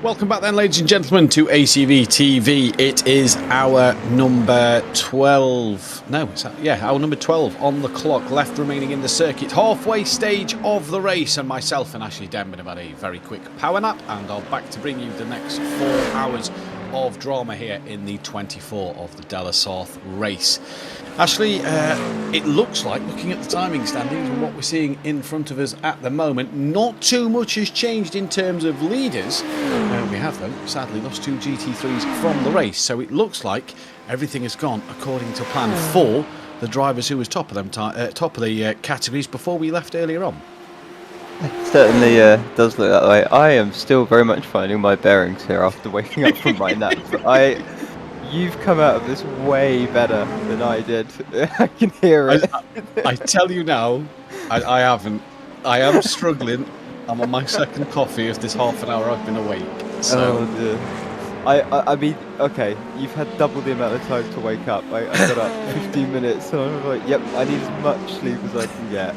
Welcome back then, ladies and gentlemen, to ACV TV. It is our number 12. No, our number 12 on the clock, left remaining in the circuit. Halfway stage of the race, and myself and Ashley Denman have had a very quick power nap, and I'll back to bring you the next 4 hours of drama here in the 24 of the La Sarthe race. Ashley, it looks like, looking at the timing standings and what we're seeing in front of us at the moment, not too much has changed in terms of leaders. We have, though, sadly lost 2 GT3s from the race, so it looks like everything has gone according to plan for the drivers who was top of the categories before we left earlier on. It certainly does look that way. I am still very much finding my bearings here after waking up from my nap. You've come out of this way better than I did. I can hear it. I tell you now, I haven't. I am struggling. I'm on my second coffee of this half an hour I've been awake. So. Oh dear. I mean, okay, you've had double the amount of time to wake up. I got up 15 minutes, so I'm like, yep, I need as much sleep as I can get.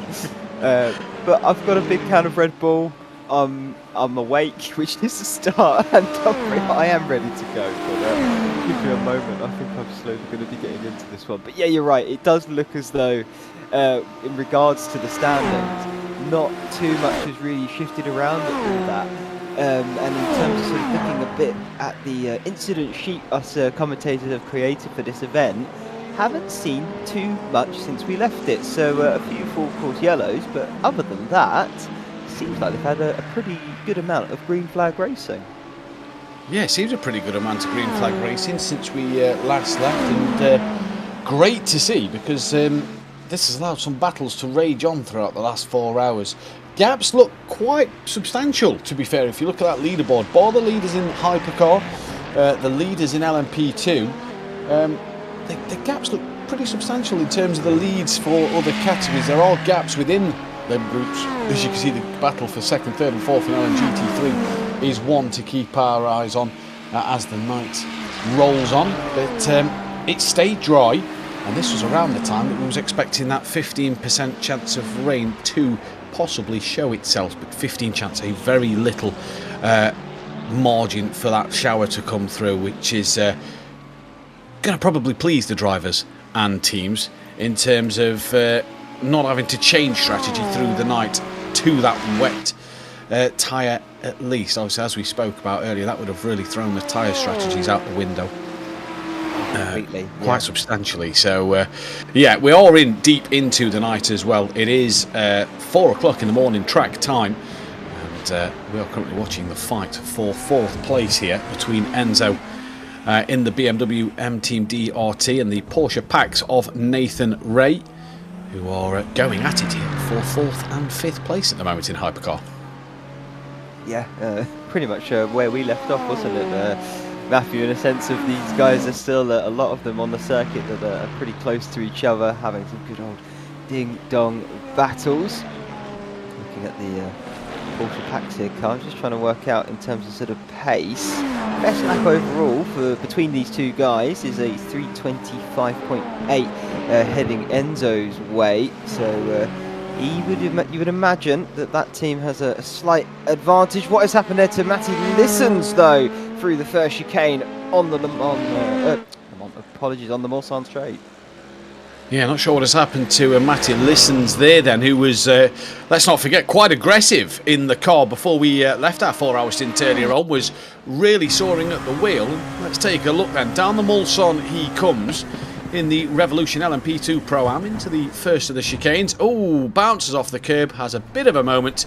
But I've got a big can of Red Bull. I'm awake, which is a start, and I am ready to go. But give me a moment. I think I'm slowly going to be getting into this one. But yeah, you're right. It does look as though, in regards to the standings, not too much has really shifted around all that. And in terms of sort of looking a bit at the incident sheet us commentators have created for this event, haven't seen too much since we left it. So a few full course yellows, but other than that, seems like they've had a pretty good amount of green flag racing. Yeah, it seems a pretty good amount of green flag racing since we last left, and great to see, because this has allowed some battles to rage on throughout the last 4 hours. Gaps look quite substantial, to be fair. If you look at that leaderboard, all the leaders in Hypercar, the leaders in LMP2, the gaps look pretty substantial in terms of the leads for other categories. There are gaps within them groups. As you can see, the battle for second, third and fourth in LMGT3 is one to keep our eyes on as the night rolls on. But it stayed dry, and this was around the time that we was expecting that 15% chance of rain to possibly show itself. But 15 chance, a very little margin for that shower to come through, which is going to probably please the drivers and teams in terms of not having to change strategy through the night to that wet tyre at least. Obviously, as we spoke about earlier, that would have really thrown the tyre strategies out the window quite substantially. So yeah, we are in deep into the night as well. It is 4 o'clock in the morning track time, and we are currently watching the fight for 4th place here between Enzo in the BMW M Team DRT and the Porsche packs of Nathan Ray, who are going at it here for 4th and 5th place at the moment in Hypercar. Yeah, pretty much where we left off, wasn't it, Matthew, in a sense of these guys are still, a lot of them on the circuit that are pretty close to each other, having some good old ding-dong battles. Looking at the Porsche packs here, Carl, just trying to work out in terms of sort of pace. Best lap overall for between these two guys is a 3:25.8 heading Enzo's way. So you would imagine that team has a slight advantage. What has happened there to Matty Listens though through the first chicane on the on the Mulsanne straight? Yeah, not sure what has happened to Matty Listens there then, who was, let's not forget, quite aggressive in the car before we left our 4-hour stint earlier on, was really soaring at the wheel. Let's take a look then. Down the Mulsanne he comes in the Revolution LMP2 Pro-Am into the first of the chicanes. Oh, bounces off the curb, has a bit of a moment,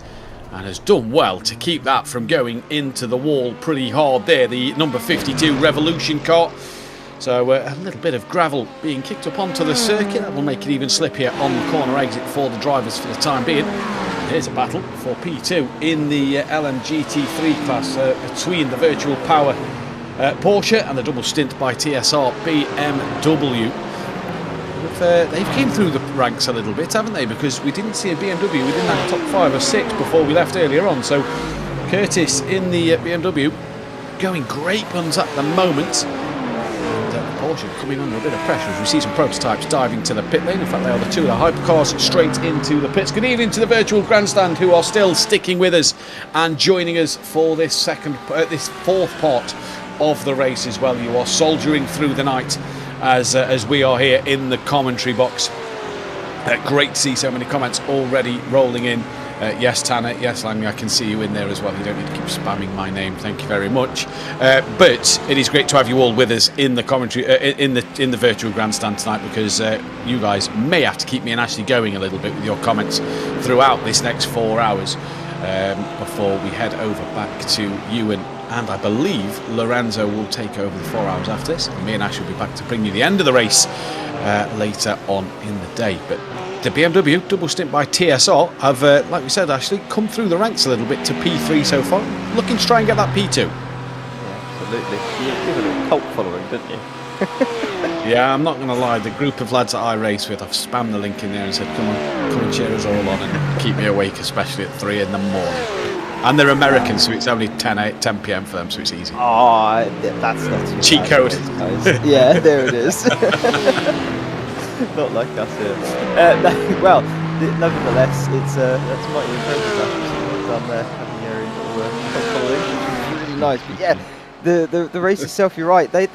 and has done well to keep that from going into the wall pretty hard there, the number 52 Revolution car. So a little bit of gravel being kicked up onto the circuit. That will make it even slippier on the corner exit for the drivers for the time being. Here's a battle for P2 in the LMGT3 class between the Virtual Power Porsche and the double stint by TSR BMW. They've came through the ranks a little bit, haven't they? Because we didn't see a BMW within that top 5 or 6 before we left earlier on. So Curtis in the BMW going great guns at the moment. Porsche coming under a bit of pressure as we see some prototypes diving to the pit lane. In fact, they are the two of the hypercars straight into the pits. Good evening to the virtual grandstand who are still sticking with us and joining us for this fourth part of the race as well. You are soldiering through the night as we are here in the commentary box. Great to see so many comments already rolling in. Yes, Tanner. Yes, Langley. I can see you in there as well. You don't need to keep spamming my name. Thank you very much. But it is great to have you all with us in the commentary, in the virtual grandstand tonight, because you guys may have to keep me and Ashley going a little bit with your comments throughout this next 4 hours before we head over back to Ewan. And I believe Lorenzo will take over the 4 hours after this. And me and Ash will be back to bring you the end of the race later on in the day. But the BMW double stint by TSR have, like we said, Ashley, come through the ranks a little bit to P3 so far. Looking to try and get that P2. Yeah, absolutely. You have a little cult following, didn't you? Yeah, I'm not going to lie. The group of lads that I race with, I've spammed the link in there and said, come and cheer us all on and keep me awake, especially at 3 in the morning. And they're Americans, so it's only 10 p.m. for them, so it's easy. Oh, that's not too cheat code. Yeah, there it is. Not like us here. Well, nevertheless, that's mighty impressive. Actually, done there, having your little following, which is really nice. But yeah, the race itself, you're right. They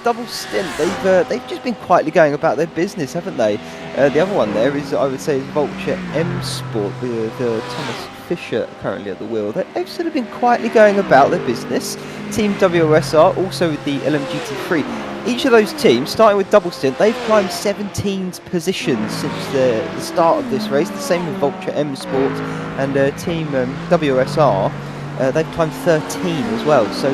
double stint. They've just been quietly going about their business, haven't they? The other one there is, I would say, is Vulture M Sport, the Thomas Fisher currently at the wheel. They've sort of been quietly going about their business. Team WSR also with the LMGT3. Each of those teams, starting with double stint, they've climbed 17th positions since the start of this race. The same with Vulture M Sport and Team WSR. They've climbed 13 as well. So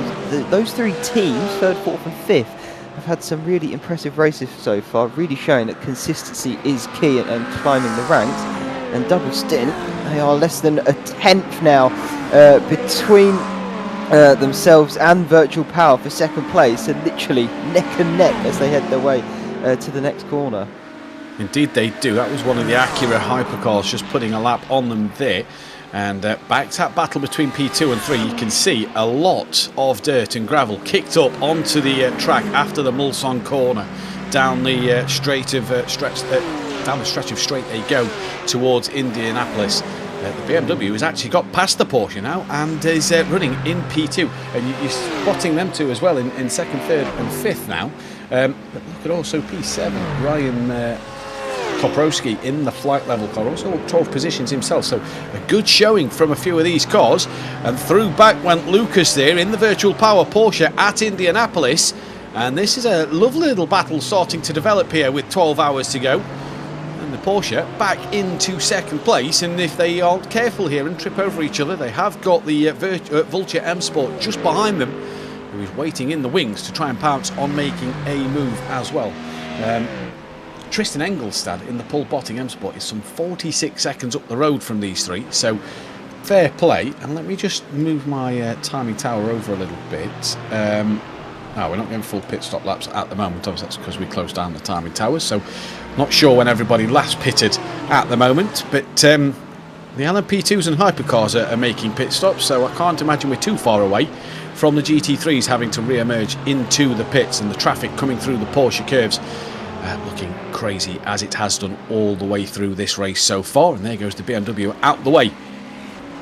those three teams, 3rd, 4th and 5th, have had some really impressive races so far, really showing that consistency is key and climbing the ranks. And double stint, they are less than a 10th now between themselves and Virtual Power for 2nd place, and literally neck and neck as they head their way to the next corner. Indeed they do. That was one of the Acura Hypercars just putting a lap on them there. And back to that battle between P2 and 3, you can see a lot of dirt and gravel kicked up onto the track after the Mulsanne corner. Down the down the stretch of straight they go towards Indianapolis. The BMW has actually got past the Porsche now and is running in P2, and you're spotting them two as well in 2nd, 3rd and 5th now. But look at also P7, Ryan Koprowski in the flight level car, also up 12 positions himself, so a good showing from a few of these cars. And through back went Lucas there in the Virtual Power Porsche at Indianapolis, and this is a lovely little battle starting to develop here with 12 hours to go. The Porsche back into 2nd place, and if they aren't careful here and trip over each other, they have got the Vulture M Sport just behind them, who is waiting in the wings to try and pounce on making a move as well. Tristan Engelstad in the Paul Botting M Sport is some 46 seconds up the road from these three, so fair play. And let me just move my timing tower over a little bit. No, we're not getting full pit stop laps at the moment. Obviously, that's because we closed down the timing towers. So, not sure when everybody last pitted at the moment. But the LMP2s and Hypercars are making pit stops. So, I can't imagine we're too far away from the GT3s having to re-emerge into the pits, and the traffic coming through the Porsche curves looking crazy as it has done all the way through this race so far. And there goes the BMW out the way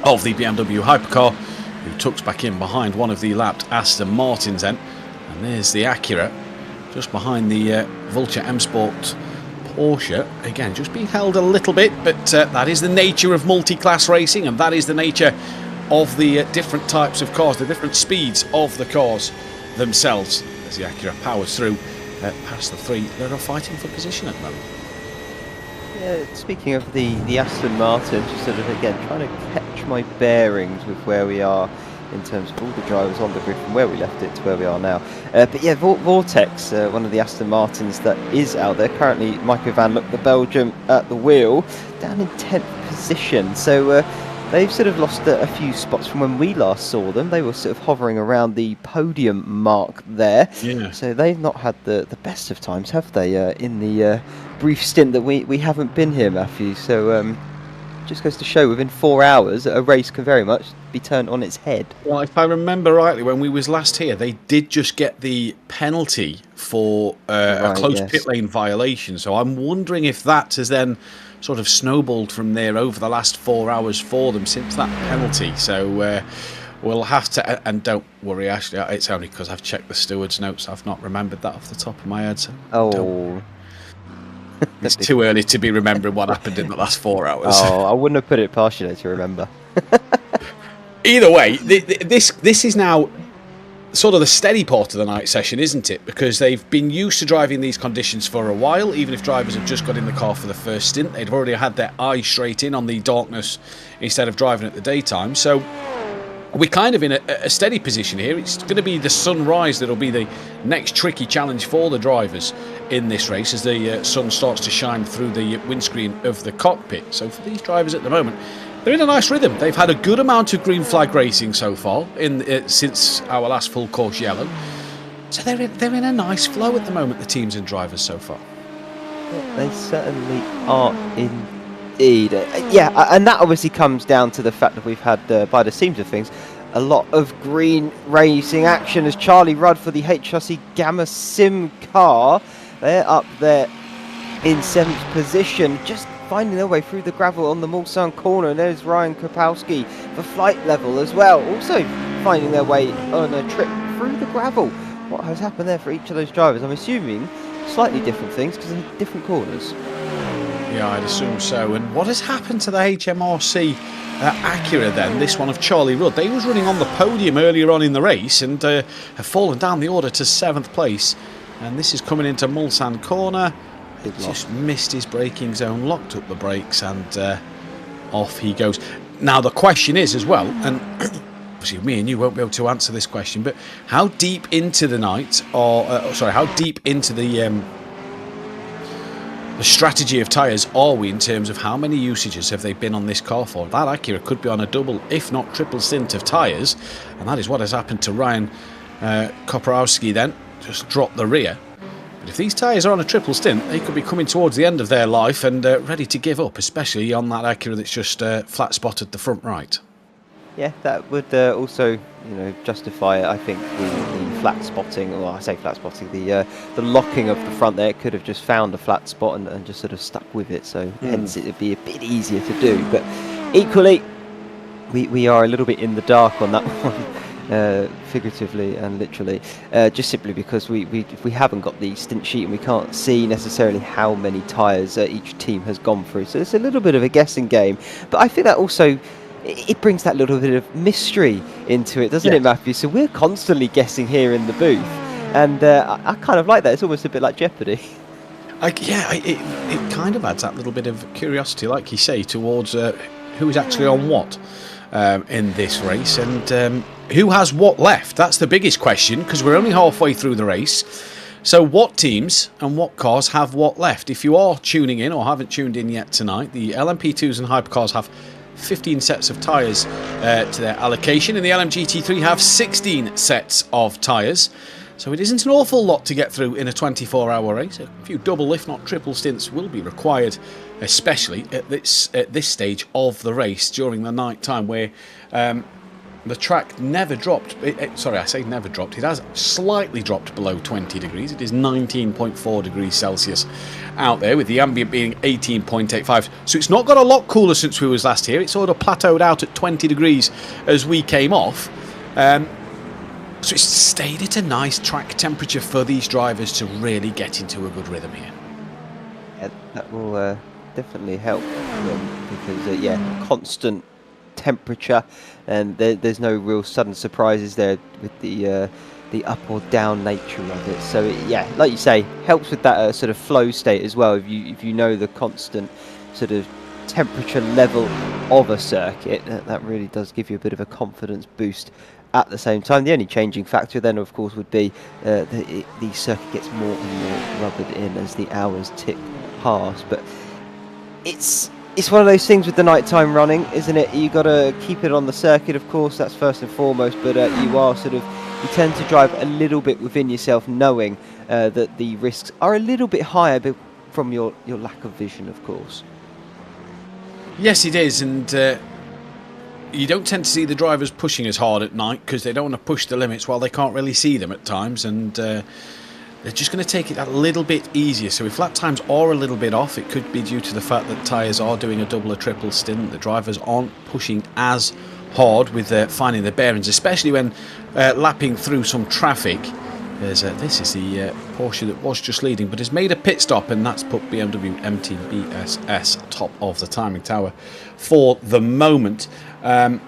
of the BMW Hypercar, who tucks back in behind one of the lapped Aston Martins then. And there's the Acura just behind the Vulture M Sport Porsche. Again, just being held a little bit, but that is the nature of multi-class racing, and that is the nature of the different types of cars, the different speeds of the cars themselves. As the Acura powers through past the three that are fighting for position at the moment. Yeah, speaking of the Aston Martin, just sort of again trying to catch my bearings with where we are in terms of all the drivers on the grid from where we left it to where we are now. But yeah, Vortex, one of the Aston Martins that is out there. Currently, Michael Van Look, the Belgium, at the wheel, down in 10th position. So they've sort of lost a few spots from when we last saw them. They were sort of hovering around the podium mark there. Yeah. So they've not had the best of times, have they, in the brief stint that we haven't been here, Matthew? So just goes to show within 4 hours a race can very much be turned on its head. Well, if I remember rightly, when we was last here, they did just get the penalty for a close pit lane violation. So I'm wondering if that has then sort of snowballed from there over the last 4 hours for them since that penalty. So we'll have to, and don't worry, Ashley, it's only because I've checked the steward's notes. I've not remembered that off the top of my head. So it's too early to be remembering what happened in the last 4 hours. Oh, I wouldn't have put it past you though to remember. Either way, this is now sort of the steady part of the night session, isn't it? Because they've been used to driving these conditions for a while. Even if drivers have just got in the car for the first stint, they've already had their eyes straight in on the darkness instead of driving at the daytime. So we're kind of in a steady position here. It's going to be the sunrise that'll be the next tricky challenge for the drivers in this race as the sun starts to shine through the windscreen of the cockpit. So for these drivers at the moment, they're in a nice rhythm. They've had a good amount of green flag racing so far since our last full course yellow. So they're in a nice flow at the moment, the teams and drivers so far. Yeah, they certainly are indeed. And that obviously comes down to the fact that we've had, by the seams of things, a lot of green racing action as Charlie Rudd for the HRC Gamma Sim car. They're up there in 7th position, just finding their way through the gravel on the Mulsanne corner. And there's Ryan Kopowski for Flight Level as well, also finding their way on a trip through the gravel. What has happened there for each of those drivers? I'm assuming slightly different things because they're different corners. Yeah, I'd assume so. And what has happened to the HMRC Acura then, this one of Charlie Rudd? They was running on the podium earlier on in the race and have fallen down the order to 7th place. And this is coming into Mulsanne corner. Just missed his braking zone, locked up the brakes, and off he goes. Now the question is as well, and obviously me and you won't be able to answer this question, but how deep into the night, or how deep into the strategy of tyres are we in terms of how many usages have they been on this car for? That Acura could be on a double, if not triple stint of tyres, and that is what has happened to Ryan Kopowski then, just dropped the rear. But if these tyres are on a triple stint, they could be coming towards the end of their life and ready to give up, especially on that Acura that's just flat spotted the front right. Yeah, that would also, justify, I think, the flat spotting, or I say flat spotting, the locking of the front there. It could have just found a flat spot and just sort of stuck with it, so hence it would be a bit easier to do. But equally, we are a little bit in the dark on that one. Figuratively and literally, just simply because we haven't got the stint sheet and we can't see necessarily how many tyres each team has gone through, so it's a little bit of a guessing game. But I think that also it brings that little bit of mystery into it, doesn't it, Matthew? So we're constantly guessing here in the booth, and I kind of like that. It's almost a bit like Jeopardy. It kind of adds that little bit of curiosity, like you say, towards who is actually on what in this race, and who has what left. That's the biggest question, because we're only halfway through the race. So what teams and what cars have what left? If you are tuning in or haven't tuned in yet tonight, the LMP2s and Hypercars have 15 sets of tyres to their allocation, and the LMGT3 have 16 sets of tyres. So it isn't an awful lot to get through in a 24-hour race. A few double, if not triple stints will be required, especially at this stage of the race during the night time, where the track never dropped. Sorry, I say never dropped. It has slightly dropped below 20 degrees. It is 19.4 degrees Celsius out there, with the ambient being 18.85. So it's not got a lot cooler since we was last here. It sort of plateaued out at 20 degrees as we came off. So it's stayed at a nice track temperature for these drivers to really get into a good rhythm here. Yeah, that will definitely help because constant temperature, and there's no real sudden surprises there with the up or down nature of it. So like you say, helps with that sort of flow state as well. If you know the constant sort of temperature level of a circuit, that really does give you a bit of a confidence boost. At the same time, the only changing factor then, of course, would be the circuit gets more and more rubbered in as the hours tick past. But it's one of those things with the nighttime running, isn't it? You got to keep it on the circuit, of course. That's first and foremost. But you tend to drive a little bit within yourself, knowing that the risks are a little bit higher from your lack of vision, of course. Yes, it is, and you don't tend to see the drivers pushing as hard at night because they don't want to push the limits while they can't really see them at times, and they're just going to take it a little bit easier. So if lap times are a little bit off, it could be due to the fact that tyres are doing a double or triple stint. The drivers aren't pushing as hard with finding their bearings, especially when lapping through some traffic. This is the Porsche that was just leading, but has made a pit stop, and that's put BMW MT top of the timing tower for the moment. And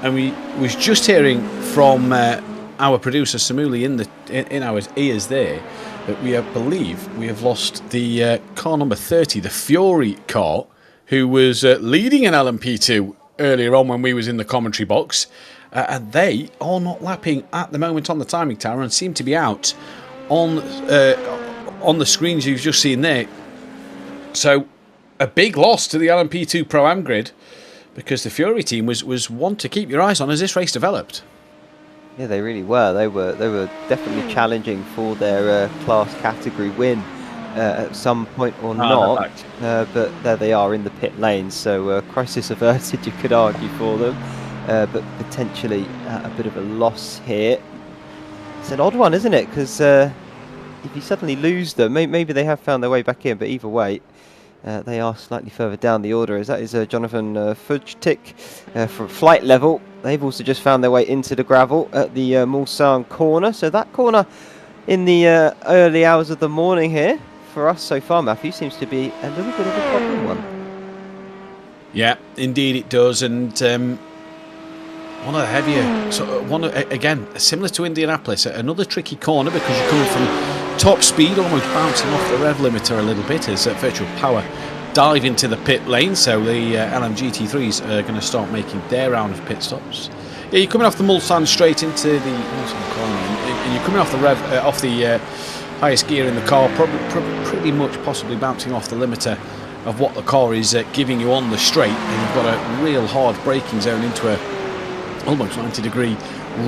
we was just hearing from our producer Samuli in our ears there that we believe we have lost the car number 30, the Fury car, who was leading an LMP2 earlier on when we was in the commentary box. And they are not lapping at the moment on the timing tower and seem to be out on the screens you've just seen there. So a big loss to the LMP2 Pro-Am grid, because the Fury team was one to keep your eyes on as this race developed. Yeah, they really were. They were definitely challenging for their class category win at some point or not. But there they are in the pit lane. So crisis averted, you could argue, for them. But potentially a bit of a loss here. It's an odd one, isn't it? Because if you suddenly lose them, maybe they have found their way back in, but either way, they are slightly further down the order. As that is Jonathan Fujtik from flight level. They've also just found their way into the gravel at the Mulsanne corner. So that corner in the early hours of the morning here for us so far, Matthew, seems to be a little bit of a problem one. Yeah, indeed it does, and one of the heavier, again, similar to Indianapolis, another tricky corner because you're coming from top speed, almost bouncing off the rev limiter a little bit as Virtual Power dive into the pit lane. So the LMGT3s are going to start making their round of pit stops. Yeah, you're coming off the Mulsanne straight into the Mulsanne corner, and you're coming off the rev, off the highest gear in the car, pretty much possibly bouncing off the limiter of what the car is giving you on the straight, and you've got a real hard braking zone into a almost 90-degree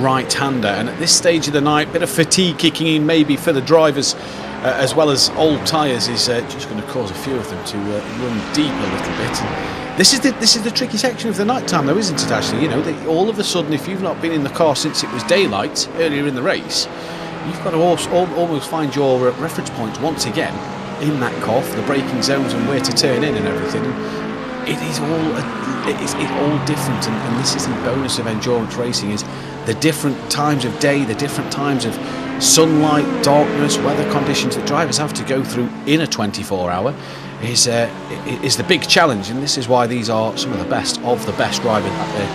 right-hander. And at this stage of the night, bit of fatigue kicking in maybe for the drivers, as well as old tyres, is just going to cause a few of them to run deep a little bit. And this is the tricky section of the night time, though, isn't it? Actually, you know, all of a sudden, if you've not been in the car since it was daylight earlier in the race, you've got to almost find your reference points once again in that car for the braking zones and where to turn in and everything. And it is all different, and this is the bonus of endurance racing, is the different times of day, the different times of sunlight, darkness, weather conditions that drivers have to go through in a 24-hour is the big challenge, and this is why these are some of the best drivers out there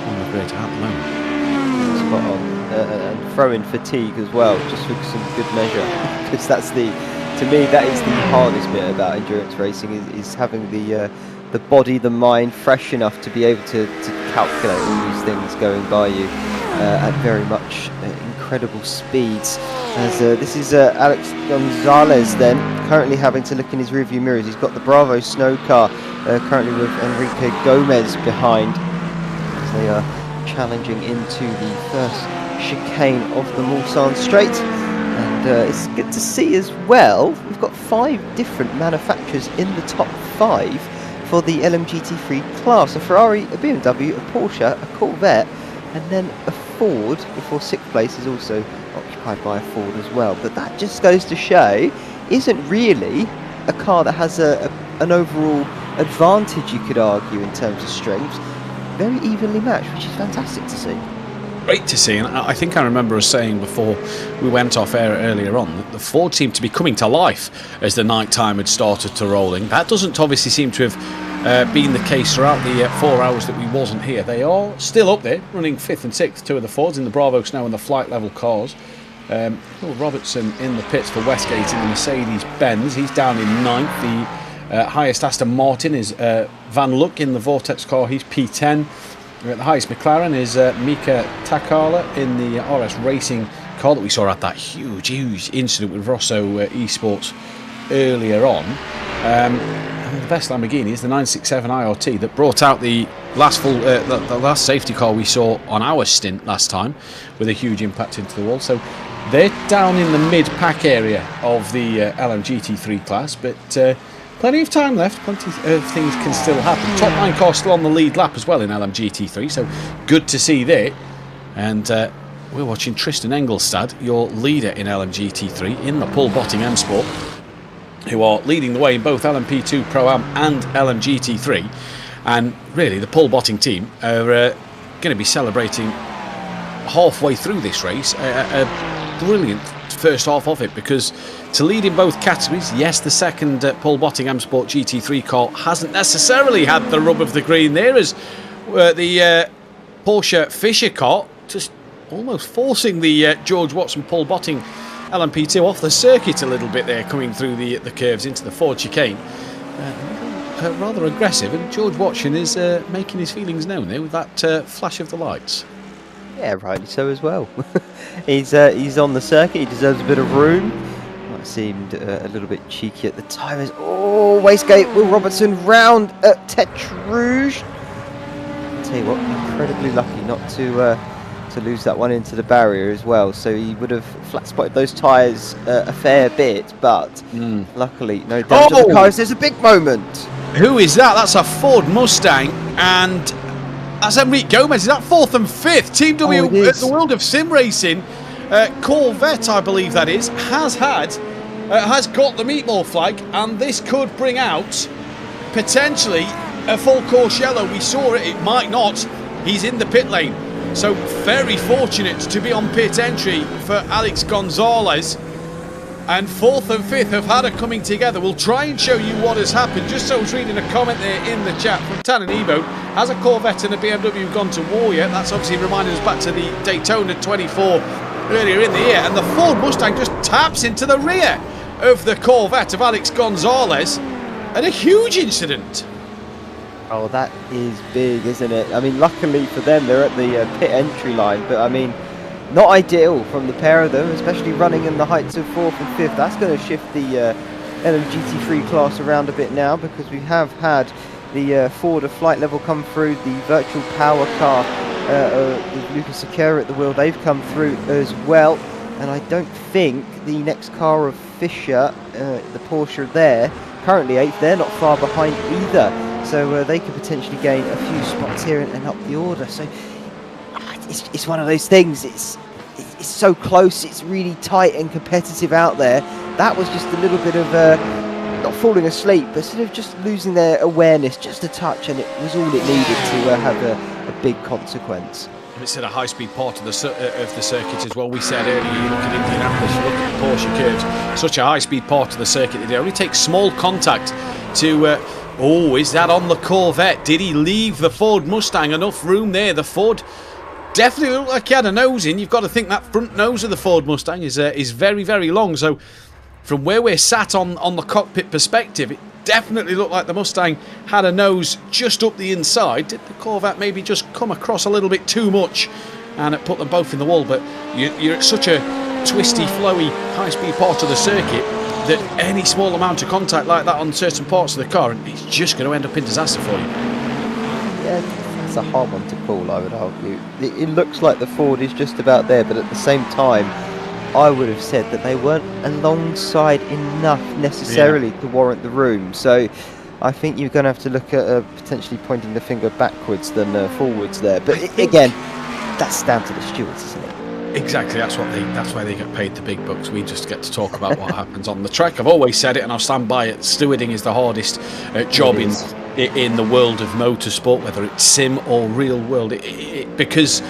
on the grid at the moment. Spot on. And throw in fatigue as well, just for some good measure, because to me that is the hardest bit about endurance racing, is having the body, the mind fresh enough to be able to calculate all these things going by you at very much incredible speeds. As this is Alex Gonzalez then, currently having to look in his rearview mirrors. He's got the Bravo snow car currently with Enrique Gomez behind, as they are challenging into the first chicane of the Mulsanne Straight. And it's good to see as well, we've got 5 different manufacturers in the top 5 for the LMGT3 class: a Ferrari, a BMW, a Porsche, a Corvette, and then a Ford, before 6th place is also occupied by a Ford as well. But that just goes to show, isn't really a car that has an overall advantage, you could argue, in terms of strengths. Very evenly matched, which is fantastic to see. Great to see, and I think I remember us saying before we went off air earlier on that the Ford seemed to be coming to life as the night time had started to rolling. That doesn't obviously seem to have been the case throughout the 4 hours that we wasn't here. They are still up there, running 5th and 6th, 2 of the Fords in the Bravo Snow and the flight level cars. Will Robertson in the pits for Westgate in the Mercedes-Benz. He's down in 9th. The highest Aston Martin is Van Luck in the Vortex car. He's P10. The highest McLaren is Mika Takala in the RS Racing car that we saw at that huge incident with Rosso Esports earlier on. And the best Lamborghini is the 967 IRT that brought out the last the last safety car we saw on our stint last time, with a huge impact into the wall. So they're down in the mid-pack area of the LMGT3 class, but Plenty of time left. Plenty of things can still happen. Top 9 car still on the lead lap as well in LMGT3, so good to see that. And we're watching Tristan Engelstad, your leader in LMGT3 in the Paul Botting M Sport, who are leading the way in both LMP2 Pro-Am and LMGT3. And really, the Paul Botting team are going to be celebrating halfway through this race a brilliant first half of it, because to lead in both categories, yes, the second Paul Botting M Sport GT3 car hasn't necessarily had the rub of the green there, as the Porsche Fischer car just almost forcing the George Watson Paul Botting LMP2 off the circuit a little bit there, coming through the curves into the Ford chicane. Rather aggressive, and George Watson is making his feelings known there with that flash of the lights. Yeah, rightly so as well. He's on the circuit, he deserves a bit of room. Might have seemed a little bit cheeky at the time. As wastegate, Will Robertson round at Tete Rouge. I'll tell you what, incredibly lucky not to lose that one into the barrier as well. So he would have flat spotted those tyres a fair bit, but luckily no damage to the car. There's a big moment. Who is that? That's a Ford Mustang, and that's Enrique Gomez. Is that 4th and 5th? Team W at the World of Sim Racing. Corvette, I believe that is, has got the meatball flag, and this could bring out potentially a full course yellow. We saw it, it might not. He's in the pit lane. So very fortunate to be on pit entry for Alex Gonzalez. And 4th and 5th have had a coming together. We'll try and show you what has happened. Just so I was reading a comment there in the chat from Tannen Ebo. Has a Corvette and a BMW gone to war yet? That's obviously reminding us back to the Daytona 24 earlier in the year. And the Ford Mustang just taps into the rear of the Corvette of Alex Gonzalez. And a huge incident. Oh, that is big, isn't it? I mean, luckily for them, they're at the pit entry line, but I mean, not ideal from the pair of them, especially running in the heights of 4th and 5th. That's going to shift the LMGT3 class around a bit now, because we have had the Ford of Flight level come through, the virtual power car with Lucas Sequeira at the wheel, they've come through as well. And I don't think the next car of Fischer, the Porsche there, currently 8th, they're not far behind either. So they could potentially gain a few spots here and up the order. So it's one of those things. It's so close. It's really tight and competitive out there. That was just a little bit of not falling asleep, but sort of just losing their awareness just a touch, and it was all it needed to have a big consequence. It's in a high-speed part of the circuit as well. We said earlier, you look at Indianapolis, you look at the Porsche curves, such a high-speed part of the circuit. It only takes small contact to... is that on the Corvette? Did he leave the Ford Mustang enough room there? The Ford definitely looked like he had a nose in. You've got to think that front nose of the Ford Mustang is very, very long. So from where we're sat on the cockpit perspective, it definitely looked like the Mustang had a nose just up the inside. Did the Corvette maybe just come across a little bit too much and it put them both in the wall? But you're at such a twisty, flowy, high-speed part of the circuit that any small amount of contact like that on certain parts of the car, it's just going to end up in disaster for you. Yeah, that's a hard one to call, I would argue. It looks like the Ford is just about there, but at the same time, I would have said that they weren't alongside enough necessarily to warrant the room. So I think you're going to have to look at potentially pointing the finger backwards than forwards there. But again, that's down to the stewards, isn't it? Exactly, that's why they get paid the big bucks. We just get to talk about what happens on the track. I've always said it, and I'll stand by it. Stewarding is the hardest job in the world of motorsport, whether it's sim or real world, because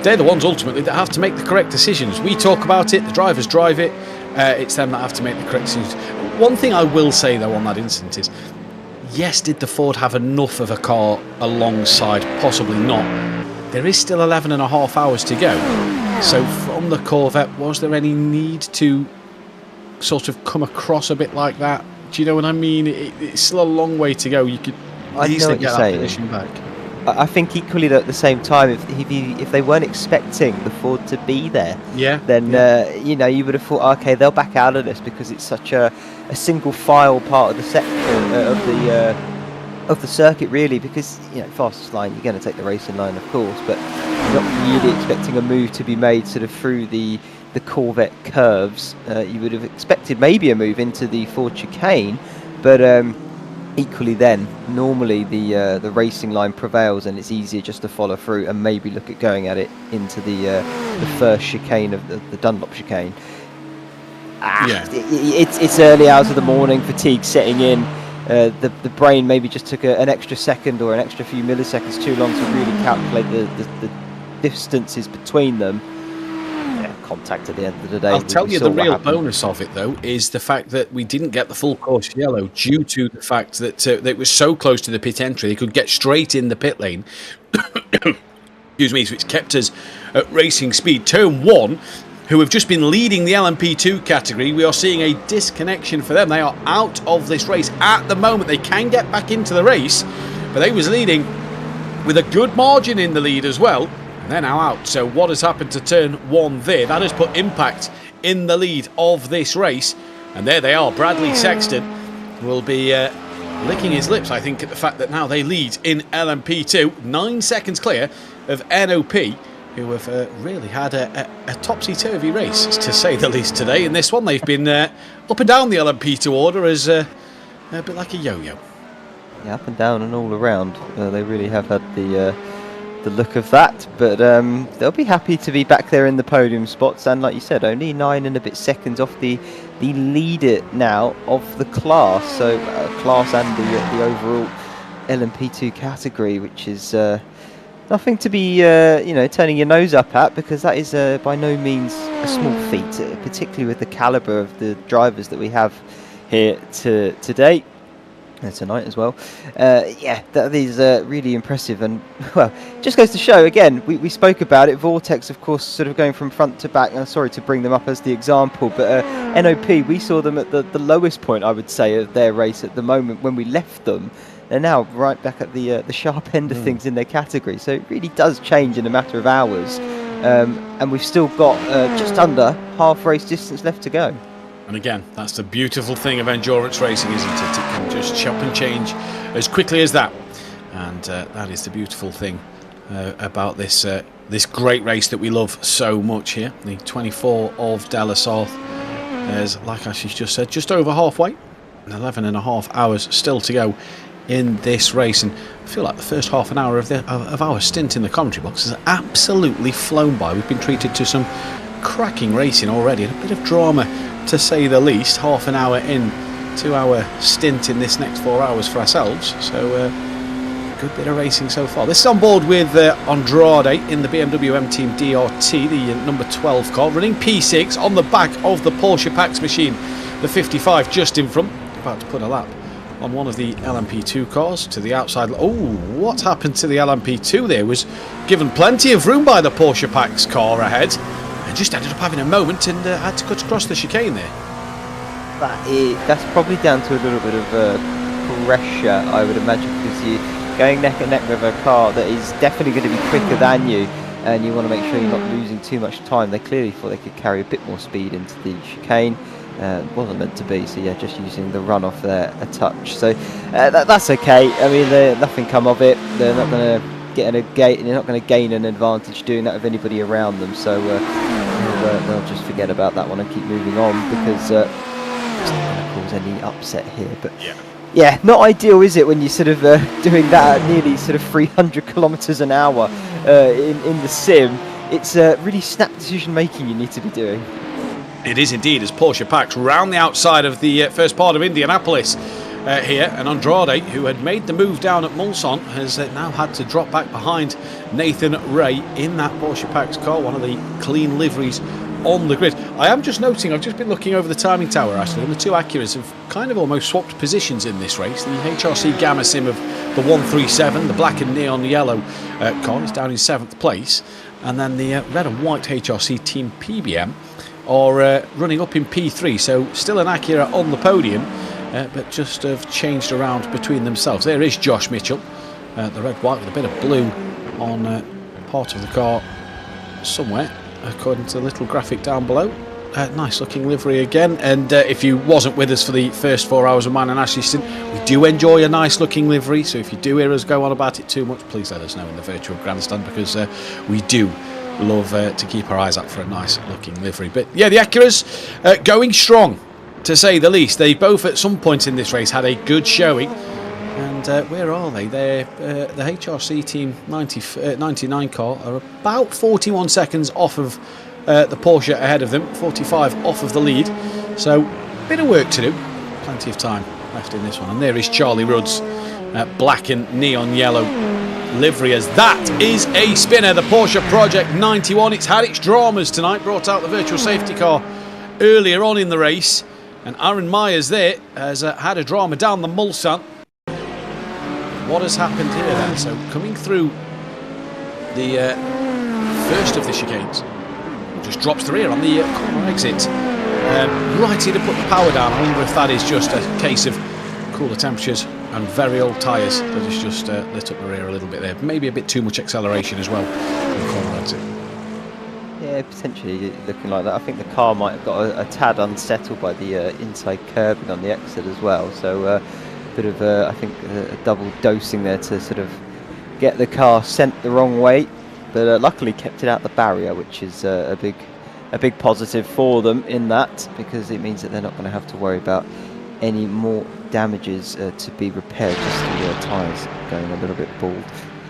they're the ones ultimately that have to make the correct decisions. We talk about it, the drivers drive it, it's them that have to make the correct decisions. One thing I will say though on that incident is, yes, did the Ford have enough of a car alongside? Possibly not. There is still 11 and a half hours to go. So from the Corvette, was there any need to sort of come across a bit like that? Do you know what I mean? It's still a long way to go. You could easily get that position back. I think equally at the same time, if they weren't expecting the Ford to be there, then you would have thought, okay, they'll back out of this because it's such a single file part of the sector of the circuit, really. Because fastest line, you're going to take the racing line, of course, but you're not really expecting a move to be made sort of through the Corvette curves. You would have expected maybe a move into the Ford chicane, but equally then, normally the racing line prevails, and it's easier just to follow through and maybe look at going at it into the first chicane of the Dunlop chicane. It's early hours of the morning, fatigue setting in. The brain maybe just took an extra second or an extra few milliseconds too long to really calculate the distances between them. Contact at the end of the day. I'll tell you the real bonus of it, though, is the fact that we didn't get the full course yellow due to the fact that it was so close to the pit entry. They could get straight in the pit lane. Excuse me, so it's kept us at racing speed. Turn 1, who have just been leading the LMP2 category, we are seeing a disconnection for them. They are out of this race at the moment. They can get back into the race, but they was leading with a good margin in the lead as well. They're now out. So what has happened to turn 1 there? That has put Impact in the lead of this race. And there they are. Bradley Sexton will be licking his lips, I think, at the fact that now they lead in LMP2. 9 seconds clear of NOP, who have really had a topsy-turvy race, to say the least, today. In this one, they've been up and down the LMP2 order as a bit like a yo-yo. Yeah, up and down and all around. They really have had the look of that, but they'll be happy to be back there in the podium spots, and like you said, only 9 and a bit seconds off the leader now of the class, so class and the overall LMP2 category, which is nothing to be turning your nose up at, because that is by no means a small feat, particularly with the caliber of the drivers that we have here today. Tonight as well. That is really impressive, and well, just goes to show again, we spoke about it, Vortex of course sort of going from front to back. I'm sorry to bring them up as the example, but NOP, we saw them at the lowest point, I would say, of their race at the moment when we left them. They're now right back at the sharp end of things in their category, so it really does change in a matter of hours, and we've still got just under half race distance left to go. And again, that's the beautiful thing of endurance racing, isn't it? It can just chop and change as quickly as that. And that is the beautiful thing about this great race that we love so much here. The 24 of La Sarthe is, like Ashley's just said, just over halfway. 11 and a half hours still to go in this race. And I feel like the first half an hour of our stint in the commentary box has absolutely flown by. We've been treated to some cracking racing already, and a bit of drama, to say the least. Half an hour in to our stint in this next 4 hours for ourselves, so good bit of racing so far. This is on board with Andrade in the BMW M Team DRT, the number 12 car, running P6 on the back of the Porsche Pax machine, the 55 just in front, about to put a lap on one of the LMP2 cars to the outside. Oh, what happened to the LMP2 there? Was given plenty of room by the Porsche Pax car ahead, and just ended up having a moment and had to cut across the chicane there. That's probably down to a little bit of pressure, I would imagine, because you're going neck and neck with a car that is definitely going to be quicker than you, and you want to make sure you're not losing too much time. They clearly thought they could carry a bit more speed into the chicane. Wasn't meant to be, so yeah, just using the runoff there a touch. So that's okay. I mean, nothing come of it. They're not going to get a gate, they're not going to gain an advantage doing that with anybody around them, so they'll just forget about that one and keep moving on, because it's not going to cause any upset here. But yeah, not ideal, is it, when you're sort of doing that at nearly sort of 300 kilometers an hour in the sim? It's really snap decision making you need to be doing. It is indeed, as Porsche Pax round the outside of the first part of Indianapolis here, and Andrade, who had made the move down at Mulsanne, has now had to drop back behind Nathan Ray in that Porsche Pax car, one of the clean liveries on the grid. I am just noticing, I've just been looking over the timing tower actually, and the two Acuras have kind of almost swapped positions in this race. The HRC Gamma Sim of the 137, the black and neon yellow car, is down in 7th place, and then the red and white HRC Team PBM are running up in P3, so still an Acura on the podium, but just have changed around between themselves. There is Josh Mitchell, the red-white with a bit of blue on part of the car somewhere, according to the little graphic down below. Nice looking livery again, and if you wasn't with us for the first 4 hours of mine and Ashley's stint, we do enjoy a nice looking livery, so if you do hear us go on about it too much, please let us know in the virtual grandstand, because we do love to keep our eyes out for a nice looking livery. But yeah, the Acuras going strong, to say the least. They both at some point in this race had a good showing, And where are they? They're the HRC Team 99 car are about 41 seconds off of the Porsche ahead of them, 45 off of the lead. So, bit of work to do. Plenty of time left in this one. And there is Charlie Rudd's black and neon yellow livery, as that is a spinner. The Porsche Project 91. It's had its dramas tonight. Brought out the virtual safety car earlier on in the race. And Aaron Myers there has had a drama down the Mulsanne. What has happened here then? So coming through the first of the chicanes, just drops the rear on the corner exit. Right here to put the power down. I wonder if that is just a case of cooler temperatures and very old tyres that has just lit up the rear a little bit there. Maybe a bit too much acceleration as well on the corner exit. Yeah, potentially looking like that. I think the car might have got a tad unsettled by the inside curbing on the exit as well. So bit of I think a double dosing there to sort of get the car sent the wrong way, but luckily kept it out the barrier, which is a big positive for them in that, because it means that they're not going to have to worry about any more damages to be repaired, just the tyres going a little bit bald.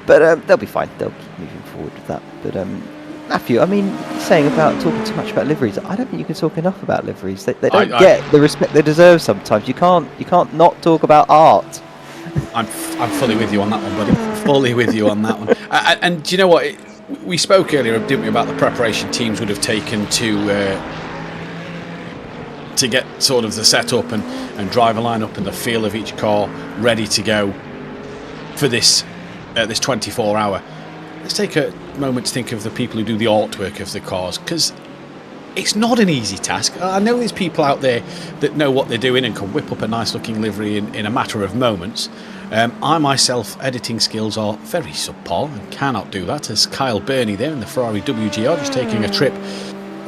But they'll be fine. They'll keep moving forward with that. But Matthew, I mean, saying about talking too much about liveries, I don't think you can talk enough about liveries. They don't get the respect they deserve sometimes. You can't not talk about art. I'm fully with you on that one, buddy. Fully with you on that one. And do you know what? We spoke earlier, didn't we, about the preparation teams would have taken to get sort of the setup and driver lineup and the feel of each car ready to go for this 24-hour. Let's take a moment to think of the people who do the artwork of the cars, because it's not an easy task. I know there's people out there that know what they're doing and can whip up a nice looking livery in a matter of moments. I myself, editing skills are very subpar and cannot do that, as Kyle Burney there in the Ferrari WGR just taking a trip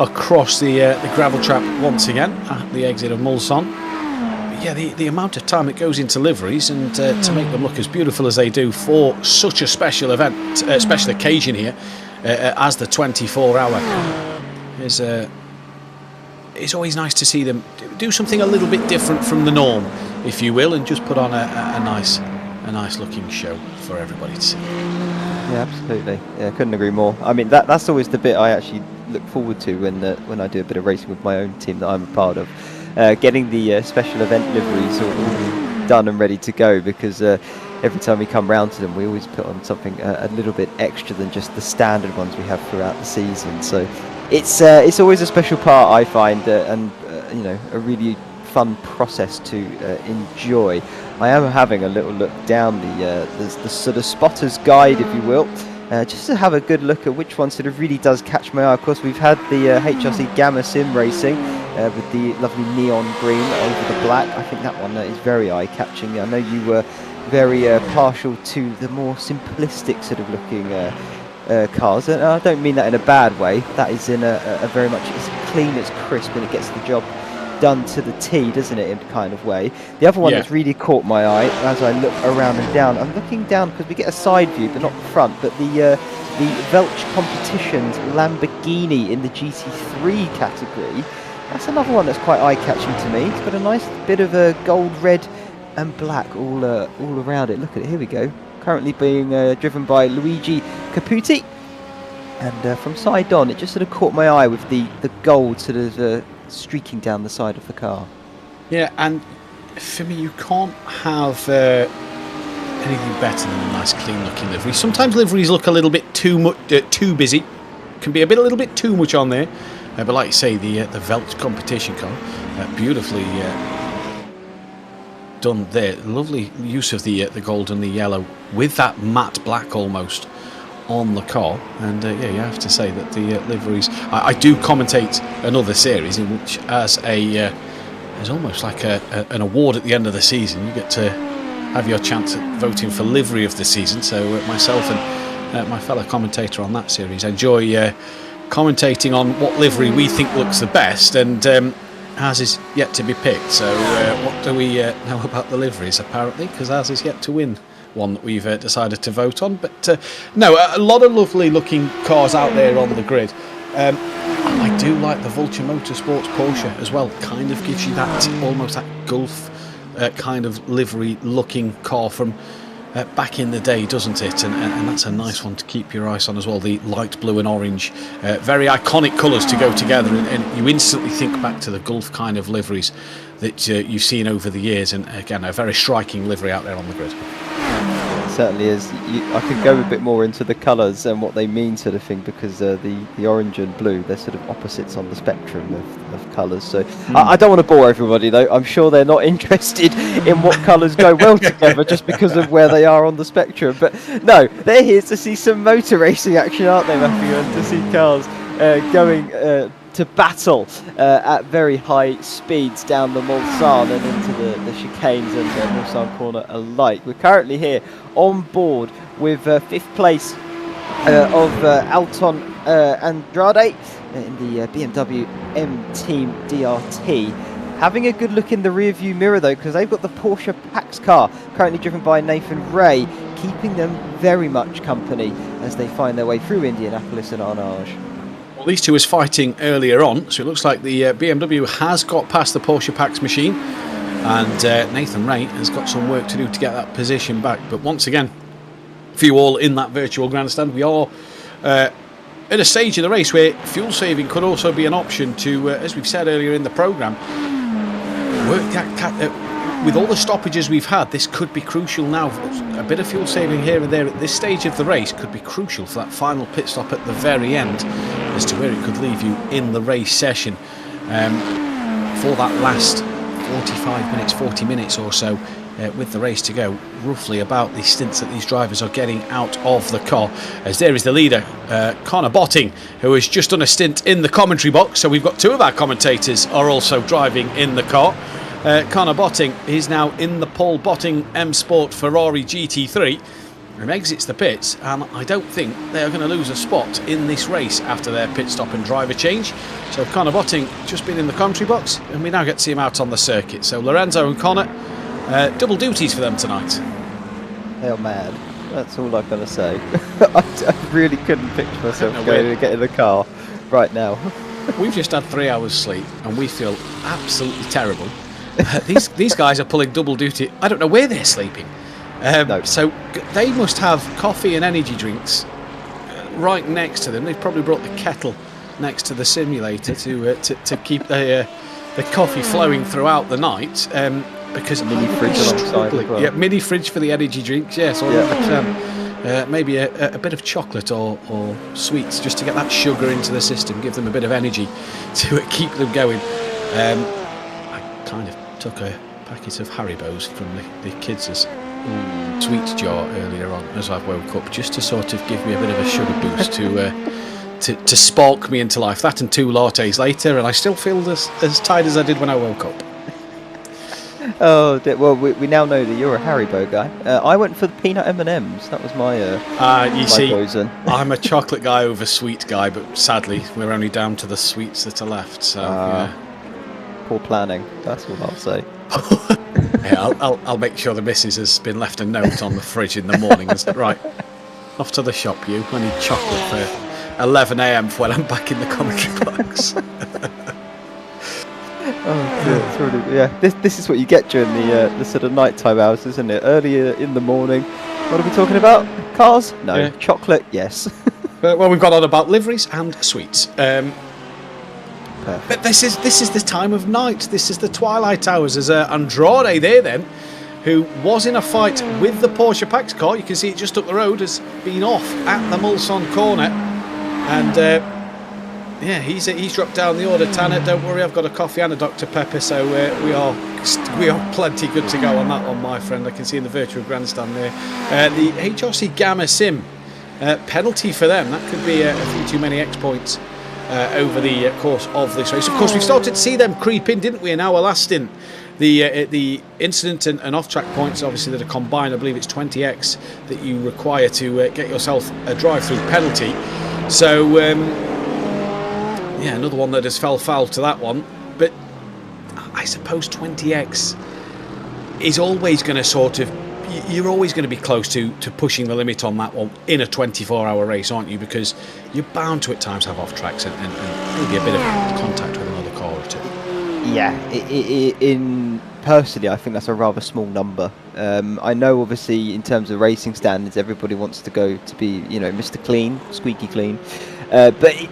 across the gravel trap once again at the exit of Mulsanne. Yeah, the amount of time that goes into liveries and to make them look as beautiful as they do for such a special event, special occasion here, as the 24-hour is. It's always nice to see them do something a little bit different from the norm, if you will, and just put on a nice looking show for everybody to see. Yeah, absolutely. Yeah, couldn't agree more. I mean, that's always the bit I actually look forward to when I do a bit of racing with my own team that I'm a part of. Getting the special event liveries all done and ready to go, because every time we come round to them, we always put on something a little bit extra than just the standard ones we have throughout the season. So it's always a special part, I find, and a really fun process to enjoy. I am having a little look down the sort of spotter's guide, if you will, just to have a good look at which one sort of really does catch my eye. Of course, we've had the HRC Gamma Sim Racing with the lovely neon green over the black. I think that one is very eye-catching. I know you were very partial to the more simplistic sort of looking cars, and I don't mean that in a bad way. That is in a very much as clean, as crisp, and it gets the job done to the T, doesn't it, in a kind of way. The other one that's really caught my eye as I look around and down, I'm looking down because we get a side view but not the front, but the Welch Competitions Lamborghini in the GT3 category. That's another one that's quite eye-catching to me. It's got a nice bit of a gold, red and black all around it. Look at it, here we go. Currently being driven by Luigi Caputi, and from side on it just sort of caught my eye with the gold sort of streaking down the side of the car. Yeah, and for me, you can't have anything better than a nice clean looking livery. Sometimes liveries look a little bit too busy, can be a little bit too much on there, but like you say, the Welch competition car, beautifully done there. Lovely use of the gold and the yellow with that matte black almost on the car, and you have to say that the liveries. I do commentate another series in which, as almost like an award at the end of the season, you get to have your chance at voting for livery of the season. So myself and my fellow commentator on that series enjoy commentating on what livery we think looks the best, and ours is yet to be picked. So what do we know about the liveries, apparently, because ours is yet to win one that we've decided to vote on. But no, a lot of lovely looking cars out there on the grid. I do like the Vulture Motorsports Porsche as well. Kind of gives you that almost that Gulf kind of livery looking car from back in the day, doesn't it? And that's a nice one to keep your eyes on as well. The light blue and orange, very iconic colours to go together, and you instantly think back to the Gulf kind of liveries that you've seen over the years. And again, a very striking livery out there on the grid. It certainly is. I could go a bit more into the colours and what they mean, sort of thing, because the orange and blue, they're sort of opposites on the spectrum of colours. So I don't want to bore everybody, though. I'm sure they're not interested in what colours go well together just because of where they are on the spectrum. But no, they're here to see some motor racing action, aren't they, Matthew? And to see cars going to battle at very high speeds down the Mulsanne and into the chicanes and Mulsanne corner alike. We're currently here on board with 5th place of Alton Andrade in the BMW M Team DRT. Having a good look in the rear view mirror, though, because they've got the Porsche Pax car currently driven by Nathan Ray, keeping them very much company as they find their way through Indianapolis and Arnage. Well, these two was fighting earlier on, so it looks like the BMW has got past the Porsche Pax machine, and Nathan Ray has got some work to do to get that position back. But once again, for you all in that virtual grandstand, we are at a stage in the race where fuel saving could also be an option to, as we've said earlier in the programme, work with all the stoppages we've had. This could be crucial now. A bit of fuel saving here and there at this stage of the race could be crucial for that final pit stop at the very end, as to where it could leave you in the race session for that last 45 minutes, 40 minutes or so with the race to go. Roughly about the stints that these drivers are getting out of the car, as there is the leader, Connor Botting, who has just done a stint in the commentary box. So we've got two of our commentators are also driving in the car. Connor Botting is now in the Paul Botting M Sport Ferrari GT3 and exits the pits, and I don't think they are going to lose a spot in this race after their pit stop and driver change. So Connor Botting just been in the commentary box, and we now get to see him out on the circuit. So Lorenzo and Connor, double duties for them tonight. They're mad. That's all I'm going to say. I really couldn't picture myself going to get in the car right now. We've just had 3 hours sleep and we feel absolutely terrible. These guys are pulling double duty. I don't know where they're sleeping. No. So they must have coffee and energy drinks right next to them. They've probably brought the kettle next to the simulator to keep the coffee flowing throughout the night. Because a mini fridge alongside as well. Yeah, mini fridge for the energy drinks. Yes, maybe a bit of chocolate or sweets just to get that sugar into the system, give them a bit of energy to keep them going. I kind of took a packet of Haribos from the kids' sweets jar earlier on as I woke up, just to sort of give me a bit of a sugar boost to spark me into life. That and 2 lattes later, and I still feel as tired as I did when I woke up. Oh, well, we now know that you're a Haribo guy. I went for the peanut M&Ms. That was my poison. I'm a chocolate guy over sweet guy, but sadly we're only down to the sweets that are left. So yeah. Poor planning. That's what I'll say. Yeah, I'll make sure the missus has been left a note on the fridge in the morning and said, right, off to the shop you. I need chocolate for 11 a.m. for when I'm back in the commentary box. Oh, dear, it's really, yeah. This is what you get during the sort of nighttime hours, isn't it? Earlier in the morning. What are we talking about? Cars? No. Yeah. Chocolate? Yes. Well, we've got on about liveries and sweets. But this is the time of night. This is the twilight hours. There's Andrade there then, who was in a fight with the Porsche Pax car. You can see it just up the road, has been off at the Mulsanne corner, and yeah, he's dropped down the order. Tanner, don't worry, I've got a coffee and a Dr Pepper, so we are plenty good to go on that one, my friend. I can see in the virtual grandstand there the HRC Gamma Sim penalty for them. That could be a few too many X points over the course of this race. Of course, we started to see them creep in, didn't we, in our last stint? The incident and off-track points, obviously, that are combined. I believe it's 20x that you require to get yourself a drive-through penalty. So, yeah, another one that has fell foul to that one. But I suppose 20x is always going to sort of... You're always going to be close to pushing the limit on that one in a 24-hour race, aren't you? Because you're bound to at times have off-tracks and maybe a bit of contact with another car or two. Yeah, in personally, I think that's a rather small number. I know, obviously, in terms of racing standards, everybody wants to go to be, Mr. Clean, squeaky clean. But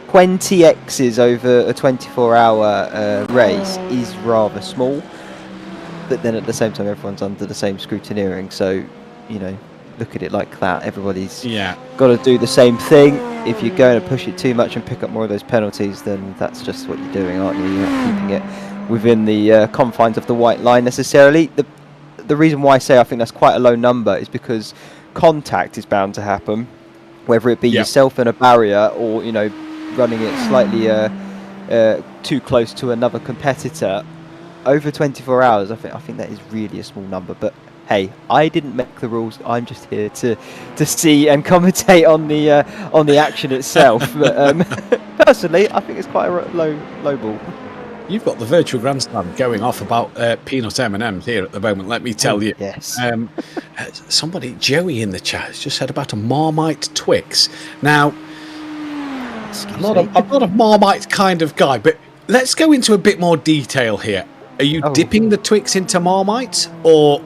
20 X's over a 24-hour race is rather small. But then at the same time, everyone's under the same scrutineering. So, look at it like that. Everybody's got to do the same thing. If you're going to push it too much and pick up more of those penalties, then that's just what you're doing, aren't you? You're not keeping it within the confines of the white line necessarily. The reason why I say I think that's quite a low number is because contact is bound to happen, whether it be yourself and a barrier, or running it slightly too close to another competitor. Over 24 hours, I think that is really a small number. But hey, I didn't make the rules. I'm just here to see and commentate on the action itself. But personally, I think it's quite a low ball. You've got the virtual grandstand going off about peanut M&Ms here at the moment, let me tell you. Yes. Somebody, Joey in the chat, has just said about a Marmite Twix. Now, I'm not a Marmite kind of guy, but let's go into a bit more detail here. Are you dipping the Twix into Marmite, or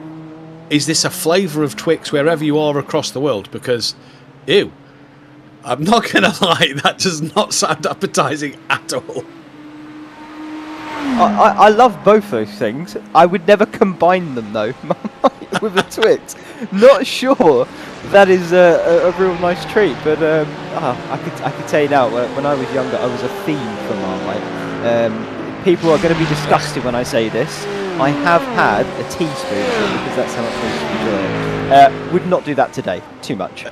is this a flavour of Twix wherever you are across the world? Because, ew, I'm not going to lie, that does not sound appetising at all. I love both those things. I would never combine them though, with a Twix. Not sure that is a real nice treat, but I could tell you now. When I was younger, I was a fiend for Marmite. People are going to be disgusted when I say this. I have had a teaspoon because that's how much I enjoy it. Would not do that today. Too much.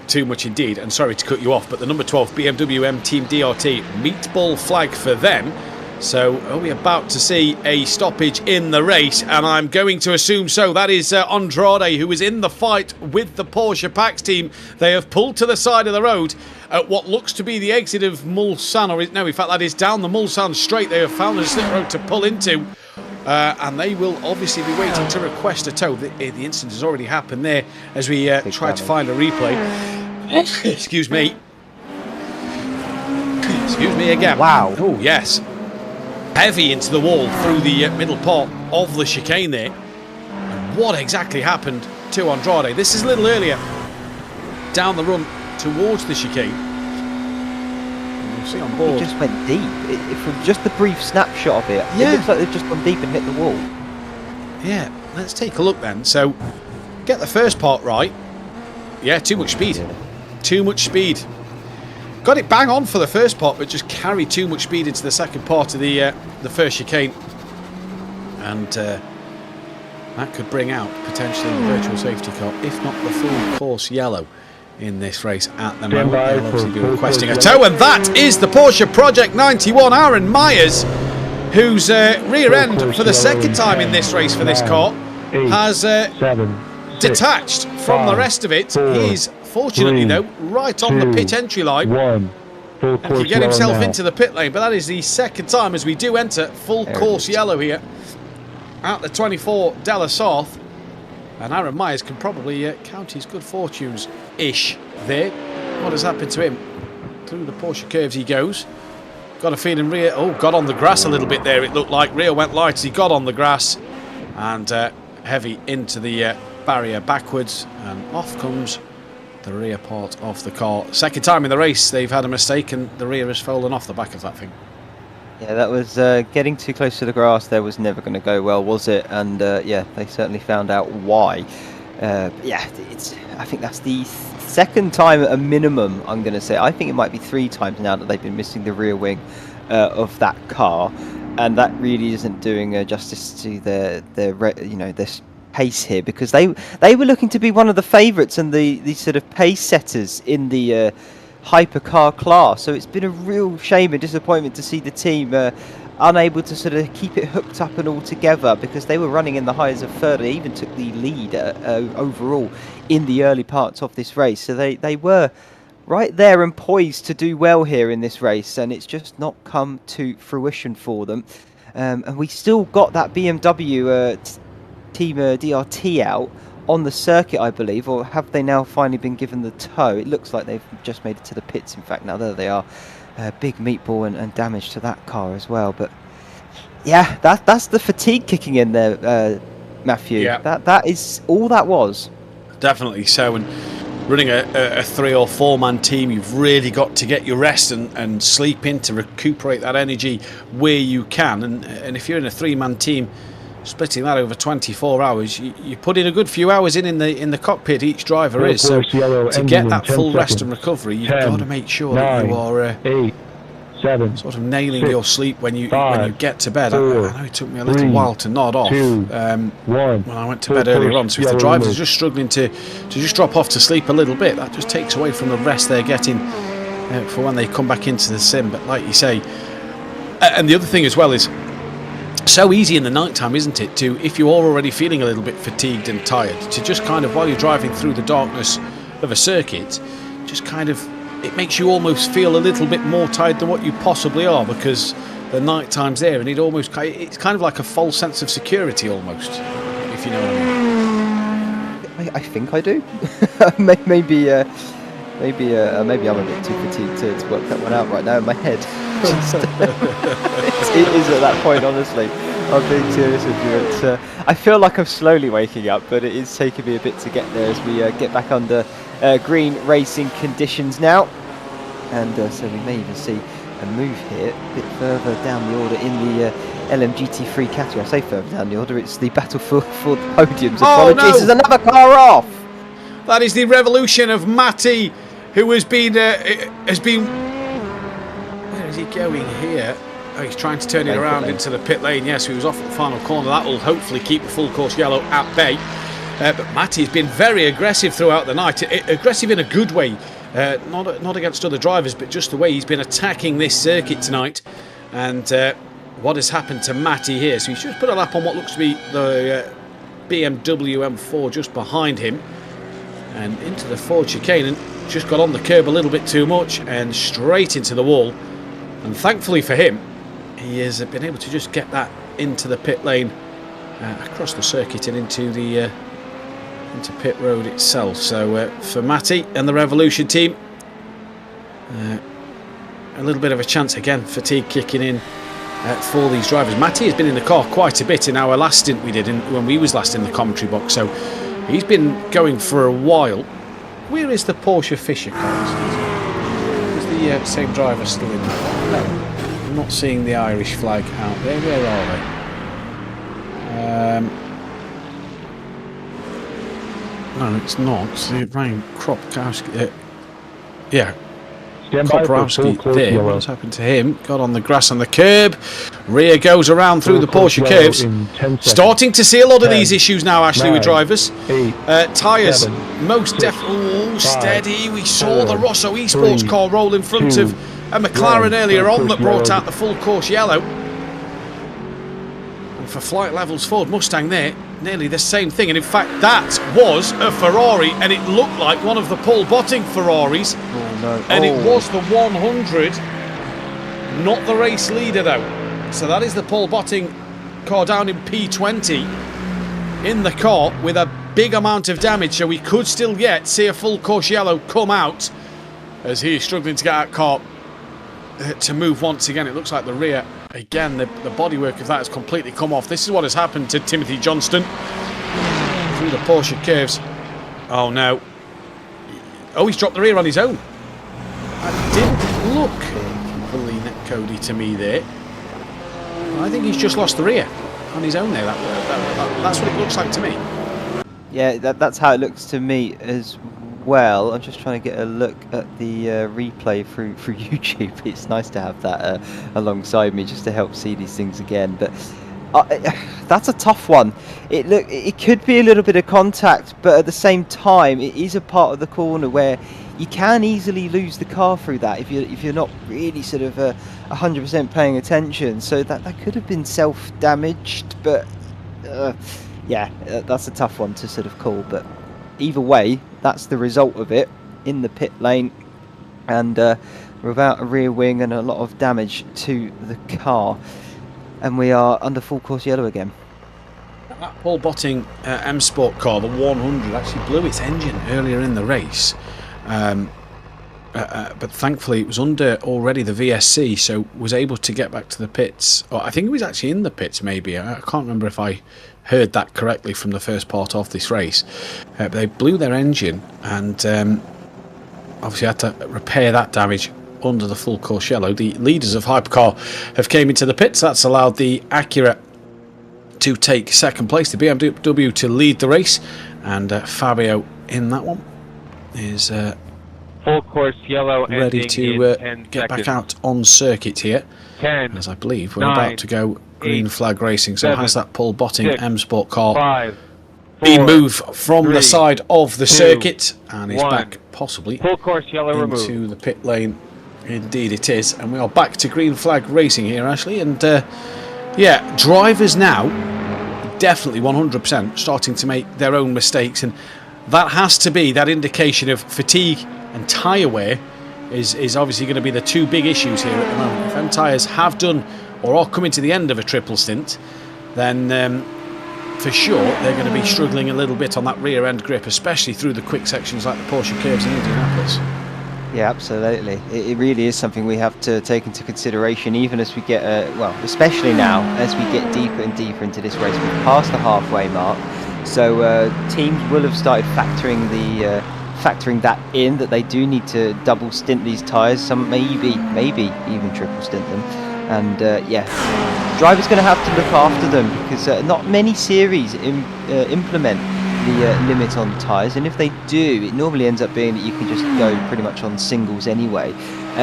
Too much indeed. And sorry to cut you off, but the number 12 BMW M Team DRT meatball flag for them. So are we about to see a stoppage in the race? And I'm going to assume so. That is Andrade, who is in the fight with the Porsche Pax team. They have pulled to the side of the road at what looks to be the exit of Mulsanne. Or no, in fact, that is down the Mulsanne straight. They have found a slip road to pull into. And they will obviously be waiting to request a tow. The incident has already happened there as we try to find a replay. Excuse me. Excuse me again. Wow. Oh, yes. Heavy into the wall through the middle part of the chicane there. And what exactly happened to Andrade? This is a little earlier down the run towards the chicane. We'll see on board. It just went deep. From just the brief snapshot of it, it looks like they've just gone deep and hit the wall. Yeah, let's take a look then. So, get the first part right. Yeah, too much speed. Too much speed. Got it bang on for the first part, but just carried too much speed into the second part of the first chicane. And that could bring out potentially the virtual safety car, if not the full course yellow in this race at the moment. They'll obviously be requesting a tow, and that is the Porsche Project 91, Aaron Myers, whose rear end for the second time in this race for this car has detached from the rest of it. He's fortunately though right on the pit entry line and can get himself into the pit lane, but that is the second time as we do enter full course yellow here at the 24 de la Sarthe, and Aaron Myers can probably count his good fortunes ish there. What has happened to him? Through the Porsche curves he goes. Got a feeling rear got on the grass a little bit there. It looked like rear went light as he got on the grass, and heavy into the barrier backwards, and off comes the rear part of the car. Second time in the race they've had a mistake and the rear has fallen off the back of that thing. Yeah, that was getting too close to the grass there was never going to go well, was it? And yeah, they certainly found out why. Yeah, I think that's the second time at a minimum, I'm going to say. I think it might be 3 times now that they've been missing the rear wing of that car, and that really isn't doing justice to their pace here, because they were looking to be one of the favourites and the sort of pace setters in the hypercar class. So it's been a real shame and disappointment to see the team unable to sort of keep it hooked up and all together, because they were running in the highs of third. They even took the lead overall in the early parts of this race. So they were right there and poised to do well here in this race, and it's just not come to fruition for them. And we still got that BMW Team DRT out on the circuit, I believe, or have they now finally been given the tow? It looks like they've just made it to the pits. In fact, now there they are. Big meatball and damage to that car as well. But Yeah, that's the fatigue kicking in there, Matthew. Yeah. That is all that was. Definitely so. And running a 3 or 4 man team, you've really got to get your rest and sleep in to recuperate that energy where you can. And if you're in a 3-man team, splitting that over 24 hours, you put in a good few hours in the cockpit, each driver is. So to get that full rest and recovery, you've got to make sure that you are 8, 7, sort of nailing 6, your sleep when you 5, get to bed. 4, I know it took me a little while to nod off 2, 1. when I went to bed earlier on. So if the drivers are just struggling to just drop off to sleep a little bit, that just takes away from the rest they're getting for when they come back into the sim. But like you say, and the other thing as well is, so easy in the night time, isn't it, to, if you are already feeling a little bit fatigued and tired, to just kind of, while you're driving through the darkness of a circuit, just kind of, it makes you almost feel a little bit more tired than what you possibly are, because the night time's there, and it's kind of like a false sense of security almost, if you know what I mean. I think I do. maybe I'm a bit too fatigued to work that one out right now in my head. It is at that point, honestly. I'm being serious with you. It's, I feel like I'm slowly waking up, but it is taking me a bit to get there as we get back under green racing conditions now. And so we may even see a move here a bit further down the order in the LMGT3 category. I say further down the order, it's the battle for the podiums. Apologies, no. There's another car off! That is the revolution of Matty, who has been... Where is he going here? Oh, he's trying to turn it around into the pit lane. Yes, he was off at the final corner. That will hopefully keep the full course yellow at bay. But Matty's been very aggressive throughout the night. Aggressive in a good way. Not against other drivers, but just the way he's been attacking this circuit tonight. And what has happened to Matty here? So he's just put a lap on what looks to be the BMW M4 just behind him. And into the Ford chicane, and just got on the curb a little bit too much and straight into the wall. And thankfully for him, he has been able to just get that into the pit lane, across the circuit and into the into pit road itself. So for Matty and the Revolution team, a little bit of a chance again. Fatigue kicking in for these drivers. Matty has been in the car quite a bit in our last stint we did when we was last in the commentary box. So he's been going for a while. Where is the Porsche Fisher car? Is the same driver still in there? No, I'm not seeing the Irish flag out there. Where are they? No, it's not. It's the Ryan Kropkowski. Yeah, Koprowski there. What's happened to him? Got on the grass on the curb. Rear goes around through the Porsche curves. Starting to see a lot of these issues now, Ashley, with drivers. Tyres, most definitely steady. We saw the Rosso Esports car roll in front of a McLaren earlier on that brought out the full course yellow. And for Flight Levels Ford Mustang there, nearly the same thing. And in fact, that was a Ferrari, and it looked like one of the Paul Botting Ferraris. Oh, no. And it was the 100, not the race leader though. So that is the Paul Botting car down in P20 in the car with a big amount of damage. So we could still yet see a full course yellow come out as he is struggling to get that car to move once again. It looks like the rear, again, the bodywork of that has completely come off. This is what has happened to Timothy Johnston through the Porsche curves. Oh no. Oh, he's dropped the rear on his own. That didn't look fully Cody to me there. I think he's just lost the rear on his own there. That's what it looks like to me. Yeah, that's how it looks to me as well. I'm just trying to get a look at the replay through YouTube. It's nice to have that alongside me just to help see these things again. But that's a tough one. It could be a little bit of contact, but at the same time, it is a part of the corner where you can easily lose the car through that if you're not really sort of 100% paying attention. So that could have been self-damaged, but yeah, that's a tough one to sort of call. But either way, that's the result of it in the pit lane, and without a rear wing and a lot of damage to the car, and we are under full course yellow again. That Paul Botting M Sport car, the 100, actually blew its engine earlier in the race. but thankfully it was under already the VSC, so was able to get back to the pits. Or I think it was actually in the pits, maybe. I can't remember if I heard that correctly from the first part of this race. But they blew their engine and obviously had to repair that damage under the full course yellow. The leaders of Hypercar have came into the pits. That's allowed the Acura to take second place, the BMW to lead the race, and Fabio in that one is full course yellow ready to get back out on circuit here. 10, as I believe we're 9, about to go green 8, flag racing. So 7, has that Paul Botting 6, M Sport car 5, 4, been moved from 3, the side of the 2, circuit and is 1. back possibly Full course yellow into removed. the pit lane? Indeed it is, and we are back to green flag racing here, Ashley. And yeah, drivers now definitely 100% starting to make their own mistakes, and that has to be that indication of fatigue and tyre wear is obviously going to be the two big issues here at the moment. If them tyres have done or are coming to the end of a triple stint, then for sure they're going to be struggling a little bit on that rear end grip, especially through the quick sections like the Porsche curves in Indianapolis. Yeah, absolutely. It really is something we have to take into consideration, even as we get, well, especially now as we get deeper and deeper into this race. We've passed the halfway mark, so teams will have started factoring that in, that they do need to double stint these tyres, some maybe even triple stint them. And yeah, drivers going to have to look after them, because not many series implement the limit on tyres, and if they do, it normally ends up being that you can just go pretty much on singles anyway.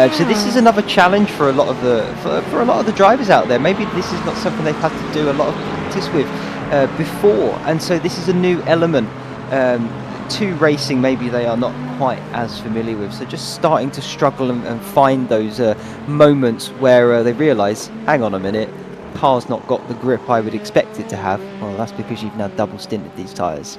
So this is another challenge for a lot of the drivers out there. Maybe this is not something they've had to do a lot of practice with before, and so this is a new element to racing. Maybe they are not quite as familiar with. So just starting to struggle and find those moments where they realise, hang on a minute, car's not got the grip I would expect it to have. Well, that's because you've now double stinted these tyres.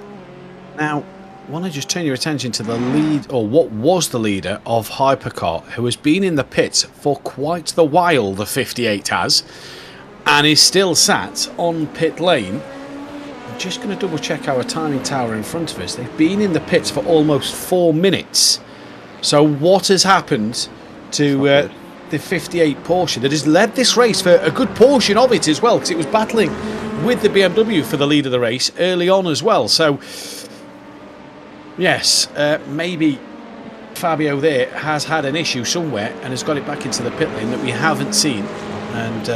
Now, I want to just turn your attention to the lead, or what was the leader of Hypercar, who has been in the pits for quite the while, the 58 has, and is still sat on pit lane. I'm just going to double check our timing tower in front of us. They've been in the pits for almost 4 minutes. So what has happened to the 58 Porsche that has led this race for a good portion of it as well, because it was battling with the BMW for the lead of the race early on as well. So yes, maybe Fabio there has had an issue somewhere and has got it back into the pit lane that we haven't seen, and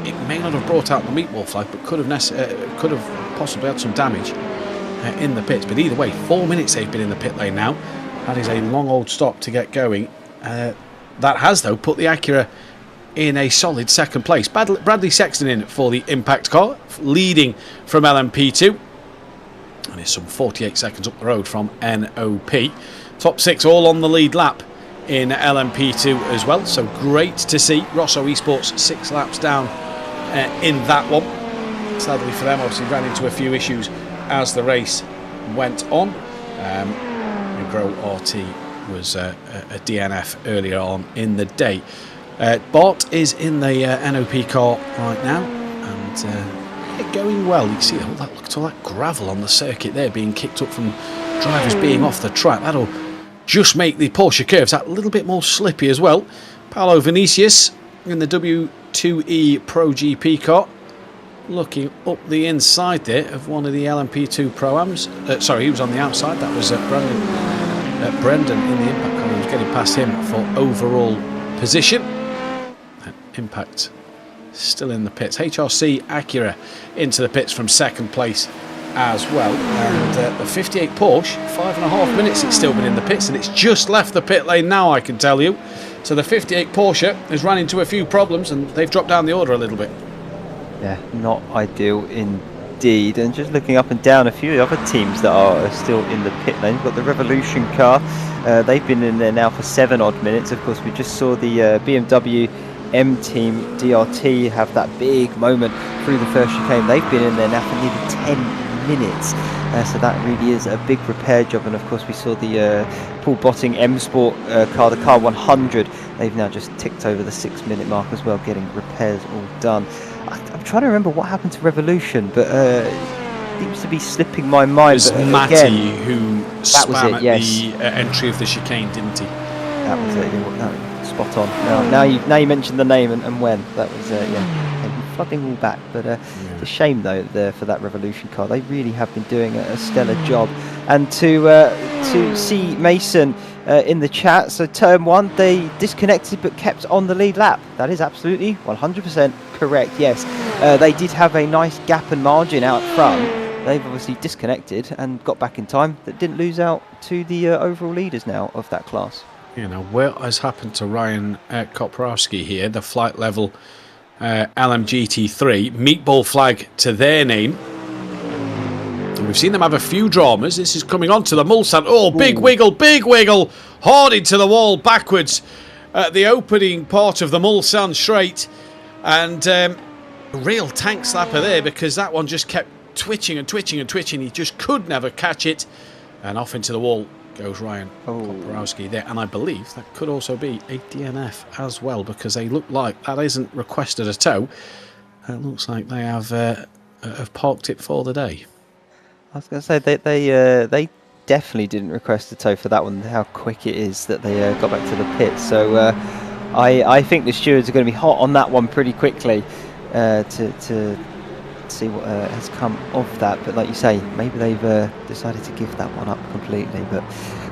it may not have brought out the meatball flag, but could have possibly had some damage in the pits. But either way, 4 minutes they've been in the pit lane now. That is a long old stop to get going. That has, though, put the Acura in a solid second place. Bradley Sexton in for the Impact car, leading from LMP2. And it's some 48 seconds up the road from NOP. Top 6 all on the lead lap in LMP2 as well. So great to see. Rosso Esports 6 laps down in that one. Sadly for them, obviously ran into a few issues as the race went on. Negro RT was a DNF earlier on in the day. Bart is in the NOP car right now, and going well. You see look at all that gravel on the circuit there being kicked up from drivers being off the track. That'll just make the Porsche curves that little bit more slippy as well. Paolo Vinicius in the W2E Pro GP car, looking up the inside there of one of the LMP2 Pro-Ams. Sorry, he was on the outside. That was Brendan in the Impact car. He was getting past him for overall position. Impact still in the pits. HRC Acura into the pits from second place as well. And the 58 Porsche, 5.5 minutes it's still been in the pits, and it's just left the pit lane now, I can tell you. So the 58 Porsche has run into a few problems, and they've dropped down the order a little bit. Yeah, not ideal indeed. And just looking up and down, a few other teams that are still in the pit lane. We've got the Revolution car. They've been in there now for 7 odd minutes. Of course, we just saw the BMW M Team DRT have that big moment through the first chicane. They've been in there now for nearly 10 minutes. So that really is a big repair job. And of course, we saw the Paul Botting M Sport car, the car 100. They've now just ticked over the 6 minute mark as well, getting repairs all done. I'm trying to remember what happened to Revolution, but it seems to be slipping my mind. It was but Matty again, who spam at the entry of the chicane, didn't he? That was it. That was spot on. Now you mentioned the name and when. That was flooding all back. But it's a shame though for that Revolution car. They really have been doing a stellar job. And to see Mason in the chat. So turn 1, they disconnected but kept on the lead lap. That is absolutely 100% correct. Yes, they did have a nice gap and margin out front. They've obviously disconnected and got back in time. That didn't lose out to the overall leaders now of that class. You know, what has happened to Ryan Koprowski here? The flight level LMGT3 meatball flag to their name. And we've seen them have a few dramas. This is coming on to the Mulsanne. Oh, big wiggle, hard into the wall, backwards at the opening part of the Mulsanne straight. And a real tank slapper there, because that one just kept twitching and twitching and twitching. He just could never catch it. And off into the wall goes Ryan Koprowski there. And I believe that could also be a DNF as well, because they look like that isn't requested a tow. It looks like they have parked it for the day. I was going to say they definitely didn't request a tow for that one. How quick it is that they got back to the pit. So I think the stewards are going to be hot on that one pretty quickly to see what has come of that. But like you say, maybe they've decided to give that one up completely. But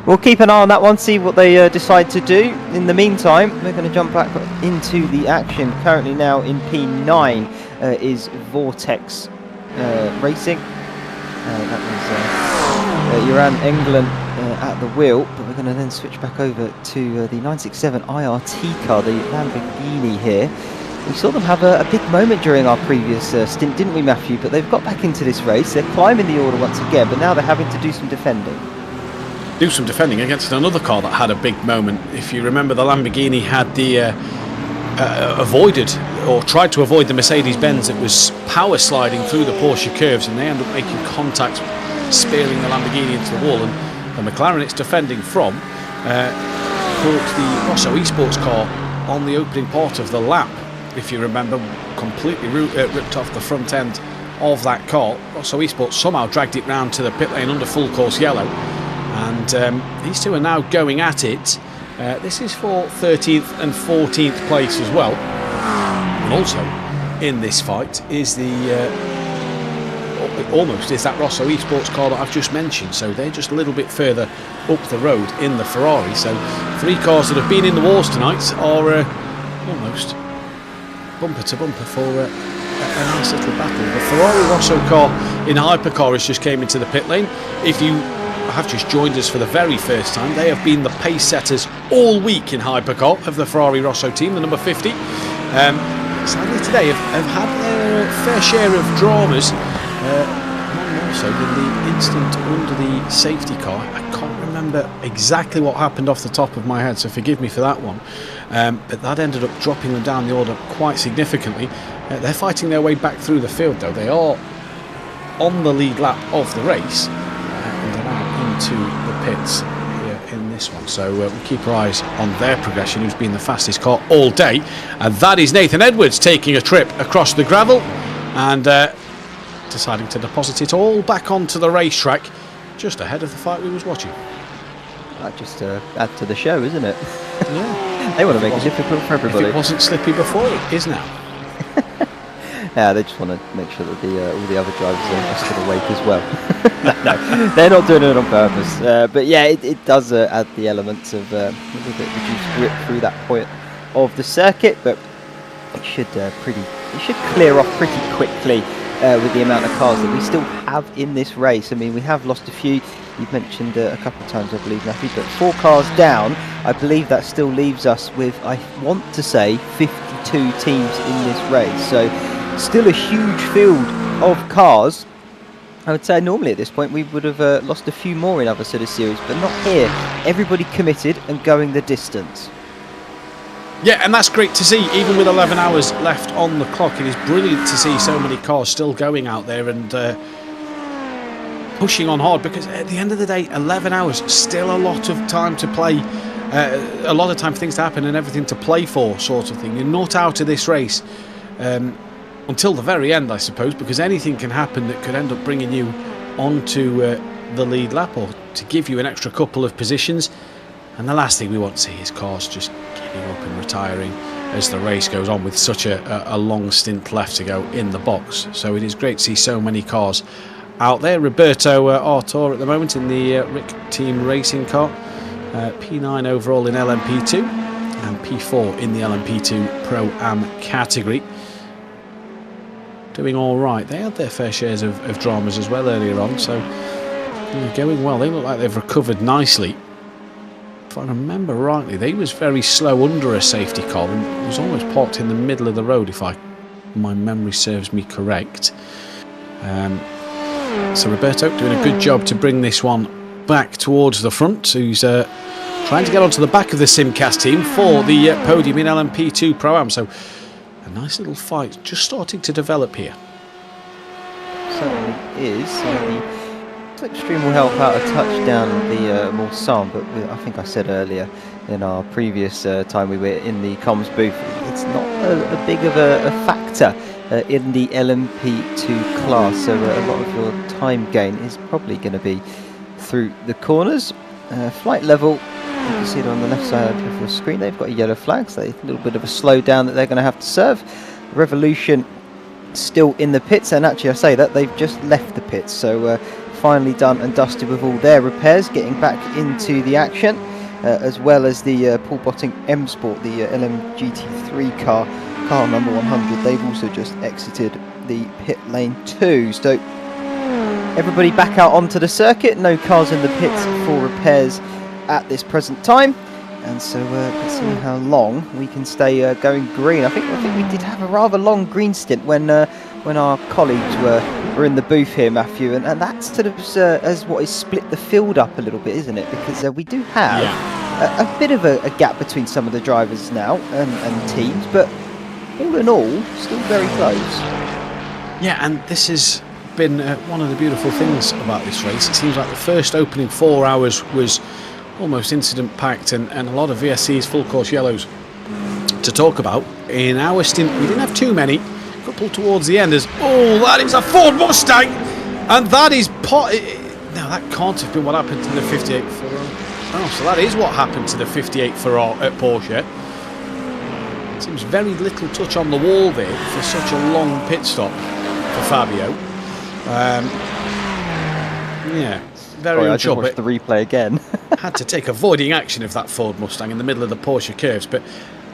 we'll keep an eye on that one, see what they decide to do. In the meantime, we're going to jump back into the action. Currently now in P9 is Vortex Racing. That was Joran England at the wheel, but we're going to then switch back over to the 967 IRT car, the Lamborghini here. We saw them have a big moment during our previous stint, didn't we, Matthew? But they've got back into this race. They're climbing the order once again, but now they're having to do some defending. Do some defending against another car that had a big moment. If you remember, the Lamborghini had the avoided or tried to avoid the Mercedes-Benz that was power sliding through the Porsche curves, and they ended up making contact, spearing the Lamborghini into the wall. And the McLaren it's defending from caught the Rosso Esports car on the opening part of the lap. If you remember, completely ripped off the front end of that car. Rosso Esports somehow dragged it round to the pit lane under full course yellow, and these two are now going at it. This is for 13th and 14th place as well. And also in this fight is almost that Rosso Esports car that I've just mentioned. So they're just a little bit further up the road in the Ferrari. So 3 cars that have been in the wars tonight are almost bumper to bumper for a nice little battle. The Ferrari Rosso car in Hypercars just came into the pit lane. If you have just joined us for the very first time, they have been the pace setters all week in Hypercar of the Ferrari Rosso team, the number 50. Sadly today have had their fair share of dramas, none more so than the incident under the safety car. I can't remember exactly what happened off the top of my head, so forgive me for that one. But that ended up dropping them down the order quite significantly. They're fighting their way back through the field though. They are on the lead lap of the race, and they're now into the pits here in this one. So we'll keep our eyes on their progression, who's been the fastest car all day. And that is Nathan Edwards taking a trip across the gravel and deciding to deposit it all back onto the racetrack just ahead of the fight we was watching. That just add to the show, isn't it? Yeah. They want to make it difficult for everybody. If it wasn't slippy before, it is now. Yeah, they just want to make sure that all the other drivers are still awake as well. No, they're not doing it on purpose. But yeah, it does add the elements of a little bit reduced grip through that point of the circuit, but it should clear off pretty quickly with the amount of cars that we still have in this race. I mean, we have lost a few. You've mentioned a couple of times, I believe, Matthew, but 4 cars down. I believe that still leaves us with, I want to say, 52 teams in this race. So still a huge field of cars. I would say normally at this point we would have lost a few more in other sort of series, but not here. Everybody committed and going the distance. Yeah, and that's great to see. Even with 11 hours left on the clock, it is brilliant to see so many cars still going out there and pushing on hard, because at the end of the day, 11 hours, still a lot of time to play, a lot of time for things to happen and everything to play for, sort of thing. You're not out of this race until the very end, I suppose, because anything can happen that could end up bringing you onto the lead lap or to give you an extra couple of positions. And the last thing we want to see is cars just giving up and retiring as the race goes on with such a long stint left to go in the box. So it is great to see so many cars out there. Roberto Artur at the moment in the Rick Team Racing car. P9 overall in LMP2 and P4 in the LMP2 Pro-Am category. Doing all right. They had their fair shares of dramas as well earlier on, so going well. They look like they've recovered nicely. If I remember rightly, they was very slow under a safety car and was almost parked in the middle of the road, if my memory serves me correct. So Roberto doing a good job to bring this one back towards the front. Who's trying to get onto the back of the Simcast team for the podium in LMP2 Pro-Am. So a nice little fight just starting to develop here. Certainly is. The Slipstream will help out a touchdown the Mulsanne, but I think I said earlier in our previous time we were in the comms booth, it's not a big of a factor in the LMP2 class, so a lot of your time gain is probably going to be through the corners. Flight level, you can see it on the left side of the screen, they've got a yellow flag, so a little bit of a slowdown that they're going to have to serve. Revolution still in the pits, and actually I say that they've just left the pits, so finally done and dusted with all their repairs, getting back into the action, as well as the Paul Botting M Sport, the LMGT3 car number 100. They've also just exited the pit lane too. So everybody back out onto the circuit. No cars in the pits for repairs at this present time. And so let's see how long we can stay going green. I think we did have a rather long green stint when our colleagues were in the booth here, Matthew, and that's sort of as what has split the field up a little bit, isn't it? Because we do have a bit of a gap between some of the drivers now and teams, but all in all, still very close. Yeah, and this has been one of the beautiful things about this race. It seems like the first opening 4 hours was almost incident packed and a lot of VSC's full course yellows to talk about. In our stint, we didn't have too many. A couple towards the end as, oh, that is a Ford Mustang, and that is now that can't have been what happened to the 58 Ferrari. Oh, so that is what happened to the 58 Ferrari at Porsche. Seems very little touch on the wall there for such a long pit stop for Fabio. Yeah, very I just watched the replay again. had to take avoiding action of that Ford Mustang in the middle of the Porsche curves, but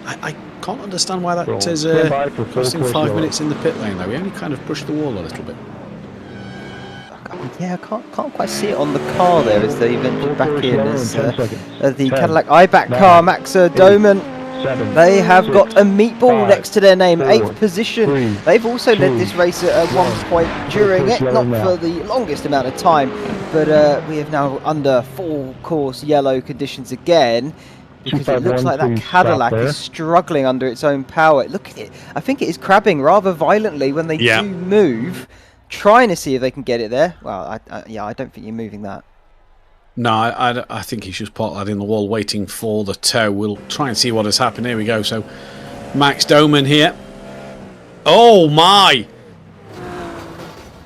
I can't understand why that is costing 5 minutes in the pit lane though. We only kind of pushed the wall a little bit. Yeah, I can't quite see it on the car there as they venture back in as the Cadillac iBack car, Max Doman. They have got a meatball next to their name, 8th position. They've also led this race at one point during it, not for the longest amount of time, but we have now under full course yellow conditions again, because it looks like that Cadillac is struggling under its own power. Look at it. I think it is crabbing rather violently when they do move, trying to see if they can get it there. Well, I don't think you're moving that. No, I think he's just parked that in the wall waiting for the tow. We'll try and see what has happened. Here we go. So Max Doman here. Oh my!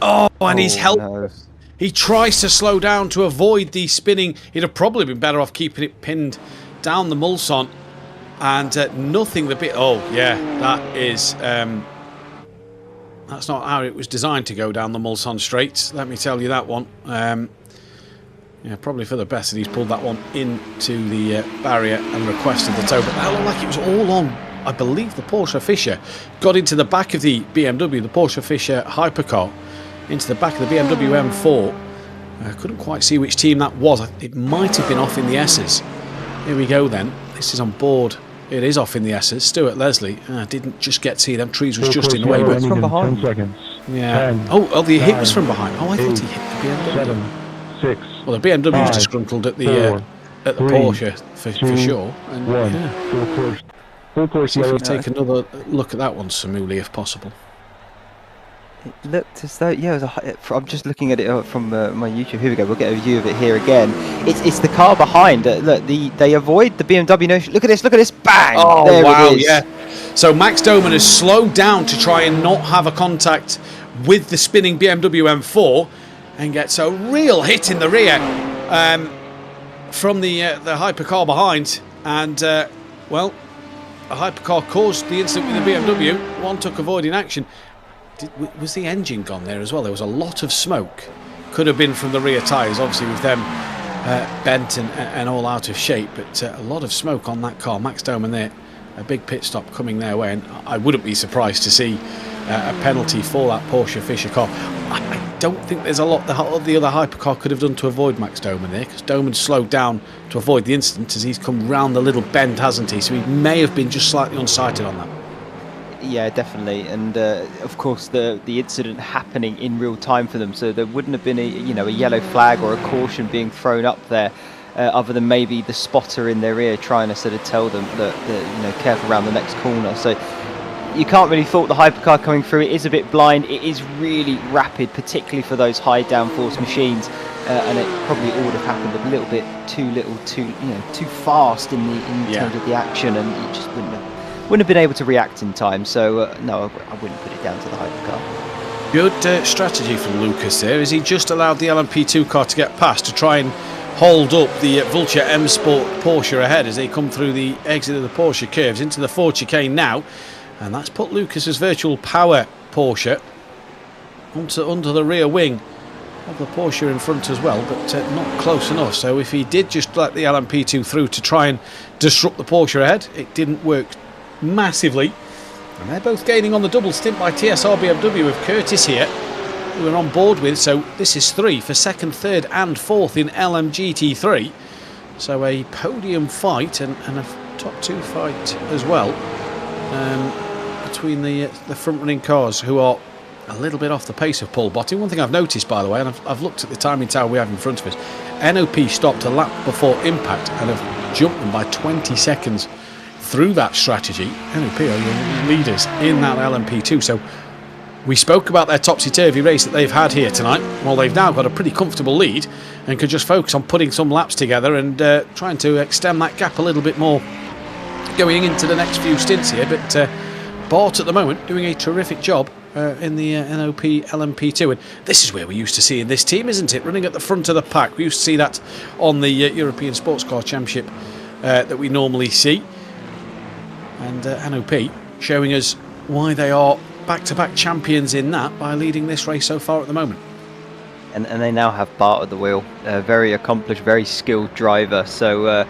Oh, and he's helped. No. He tries to slow down to avoid the spinning. He'd have probably been better off keeping it pinned down the Mulsanne. And nothing the bit... Oh, yeah, that is... that's not how it was designed to go down the Mulsanne straight. Let me tell you that one. Yeah, probably for the best that he's pulled that one into the barrier and requested the tow. But that looked like it was all on, I believe, the Porsche Fischer. Got into the back of the BMW, the Porsche Fischer Hypercar, into the back of the BMW M4. I couldn't quite see which team that was. It might have been off in the S's. Here we go then. This is on board. It is off in the S's. Stuart Leslie didn't just get to see them trees was just in the way. But from behind. 10 seconds. Yeah. 10, oh, the hit was 9, from behind. Oh, I thought he hit the BMW. 7, 6. Well, the BMW was 5, disgruntled at the 4, at the 3, Porsche for sure. And 1. yeah. Full course See if yellow. we take another look at that one, Samuli, if possible. It looked as though, yeah, it was I'm just looking at it from my YouTube. Here we go. We'll get a view of it here again. It's the car behind. Look, they avoid the BMW. No, look at this! Bang! Oh, there wow! it is. Yeah. So Max Doman has slowed down to try and not have a contact with the spinning BMW M4, and gets a real hit in the rear. from the hypercar behind, and well, a hypercar caused the incident with the BMW. One took avoiding action. Was the engine gone there as well? There was a lot of smoke. Could have been from the rear tyres, obviously with them bent and all out of shape, but a lot of smoke on that car. Max Doman there, a big pit stop coming their way, and I wouldn't be surprised to see a penalty for that Porsche Fischer car. I don't think there's a lot the other hypercar could have done to avoid Max Doman there, because Doman slowed down to avoid the incident as he's come round the little bend, hasn't he? So he may have been just slightly unsighted on that. Yeah, definitely, and of course the incident happening in real time for them, so there wouldn't have been a yellow flag or a caution being thrown up there, other than maybe the spotter in their ear trying to sort of tell them that careful around the next corner. So you can't really fault the hypercar coming through. It is a bit blind. It is really rapid, particularly for those high downforce machines, and it probably all would have happened a little bit too fast in terms of the action, and it just wouldn't have been able to react in time. So no, I wouldn't put it down to the hypercar. Good strategy from Lucas there, as he just allowed the LMP2 car to get past to try and hold up the Vulture M Sport Porsche ahead as they come through the exit of the Porsche curves into the Ford chicane now, and that's put Lucas's virtual power Porsche under the rear wing of the Porsche in front as well, but not close enough. So if he did just let the LMP2 through to try and disrupt the Porsche ahead, it didn't work massively, and they're both gaining on the double stint by TSR BMW with Curtis here, who we're on board with. So this is 3 for second, third and fourth in LMGT3, so a podium fight and a top 2 fight as well, between the front running cars, who are a little bit off the pace of Paul Botting. One thing I've noticed, by the way, and I've looked at the timing tower we have in front of us, NOP stopped a lap before impact and have jumped them by 20 seconds through that strategy. NOP are your leaders in that LMP2. So we spoke about their topsy-turvy race that they've had here tonight. Well, they've now got a pretty comfortable lead and could just focus on putting some laps together and trying to extend that gap a little bit more going into the next few stints here. But Bart at the moment doing a terrific job in the NOP LMP2, and this is where we used to see in this team, isn't it? Running at the front of the pack. We used to see that on the European Sports Car Championship that we normally see. And NOP showing us why they are back-to-back champions in that by leading this race so far at the moment. And they now have Bart at the wheel, a very accomplished, very skilled driver. So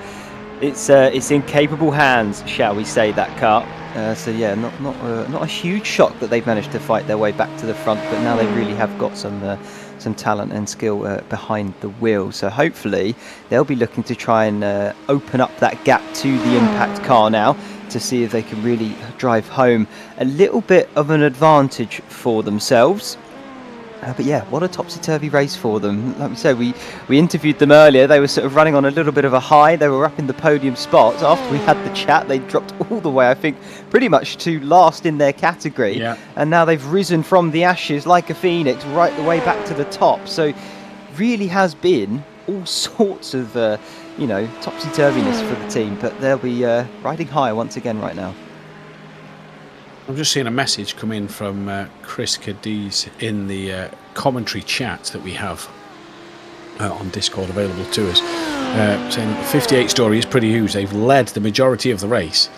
it's in capable hands, shall we say, that car. So yeah, not a huge shock that they've managed to fight their way back to the front, but now they really have got some talent and skill behind the wheel. So hopefully they'll be looking to try and open up that gap to the impact car now, to see if they can really drive home a little bit of an advantage for themselves. But yeah, what a topsy-turvy race for them. Like we said, we interviewed them earlier. They were sort of running on a little bit of a high. They were up in the podium spots. After we had the chat, they dropped all the way, I think, pretty much to last in their category. Yeah. And now they've risen from the ashes like a phoenix right the way back to the top. So really has been all sorts of topsy-turviness for the team, but they'll be riding high once again right now. I'm just seeing a message come in from Chris Cadiz in the commentary chat that we have on Discord available to us, saying that the 58 story is pretty huge. They've led the majority of the race,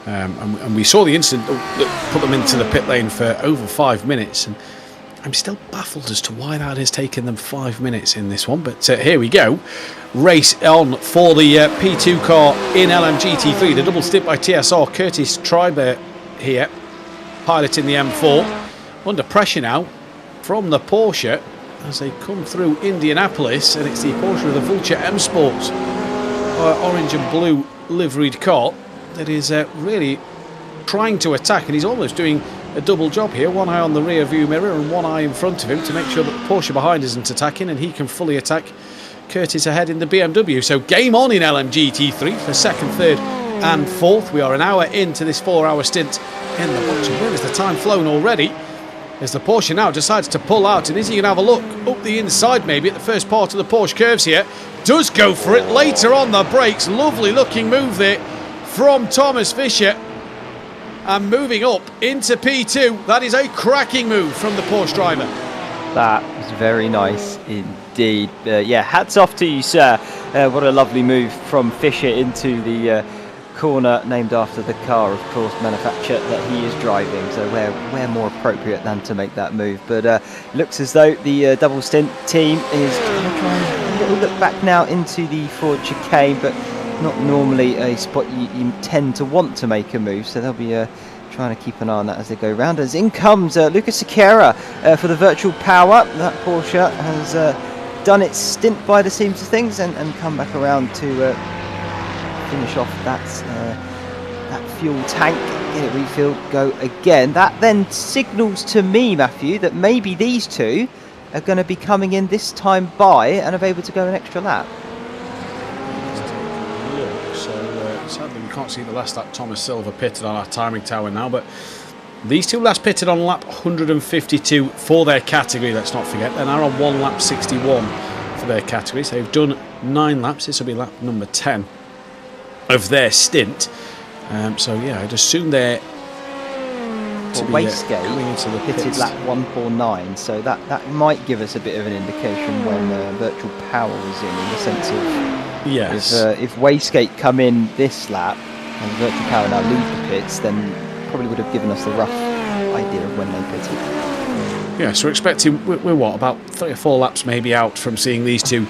and we saw the incident that put them into the pit lane for over 5 minutes, and I'm still baffled as to why that has taken them 5 minutes in this one. But here we go. Race on for the P2 car in LMGT3. The double stint by TSR. Curtis Treiber here, piloting the M4. Under pressure now from the Porsche as they come through Indianapolis. And it's the Porsche of the Vulture M Sports orange and blue liveried car that is really trying to attack. And he's almost doing a double job here, one eye on the rear view mirror and one eye in front of him to make sure that the Porsche behind isn't attacking and he can fully attack Curtis ahead in the BMW. So game on in LMGT3 for second, third and fourth. We are an hour into this 4-hour stint in the box. Where has the time flown already? As the Porsche now decides to pull out, and is he going to have a look up the inside maybe at the first part of the Porsche curves here? Does go for it later on the brakes. Lovely looking move there from Thomas Fischer. And moving up into P2, that is a cracking move from the Porsche driver. That was very nice indeed. Yeah, hats off to you, sir. What a lovely move from Fisher into the corner named after the car, of course, manufacturer that he is driving. So where more appropriate than to make that move. But looks as though the double stint team is going to try and a little look back now into the Ford chicane, but not normally a spot you tend to want to make a move. So they'll be trying to keep an eye on that as they go round. As in comes Lucas Sequeira for the virtual power. That Porsche has done its stint by the seams of things and come back around to finish off that fuel tank, get it refilled, go again. That then signals to me, Matthew, that maybe these two are going to be coming in this time by and are able to go an extra lap. So sadly we can't see the last lap Thomas Silva pitted on our timing tower now, but these two last pitted on lap 152 for their category, let's not forget. They're now on 1 lap 61 for their category, so they've done 9 laps. This will be lap number 10 of their stint. So yeah, I'd assume they're Wastegate pitted lap 149, so that might give us a bit of an indication when virtual power was in the sense of yes. If Wastegate come in this lap and virtual power now leave the pits, then probably would have given us the rough idea of when they pitted. Yeah, so we're expecting we're what, about 3 or 4 laps maybe out from seeing these two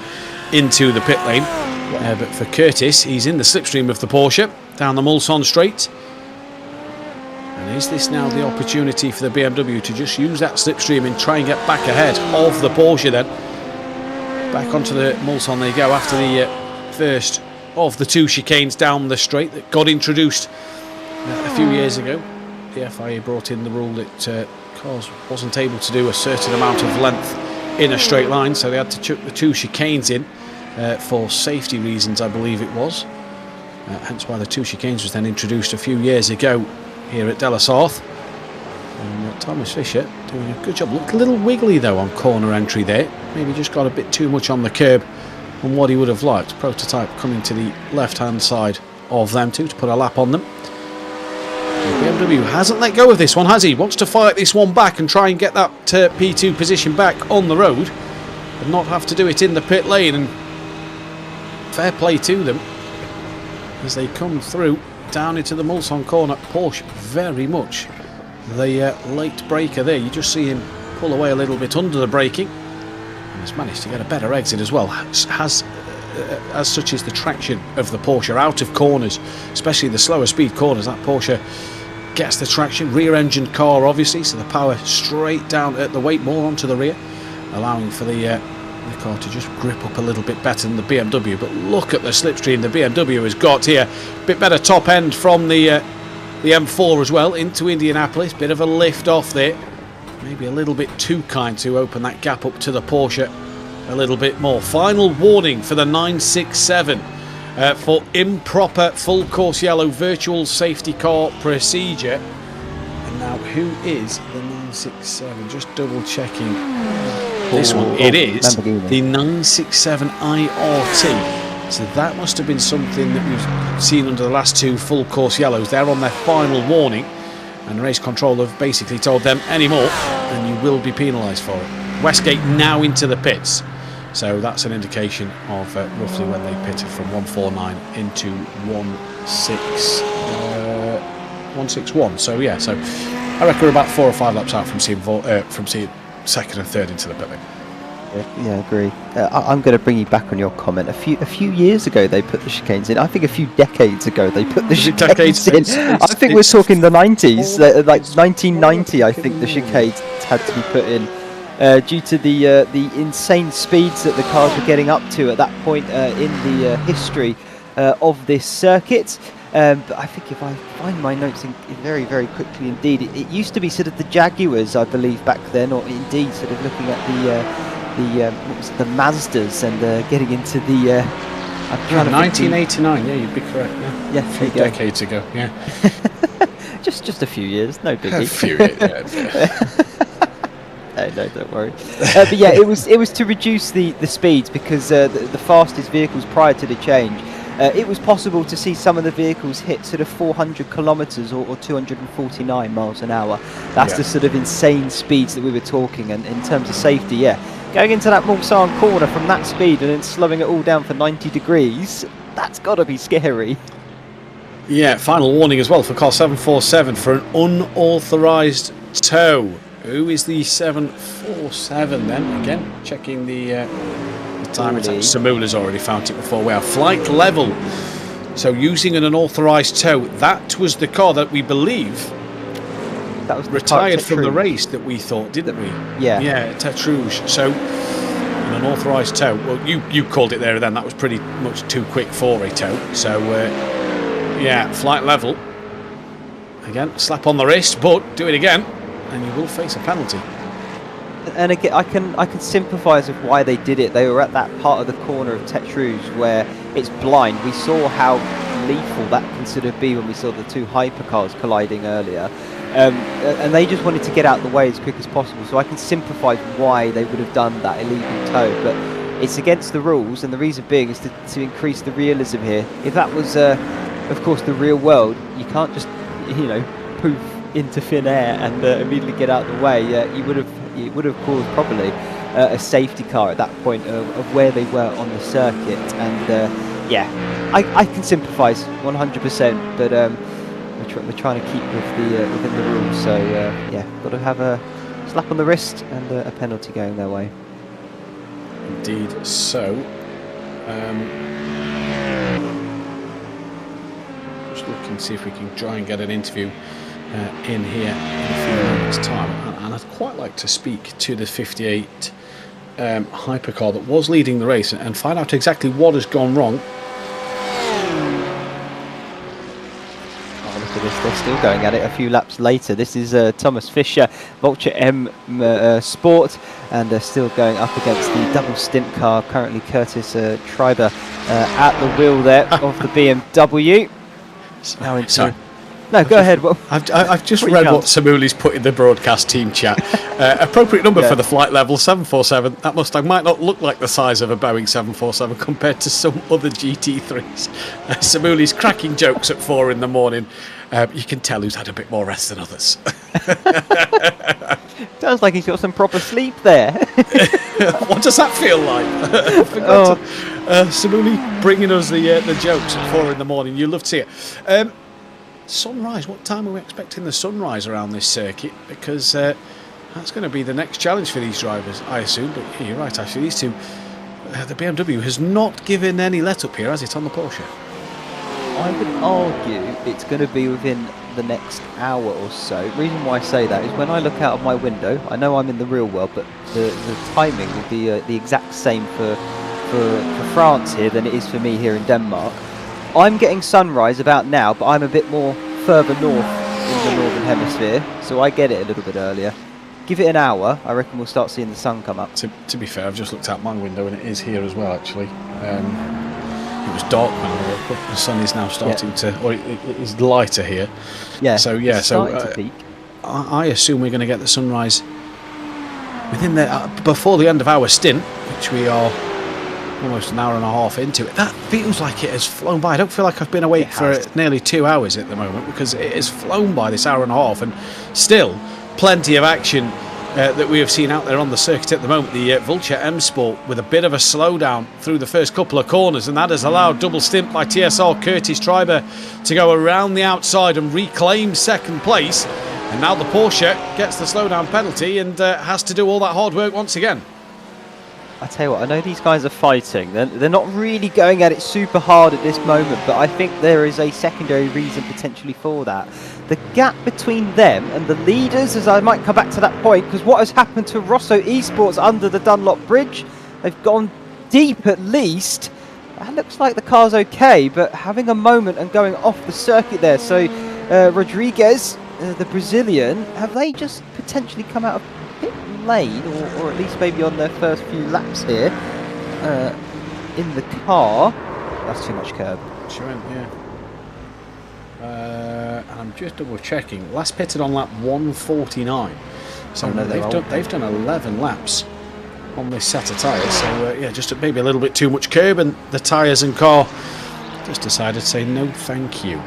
into the pit lane. Yeah. But for Curtis, he's in the slipstream of the Porsche down the Mulsanne straight. And is this now the opportunity for the BMW to just use that slipstream and try and get back ahead of the Porsche then? Back onto the Mulsanne they go after the first of the 2 chicanes down the straight that got introduced a few years ago. The FIA brought in the rule that cars wasn't able to do a certain amount of length in a straight line, so they had to chuck the 2 chicanes in for safety reasons, I believe it was. Hence why the 2 chicanes was then introduced a few years ago here at De La Sarthe. And Thomas Fisher doing a good job. Looked a little wiggly though on corner entry there. Maybe just got a bit too much on the curb on what he would have liked. Prototype coming to the left hand side of them two to put a lap on them. And BMW hasn't let go of this one, has he? Wants to fight this one back and try and get that P2 position back on the road, but not have to do it in the pit lane. And fair play to them as they come through down into the Mulsanne corner. Porsche very much the late breaker there. You just see him pull away a little bit under the braking and has managed to get a better exit as well. As such is the traction of the Porsche out of corners, especially the slower speed corners. That Porsche gets the traction, rear engine car obviously, so the power straight down at the weight more onto the rear, allowing for the car to just grip up a little bit better than the BMW. But look at the slipstream the BMW has got here. Bit better top end from the M4 as well into Indianapolis. Bit of a lift off there. Maybe a little bit too kind to open that gap up to the Porsche a little bit more. Final warning for the 967 for improper full course yellow virtual safety car procedure. And now who is the 967? Just double checking. This one, it is the 967 IRT. So that must have been something that we've seen under the last 2 full course yellows. They're on their final warning, and race control have basically told them anymore and you will be penalised for it. Westgate now into the pits, so that's an indication of roughly when they pitted from 149 into 161. So yeah, so I reckon we're about 4 or 5 laps out from seeing second and third into the pit lane. Yeah, agree. I'm going to bring you back on your comment. A few years ago they put the chicanes in. I think a few decades ago they put the chicanes in. I think we're talking the 90s, like 1990. I think the chicanes had to be put in due to the insane speeds that the cars were getting up to at that point in the history of this circuit. But I think if I find my notes very, very quickly indeed, it used to be sort of the Jaguars, I believe, back then, or indeed sort of looking at the Mazdas and getting into the... 1989, yeah, you'd be correct. Yeah, a few decades ago, yeah. just a few years, no biggie. A few years, yeah. No, don't worry. But yeah, it was to reduce the speeds because the fastest vehicles prior to the change it was possible to see some of the vehicles hit sort of 400 kilometers or 249 miles an hour. That's the sort of insane speeds that we were talking. And in terms of safety, going into that Mulsanne corner from that speed and then slowing it all down for 90 degrees, that's got to be scary. Yeah, final warning as well for car 747 for an unauthorised tow. Who is the 747 then? Again, checking the time. Samula's already found it before. We have flight level. So using an unauthorised tow, that was the car that we believe that was retired from the race that we thought, didn't we? Yeah. Yeah, Tête Rouge. So an unauthorised tow. Well, you called it there and then. That was pretty much too quick for a tow. So yeah, flight level. Again, slap on the wrist, but do it again, and you will face a penalty. And again, I can sympathise with why they did it. They were at that part of the corner of Tête Rouge where it's blind. We saw how lethal that can sort of be when we saw the two hypercars colliding earlier. And they just wanted to get out of the way as quick as possible. So I can sympathise why they would have done that illegal tow. But it's against the rules, and the reason being is to increase the realism here. If that was, of course, the real world, you can't just, poof into thin air and immediately get out of the way. It would have caused probably a safety car at that point of where they were on the circuit. And I can sympathise 100%, but we're trying to keep within the rules. So got to have a slap on the wrist and a penalty going their way. Indeed. So just looking to see if we can try and get an interview in here in a few moments' time, and I'd quite like to speak to the 58 hypercar that was leading the race and find out exactly what has gone wrong. Oh, look at this, they're still going at it a few laps later. This is Thomas Fischer, Vulture M Sport, and they're still going up against the double stint car, currently Curtis Treiber at the wheel there of the BMW. Now into... No, go ahead. I've just read what Samuli's put in the broadcast team chat. Appropriate number for the flight level, 747. That Mustang might not look like the size of a Boeing 747 compared to some other GT3s. Samuli's cracking jokes at 4 in the morning. You can tell who's had a bit more rest than others. Sounds like he's got some proper sleep there. What does that feel like? Samuli bringing us the jokes at 4 in the morning. You'll love to see it. Sunrise, what time are we expecting the sunrise around this circuit? Because that's going to be the next challenge for these drivers, I assume. But yeah, you're right, actually, these two, the BMW has not given any let up here, has it, on the Porsche? I would argue it's going to be within the next hour or so. The reason why I say that is when I look out of my window, I know I'm in the real world, but the timing will be the exact same for France here than it is for me here in Denmark. I'm getting sunrise about now, but I'm a bit more further north in the northern hemisphere, so I get it a little bit earlier. Give it an hour, I reckon we'll start seeing the sun come up. To be fair, I've just looked out my window and it is here as well, actually. It was dark when I woke up. The sun is now starting to, or it is lighter here. Yeah. So to peak. I assume we're going to get the sunrise within before the end of our stint, which we are almost an hour and a half into it. That feels like it has flown by. I don't feel like I've been awake for nearly 2 hours at the moment, because it has flown by, this hour and a half, and still plenty of action that we have seen out there on the circuit at the moment. The Vulture M Sport with a bit of a slowdown through the first couple of corners, and that has allowed double stint by TSR Curtis Treiber to go around the outside and reclaim second place. And now the Porsche gets the slowdown penalty and has to do all that hard work once again. I tell you what, I know these guys are fighting. They're not really going at it super hard at this moment, but I think there is a secondary reason potentially for that. The gap between them and the leaders, as I might come back to that point, because what has happened to Rosso Esports under the Dunlop Bridge, they've gone deep at least. That looks like the car's okay, but having a moment and going off the circuit there. So Rodriguez, the Brazilian, have they just potentially come out of pit lane, or at least maybe on their first few laps here in the car? That's too much curb. She went, yeah. I'm just double checking. Last pitted on lap 149. So they've done 11 laps on this set of tyres. So yeah, just maybe a little bit too much curb, and the tyres and car just decided to say no thank you.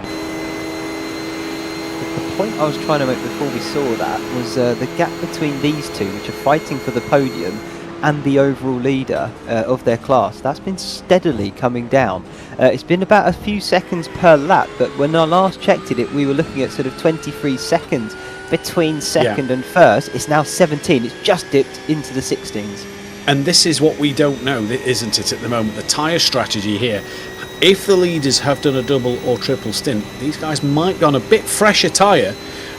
The point I was trying to make before we saw that was the gap between these two, which are fighting for the podium, and the overall leader of their class. That's been steadily coming down. It's been about a few seconds per lap, but when I last checked it, we were looking at sort of 23 seconds between second and first. It's now 17. It's just dipped into the 16s. And this is what we don't know, isn't it, at the moment? The tyre strategy here. If the leaders have done a double or triple stint, these guys might be on a bit fresher tyre,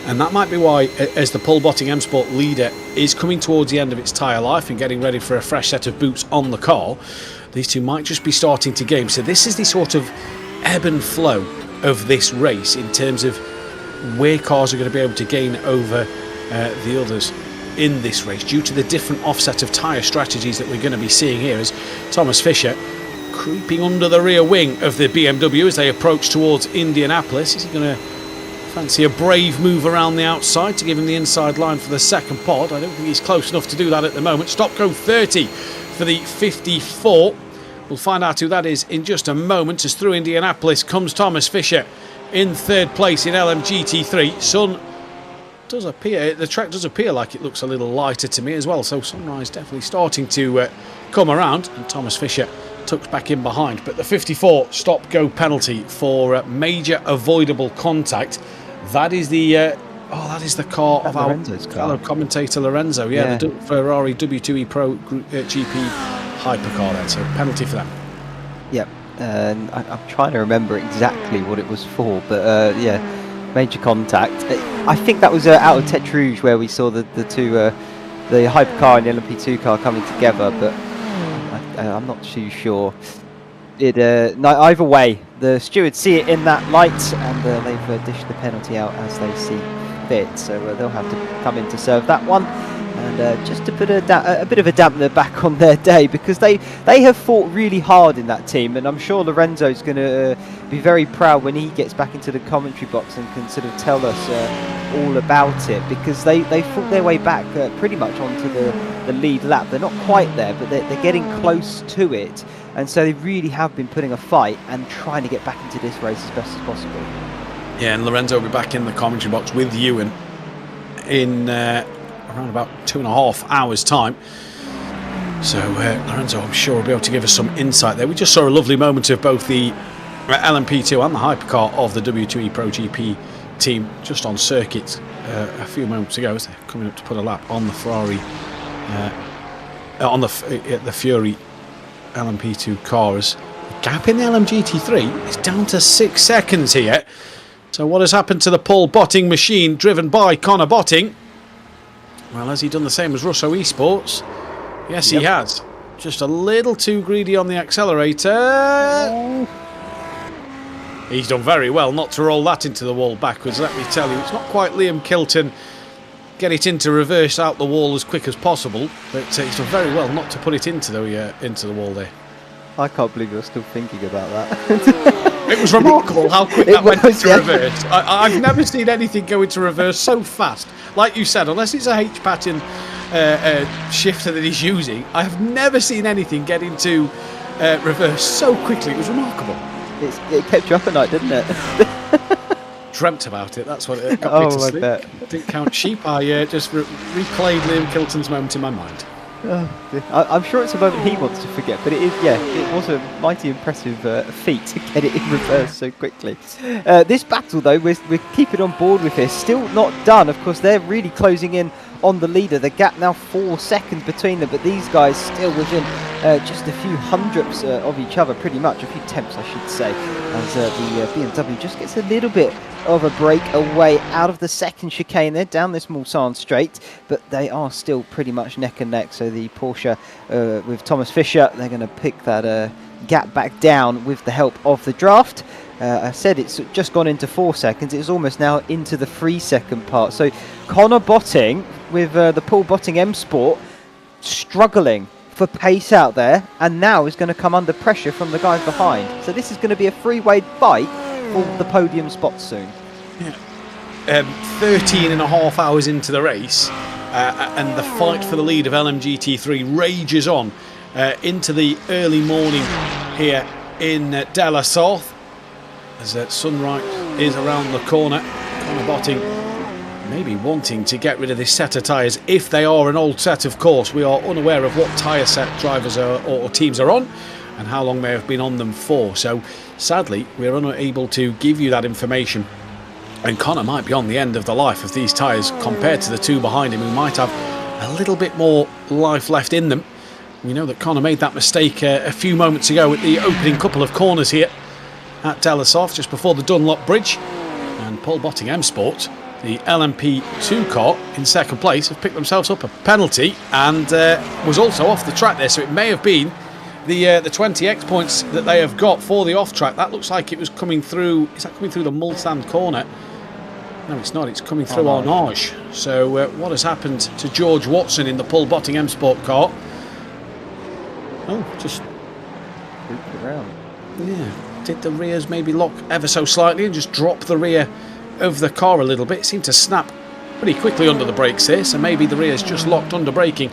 and that might be why, as the Paul Botting M Sport leader is coming towards the end of its tyre life and getting ready for a fresh set of boots on the car, these two might just be starting to game. So this is the sort of ebb and flow of this race in terms of where cars are going to be able to gain over the others in this race, due to the different offset of tyre strategies that we're going to be seeing here, as Thomas Fisher creeping under the rear wing of the BMW as they approach towards Indianapolis. Is he going to fancy a brave move around the outside to give him the inside line for the second pod? I don't think he's close enough to do that at the moment. Stop go 30 for the 54. We'll find out who that is in just a moment, as through Indianapolis comes Thomas Fisher in third place in LMGT3. Sun does appear, the track does appear like it looks a little lighter to me as well, so Sunrise definitely starting to come around, and Thomas Fisher tucks back in behind. But the 54 stop go penalty for major avoidable contact. That is the that is the car of our fellow commentator Lorenzo. Yeah, the Ferrari W2E Pro GP Hypercar there. So penalty for them. Yep. I'm trying to remember exactly what it was for, but major contact. I think that was out of Tête Rouge where we saw the two, the Hypercar and the LMP2 car coming together, but I'm not too sure. Either way, the stewards see it in that light, and they've dished the penalty out as they see fit. So they'll have to come in to serve that one, and just to put a bit of a dampener back on their day, because they have fought really hard in that team, and I'm sure Lorenzo's going to be very proud when he gets back into the commentary box and can sort of tell us all about it, because they fought their way back pretty much onto the lead lap. They're not quite there, but they're getting close to it, and so they really have been putting a fight and trying to get back into this race as best as possible. Yeah, and Lorenzo will be back in the commentary box with Ewan in around about 2.5 hours time. So Lorenzo, I'm sure, will be able to give us some insight there. We just saw a lovely moment of both the LMP2 and the Hypercar of the W2E Pro GP team just on circuit a few moments ago, as they're coming up to put a lap on the Ferrari on the Fury LMP2 cars. The gap in the LMGT3 is down to 6 seconds here. So what has happened to the Paul Botting machine driven by Connor Botting? Well, has he done the same as Russo Esports? Yes, he has. Just a little too greedy on the accelerator. He's done very well not to roll that into the wall backwards, let me tell you. It's not quite Liam Kilton, get it into reverse out the wall as quick as possible, but he's done very well not to put it into the wall there. I can't believe you're still thinking about that. It was remarkable how quick that went into reverse. I've never seen anything go into reverse so fast. Like you said, unless it's a H-pattern shifter that he's using, I have never seen anything get into reverse so quickly. It was remarkable. It kept you up at night, didn't it? Dreamt about it. That's what it got me to sleep. I bet. Didn't count sheep. I just replayed Liam Kilton's moment in my mind. I'm sure it's a moment he wants to forget, but it is, it was a mighty impressive feat to get it in reverse so quickly. This battle, though, we're keeping on board with this. Still not done. Of course, they're really closing in on the leader. The gap now 4 seconds between them, but these guys still within just a few hundredths of each other, pretty much. A few tenths, I should say, as the BMW just gets a little bit of a break away out of the second chicane. They're down this Mulsanne straight, but they are still pretty much neck and neck. So the Porsche with Thomas Fisher, they're going to pick that gap back down with the help of the draft. I said it's just gone into 4 seconds. It's almost now into the 3 second part. So Connor Botting with the Paul Botting M Sport struggling for pace out there, and now is going to come under pressure from the guys behind. So this is going to be a three-way fight for the podium spots soon. Yeah. 13.5 hours into the race, and the fight for the lead of LMGT3 rages on into the early morning here in De La Sarthe. as Sunrise is around the corner. Connor Botting maybe wanting to get rid of this set of tyres if they are an old set, of course. We are unaware of what tyre set drivers are, or teams are on, and how long they have been on them for. So sadly, we're unable to give you that information. And Connor might be on the end of the life of these tyres compared to the two behind him, who might have a little bit more life left in them. We know that Connor made that mistake a few moments ago at the opening couple of corners here at De La Sarthe, just before the Dunlop Bridge. And Paul Botting M Sport, the LMP2 car in second place, have picked themselves up a penalty and was also off the track there. So it may have been the 20x points that they have got for the off track. That looks like it was coming through. Is that coming through the Mulsanne corner? No, it's not. It's coming through Arnage. So what has happened to George Watson in the Paul Botting M Sport car? Oh, just Looped around. Yeah. Did the rears maybe lock ever so slightly and just drop the rear of the car a little bit? It seemed to snap pretty quickly under the brakes here, so maybe the rears just locked under braking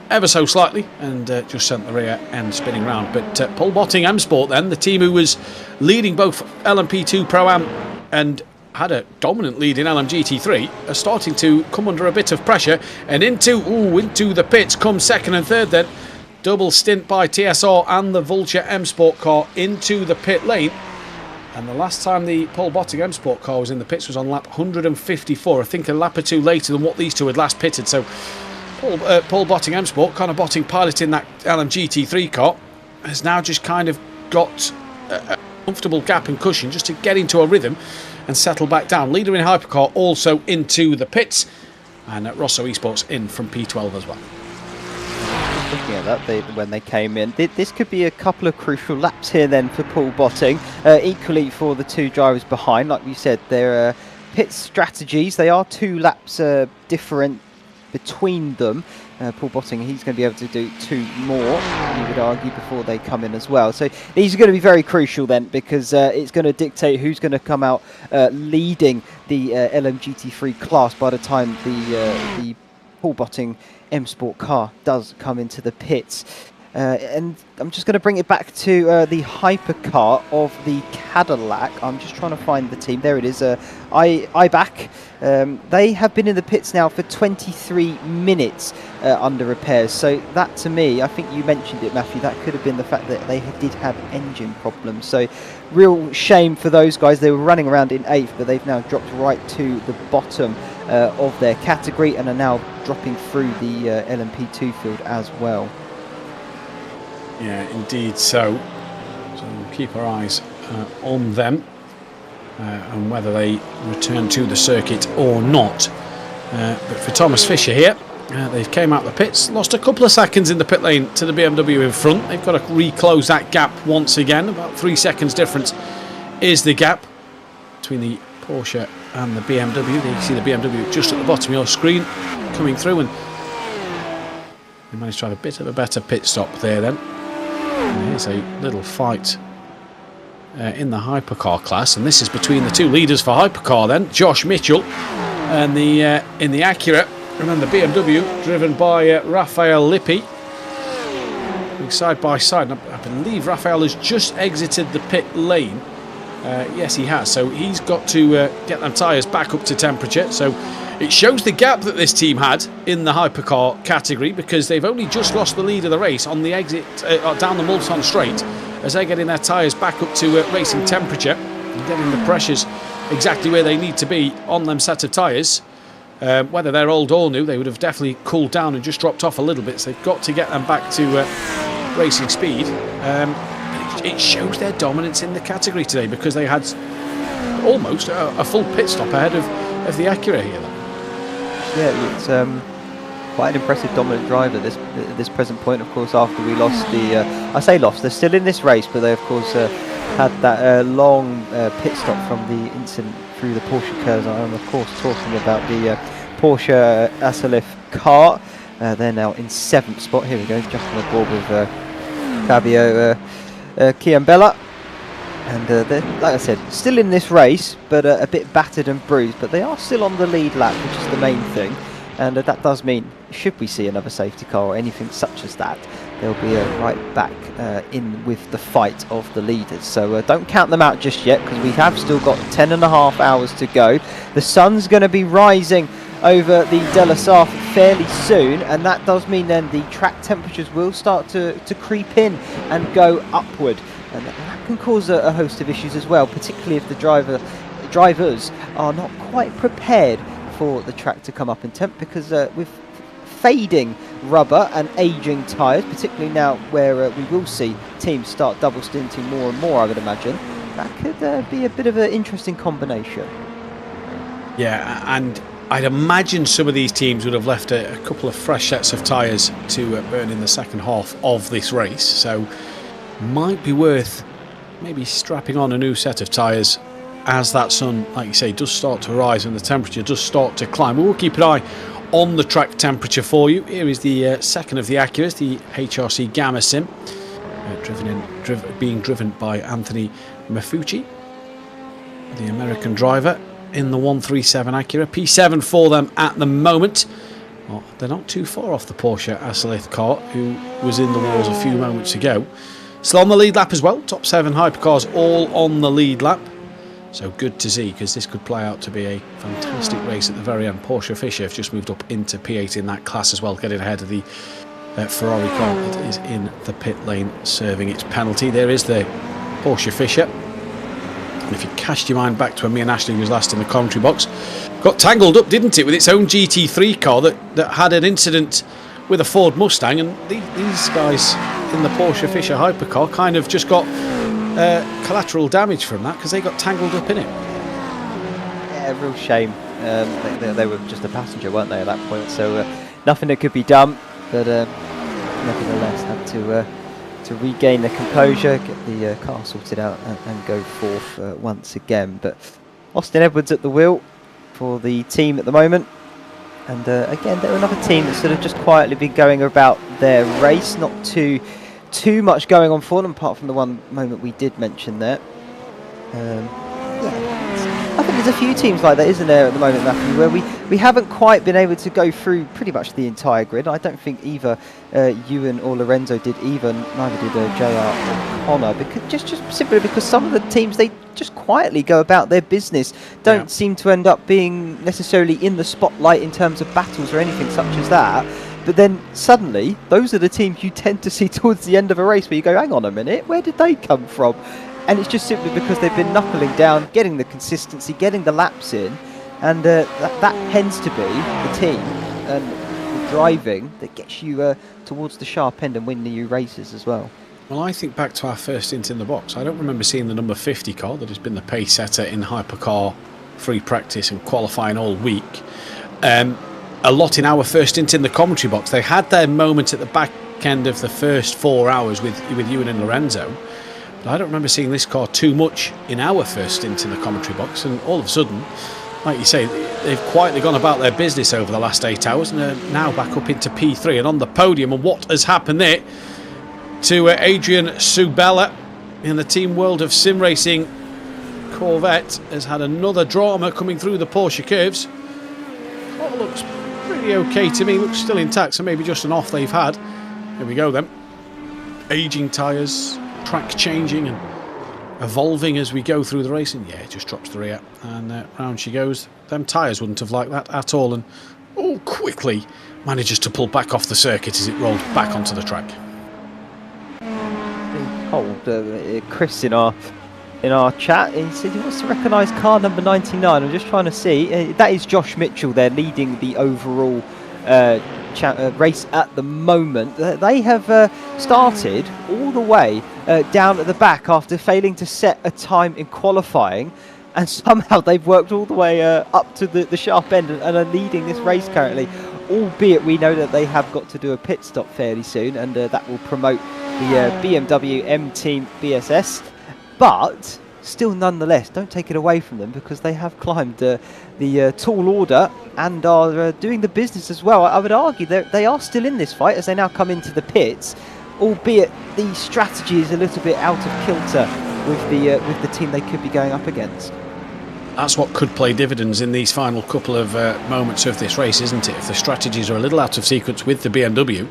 ever so slightly and just sent the rear end spinning round. But Paul Botting M Sport then, the team who was leading both LMP2 Pro-Am and had a dominant lead in LMGT3, are starting to come under a bit of pressure, and into the pits come second and third then. Double stint by TSR and the Vulture M Sport car into the pit lane. And the last time the Paul Botting M Sport car was in the pits was on lap 154. I think a lap or two later than what these two had last pitted. So Paul Botting M Sport, Connor Botting piloting that LMGT3 car, has now just kind of got a comfortable gap and cushion just to get into a rhythm and settle back down. Leader in Hypercar also into the pits, and Rosso Esports in from P12 as well. Looking at that, when they came in, this could be a couple of crucial laps here then for Paul Botting. Equally for the two drivers behind, like we said, their pit strategies, they are 2 laps different between them. Paul Botting, he's going to be able to do 2 more, you would argue, before they come in as well. So these are going to be very crucial then, because it's going to dictate who's going to come out leading the LMGT3 class by the time the Paul Botting M Sport car does come into the pits. And I'm just going to bring it back to the hypercar of the Cadillac. I'm just trying to find the team. There it is. IBAC. They have been in the pits now for 23 minutes under repairs. So that, to me, I think you mentioned it, Matthew, that could have been the fact that they did have engine problems. So real shame for those guys. They were running around in 8th, but they've now dropped right to the bottom of their category and are now dropping through the LMP2 field as well. Yeah, indeed so. So we'll keep our eyes on them and whether they return to the circuit or not. But for Thomas Fisher here, they've came out the pits, lost a couple of seconds in the pit lane to the BMW in front. They've got to reclose that gap once again. About 3 seconds difference is the gap between the Porsche and the BMW. You can see the BMW just at the bottom of your screen coming through, and they managed to have a bit of a better pit stop there then. And here's a little fight in the hypercar class, and this is between the two leaders for hypercar then, Josh Mitchell and in the Acura, and then the BMW driven by Raphael Lippi, side by side. And I believe Raphael has just exited the pit lane. Yes, he has. So he's got to get them tyres back up to temperature. So it shows the gap that this team had in the hypercar category, because they've only just lost the lead of the race on the exit down the Mulsanne straight, as they're getting their tyres back up to racing temperature and getting the pressures exactly where they need to be on them set of tyres. Whether they're old or new, they would have definitely cooled down and just dropped off a little bit. So they've got to get them back to racing speed. It shows their dominance in the category today, because they had almost a full pit stop ahead of the Acura here. Yeah, it's quite an impressive dominant driver at this present point. Of course, after we lost I say lost, they're still in this race, but they of course had that long pit stop from the incident through the Porsche curves. I'm of course talking about the Porsche Asalif car. They're now in 7th spot. Here we go, just on the board with Fabio Chiambella. And they're, like I said, still in this race, but a bit battered and bruised. But they are still on the lead lap, which is the main thing. And that does mean, should we see another safety car or anything such as that, they'll be right back in with the fight of the leaders. So don't count them out just yet, because we have still got 10.5 hours to go. The sun's going to be rising over the De La Sarthe fairly soon, and that does mean then the track temperatures will start to creep in and go upward, and that can cause a host of issues as well, particularly if the drivers are not quite prepared for the track to come up in temp, because with fading rubber and aging tyres, particularly now where we will see teams start double stinting more and more, I would imagine, that could be a bit of an interesting combination. Yeah, and I'd imagine some of these teams would have left a couple of fresh sets of tyres to burn in the second half of this race, so might be worth maybe strapping on a new set of tyres as that sun, like you say, does start to rise and the temperature does start to climb. We'll keep an eye on the track temperature for you. Here is the second of the Acuras, the HRC Gamma Sim, being driven by Anthony Mafucci, the American driver, in the 137 Acura. P7 for them at the moment. Well, they're not too far off the Porsche Asalith car, who was in the wars a few moments ago. Still on the lead lap as well. Top 7 Hypercars all on the lead lap. So good to see, because this could play out to be a fantastic race at the very end. Porsche Fischer have just moved up into P8 in that class as well, getting ahead of the Ferrari car that is in the pit lane serving its penalty. There is the Porsche Fischer. And if you cast your mind back to when me and Ashley was last in the commentary box, got tangled up, didn't it, with its own GT3 car that had an incident with a Ford Mustang, and these guys in the Porsche Fischer Hypercar kind of just got collateral damage from that, because they got tangled up in it. Yeah, real shame. They were just a passenger, weren't they, at that point? So nothing that could be done, but nevertheless had to regain the composure, get the car sorted out, and go forth once again. But Austin Edwards at the wheel for the team at the moment, and again, they're another team that's sort of just quietly been going about their race, not too much going on for them, apart from the one moment we did mention there. I think there's a few teams like that, isn't there, at the moment, Matthew, where we haven't quite been able to go through pretty much the entire grid. I don't think either Ewan or Lorenzo did either, neither did JR or Connor, because just simply because some of the teams, they just quietly go about their business, don't seem to end up being necessarily in the spotlight in terms of battles or anything such as that. But then suddenly, those are the teams you tend to see towards the end of a race where you go, hang on a minute, where did they come from? And it's just simply because they've been knuckling down, getting the consistency, getting the laps in, and that tends to be the team and the driving that gets you towards the sharp end and winning you races as well. Well, I think back to our first stint in the box. I don't remember seeing the number 50 car that has been the pace setter in Hypercar free practice and qualifying all week. A lot in our first stint in the commentary box. They had their moment at the back end of the first 4 hours with Ewan and Lorenzo. But I don't remember seeing this car too much in our first stint in the commentary box. And all of a sudden, like you say, they've quietly gone about their business over the last 8 hours and are now back up into P3 and on the podium. And what has happened there to Adrian Subella in the Team World of Sim Racing Corvette has had another drama coming through the Porsche curves. Car looks pretty okay to me, looks still intact, so maybe just an off they've had. Here we go then. Aging tyres, track changing and evolving as we go through the race, and yeah, it just drops the rear and round she goes. Them tyres wouldn't have liked that at all, and quickly manages to pull back off the circuit as it rolled back onto the track. Chris in our chat, he said he wants to recognise car number 99. I'm just trying to see. That is Josh Mitchell there, leading the overall race at the moment. They have started all the way down at the back after failing to set a time in qualifying, and somehow they've worked all the way up to the sharp end and are leading this race currently, albeit we know that they have got to do a pit stop fairly soon, and that will promote the BMW M Team BSS. But still, nonetheless, don't take it away from them, because they have climbed the tall order and are doing the business as well. I would argue that they are still in this fight as they now come into the pits, albeit the strategy is a little bit out of kilter with the team they could be going up against. That's what could play dividends in these final couple of moments of this race, isn't it? If the strategies are a little out of sequence with the BMW,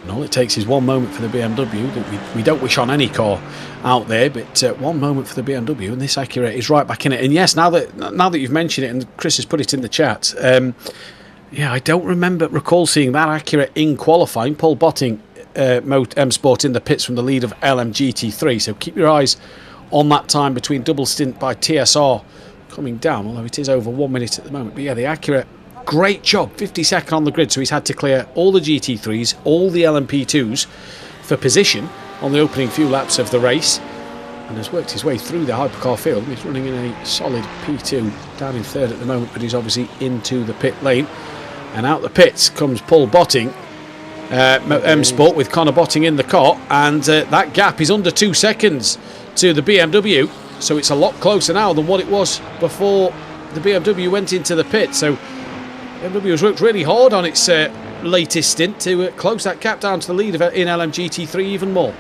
And all it takes is one moment for the BMW that we don't wish on any car out there, but one moment for the BMW, and this Acura is right back in it. And yes, now that you've mentioned it, and Chris has put it in the chat, yeah, I don't recall seeing that Acura in qualifying. Paul Botting, M Sport in the pits from the lead of LMGT3. So keep your eyes on that time between double stint by TSR coming down, although it is over 1 minute at the moment. But yeah, the Acura, great job, 52nd on the grid, so he's had to clear all the GT3s, all the LMP2s for position on the opening few laps of the race, and has worked his way through the hypercar field. He's running in a solid P2, down in third at the moment, but he's obviously into the pit lane. And out the pits comes Paul Botting, M Sport, with Connor Botting in the car, and that gap is under 2 seconds to the BMW, so it's a lot closer now than what it was before the BMW went into the pit. So BMW has worked really hard on its latest stint to close that gap down to the lead in LMGT3 even more.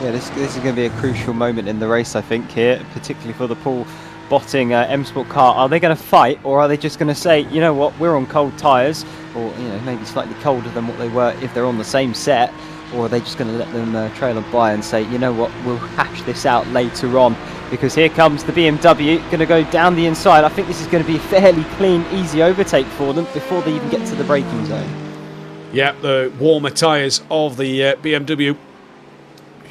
Yeah, this is going to be a crucial moment in the race, I think, here, particularly for the Paul Botting M Sport car. Are they going to fight, or are they just going to say, you know what, we're on cold tyres, or maybe slightly colder than what they were if they're on the same set, or are they just going to let them trail on by and say, you know what, we'll hash this out later on? Because here comes the BMW, going to go down the inside. I think this is going to be a fairly clean, easy overtake for them before they even get to the braking zone. Yeah, the warmer tyres of the BMW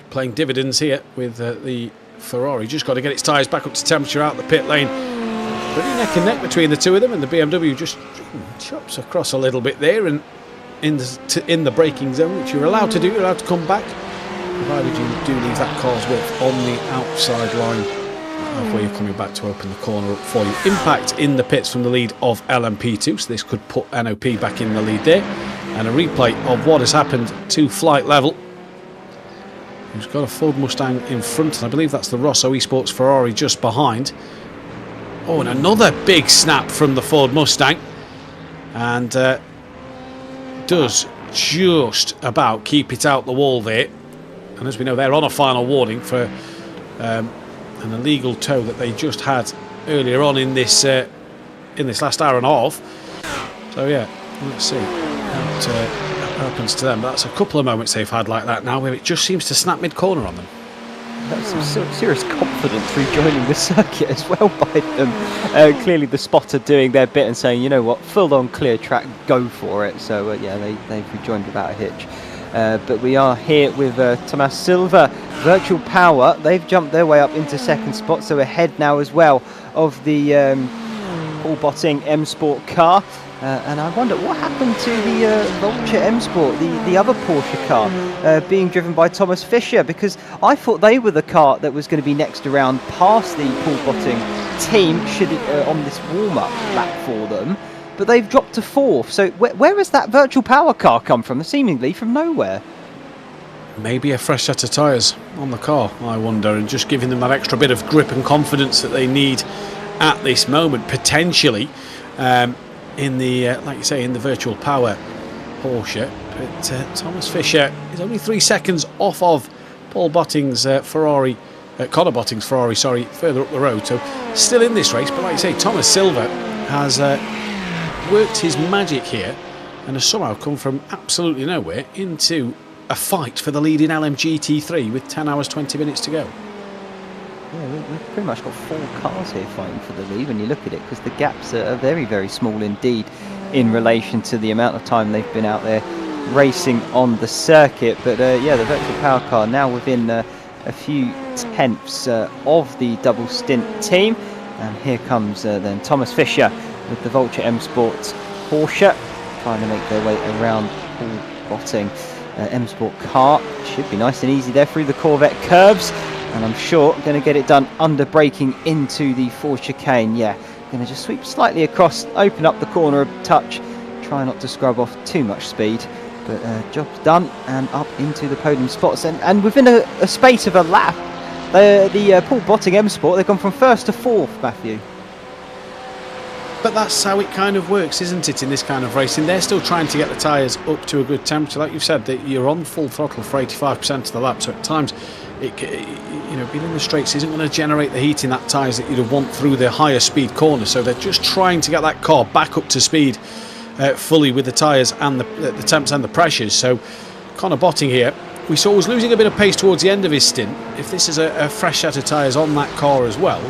playing dividends here with the Ferrari. Just got to get its tyres back up to temperature out the pit lane. Pretty neck and neck between the two of them, and the BMW just chops across a little bit there and in the braking zone, which you're allowed to do. You're allowed to come back, provided you do leave that car's width on the outside line where you're coming back to open the corner up for you. Impact in the pits from the lead of LMP2, so this could put NOP back in the lead there. And a replay of what has happened to flight level. He's got a Ford Mustang in front, and I believe that's the Rosso Esports Ferrari just behind. Oh, and another big snap from the Ford Mustang, and does just about keep it out the wall there. And as we know, they're on a final warning for an illegal tow that they just had earlier on in this last hour and a half. So yeah, let's see what happens to them. But that's a couple of moments they've had like that now, where it just seems to snap mid-corner on them. That's some serious confidence rejoining the circuit as well by them. Clearly the spotter doing their bit and saying, you know what, full on clear track, go for it. So yeah, they've rejoined without a hitch. But we are here with Thomas Silva, Virtual Power. They've jumped their way up into second spot, so ahead now as well of the Paul Botting M Sport car. And I wonder what happened to the Vulture M Sport, the other Porsche car, being driven by Thomas Fischer, because I thought they were the car that was going to be next around past the Paul Botting team should it, on this warm-up lap for them. But they've dropped to fourth. So where has that Virtual Power car come from? Seemingly from nowhere. Maybe a fresh set of tyres on the car, I wonder, and just giving them that extra bit of grip and confidence that they need at this moment, potentially. In the, like you say, in the Virtual Power Porsche. But Thomas Fischer is only 3 seconds off of Paul Botting's Ferrari, Connor Botting's Ferrari, sorry, further up the road. So still in this race, but like you say, Thomas Silva has worked his magic here and has somehow come from absolutely nowhere into a fight for the lead in LMGT3 with 10 hours 20 minutes to go. Yeah, we've pretty much got 4 cars here fighting for the lead when you look at it, because the gaps are very, very small indeed in relation to the amount of time they've been out there racing on the circuit. But yeah, the Virtual Power car now within a few tenths of the double stint team. And here comes then Thomas Fischer with the Vulture M Sports Porsche, trying to make their way around Paul Botting M Sport car. Should be nice and easy there through the Corvette curbs. And I'm sure going to get it done under braking into the Ford chicane. Yeah, going to just sweep slightly across, open up the corner a touch, try not to scrub off too much speed. But job's done, and up into the podium spots. And within a space of a lap, the Paul Botting M Sport, they've gone from first to fourth, Matthew. But that's how it kind of works, isn't it, in this kind of racing? They're still trying to get the tyres up to a good temperature. Like you've said, that you're on full throttle for 85% of the lap, so at times, being in the straights isn't going to generate the heat in that tyres that you'd want through the higher speed corners. So they're just trying to get that car back up to speed fully with the tyres and the temps and the pressures. So Connor Botting here, we saw was losing a bit of pace towards the end of his stint. If this is a fresh set of tyres on that car as well,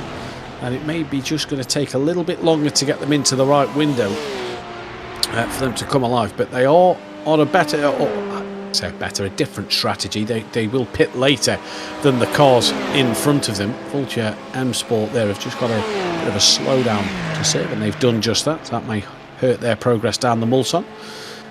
and it may be just going to take a little bit longer to get them into the right window for them to come alive. But they are on a a different strategy. They will pit later than the cars in front of them. Vulture M Sport there have just got a bit of a slowdown to serve, and they've done just that. That may hurt their progress down the Mulsanne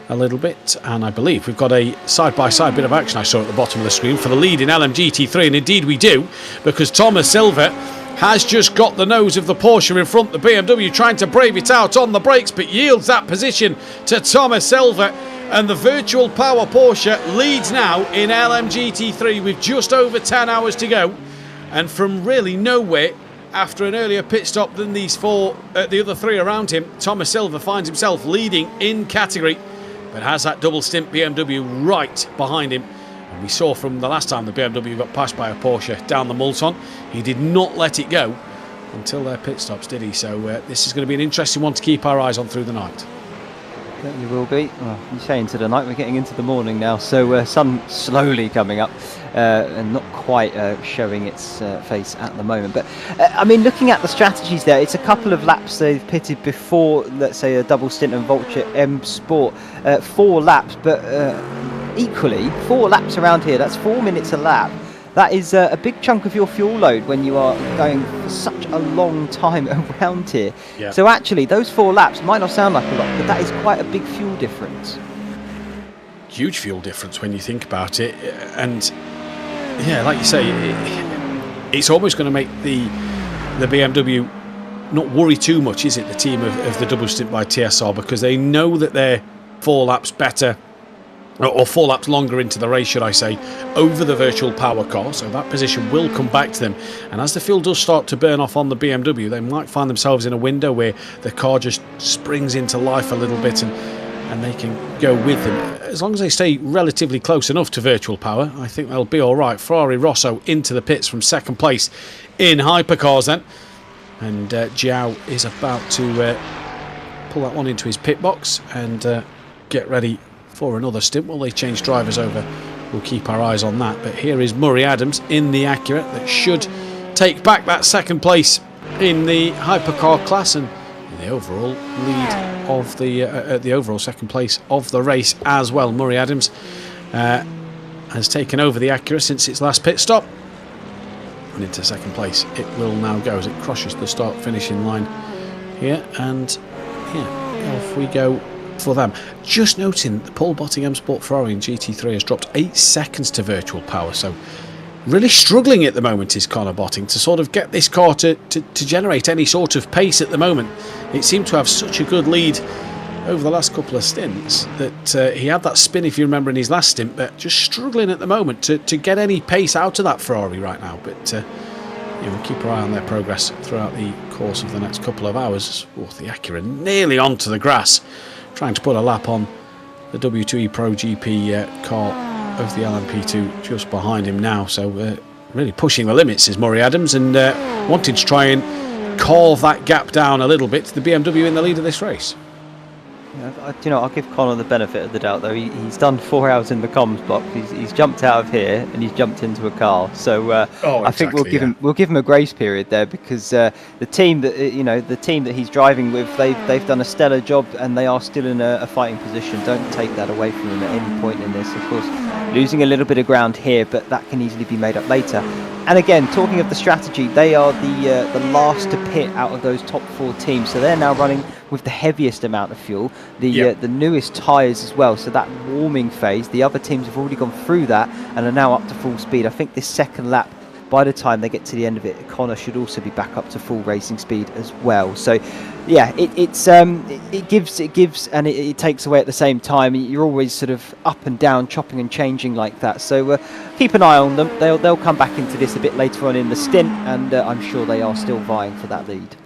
a little bit, and I believe we've got a side-by-side bit of action I saw at the bottom of the screen for the lead in LMGT3, and indeed we do, because Thomas Silva has just got the nose of the Porsche in front. The BMW trying to brave it out on the brakes, but yields that position to Thomas Silva, and the Virtual Power Porsche leads now in LMGT3 with just over 10 hours to go, and from really nowhere after an earlier pit stop than these four, the other three around him, Thomas Silva finds himself leading in category, but has that double stint BMW right behind him. And we saw from the last time the BMW got passed by a Porsche down the Mulsanne, he did not let it go until their pit stops, did he? So this is going to be an interesting one to keep our eyes on through the night. Certainly will be. Well, you say into the night, we're getting into the morning now, so sun slowly coming up and not quite showing its face at the moment. But I mean, looking at the strategies there, it's a couple of laps they've pitted before, let's say, a double stint and Vulture M Sport. 4 laps, but equally 4 laps around here, that's 4 minutes a lap. That is a big chunk of your fuel load when you are going for such a long time around here. Yeah. So actually, those 4 laps might not sound like a lot, but that is quite a big fuel difference. Huge fuel difference when you think about it. And yeah, like you say, it's almost going to make the BMW not worry too much, is it, the team of the double stint by TSR, because they know that they're 4 laps better, or 4 laps longer into the race, should I say, over the Virtual Power car, so that position will come back to them. And as the fuel does start to burn off on the BMW, they might find themselves in a window where the car just springs into life a little bit, and they can go with them. As long as they stay relatively close enough to Virtual Power, I think they'll be all right. Ferrari Rosso into the pits from second place in Hypercars then, and Zhao is about to pull that one into his pit box and get ready for another stint. Will they change drivers over? We'll keep our eyes on that. But here is Murray Adams in the Acura that should take back that second place in the hypercar class, and the overall lead of the overall second place of the race as well. Murray Adams has taken over the Acura since its last pit stop, and into second place it will now go as it crosses the start finishing line here, and yeah, off we go for them. Just noting the Paul Botting M Sport Ferrari in GT3 has dropped 8 seconds to Virtual Power, so really struggling at the moment is Connor Botting to sort of get this car to generate any sort of pace at the moment. It seemed to have such a good lead over the last couple of stints that he had that spin, if you remember, in his last stint, but just struggling at the moment to get any pace out of that Ferrari right now. But we'll keep our eye on their progress throughout the course of the next couple of hours. Oh, the Acura nearly onto the grass, trying to put a lap on the W2E Pro GP car of the LMP2 just behind him now. So really pushing the limits is Murray Adams, and wanting to try and carve that gap down a little bit to the BMW in the lead of this race. Yeah, I'll give Connor the benefit of the doubt though. He's done 4 hours in the comms box. He's jumped out of here and he's jumped into a car. So I think we'll give him a grace period there, because the team that he's driving with, they've done a stellar job and they are still in a fighting position. Don't take that away from them at any point in this. Of course, losing a little bit of ground here, but that can easily be made up later. And again, talking of the strategy, they are the last to pit out of those top 4 teams, so they're now running with the heaviest amount of fuel, the newest tyres as well. So that warming phase, the other teams have already gone through that and are now up to full speed. I think this second lap, by the time they get to the end of it, Connor should also be back up to full racing speed as well. So yeah, it gives and it takes away at the same time. You're always sort of up and down, chopping and changing like that. So keep an eye on them. They'll come back into this a bit later on in the stint, and I'm sure they are still vying for that lead.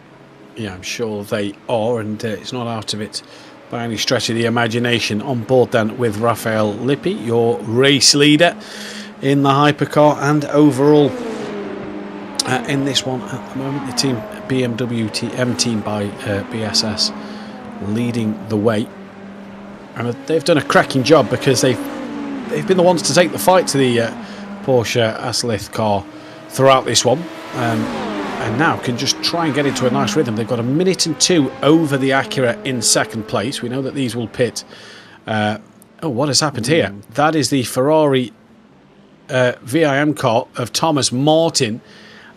Yeah, I'm sure they are, and it's not out of it by any stretch of the imagination. On board then with Raphael Lippi, your race leader in the hypercar and overall in this one at the moment. The team BMW M team by BSS leading the way, and they've done a cracking job, because they've they've been the ones to take the fight to the Porsche Aslith car throughout this one, and now can just try and get into a nice rhythm. They've got 1 minute and 2 over the Acura in second place. We know that these will pit. Oh, what has happened here? That is the Ferrari VIM car of Thomas Martin,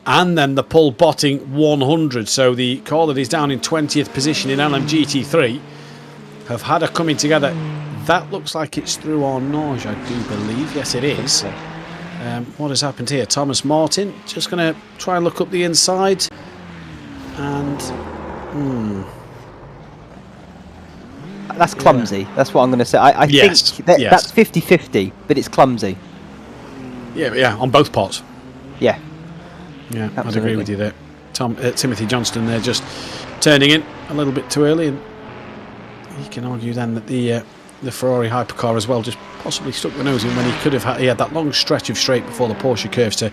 and then the Paul Botting 100. So the car that is down in 20th position in LMGT3 have had a coming together. That looks like it's through Arnage, I do believe. Yes, it is. What has happened here? Thomas Martin just going to try and look up the inside. And that's clumsy. That's what I'm going to say. I Yes, think that, yes. that's 50-50, but it's clumsy. yeah, on both parts. Yeah. Yeah, I'd Absolutely. agree with you there. Timothy Johnston there just turning in a little bit too early, and you can argue then that the Ferrari Hypercar as well just possibly stuck the nose in when he could have had. He had that long stretch of straight before the Porsche curves to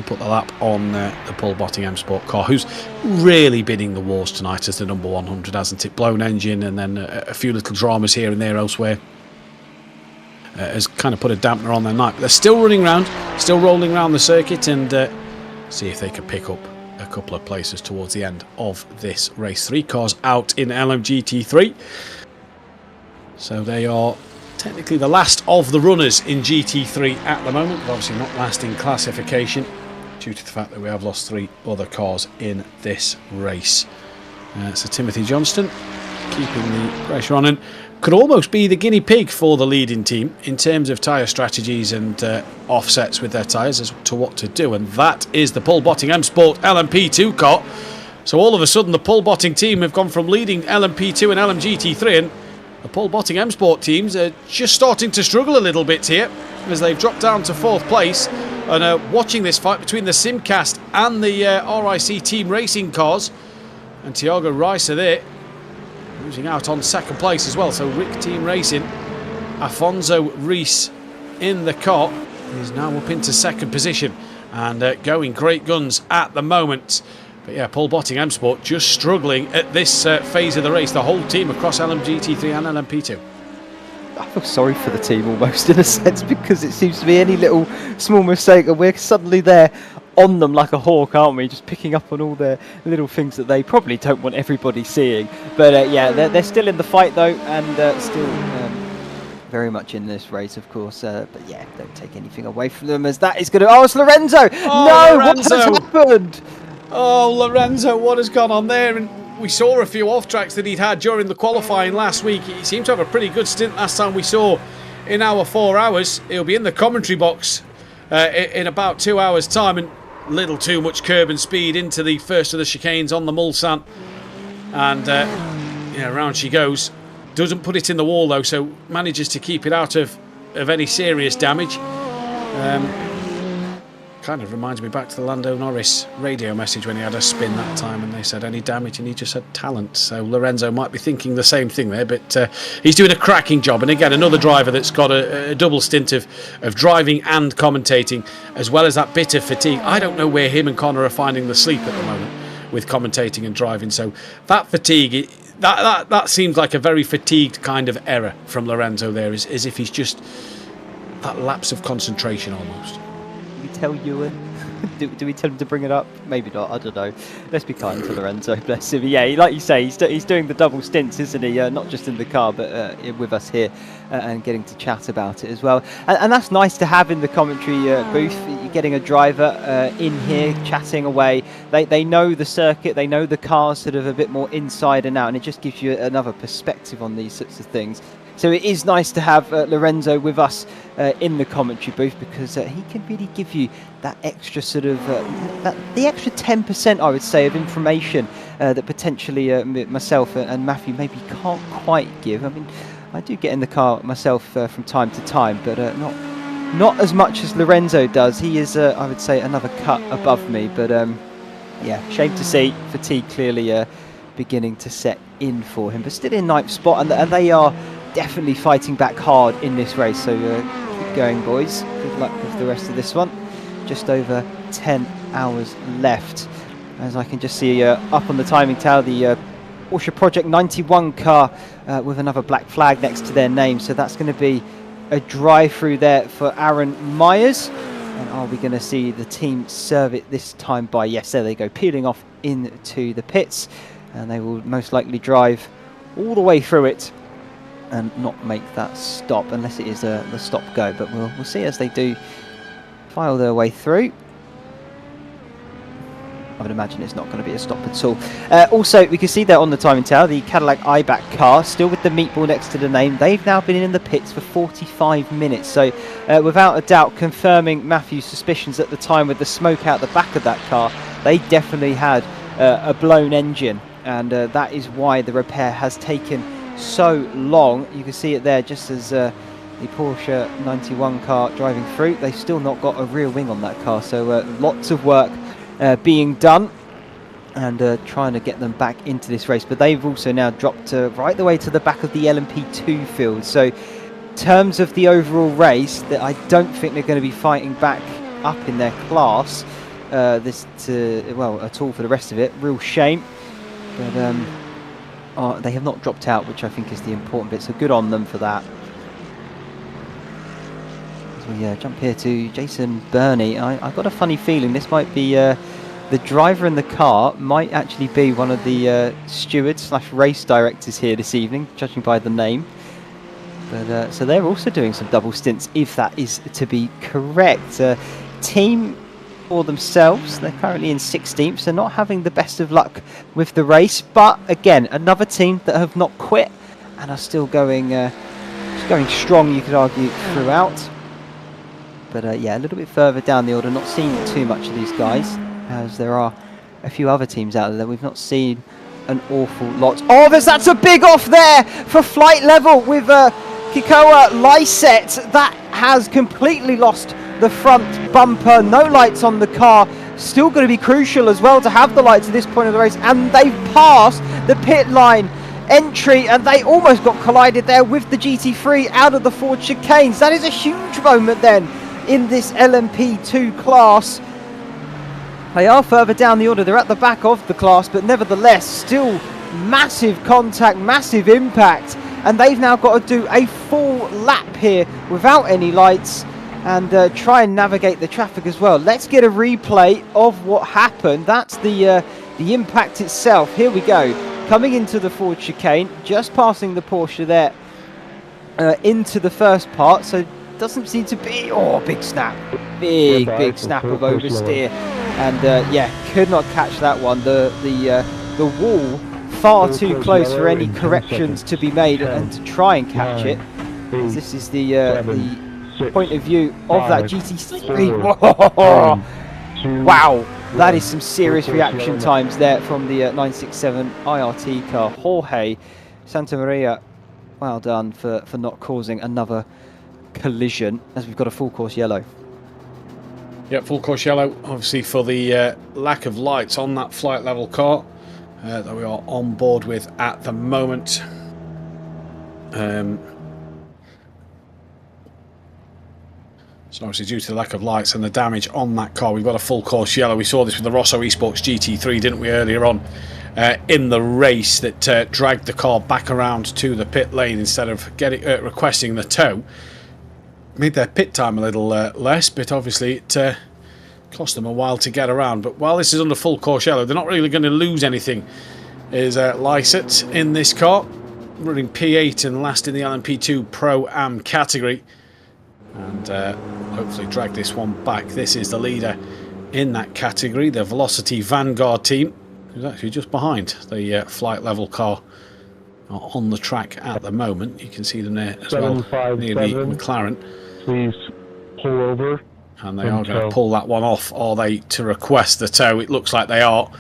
put the lap on the Paul Botting M Sport car, who's really bidding the wars tonight as the number 100, hasn't it? Blown engine and then a few little dramas here and there elsewhere. Has kind of put a dampener on their night, but they're still running around, still rolling around the circuit, and see if they can pick up a couple of places towards the end of this race. 3 cars out in LMGT3, so they are technically the last of the runners in GT3 at the moment, but obviously not last in classification due to the fact that we have lost 3 other cars in this race. So Timothy Johnston keeping the pressure on, and could almost be the guinea pig for the leading team in terms of tyre strategies and offsets with their tyres as to what to do, and that is the Paul Botting M Sport LMP2 car. So all of a sudden the Paul Botting team have gone from leading LMP2 and LMGT3, and the Paul Botting M Sport teams are just starting to struggle a little bit here as they've dropped down to 4th place, and watching this fight between the Simcast and the RIC Team Racing cars, and Thiago Reiser there losing out on 2nd place as well. So Rick Team Racing, Afonso Reis in the car, is now up into 2nd position and going great guns at the moment. But yeah, Paul Botting M Sport just struggling at this phase of the race. The whole team across LMGT3 and LMP2. I feel sorry for the team almost in a sense, because it seems to be any little small mistake and we're suddenly there on them like a hawk, aren't we? Just picking up on all the little things that they probably don't want everybody seeing. But yeah, they're still in the fight though, and still very much in this race, of course. But yeah, don't take anything away from them, as that is going to... Oh, it's Lorenzo! No, Lorenzo! What has happened? Oh, Lorenzo, what has gone on there? And we saw a few off-tracks that he'd had during the qualifying last week. He seemed to have a pretty good stint last time we saw in our 4 hours. He'll be in the commentary box in about 2 hours' time, and little too much curb and speed into the first of the chicanes on the Mulsanne. And yeah, round she goes. Doesn't put it in the wall though, so manages to keep it out of any serious damage. Kind of reminds me back to the Lando Norris radio message when he had a spin that time and they said any damage and he just said talent. So Lorenzo might be thinking the same thing there, but he's doing a cracking job. And again, another driver that's got a double stint of driving and commentating, as well as that bit of fatigue. I don't know where him and Connor are finding the sleep at the moment with commentating and driving. So that fatigue, that seems like a very fatigued kind of error from Lorenzo there, as if he's just that lapse of concentration almost. Do we tell Ewan? do we tell him to bring it up? Maybe not, I don't know. Let's be kind to Lorenzo, bless him. Yeah, like you say, he's doing the double stints, isn't he? Not just in the car, but with us here and getting to chat about it as well. And that's nice to have in the commentary booth. You're getting a driver in here chatting away. They know the circuit, they know the cars sort of a bit more inside and out, and it just gives you another perspective on these sorts of things. So it is nice to have Lorenzo with us in the commentary booth, because he can really give you that extra sort of, the extra 10%, I would say, of information that potentially myself and Matthew maybe can't quite give. I mean, I do get in the car myself from time to time, but not as much as Lorenzo does. He is, I would say, another cut above me. But yeah, shame to see fatigue clearly beginning to set in for him, but still in ninth spot, and they are definitely fighting back hard in this race. So keep going, boys. Good luck with the rest of this one. Just over 10 hours left. As I can just see up on the timing tower, the Porsche Project 91 car with another black flag next to their name. So that's going to be a drive-through there for Aaron Myers. And are we going to see the team serve it this time by, yes, there they go, peeling off into the pits. And they will most likely drive all the way through it and not make that stop, unless it is the stop-go. But we'll see as they do file their way through. I would imagine it's not going to be a stop at all. Also, we can see there on the timing tower, the Cadillac iBack car, still with the meatball next to the name. They've now been in the pits for 45 minutes. So, without a doubt, confirming Matthew's suspicions at the time with the smoke out the back of that car, they definitely had a blown engine. And that is why the repair has taken so long. You can see it there just as the Porsche 91 car driving through. They've still not got a rear wing on that car. So, lots of work being done and trying to get them back into this race, but they've also now dropped right the way to the back of the LMP2 field. So in terms of the overall race, that I don't think they're going to be fighting back up in their class well at all for the rest of it. Real shame, but they have not dropped out, which I think is the important bit, so good on them for that. As we jump here to Jason Burney, I've got a funny feeling this might be the driver in the car might actually be one of the stewards / race directors here this evening, judging by the name. But so they're also doing some double stints, if that is to be correct. Team for themselves, they're currently in 16th, so not having the best of luck with the race. But again, another team that have not quit and are still going strong, you could argue, throughout. But yeah, a little bit further down the order, not seeing too much of these guys, as there are a few other teams out there that we've not seen an awful lot of. That's a big off there for flight level with Kikoa Lyset. That has completely lost the front bumper. No lights on the car. Still going to be crucial as well to have the lights at this point of the race. And they've passed the pit line entry, and they almost got collided there with the GT3 out of the Ford chicanes. That is a huge moment then in this LMP2 class. They are further down the order, they're at the back of the class, but nevertheless still massive contact, massive impact, and they've now got to do a full lap here without any lights and try and navigate the traffic as well. Let's get a replay of what happened. That's the impact itself. Here we go, coming into the Ford chicane, just passing the Porsche there into the first part, so doesn't seem to be, big snap, big snap of oversteer. And yeah, could not catch that one. The wall far too close for any corrections to be made and to try and catch it. This is the point of view of that GT3. Wow, that is some serious reaction times there from the 967 IRT car. Jorge Santamaria, well done for not causing another collision, as we've got a full course yellow. Yeah, full course yellow, obviously for the lack of lights on that flight level car that we are on board with at the moment. So obviously due to the lack of lights and the damage on that car, we've got a full course yellow. We saw this with the Rosso Esports GT3, didn't we, earlier on in the race, that dragged the car back around to the pit lane instead of requesting the tow. Made their pit time a little less, but obviously it cost them a while to get around. But while this is under full course yellow, they're not really going to lose anything. Is Lyset in this car, running P8 and last in the LMP2 Pro-Am category, and hopefully drag this one back. This is the leader in that category, the Velocity Vanguard team, who's actually just behind the flight level car on the track at the moment. You can see them there as well, near the McLaren. Please pull over. And they are going to pull that one off, are they, to request the tow? It looks like they are.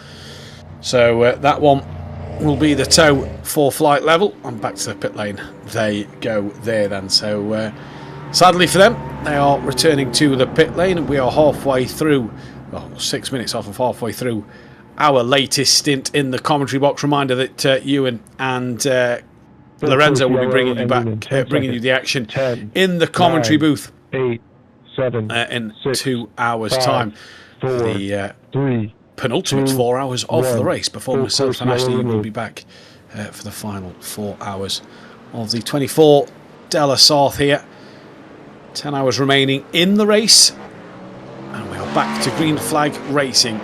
So that one will be the tow for flight level. And back to the pit lane they go there then. So sadly for them, they are returning to the pit lane, and we are halfway through, well, 6 minutes off of halfway through our latest stint in the commentary box. Reminder that Ewan and Lorenzo will be bringing you back, bringing you the action in the commentary booth 8, 7, in 6, 2 hours' 5, time. 4, The 3, penultimate 2, 4 hours of 1. the race before Full myself course and Ashley yellow will removed. be back for the final 4 hours of the 24 De La Sarthe here 10 hours remaining in the race, and we are back to green flag racing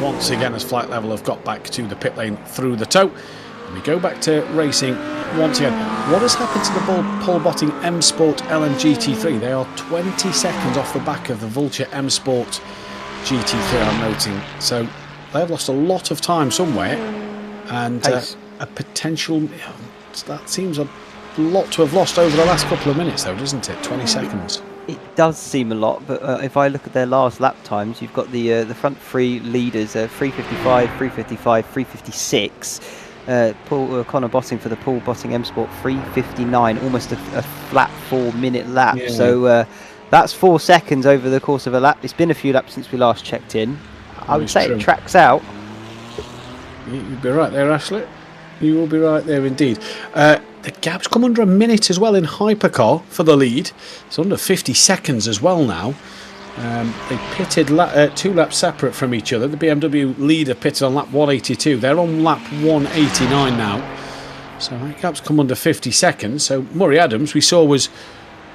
once again as Flight Level have got back to the pit lane through the tow, and we go back to racing once again. What has happened to the Paul Botting M Sport LMGT3? They are 20 seconds off the back of the Vulture M Sport GT3, I'm noting, so they've lost a lot of time somewhere, and a potential, that seems a lot to have lost over the last couple of minutes though, doesn't it? 20 seconds. It does seem a lot, but if I look at their last lap times, you've got the front three leaders, 3:55, 3:55, 3:56. Connor Botting for the Paul Botting M Sport 3:59, almost a flat 4-minute lap. Yeah. So that's 4 seconds over the course of a lap. It's been a few laps since we last checked in. I would say it tracks out. You'd be right there, Ashley. You will be right there indeed. The gap's come under a minute as well in Hypercar for the lead. It's under 50 seconds as well now. They pitted 2 laps separate from each other. The BMW leader pitted on lap 182. They're on lap 189 now. So that gap's come under 50 seconds. So Murray Adams, we saw, was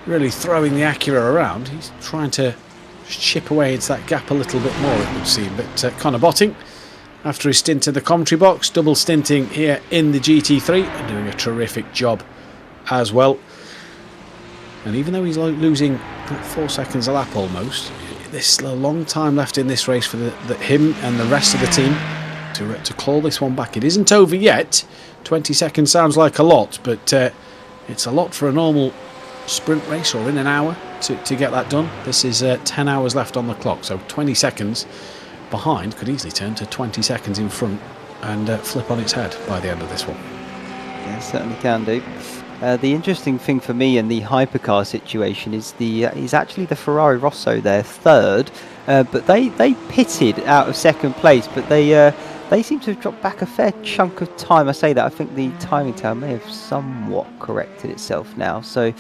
really throwing the Acura around. He's trying to chip away into that gap a little bit more, it would seem. But Connor Botting, after his stint in the commentary box, double stinting here in the GT3 and doing a terrific job as well. And even though he's losing 4 seconds a lap almost, there's a long time left in this race for him and the rest of the team to claw this one back. It isn't over yet. 20 seconds sounds like a lot, but it's a lot for a normal sprint race or in an hour to get that done. This is 10 hours left on the clock, so 20 seconds behind could easily turn to 20 seconds in front and flip on its head by the end of this one. Yeah, certainly can do. The interesting thing for me in the Hypercar situation is actually the Ferrari Rosso there, third, but they pitted out of second place, but they seem to have dropped back a fair chunk of time. I say that, I think the timing tower may have somewhat corrected itself now, so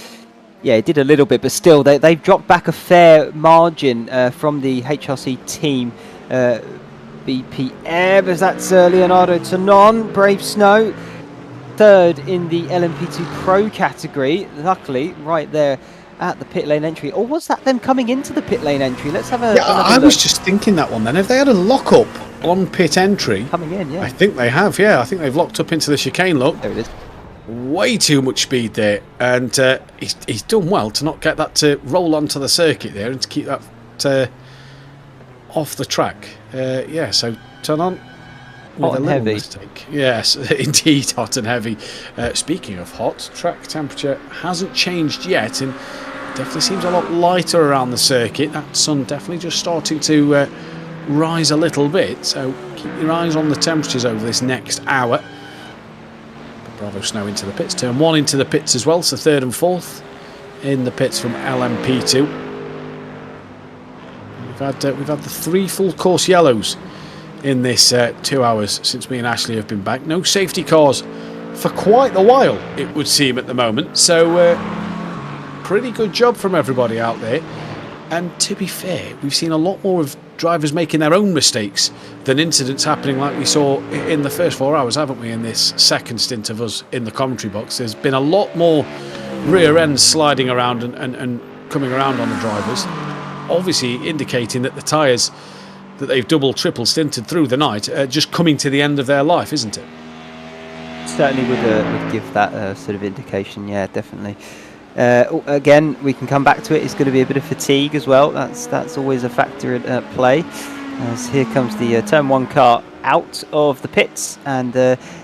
yeah, it did a little bit, but still they've dropped back a fair margin from the HRC team. BPM, as that's Leonardo Tonon, Brave Snow, third in the LMP2 Pro category, luckily right there at the pit lane entry. Or was that them coming into the pit lane entry? Let's have a yeah, I was just thinking that one then. If they had a lock-up on pit entry... Coming in, yeah. I think they have, yeah. I think they've locked up into the chicane, look. There it is. Way too much speed there. And he's done well to not get that to roll onto the circuit there and to keep that off the track. Yeah, so turn on with hot a and little heavy. mistake. Yes, indeed, hot and heavy. Speaking of hot, track temperature hasn't changed yet, and definitely seems a lot lighter around the circuit. That sun definitely just starting to rise a little bit, so keep your eyes on the temperatures over this next hour. Bravo Snow into the pits, turn 1 into the pits as well, so 3rd and 4th in the pits from LMP2. We've had the 3 full course yellows in this 2 hours since me and Ashley have been back. No safety cars for quite a while, it would seem, at the moment. So pretty good job from everybody out there. And to be fair, we've seen a lot more of drivers making their own mistakes than incidents happening like we saw in the first 4 hours, haven't we, in this second stint of us in the commentary box. There's been a lot more rear ends sliding around and coming around on the drivers, obviously indicating that the tyres that they've double, triple stinted through the night are just coming to the end of their life, isn't it? Certainly would give that sort of indication, yeah, definitely. Again, we can come back to it. It's going to be a bit of fatigue as well. That's always a factor at play. As here comes the turn 1 car out of the pits, and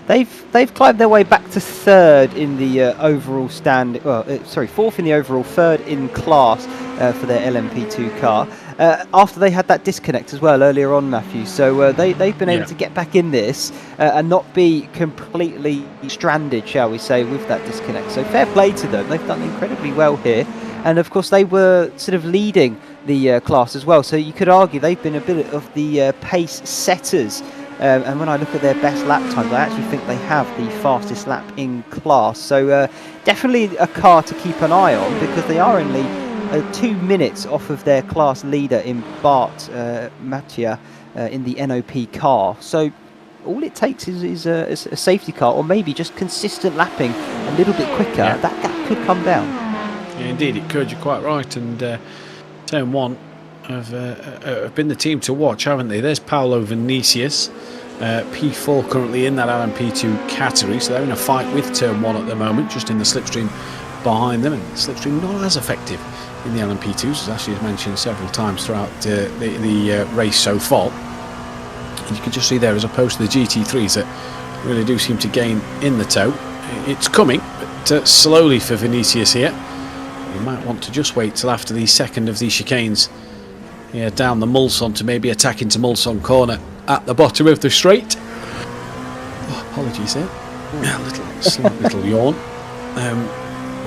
they've climbed their way back to 3rd in the overall stand. Well, sorry, 4th in the overall, 3rd in class for their LMP2 car. After they had that disconnect as well earlier on, Matthew. So they've been able to get back in this and not be completely stranded, shall we say, with that disconnect. So fair play to them. They've done incredibly well here. And of course, they were sort of leading the class as well. So you could argue they've been a bit of the pace setters. And when I look at their best lap times, I actually think they have the fastest lap in class. So definitely a car to keep an eye on, because they are only 2 minutes off of their class leader in Bart Mattia in the NOP car. So all it takes is a safety car, or maybe just consistent lapping a little bit quicker. That gap could come down. Yeah, indeed, it could. You're quite right. And turn 1 have been the team to watch, haven't they? There's Paolo Vinicius, P4 currently in that LMP2 category, so they're in a fight with turn 1 at the moment, just in the slipstream behind them, and the slipstream not as effective in the LMP2s, as Ashley has mentioned several times throughout the race so far. And you can just see there, as opposed to the GT3s that really do seem to gain in the tow. It's coming, but slowly for Vinicius here. You might want to just wait till after the second of these chicanes here down the Mulsanne to maybe attack into Mulsanne corner at the bottom of the straight. Oh, apologies there. A slight little yawn.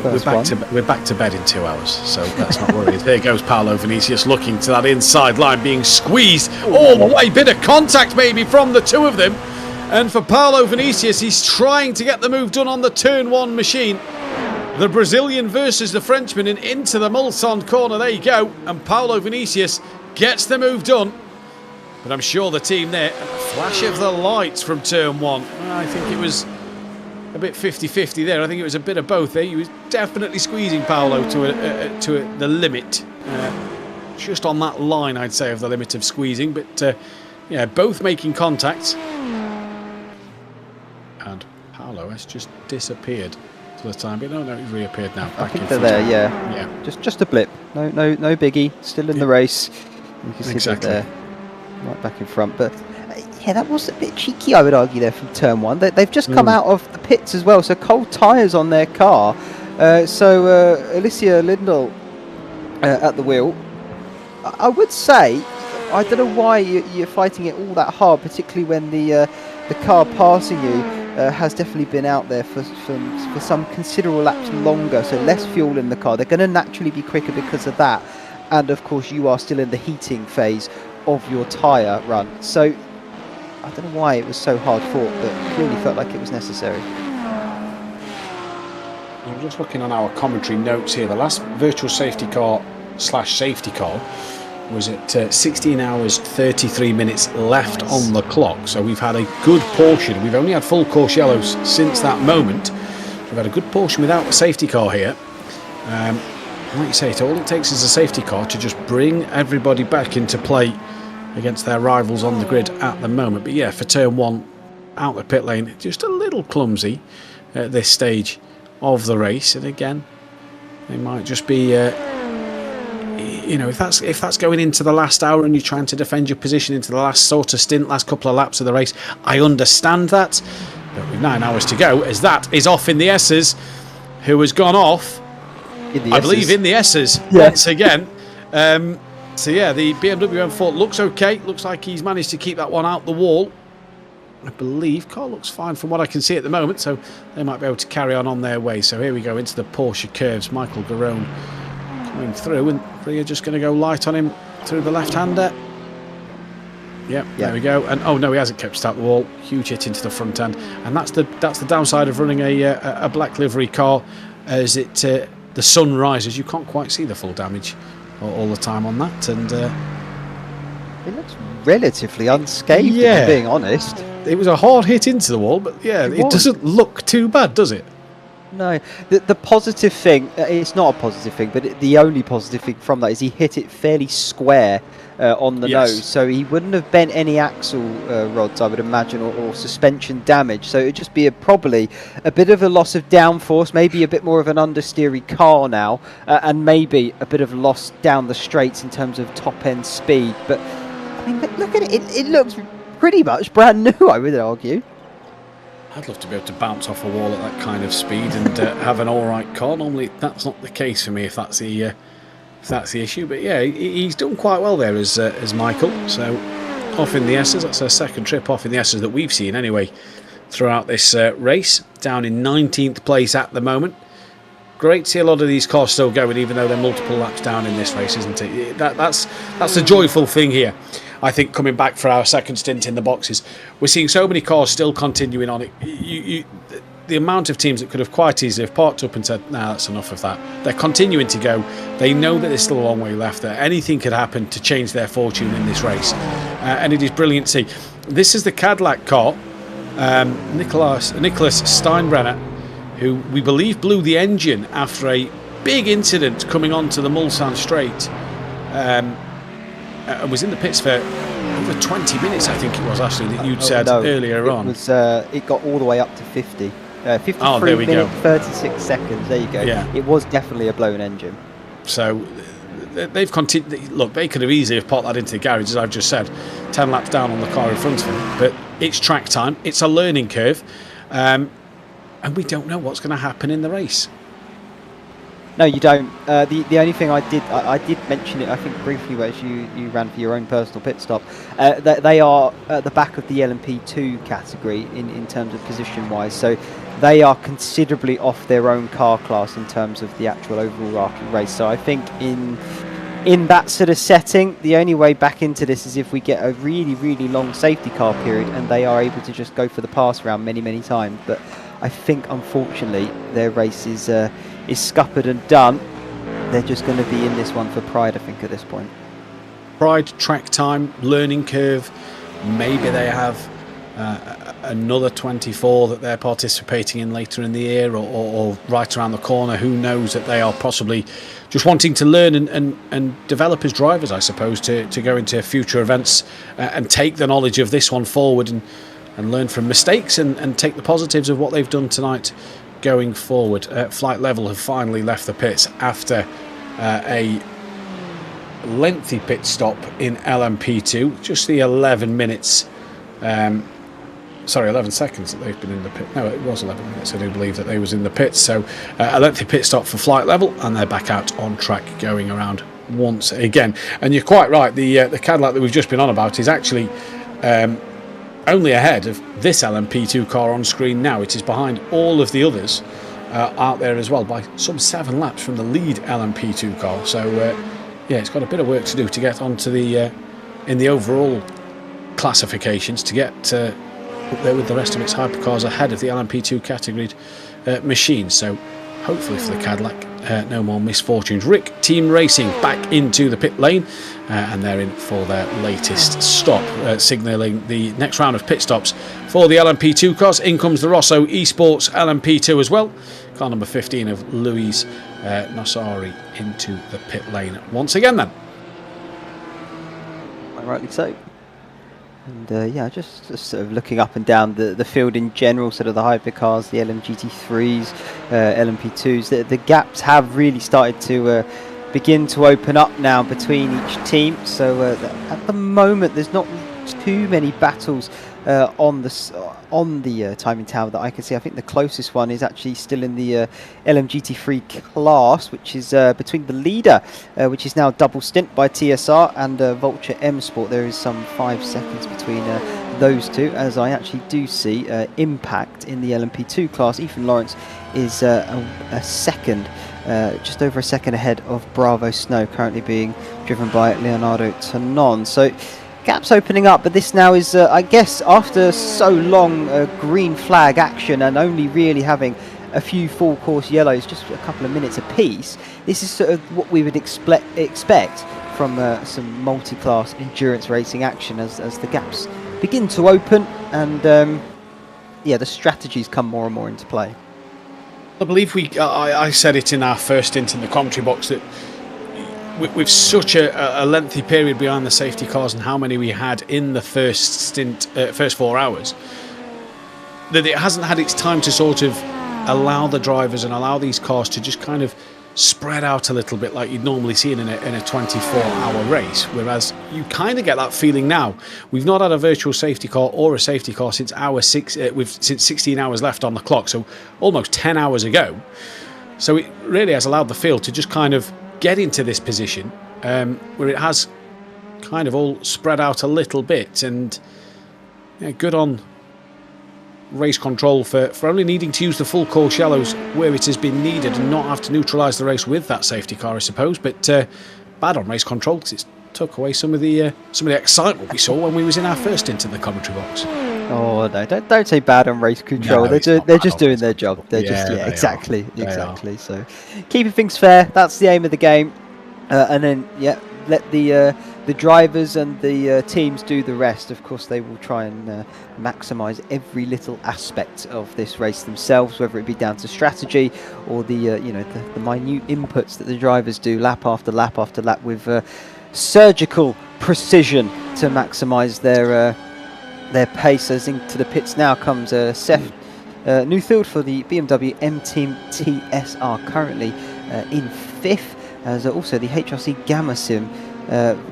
We're back to bed in 2 hours, so let's not worry. There goes Paolo Vinicius looking to that inside line, being squeezed all the way. Bit of contact maybe from the two of them. And for Paolo Vinicius, he's trying to get the move done on the turn 1 machine. The Brazilian versus the Frenchman, and into the Mulsanne corner. There you go. And Paolo Vinicius gets the move done. But I'm sure the team there, a flash of the lights from turn 1. I think it was a bit 50-50 there. I think it was a bit of both there. He was definitely squeezing Paolo to the limit. Just on that line, I'd say, of the limit of squeezing. But yeah, both making contact. And Paolo has just disappeared for the time. But no, he's reappeared now. I think they're there, yeah. Just a blip. No biggie. Still in the race. You can see they're there, right back in front. But yeah, that was a bit cheeky, I would argue, there from turn 1. They've just come out of the pits as well, so cold tyres on their car. So Alicia Lindell at the wheel. I would say, I don't know why you're fighting it all that hard, particularly when the car passing you has definitely been out there for some considerable laps longer, so less fuel in the car. They're going to naturally be quicker because of that. And of course, you are still in the heating phase of your tyre run. So I don't know why it was so hard fought, but clearly felt like it was necessary. I'm just looking on our commentary notes here. The last virtual safety car / safety car was at 16 hours 33 minutes left on the clock. So we've had a good portion. We've only had full course yellows since that moment. We've had a good portion without a safety car here. Like you say, all it takes is a safety car to just bring everybody back into play against their rivals on the grid at the moment. But yeah, for turn 1, out the pit lane, just a little clumsy at this stage of the race. And again, they might just be, you know, if that's going into the last hour and you're trying to defend your position into the last sort of stint, last couple of laps of the race, I understand that. But with 9 hours to go, as that is off in the S's, who has gone off. I believe in the S's once again. So yeah, the BMW M4 looks okay. Looks like he's managed to keep that one out the wall. I believe car looks fine from what I can see at the moment, so they might be able to carry on their way. So here we go into the Porsche curves. Michael Garone coming through, and we're just going to go light on him through the left-hander. Yep, there we go. And oh no, he hasn't kept out the wall. Huge hit into the front end, and that's the downside of running a black livery car, as it. The sun rises, you can't quite see the full damage all the time on that, and it looks relatively unscathed, if I'm being honest. It was a hard hit into the wall, but yeah, it doesn't look too bad, does it? No, the positive thing, it's not a positive thing, but the only positive thing from that is he hit it fairly square on the nose, so he wouldn't have bent any axle rods, I would imagine, or suspension damage, so it would just be probably a bit of a loss of downforce, maybe a bit more of an understeery car now, and maybe a bit of loss down the straights in terms of top end speed. But I mean, look at it, it looks pretty much brand new, I would argue. I'd love to be able to bounce off a wall at that kind of speed and have an alright car. Normally that's not the case for me if that's the issue, but yeah, he's done quite well there as Michael. So off in the S's, that's our second trip off in the S's that we've seen anyway throughout this race. Down in 19th place at the moment. Great to see a lot of these cars still going, even though they're multiple laps down in this race, isn't it? That's the joyful thing here. I think coming back for our second stint in the boxes, we're seeing so many cars still continuing on it. The amount of teams that could have quite easily have parked up and said, nah, that's enough of that. They're continuing to go. They know that there's still a long way left there. Anything could happen to change their fortune in this race. And it is brilliant to see. This is the Cadillac car. Nicholas Steinbrenner, who we believe blew the engine after a big incident coming onto the Mulsanne Straight. And was in the pits for over 20 minutes, I think it was, Ashley, that you'd said earlier on. It got all the way up to 50. 53 there we minutes, go. 36 seconds. There you go. Yeah. It was definitely a blown engine. So they've continued. Look, they could have easily have popped that into the garage, as I've just said, 10 laps down on the car in front of them. But it's track time. It's a learning curve. And we don't know what's going to happen in the race. No, you don't. The only thing I did mention it, I think briefly, as you ran for your own personal pit stop. They are at the back of the LMP2 category in terms of position wise, so they are considerably off their own car class in terms of the actual overall race. So I think in that sort of setting, the only way back into this is if we get a really, really long safety car period and they are able to just go for the pass round many times. But I think unfortunately their race is scuppered and done. They're just going to be in this one for pride, I think, at this point. Pride, track time, learning curve. Maybe they have another 24 that they're participating in later in the year, or right around the corner. Who knows, that they are possibly just wanting to learn and develop as drivers, I suppose, to go into future events and take the knowledge of this one forward and learn from mistakes and take the positives of what they've done tonight going forward. Flight Level have finally left the pits after a lengthy pit stop in LMP2, just the 11 minutes 11 seconds that they've been in the pit. No, it was 11 minutes, I do believe, that they was in the pits. So a lengthy pit stop for Flight Level, and they're back out on track going around once again. And you're quite right, the Cadillac that we've just been on about is actually only ahead of this LMP2 car on screen now. It is behind all of the others out there as well by some 7 laps from the lead LMP2 car. So yeah, it's got a bit of work to do to get onto the in the overall classifications, to get up there with the rest of its hypercars ahead of the LMP2 categoried machines. So hopefully for the Cadillac, no more misfortunes. Rick Team Racing back into the pit lane, and they're in for their latest stop, signalling the next round of pit stops for the LMP2 cars. In comes the Rosso Esports LMP2 as well. Car number 15 of Luis Nassari into the pit lane once again then. Quite rightly so. And yeah, just sort of looking up and down the field in general, sort of the hypercars, the LMGT3s, LMP2s, the gaps have really started to begin to open up now between each team. So at the moment, there's not too many battles on the timing tower that I can see. I think the closest one is actually still in the LMGT3 class, which is between the leader, which is now double stint by TSR, and Vulture M Sport. There is some 5 seconds between those two, as I actually do see Impact in the LMP2 class. Ethan Lawrence is a second, just over a second ahead of Bravo Snow, currently being driven by Leonardo Tonon. So gaps opening up, but this now is, I guess, after so long green flag action and only really having a few full course yellows, just a couple of minutes apiece, this is sort of what we would expect from some multi-class endurance racing action as the gaps begin to open, and yeah, the strategies come more and more into play. I believe I said it in our first stint in the commentary box that with such a lengthy period behind the safety cars and how many we had in the first stint, first 4 hours, that it hasn't had its time to sort of allow the drivers and allow these cars to just kind of spread out a little bit like you'd normally see in a 24-hour race. Whereas you kind of get that feeling now. We've not had a virtual safety car or a safety car since since 16 hours left on the clock, so almost 10 hours ago. So it really has allowed the field to just kind of get into this position where it has kind of all spread out a little bit, and yeah, good on race control for only needing to use the full course yellows where it has been needed and not have to neutralise the race with that safety car, I suppose. But bad on race control because it took away some of the excitement we saw when we was in our first into the commentary box. Oh no! Don't say bad on race control. No, they're just doing their job. They're just exactly. So keeping things fair. That's the aim of the game. And then let the the drivers and the teams do the rest. Of course, they will try and maximise every little aspect of this race themselves, whether it be down to strategy or the the minute inputs that the drivers do lap after lap after lap with surgical precision to maximise their pace. As into the pits now comes Seth Newfield for the BMW M Team TSR, currently in 5th, as also the HRC Gamma Sim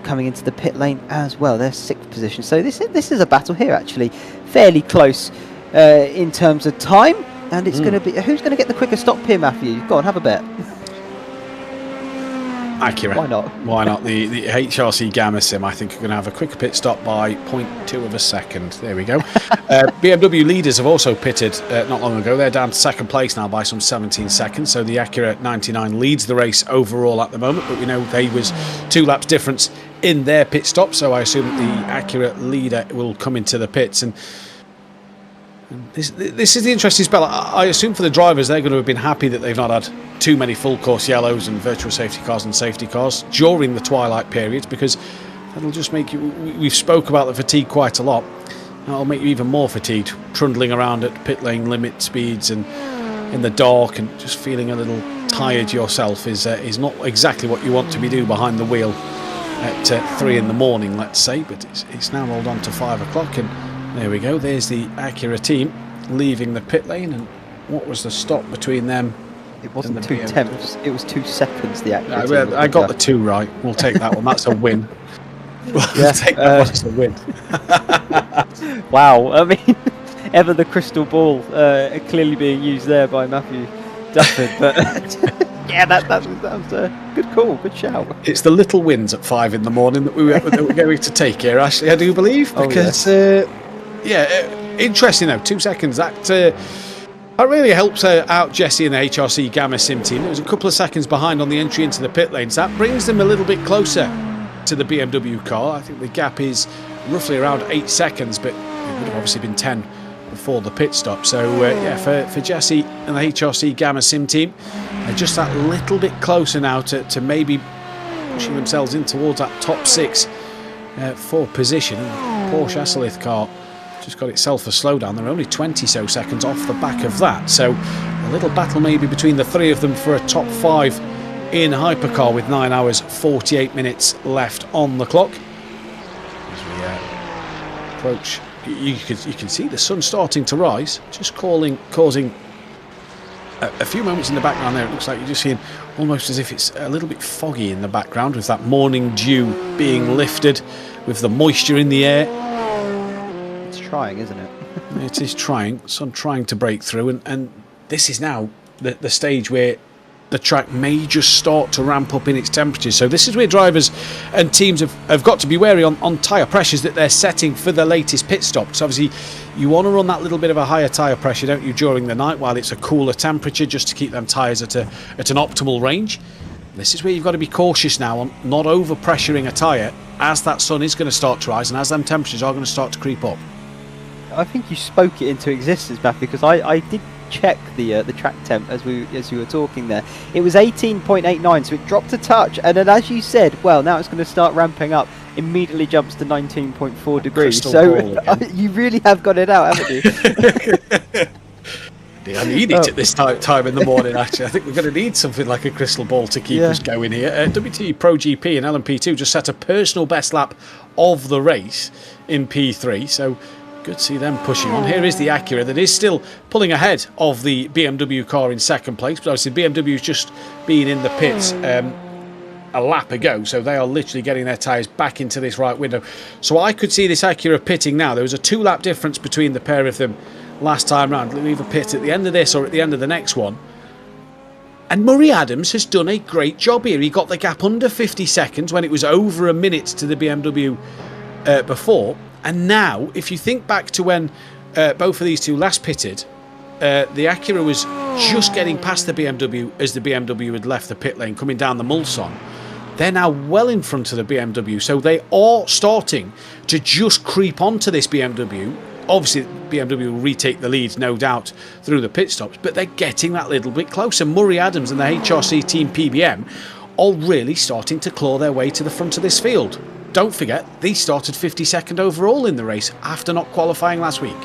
coming into the pit lane as well. They're 6th position. So this is a battle here, actually, fairly close in terms of time, and it's going to be who's going to get the quicker stop here, Matthew? Go on, have a bet. Accurate. Why not? Why not? The HRC Gamma Sim, I think, are going to have a quicker pit stop by 0.2 of a second. There we go. BMW leaders have also pitted not long ago. They're down to 2nd place now by some 17 seconds. So the Acura 99 leads the race overall at the moment, but we know they was 2 laps difference in their pit stop. So I assume the Acura leader will come into the pits. And this is the interesting spell. I assume for the drivers, they're going to have been happy that they've not had too many full course yellows and virtual safety cars and safety cars during the twilight periods, because that'll just make you, we've spoke about the fatigue quite a lot, that'll make you even more fatigued trundling around at pit lane limit speeds and in the dark, and just feeling a little tired yourself is not exactly what you want to be doing behind the wheel at 3 in the morning, let's say. But it's now rolled on to 5 o'clock, and there we go. There's the Acura team leaving the pit lane. And what was the stop between them? It wasn't 2 tenths, it was 2 seconds. The Acura team. I got the 2 right. We'll take that one. That's a win. We'll take that one as a win. Wow. I mean, ever the crystal ball clearly being used there by Matthew Dufford. But yeah, that was a good call, good shout. It's the little wins at 5 in the morning that we're going to take here, Ashley, I do believe. Because, interesting though, 2 seconds. That really helps out Jesse and the HRC Gamma Sim team. It was a couple of seconds behind on the entry into the pit lanes. That brings them a little bit closer to the BMW car. I think the gap is roughly around 8 seconds, but it would have obviously been 10 before the pit stop. So for Jesse and the HRC Gamma Sim team, they're just that little bit closer now to maybe pushing themselves in towards that top 6 for position. Porsche Asolith car just got itself a slowdown. They're only 20 so seconds off the back of that. So a little battle maybe between the 3 of them for a top 5 in Hypercar with 9 hours 48 minutes left on the clock. As we approach, you can see the sun starting to rise, just causing a few moments in the background there. It looks like you're just seeing almost as if it's a little bit foggy in the background, with that morning dew being lifted, with the moisture in the air. It's trying, isn't it? It is trying. Sun trying to break through, and this is now the stage where the track may just start to ramp up in its temperatures. So this is where drivers and teams have got to be wary on tyre pressures that they're setting for the latest pit stop. So obviously you want to run that little bit of a higher tyre pressure, don't you, during the night while it's a cooler temperature, just to keep them tyres at an optimal range. This is where you've got to be cautious now on not over pressuring a tyre as that sun is going to start to rise and as them temperatures are going to start to creep up. I think you spoke it into existence, Matt, because I did check the track temp as we were talking there. It was 18.89, so it dropped a touch, and then as you said, well, now it's going to start ramping up. Immediately jumps to 19.4 degrees. So you really have got it out, haven't you? I need it at this time in the morning, actually. I think we're going to need something like a crystal ball to keep us going here. WT Pro GP and LMP2 just set a personal best lap of the race in P3, so good to see them pushing on. Here is the Acura that is still pulling ahead of the BMW car in 2nd place, but obviously BMW's just been in the pits a lap ago, so they are literally getting their tyres back into this right window. So I could see this Acura pitting now. There was a 2-lap difference between the pair of them last time round. They'll either pit at the end of this or at the end of the next one. And Murray Adams has done a great job here. He got the gap under 50 seconds when it was over a minute to the BMW before. And now, if you think back to when both of these two last pitted, the Acura was just getting past the BMW as the BMW had left the pit lane coming down the Mulsanne. They're now well in front of the BMW, so they are starting to just creep onto this BMW. Obviously, BMW will retake the lead, no doubt, through the pit stops, but they're getting that little bit closer. Murray Adams and the HRC team PBM are really starting to claw their way to the front of this field. don't forget, they started 52nd overall in the race after not qualifying last week.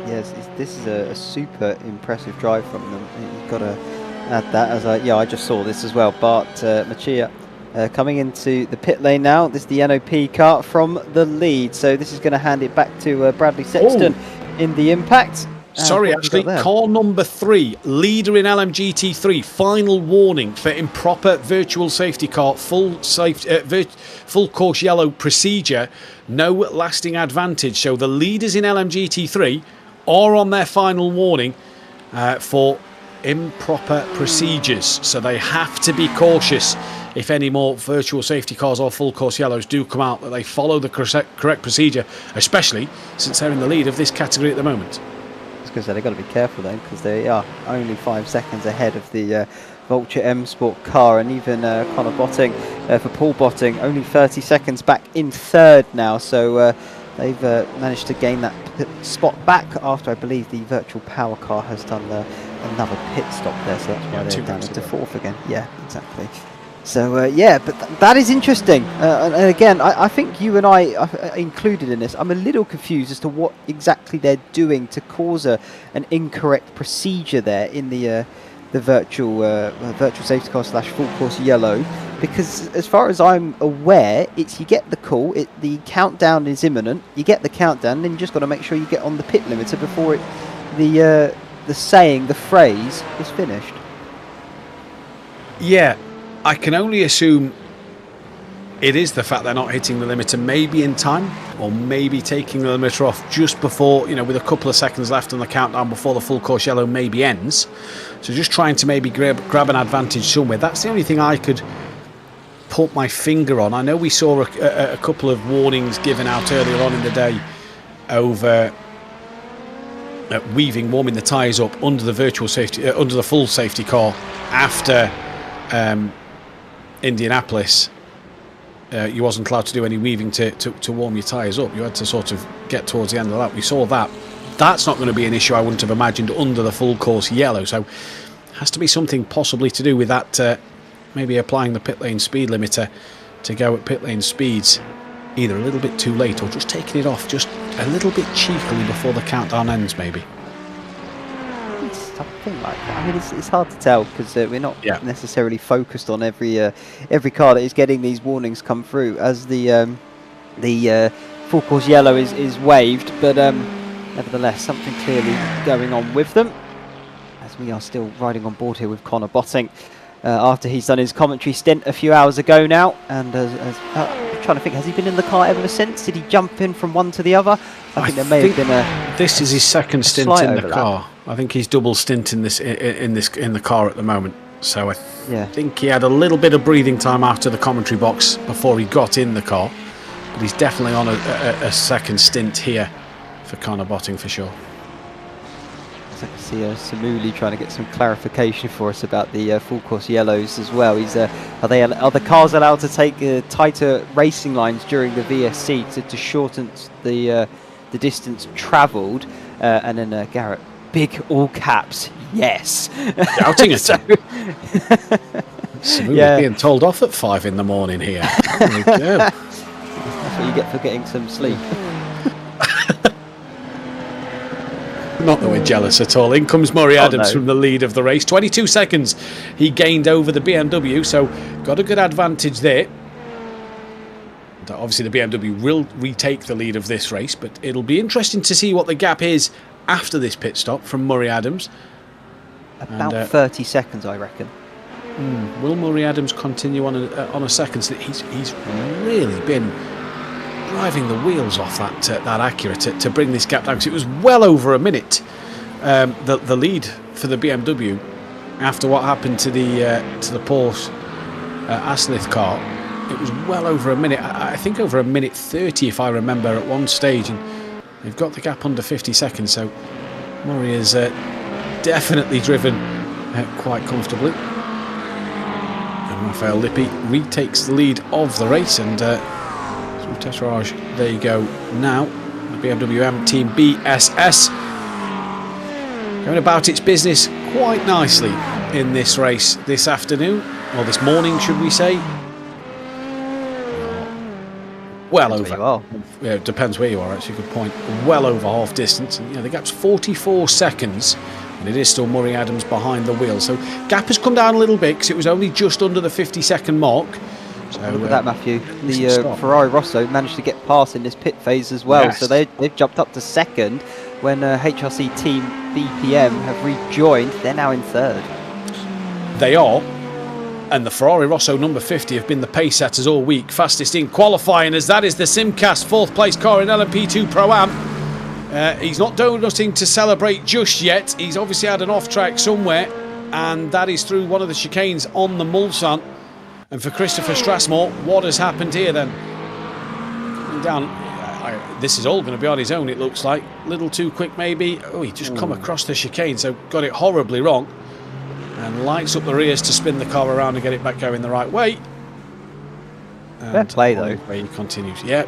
Yes, this is a super impressive drive from them. You've got to add that. As I just saw this as well. Bart Machia coming into the pit lane now. This is the NOP car from the lead. So this is going to hand it back to Bradley Sexton in the impact. Sorry, actually, car number 3, leader in LMGT3. Final warning for improper virtual safety car, full course yellow procedure, no lasting advantage. So the leaders in LMGT3 are on their final warning for improper procedures. So they have to be cautious if any more virtual safety cars or full course yellows do come out, that they follow the correct procedure, especially since they're in the lead of this category at the moment. Because they've got to be careful then, because they are only 5 seconds ahead of the Vulture M Sport car, and even Connor Botting, for Paul Botting, only 30 seconds back in third now. So they've managed to gain that spot back after, I believe, the virtual power car has done another pit stop there. So that's why they're down into fourth again. Yeah, exactly. So yeah, but that is interesting. And again, I think you and I are included in this. I'm a little confused as to what exactly they're doing to cause an incorrect procedure there in the virtual safety car / full course yellow. Because as far as I'm aware, it's you get the call, the countdown is imminent. You get the countdown, then you just got to make sure you get on the pit limiter before the phrase is finished. Yeah. I can only assume it is the fact they're not hitting the limiter maybe in time, or maybe taking the limiter off just before, with a couple of seconds left on the countdown before the full course yellow maybe ends. So just trying to maybe grab an advantage somewhere. That's the only thing I could put my finger on. I know we saw a couple of warnings given out earlier on in the day over warming the tyres up under the under the full safety car after Indianapolis. You wasn't allowed to do any weaving to warm your tyres up. You had to sort of get towards the end of that. We saw that. That's not going to be an issue, I wouldn't have imagined, under the full course yellow. So has to be something possibly to do with that, maybe applying the pit lane speed limiter to go at pit lane speeds either a little bit too late, or just taking it off just a little bit cheekily before the countdown ends maybe. Something like that. I mean, it's hard to tell, because we're not necessarily focused on every car that is getting these warnings come through as the full course yellow is waved, but nevertheless something clearly going on with them, as we are still riding on board here with Connor Botting after he's done his commentary stint a few hours ago now, and I'm trying to think, has he been in the car ever since? Did he jump in from one to the other? I think there may have been this is his second stint in the car. I think he's double stint in the car at the moment. So I think he had a little bit of breathing time after the commentary box before he got in the car, but he's definitely on a second stint here for Connor Botting for sure. I can see Samuli trying to get some clarification for us about the full course yellows as well. Are the cars allowed to take tighter racing lines during the VSC to shorten the distance travelled? And then Garrett, big all caps, yes. Shouting at him. Samuli's being told off at 5 in the morning here. That's what you get for getting some sleep. Not that we're jealous at all. In comes Murray Adams from the lead of the race. 22 seconds he gained over the BMW, so got a good advantage there. Obviously the BMW will retake the lead of this race, but it'll be interesting to see what the gap is after this pit stop from Murray Adams. About 30 seconds, I reckon. Will Murray Adams continue on a second? He's really been driving the wheels off that Acura to bring this gap down, because it was well over a minute. The lead for the BMW after what happened to the Porsche Aslith car, it was well over a minute. I think over a minute 30 if I remember at one stage, and they've got the gap under 50 seconds. So Murray has definitely driven quite comfortably. And Raphael Lippi retakes the lead of the race, and Tesserage, there you go now. The BMW M Team BSS going about its business quite nicely in this race this afternoon, or this morning should we say. well Depends over. where you are. Yeah, it depends where you are, actually, good point. Well over half distance. And, the gap's 44 seconds, and it is still Murray Adams behind the wheel. So gap has come down a little bit because it was only just under the 50-second mark. So, Look at that, Matthew. The stop. Ferrari Rosso managed to get past in this pit phase as well. Yes. So they've jumped up to second when HRC team BPM have rejoined. They're now in third. They are. And the Ferrari Rosso number 50 have been the pace setters all week. Fastest in qualifying, as that is the Simcast 4th place car in LMP2 Pro-Am. He's not doing nothing to celebrate just yet. He's obviously had an off-track somewhere, and that is through one of the chicanes on the Mulsanne. And for Christopher Strasmore, what has happened here then? Coming down, this is all going to be on his own, it looks like. Little too quick maybe. Oh, he just come across the chicane, so got it horribly wrong. And lights up the rears to spin the car around and get it back going the right way. And Fair play, though. He continues. Yeah,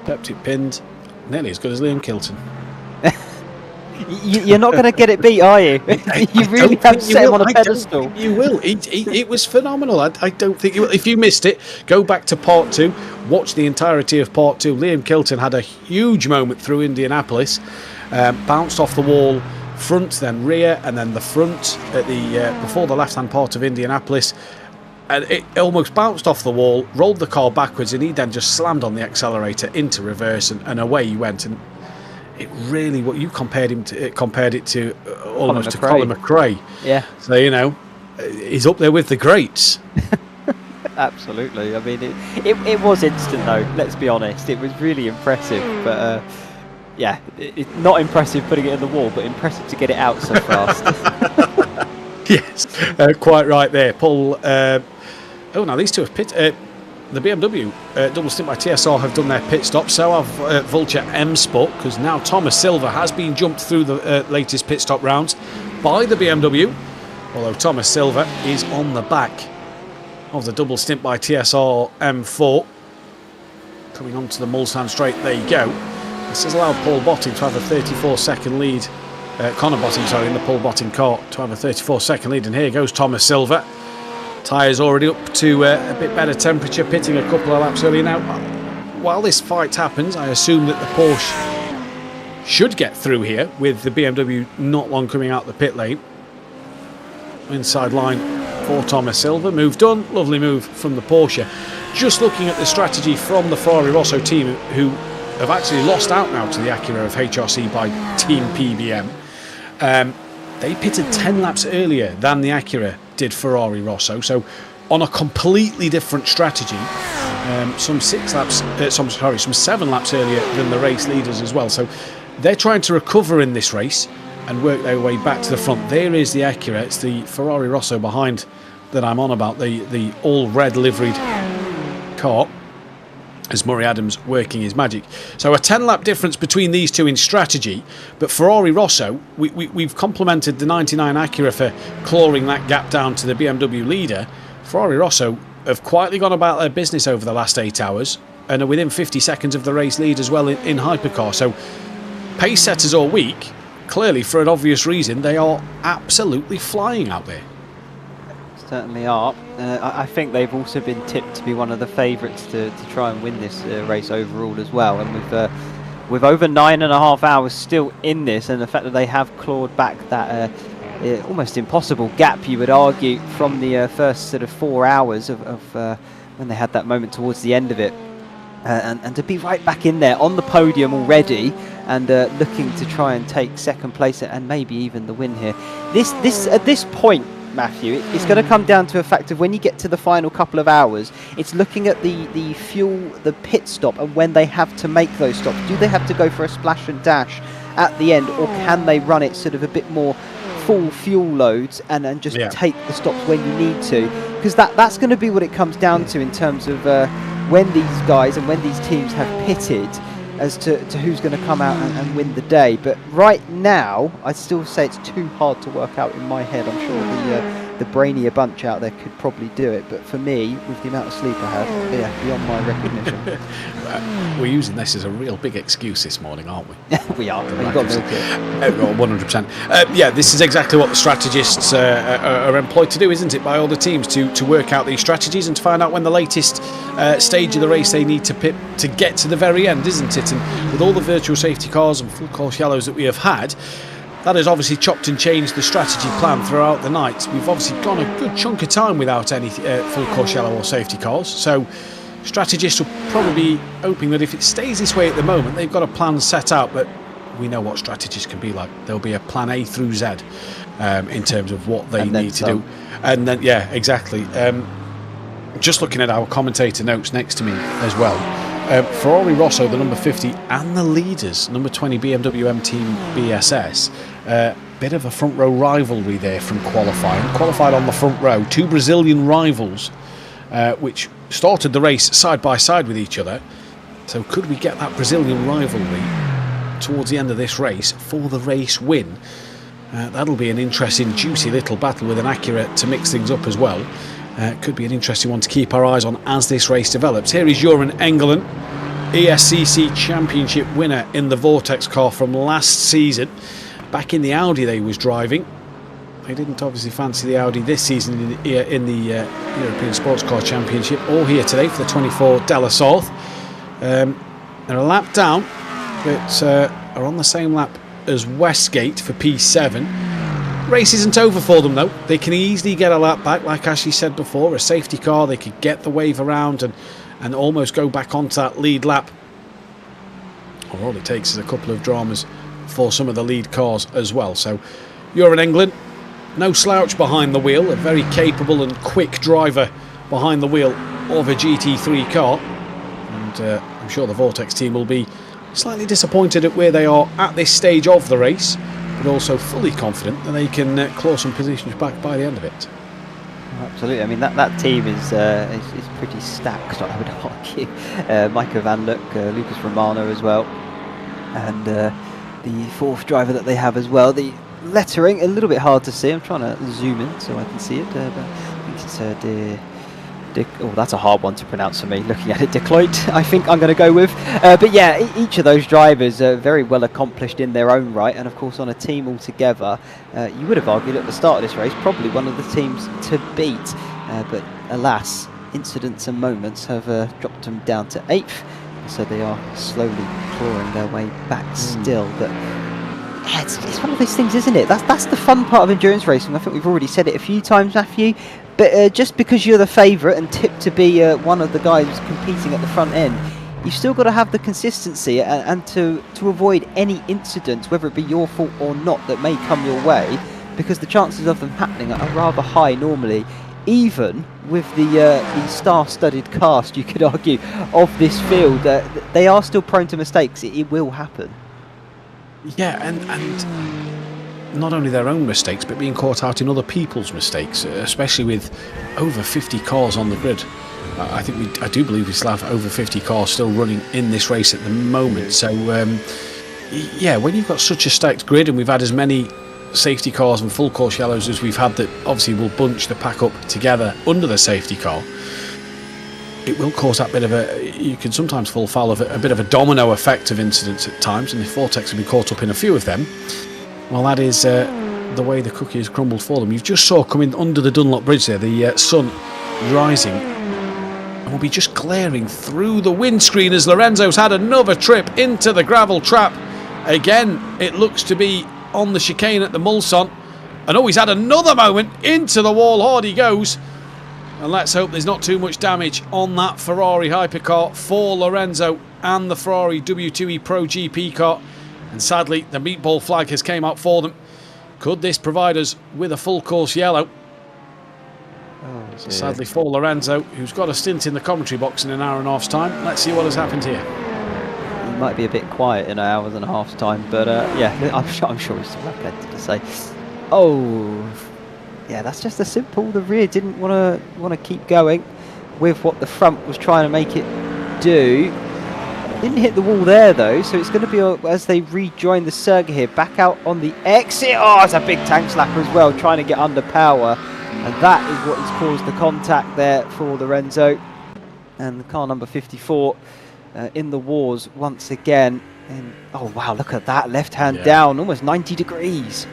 kept it pinned. Nearly as good as Liam Kilton. You're not going to get it beat, are you? You really have set him on a pedestal. You will. It was phenomenal. I don't think you will. If you missed it, go back to part 2. Watch the entirety of part 2. Liam Kilton had a huge moment through Indianapolis. Bounced off the wall. Front, then rear, and then the front at the before the left-hand part of Indianapolis, and it almost bounced off the wall, rolled the car backwards, and he then just slammed on the accelerator into reverse, and away he went. And it really, what you compared it to almost to Colin McRae. Yeah. So he's up there with the greats. Absolutely. I mean, it was instant though. Let's be honest. It was really impressive, but. Yeah, it's not impressive putting it in the wall, but impressive to get it out so fast. Yes, quite right there. Paul. Now these two have pit. The BMW double stint by TSR have done their pit stop. So have Vulture M Sport, because now Thomas Silva has been jumped through the latest pit stop rounds by the BMW. Although Thomas Silva is on the back of the double stint by TSR M4. Coming onto the Mulsanne straight. There you go. This has allowed Paul Botting to have a 34-second lead. Connor Botting, sorry, in the Paul Botting car to have a 34-second lead. And here goes Thomas Silva. Tyres already up to a bit better temperature, pitting a couple of laps early. Now, while this fight happens, I assume that the Porsche should get through here with the BMW not long coming out the pit lane. Inside line for Thomas Silva. Move done. Lovely move from the Porsche. Just looking at the strategy from the Ferrari Rosso team, who have actually lost out now to the Acura of HRC by Team PBM. They pitted 10 laps earlier than the Acura did Ferrari Rosso, so on a completely different strategy. Some 7 laps earlier than the race leaders as well. So they're trying to recover in this race and work their way back to the front. There is the Acura. It's the Ferrari Rosso behind that I'm on about, the all red liveried car, as Murray Adams working his magic. So a 10-lap difference between these two in strategy, but Ferrari Rosso, we've complimented the 99 Acura for clawing that gap down to the BMW leader. Ferrari Rosso have quietly gone about their business over the last 8 hours and are within 50 seconds of the race lead as well in Hypercar. So pace setters all week, clearly for an obvious reason, they are absolutely flying out there. Certainly are. I think they've also been tipped to be one of the favourites to try and win this race overall as well. And with over 9.5 hours still in this, and the fact that they have clawed back that almost impossible gap, you would argue, from the first sort of 4 hours of when they had that moment towards the end of it. And to be right back in there on the podium already and looking to try and take second place and maybe even the win here. This at this point, Matthew, it's going to come down to a fact of when you get to the final couple of hours, it's looking at the fuel, the pit stop, and when they have to make those stops. Do they have to go for a splash and dash at the end, or can they run it sort of a bit more full fuel loads and just take the stops when you need to? Because that's going to be what it comes down to in terms of when these guys and when these teams have pitted, as to who's going to come out and win the day. But right now, I'd still say it's too hard to work out in my head. I'm sure the brainier bunch out there could probably do it. But for me, with the amount of sleep I had, yeah, beyond my recognition. We're using this as a real big excuse this morning, aren't we? We are. You've got milk it. 100%. Yeah, this is exactly what the strategists are employed to do, isn't it, by all the teams, to work out these strategies and to find out when the latest stage of the race they need to pit to get to the very end, isn't it? And with all the virtual safety cars and full course yellows that we have had, that has obviously chopped and changed the strategy plan throughout the night. We've obviously gone a good chunk of time without any full course yellow or safety cars, so strategists will probably be hoping that if it stays this way at the moment, they've got a plan set out, but we know what strategies can be like. There'll be a plan A through Z in terms of what they need to do. And then, yeah, exactly. Just looking at our commentator notes next to me as well, Ferrari Rosso, the number 50, and the leaders, number 20 BMW M Team BSS, bit of a front row rivalry there from qualifying. Qualified on the front row, two Brazilian rivals, which started the race side by side with each other. So could we get that Brazilian rivalry towards the end of this race for the race win? That'll be an interesting, juicy little battle with an Acura to mix things up as well. Could be an interesting one to keep our eyes on as this race develops. Here is Joran Engelen, ESCC Championship winner in the Vortex car from last season. Back in the Audi they was driving. They didn't obviously fancy the Audi this season in the European Sports Car Championship. All here today for the 24 de la Sarthe. They're a lap down, but are on the same lap as Westgate for P7. Race isn't over for them though. They can easily get a lap back, like Ashley said before. A safety car, they could get the wave around and almost go back onto that lead lap. Or all it takes is a couple of dramas for some of the lead cars as well. So you're in England. No slouch behind the wheel. A very capable and quick driver behind the wheel of a GT3 car. And I'm sure the Vortex team will be slightly disappointed at where they are at this stage of the race, but also fully confident that they can claw some positions back by the end of it. Absolutely. I mean, that team is pretty stacked, I would argue. Micah Van Luck, Lucas Romano as well, and the fourth driver that they have as well. The lettering a little bit hard to see. I'm trying to zoom in so I can see it. But I think it's oh, that's a hard one to pronounce for me. Looking at it, Decloit, I think I'm going to go with. But yeah, each of those drivers are very well accomplished in their own right, and of course on a team altogether, you would have argued at the start of this race probably one of the teams to beat. But alas, incidents and moments have dropped them down to 8th, so they are slowly clawing their way back still. But yeah, it's one of those things, isn't it? That's the fun part of endurance racing. I think we've already said it a few times, Matthew. But just because you're the favourite and tipped to be one of the guys competing at the front end, you've still got to have the consistency and to avoid any incidents, whether it be your fault or not, that may come your way, because the chances of them happening are rather high normally, even with the star-studded cast, you could argue, of this field. They are still prone to mistakes. It will happen. Yeah, and not only their own mistakes, but being caught out in other people's mistakes, especially with over 50 cars on the grid. I do believe we still have over 50 cars still running in this race at the moment. So, yeah, when you've got such a stacked grid, and we've had as many safety cars and full course yellows as we've had that obviously will bunch the pack up together under the safety car, it will cause that bit of you can sometimes fall foul of a bit of a domino effect of incidents at times, and if Vortex have been caught up in a few of them, well, that is the way the cookie has crumbled for them. You've just saw coming under the Dunlop Bridge there, the sun rising, and will be just glaring through the windscreen as Lorenzo's had another trip into the gravel trap. Again, it looks to be on the chicane at the Mulsanne, and he's had another moment into the wall. Hard he goes, and let's hope there's not too much damage on that Ferrari hypercar for Lorenzo and the Ferrari W2E Pro GP car. And sadly, the meatball flag has came out for them. Could this provide us with a full course yellow? So sadly for Lorenzo, who's got a stint in the commentary box in an hour and a half's time. Let's see what has happened here. He might be a bit quiet in an hour and a half's time, but yeah, I'm sure he still has plenty to say. Oh, yeah, that's just a simple. The rear didn't want to keep going with what the front was trying to make it do. Didn't hit the wall there though, so it's going to be as they rejoin the circuit here, back out on the exit. Oh, it's a big tank slapper as well, trying to get under power. And that is what has caused the contact there for Lorenzo. And the car number 54 in the wars once again. And oh wow, look at that, left hand down, almost 90 degrees.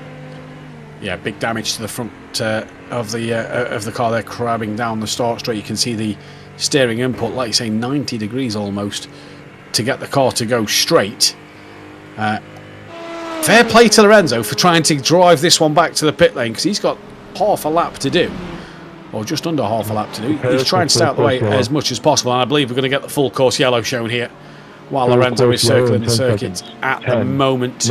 Yeah, big damage to the front of the car there, crabbing down the start straight. You can see the steering input, like you say, 90 degrees almost to get the car to go straight. Fair play to Lorenzo for trying to drive this one back to the pit lane, because he's got half a lap to do, or just under half a lap to do. He's trying to stay out the way as much as possible, and I believe we're going to get the full course yellow shown here while Lorenzo is circling the circuit at the moment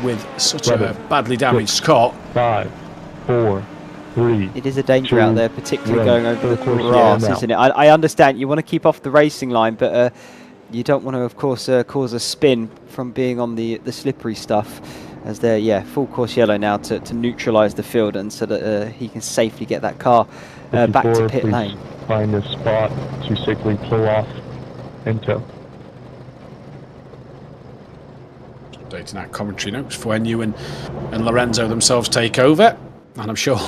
with such a badly damaged car. 5, 4, 3. It is a danger out there, particularly going over the grass, isn't it? I understand you want to keep off the racing line, but you don't want to, of course, cause a spin from being on the slippery stuff. As they're, full course yellow now to neutralise the field, and so that he can safely get that car back to pit lane. Find a spot to safely pull off and tow. Updating our commentary notes for when you and Lorenzo themselves take over. And I'm sure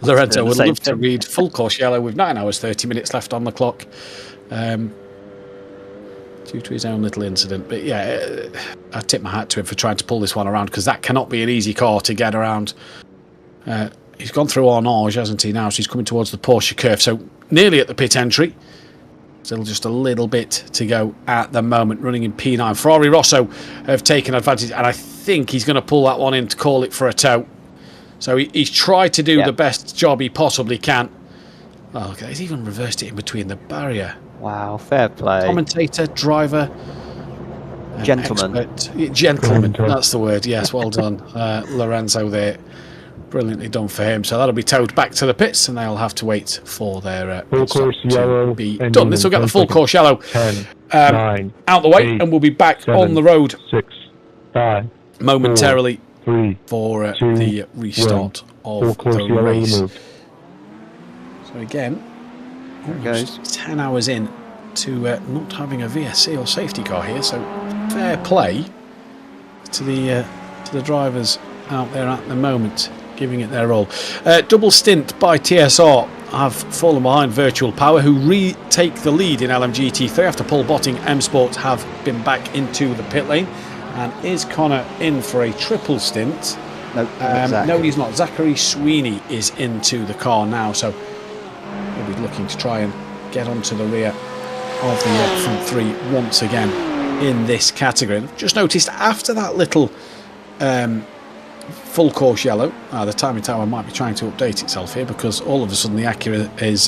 Lorenzo would love to read full course yellow with 9 hours 30 minutes left on the clock. Due to his own little incident. But yeah, I tip my hat to him for trying to pull this one around, because that cannot be an easy car to get around. He's gone through Arnage, hasn't he, now? So he's coming towards the Porsche curve. So nearly at the pit entry. Still just a little bit to go at the moment, running in P9. Ferrari Rosso have taken advantage, and I think he's going to pull that one in to call it for a tow. So he's tried to do the best job he possibly can. Oh, okay, he's even reversed it in between the barrier. Wow, fair play. Commentator, driver, gentleman. Gentleman, that's the word, yes, well done. Lorenzo there. Brilliantly done for him. So that'll be towed back to the pits, and they'll have to wait for their full course yellow be done. This will get the full course yellow 10, 9, out the way, 8, and we'll be back 7, on the road 6, 5, momentarily 4, 3, for 2, the restart of the race. Removed. So again, almost 10 hours in to not having a VSC or safety car here, so fair play to the drivers out there at the moment, giving it their all. Double stint by TSR have fallen behind Virtual Power, who retake the lead in LMGT3 after Paul Botting M Sport have been back into the pit lane. And is Connor in for a triple stint? No, he's not. Zachary Sweeney is into the car now, so we'll be looking to try and get onto the rear of the front three once again in this category. And I've just noticed after that little full course yellow, the timing tower might be trying to update itself here, because all of a sudden the Acura is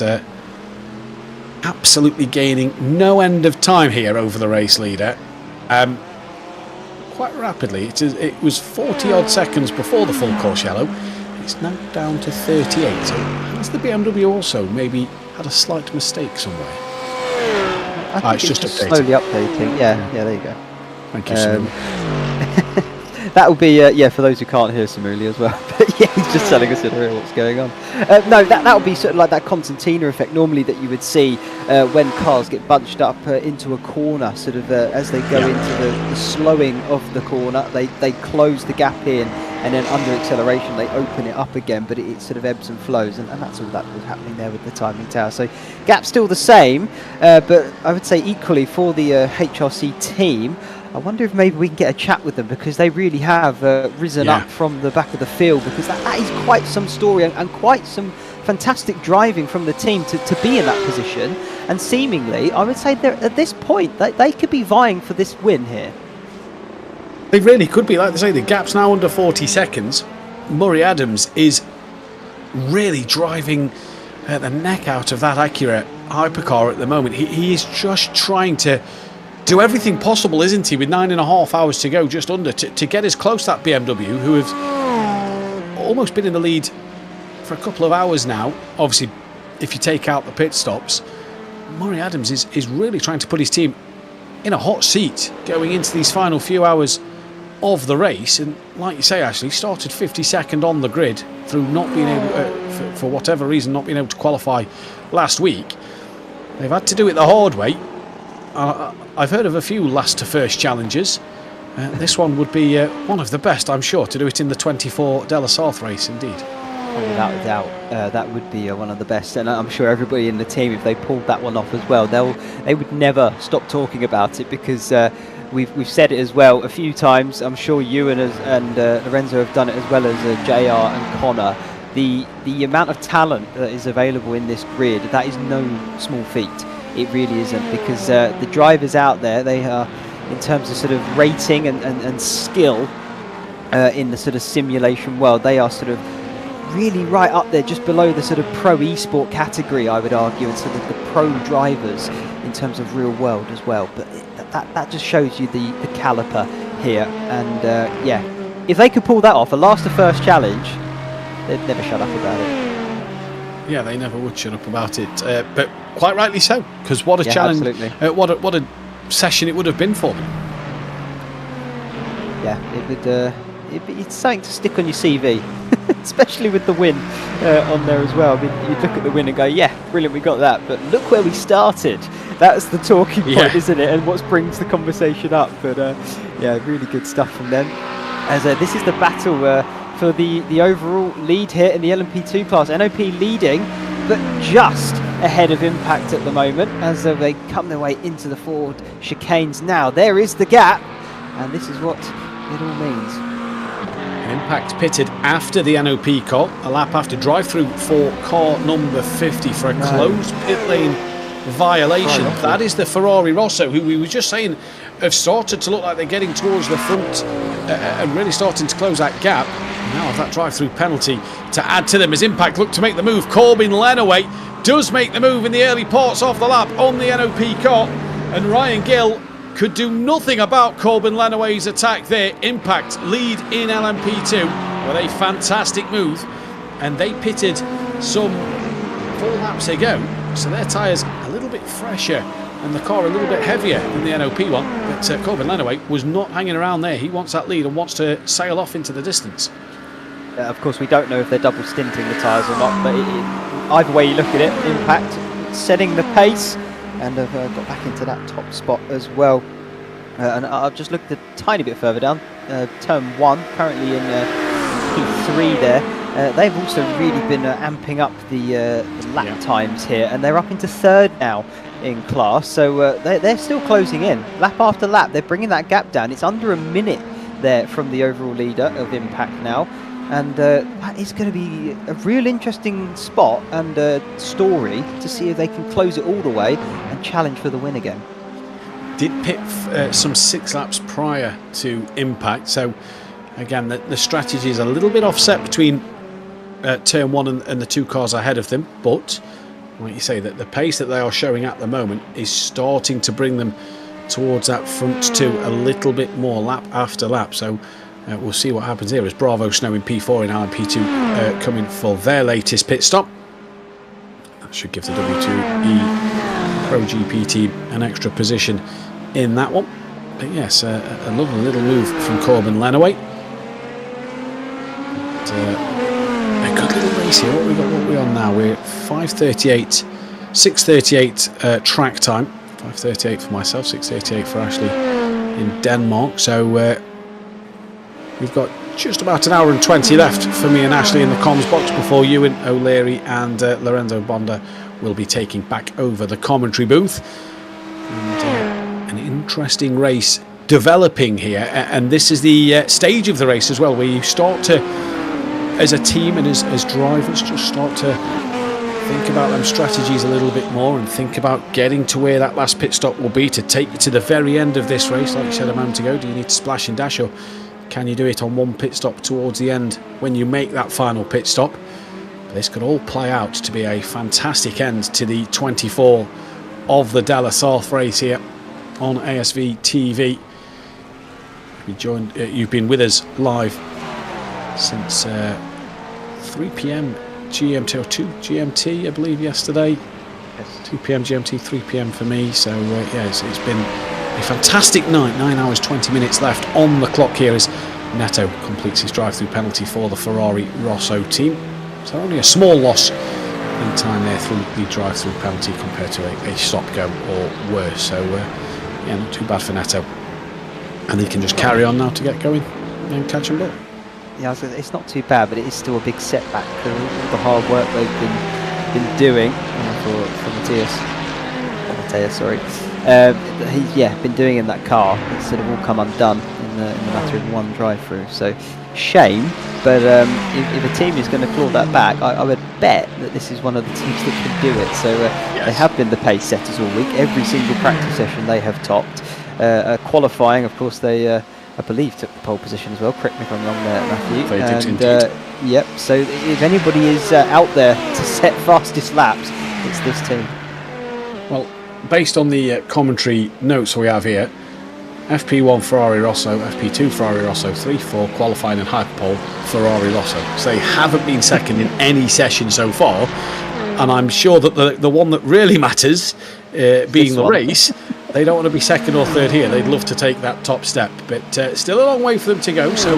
absolutely gaining no end of time here over the race leader. Quite rapidly. It was 40 odd seconds before the full course yellow. It's now down to 38. So has the BMW also maybe had a slight mistake somewhere? I think it's just slowly updating. Yeah, there you go. Thank you, Samuli. That will be, for those who can't hear Samuli as well. But yeah, he's just telling us in here what's going on. No, that would be sort of like that concertina effect normally that you would see when cars get bunched up into a corner, sort of as they go into the slowing of the corner. They close the gap in, and then under acceleration they open it up again, but it sort of ebbs and flows, and that's all that was happening there with the timing tower. So gap's still the same, but I would say equally for the HRC team, I wonder if maybe we can get a chat with them, because they really have risen up from the back of the field, because that is quite some story and quite some fantastic driving from the team to be in that position. And seemingly, I would say at this point, they could be vying for this win here. They really could be. Like they say, the gap's now under 40 seconds. Murray Adams is really driving the neck out of that Acura Hypercar at the moment. He is just trying to do everything possible, isn't he, with 9.5 hours to go, just under, to get as close to that BMW, who have almost been in the lead for a couple of hours now. Obviously, if you take out the pit stops, Murray Adams is really trying to put his team in a hot seat going into these final few hours of the race. And like you say, Ashley, started 52nd on the grid through not being able, for whatever reason, not being able to qualify last week. They've had to do it the hard way. I've heard of a few last to first challenges. This one would be one of the best, I'm sure, to do it in the 24 De La Sarthe race indeed. Without a doubt, that would be one of the best, and I'm sure everybody in the team, if they pulled that one off as well, they would never stop talking about it, because we've said it as well a few times. I'm sure you and Lorenzo have done it as well as JR and Connor. The amount of talent that is available in this grid, that is no small feat. It really isn't, because the drivers out there, they are, in terms of sort of rating and skill in the sort of simulation world, they are sort of really right up there, just below the sort of pro esport category, I would argue, and sort of the pro drivers in terms of real world as well. But that just shows you the caliper here. And yeah, if they could pull that off, a last to first challenge, they'd never shut up about it. Yeah, they never would shut up about it, but quite rightly so, because what a challenge, what a session it would have been for them. Yeah, it would. It's something to stick on your CV, especially with the win on there as well. I mean, you look at the win and go, yeah, brilliant, we got that, but look where we started. That's the talking point, isn't it? And what brings the conversation up. But yeah, really good stuff from them. As this is the battle for the overall lead here in the LMP2 class. NOP leading, but just ahead of Impact at the moment, as they come their way into the forward chicanes now. There is the gap, and this is what it all means. Impact pitted after the NOP car, a lap after drive-through for car number 50 for a closed pit lane violation. That is the Ferrari Rosso, who we were just saying have started to look like they're getting towards the front and really starting to close that gap. Now have that drive-through penalty to add to them as Impact look to make the move. Corbin Lenaway does make the move in the early parts of the lap on the NOP car, and Ryan Gill could do nothing about Corbin Lenaway's attack there. Impact lead in LMP2 with a fantastic move, and they pitted some 4 laps ago, so their tyres a little bit fresher and the car a little bit heavier than the NOP one. But Corbin Lenaway was not hanging around there. He wants that lead and wants to sail off into the distance. Of course, we don't know if they're double stinting the tyres or not, but either way you look at it, Impact setting the pace, and have got back into that top spot as well. And I've just looked a tiny bit further down, turn 1, currently in P3 there. They've also really been amping up the lap times here, and they're up into 3rd now in class, so they're still closing in. Lap after lap, they're bringing that gap down. It's under a minute there from the overall leader of Impact now. And that is going to be a real interesting spot and story to see if they can close it all the way and challenge for the win again. Did pit some 6 laps prior to Impact, so again the strategy is a little bit offset between turn 1 and the 2 cars ahead of them, but like you say, that the pace that they are showing at the moment is starting to bring them towards that front 2 a little bit more lap after lap. So we'll see what happens here as Bravo Snow in P4 and LMP2 coming for their latest pit stop. That should give the W2E Pro GP team an extra position in that one. But yes, a lovely little move from Corbin Lenaway. A good little race here. What are we on now? We're 5:38, 6:38 track time. 5:38 for myself, 6:38 for Ashley in Denmark. So we've got just about an hour and 20 left for me and Ashley in the comms box before Ewan O'Leary and Lorenzo Bonda will be taking back over the commentary booth. And an interesting race developing here, and this is the stage of the race as well, where you start to, as a team and as drivers, just start to think about them strategies a little bit more and think about getting to where that last pit stop will be to take you to the very end of this race. Like you said a moment ago, do you need to splash and dash, or can you do it on one pit stop towards the end when you make that final pit stop? This could all play out to be a fantastic end to the 24 of the La Sarthe race here on ASV TV. You've been with us live since 3 p.m. GMT or 2 GMT, I believe, yesterday. Yes. 2 p.m. GMT, 3 p.m. for me. So yeah, it's been a fantastic night. 9 hours 20 minutes left on the clock here as Neto completes his drive-through penalty for the Ferrari Rosso team. So only a small loss in time there through the drive-through penalty compared to a stop-go or worse. So yeah, not too bad for Neto. And he can just carry on now to get going and catch him up. yeah, it's not too bad, but it is still a big setback for all the hard work they've been doing for Matthias, sorry. He's been doing in that car. It's sort of all come undone in the matter of one drive-through. So shame, but if a team is going to claw that back, I would bet that this is one of the teams that can do it. So they have been the pace setters all week. Every single practice session they have topped. Qualifying, of course, they I believe took the pole position as well. Correct me if I'm wrong there, Matthew. They did indeed. Yep. So if anybody is out there to set fastest laps, it's this team. Well, based on the commentary notes we have here, FP1 Ferrari Rosso, FP2 Ferrari Rosso, 3-4 qualifying and hyperpole Ferrari Rosso. So they haven't been second in any session so far, and I'm sure that the one that really matters, being the race, they don't want to be second or third here. They'd love to take that top step, but still a long way for them to go, so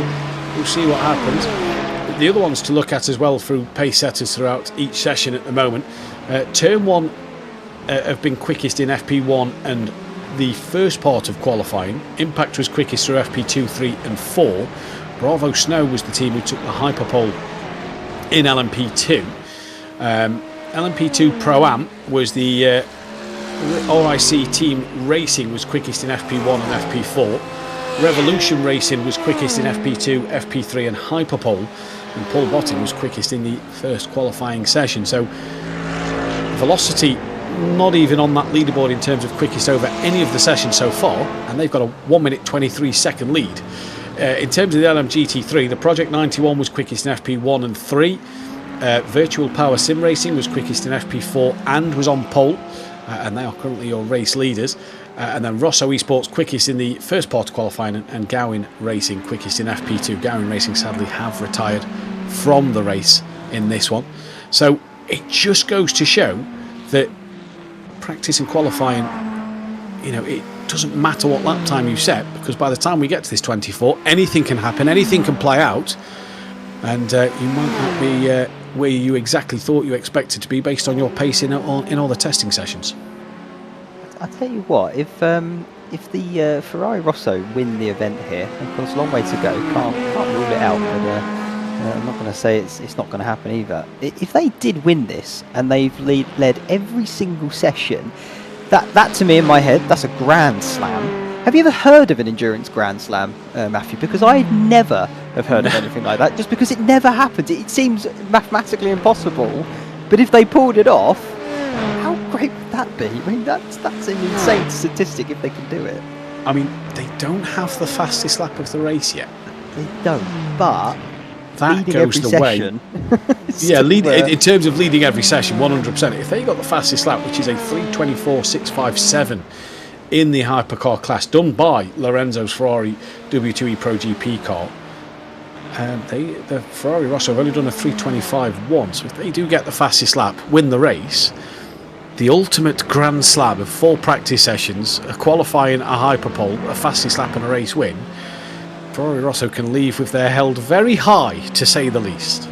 we'll see what happens. The other ones to look at as well through pace setters throughout each session at the moment. Turn 1 have been quickest in FP1 and the first part of qualifying. Impact was quickest through FP2, 3 and 4. Bravo Snow was the team who took the hyperpole in LMP2. LMP2 Pro-Am was the OIC team racing was quickest in FP1 and FP4. Revolution Racing was quickest in FP2, FP3 and hyperpole. And Paul Botting was quickest in the first qualifying session. So Velocity not even on that leaderboard in terms of quickest over any of the sessions so far, and they've got a 1 minute 23 second lead. In terms of the LMGT3, the Project 91 was quickest in FP1 and 3. Virtual Power Sim Racing was quickest in FP4 and was on pole, and they are currently your race leaders. And then Rosso Esports quickest in the first part of qualifying, and Gowan Racing quickest in FP2. Gowan Racing sadly have retired from the race in this one. So it just goes to show that practice and qualifying, it doesn't matter what lap time you set, because by the time we get to this 24, anything can happen, anything can play out, and you might not be where you exactly thought you expected to be based on your pace in all the testing sessions. I'll tell you what, if the Ferrari Rosso win the event here, of course, a long way to go, can't rule it out, but I'm not going to say it's not going to happen either. If they did win this and they've led every single session, that to me in my head, that's a Grand Slam. Have you ever heard of an endurance Grand Slam, Matthew? Because I never have heard of anything like that, just because it never happened. It seems mathematically impossible, but if they pulled it off, how great would that be? I mean, that's an insane statistic if they can do it. I mean, they don't have the fastest lap of the race yet. They don't, but that goes the way. Yeah, in terms of leading every session, 100%. If they got the fastest lap, which is a 3:24.657 in the hypercar class, done by Lorenzo's Ferrari W2E Pro GP car, the Ferrari Rosso have only done a 3:25.1. So if they do get the fastest lap, win the race, the ultimate Grand Slam of 4 practice sessions, a qualifying, a hyperpole, a fastest lap and a race win, Ferrari Rosso can leave with their held very high, to say the least.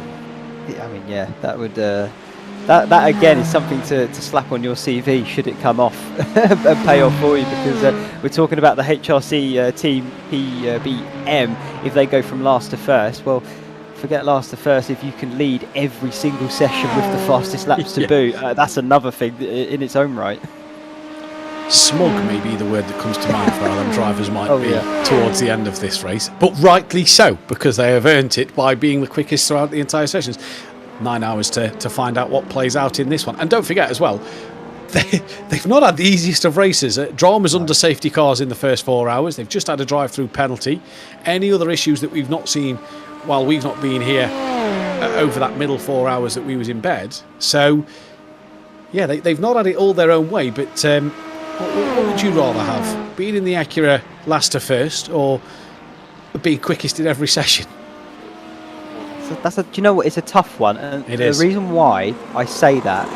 I mean, yeah, that would that again is something to slap on your CV should it come off and pay off for you, because we're talking about the HRC team PBM. If they go from last to first, well, forget last to first. If you can lead every single session with the fastest laps to boot, that's another thing in its own right. Smug may be the word that comes to mind for how them drivers might be towards the end of this race, but rightly so, because they have earned it by being the quickest throughout the entire sessions. 9 hours to find out what plays out in this one. And don't forget as well, they've not had the easiest of races. Drama's under safety cars in the first 4 hours. They've just had a drive-through penalty. Any other issues that we've not seen while we've not been here over that middle 4 hours that we was in bed. So, yeah, they've not had it all their own way, but what would you rather have? Being in the Acura last to first, or being quickest in every session? Do you know what? It's a tough one, and it is. The reason why I say that,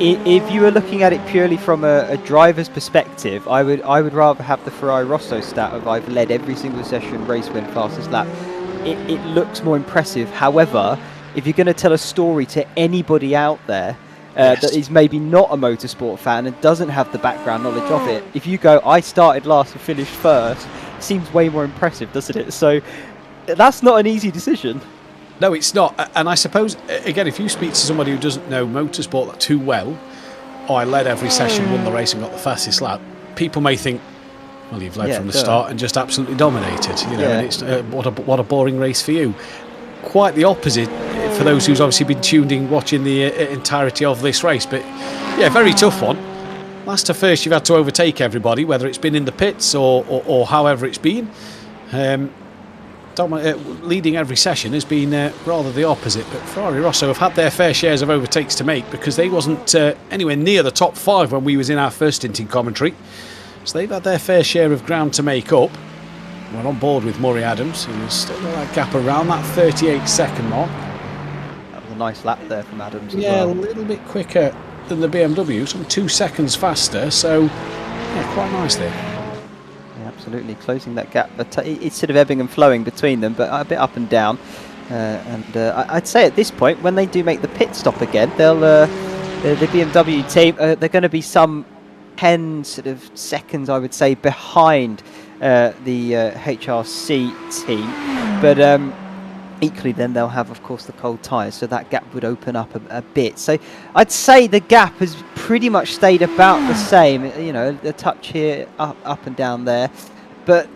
if you were looking at it purely from a driver's perspective, I would rather have the Ferrari Rosso stat of I've led every single session, race win, fastest lap. It looks more impressive. However, if you're going to tell a story to anybody out there that is maybe not a motorsport fan and doesn't have the background knowledge of it, if you go, I started last and finished first, it seems way more impressive, doesn't it? So that's not an easy decision. No, it's not. And I suppose, again, if you speak to somebody who doesn't know motorsport too well, I led every session, won the race and got the fastest lap, people may think, well, you've led from the start and just absolutely dominated, you know, and it's what a boring race for you. Quite the opposite for those who's obviously been tuned in watching the entirety of this race. But yeah, very tough one. Last to first, you've had to overtake everybody, whether it's been in the pits or however it's been. Leading every session has been rather the opposite, but Ferrari Rosso have had their fair shares of overtakes to make, because they wasn't anywhere near the top 5 when we was in our first stint in commentary, so they've had their fair share of ground to make up. We're on board with Murray Adams, who's still got that gap around that 38-second mark. That was a nice lap there from Adams as well. well. A little bit quicker than the BMW, some 2 seconds faster, so yeah, quite nice there. Absolutely, closing that gap. But it's sort of ebbing and flowing between them, but a bit up and down. I'd say at this point, when they do make the pit stop again, they'll the BMW team they're going to be some 10 sort of seconds, I would say, behind the HRC team. But equally, then they'll have, of course, the cold tyres, so that gap would open up a bit. So I'd say the gap has pretty much stayed about the same. You know, a touch here, up and down there. But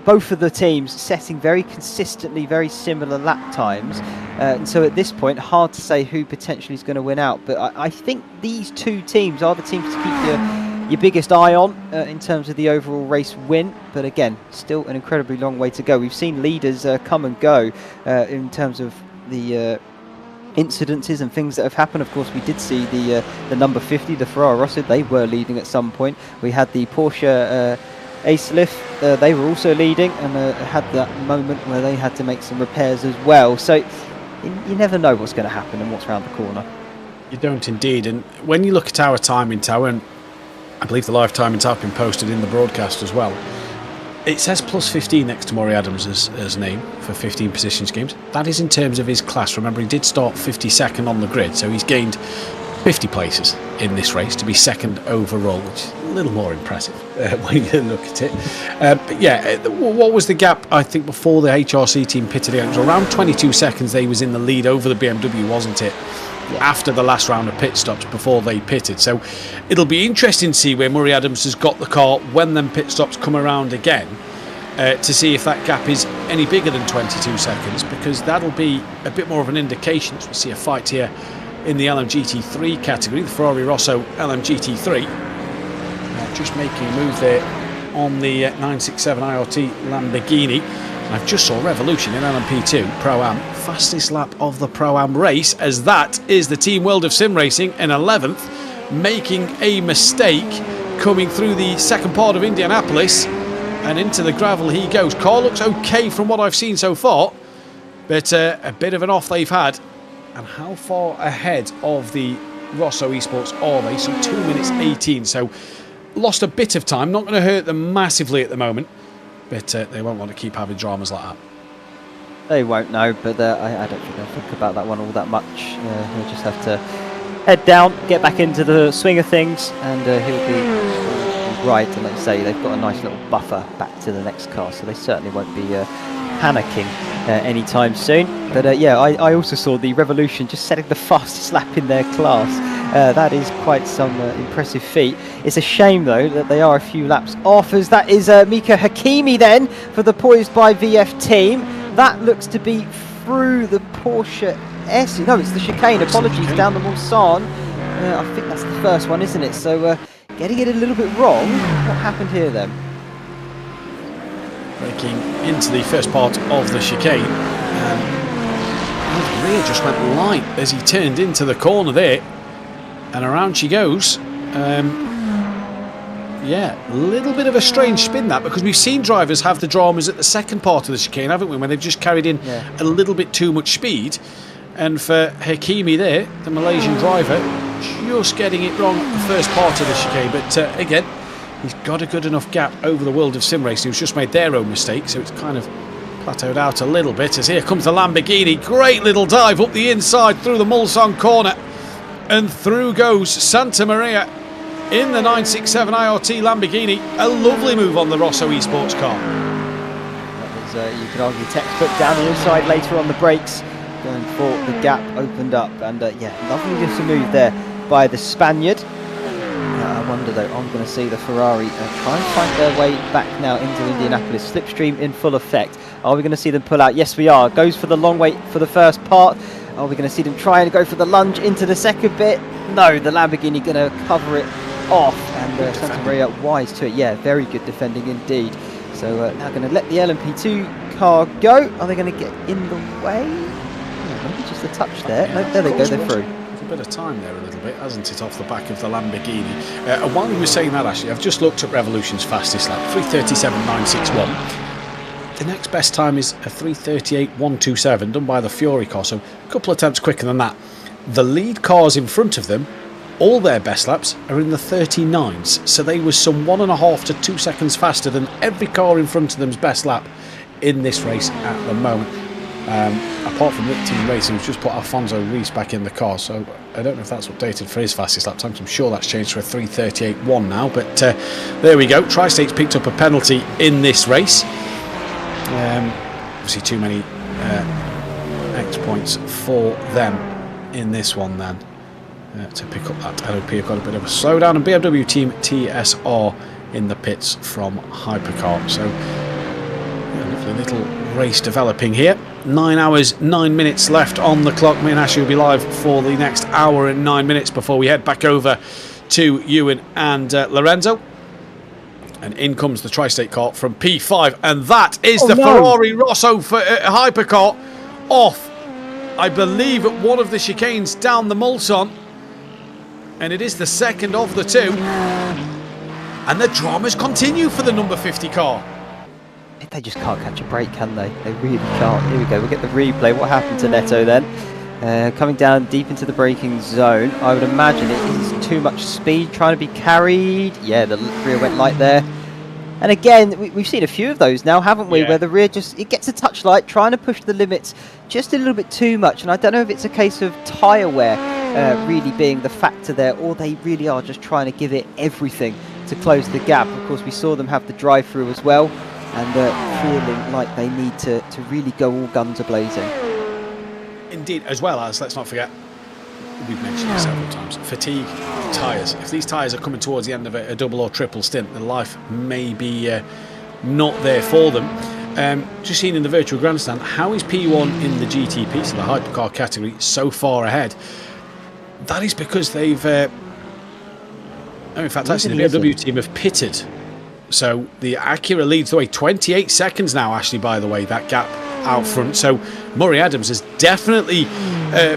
both of the teams setting very consistently very similar lap times. And so at this point, hard to say who potentially is going to win out. But I think these two teams are the teams to keep your biggest eye on in terms of the overall race win. But again, still an incredibly long way to go. We've seen leaders come and go in terms of the incidences and things that have happened. Of course, we did see the number 50, the Ferrari Rosso, they were leading at some point. We had the Porsche Ace-Lift, they were also leading, and had that moment where they had to make some repairs as well. So you never know what's going to happen and what's around the corner. You don't indeed. And when you look at our timing tower, and I believe the live timing tower has been posted in the broadcast as well, it says plus 15 next to Murray Adams as name for 15 positions games. That is in terms of his class. Remember, he did start 52nd on the grid, so he's gained 50 places in this race to be second overall, which is a little more impressive when you look at it. But yeah, what was the gap, I think, before the HRC team pitted out? It was around 22 seconds they was in the lead over the BMW, wasn't it? Yeah. After the last round of pit stops before they pitted. So it'll be interesting to see where Murray Adams has got the car when them pit stops come around again, to see if that gap is any bigger than 22 seconds, because that'll be a bit more of an indication as we see a fight here in the LMGT3 category, the Ferrari Rosso LMGT3. Just making a move there on the 967 IRT Lamborghini. I've just saw Revolution in LMP2 Pro-Am, fastest lap of the Pro-Am race, as that is the Team World of Sim Racing in 11th, making a mistake coming through the second part of Indianapolis, and into the gravel he goes. Car looks okay from what I've seen so far, but a bit of an off they've had. And how far ahead of the Rosso Esports are they? So 2 minutes 18, so lost a bit of time. Not going to hurt them massively at the moment, but they won't want to keep having dramas like that. They won't know, but I don't think they'll think about that one all that much. He'll just have to head down, get back into the swing of things, and he'll be right. And like you say, they've got a nice little buffer back to the next car, so they certainly won't be panicking anytime soon. But yeah, I also saw the Revolution just setting the fastest lap in their class. That is quite some impressive feat. It's a shame, though, that they are a few laps off, as that is Mika Hakimi then for the Poised by VF team. That looks to be through the Porsche S. No, it's the chicane. Apologies, down the Mulsanne. I think that's the first one, isn't it? So getting it a little bit wrong. What happened here then? Breaking into the first part of the chicane. His rear just went light as he turned into the corner there. And around she goes. Yeah, a little bit of a strange spin that, because we've seen drivers have the dramas at the second part of the chicane, haven't we, when they've just carried in a little bit too much speed. And for Hakimi there, the Malaysian driver, just getting it wrong at the first part of the chicane. But again, he's got a good enough gap over the World of Sim Racing, who's just made their own mistake, so it's kind of plateaued out a little bit. As here comes the Lamborghini, great little dive up the inside through the Mulsanne corner, and through goes Santa Maria in the 967 IRT Lamborghini. A lovely move on the Rosso Esports car. That was, you could argue, textbook down the inside later on the brakes going for the gap opened up. And yeah, lovely little move there by the Spaniard. I wonder though, I'm going to see the Ferrari try and find their way back now into Indianapolis. Slipstream in full effect. Are we going to see them pull out? Yes, we are. Goes for the long wait for the first part. Are we going to see them try and go for the lunge into the second bit? No, the Lamborghini going to cover it off, and Santamaria wise to it. Yeah, very good defending indeed. So now going to let the LMP2 car go. Are they going to get in the way? Oh, maybe just a touch there. No, there they go, they're through. A bit of time there a little bit, hasn't it, off the back of the Lamborghini. And while you were saying that, actually, I've just looked at Revolution's fastest lap, 3:37.961. The next best time is a 3:38.127 done by the Fury car, so a couple of attempts quicker than that. The lead cars in front of them, all their best laps are in the 39s, so they were some 1.5 to 2 seconds faster than every car in front of them's best lap in this race at the moment. Apart from Rick Team Racing, who's just put Alfonso Reese back in the car, so I don't know if that's updated for his fastest lap times. I'm sure that's changed to a 3:38.1 now, but there we go. Tri-State's picked up a penalty in this race. Obviously too many X points for them in this one then to pick up that. LOP have got a bit of a slowdown, and BMW Team TSR in the pits from Hypercar. So yeah, lovely little race developing here. 9 hours 9 minutes left on the clock. Me and Ashley will be live for the next hour and 9 minutes before we head back over to Ewan and Lorenzo. And in comes the Tri-State car from P5, and that is the Ferrari Rosso for Hypercar off, I believe, at one of the chicanes down the Mulsanne, and it is the second of the two. And the dramas continue for the number 50 car. They just can't catch a break, can they? They really can't. Here we go. We'll get the replay. What happened to Neto then? Coming down deep into the braking zone. I would imagine it is too much speed trying to be carried. Yeah, the rear went light there. And again, we've seen a few of those now, haven't we? Yeah. Where the rear it gets a touch light, trying to push the limits just a little bit too much. And I don't know if it's a case of tyre wear really being the factor there, or they really are just trying to give it everything to close the gap. Of course, we saw them have the drive-through as well, and feeling like they need to really go all guns a-blazing. Indeed, as well as, let's not forget, we've mentioned it several times, fatigue, tyres. If these tyres are coming towards the end of a double or triple stint, the life may be not there for them. Just seen in the virtual grandstand, how is P1 in the GTP, so the hypercar category, so far ahead? That is because they've... in fact, actually, the BMW team have pitted. So the Acura leads the way. 28 seconds now, Ashley, by the way, that gap out front. So Murray Adams has definitely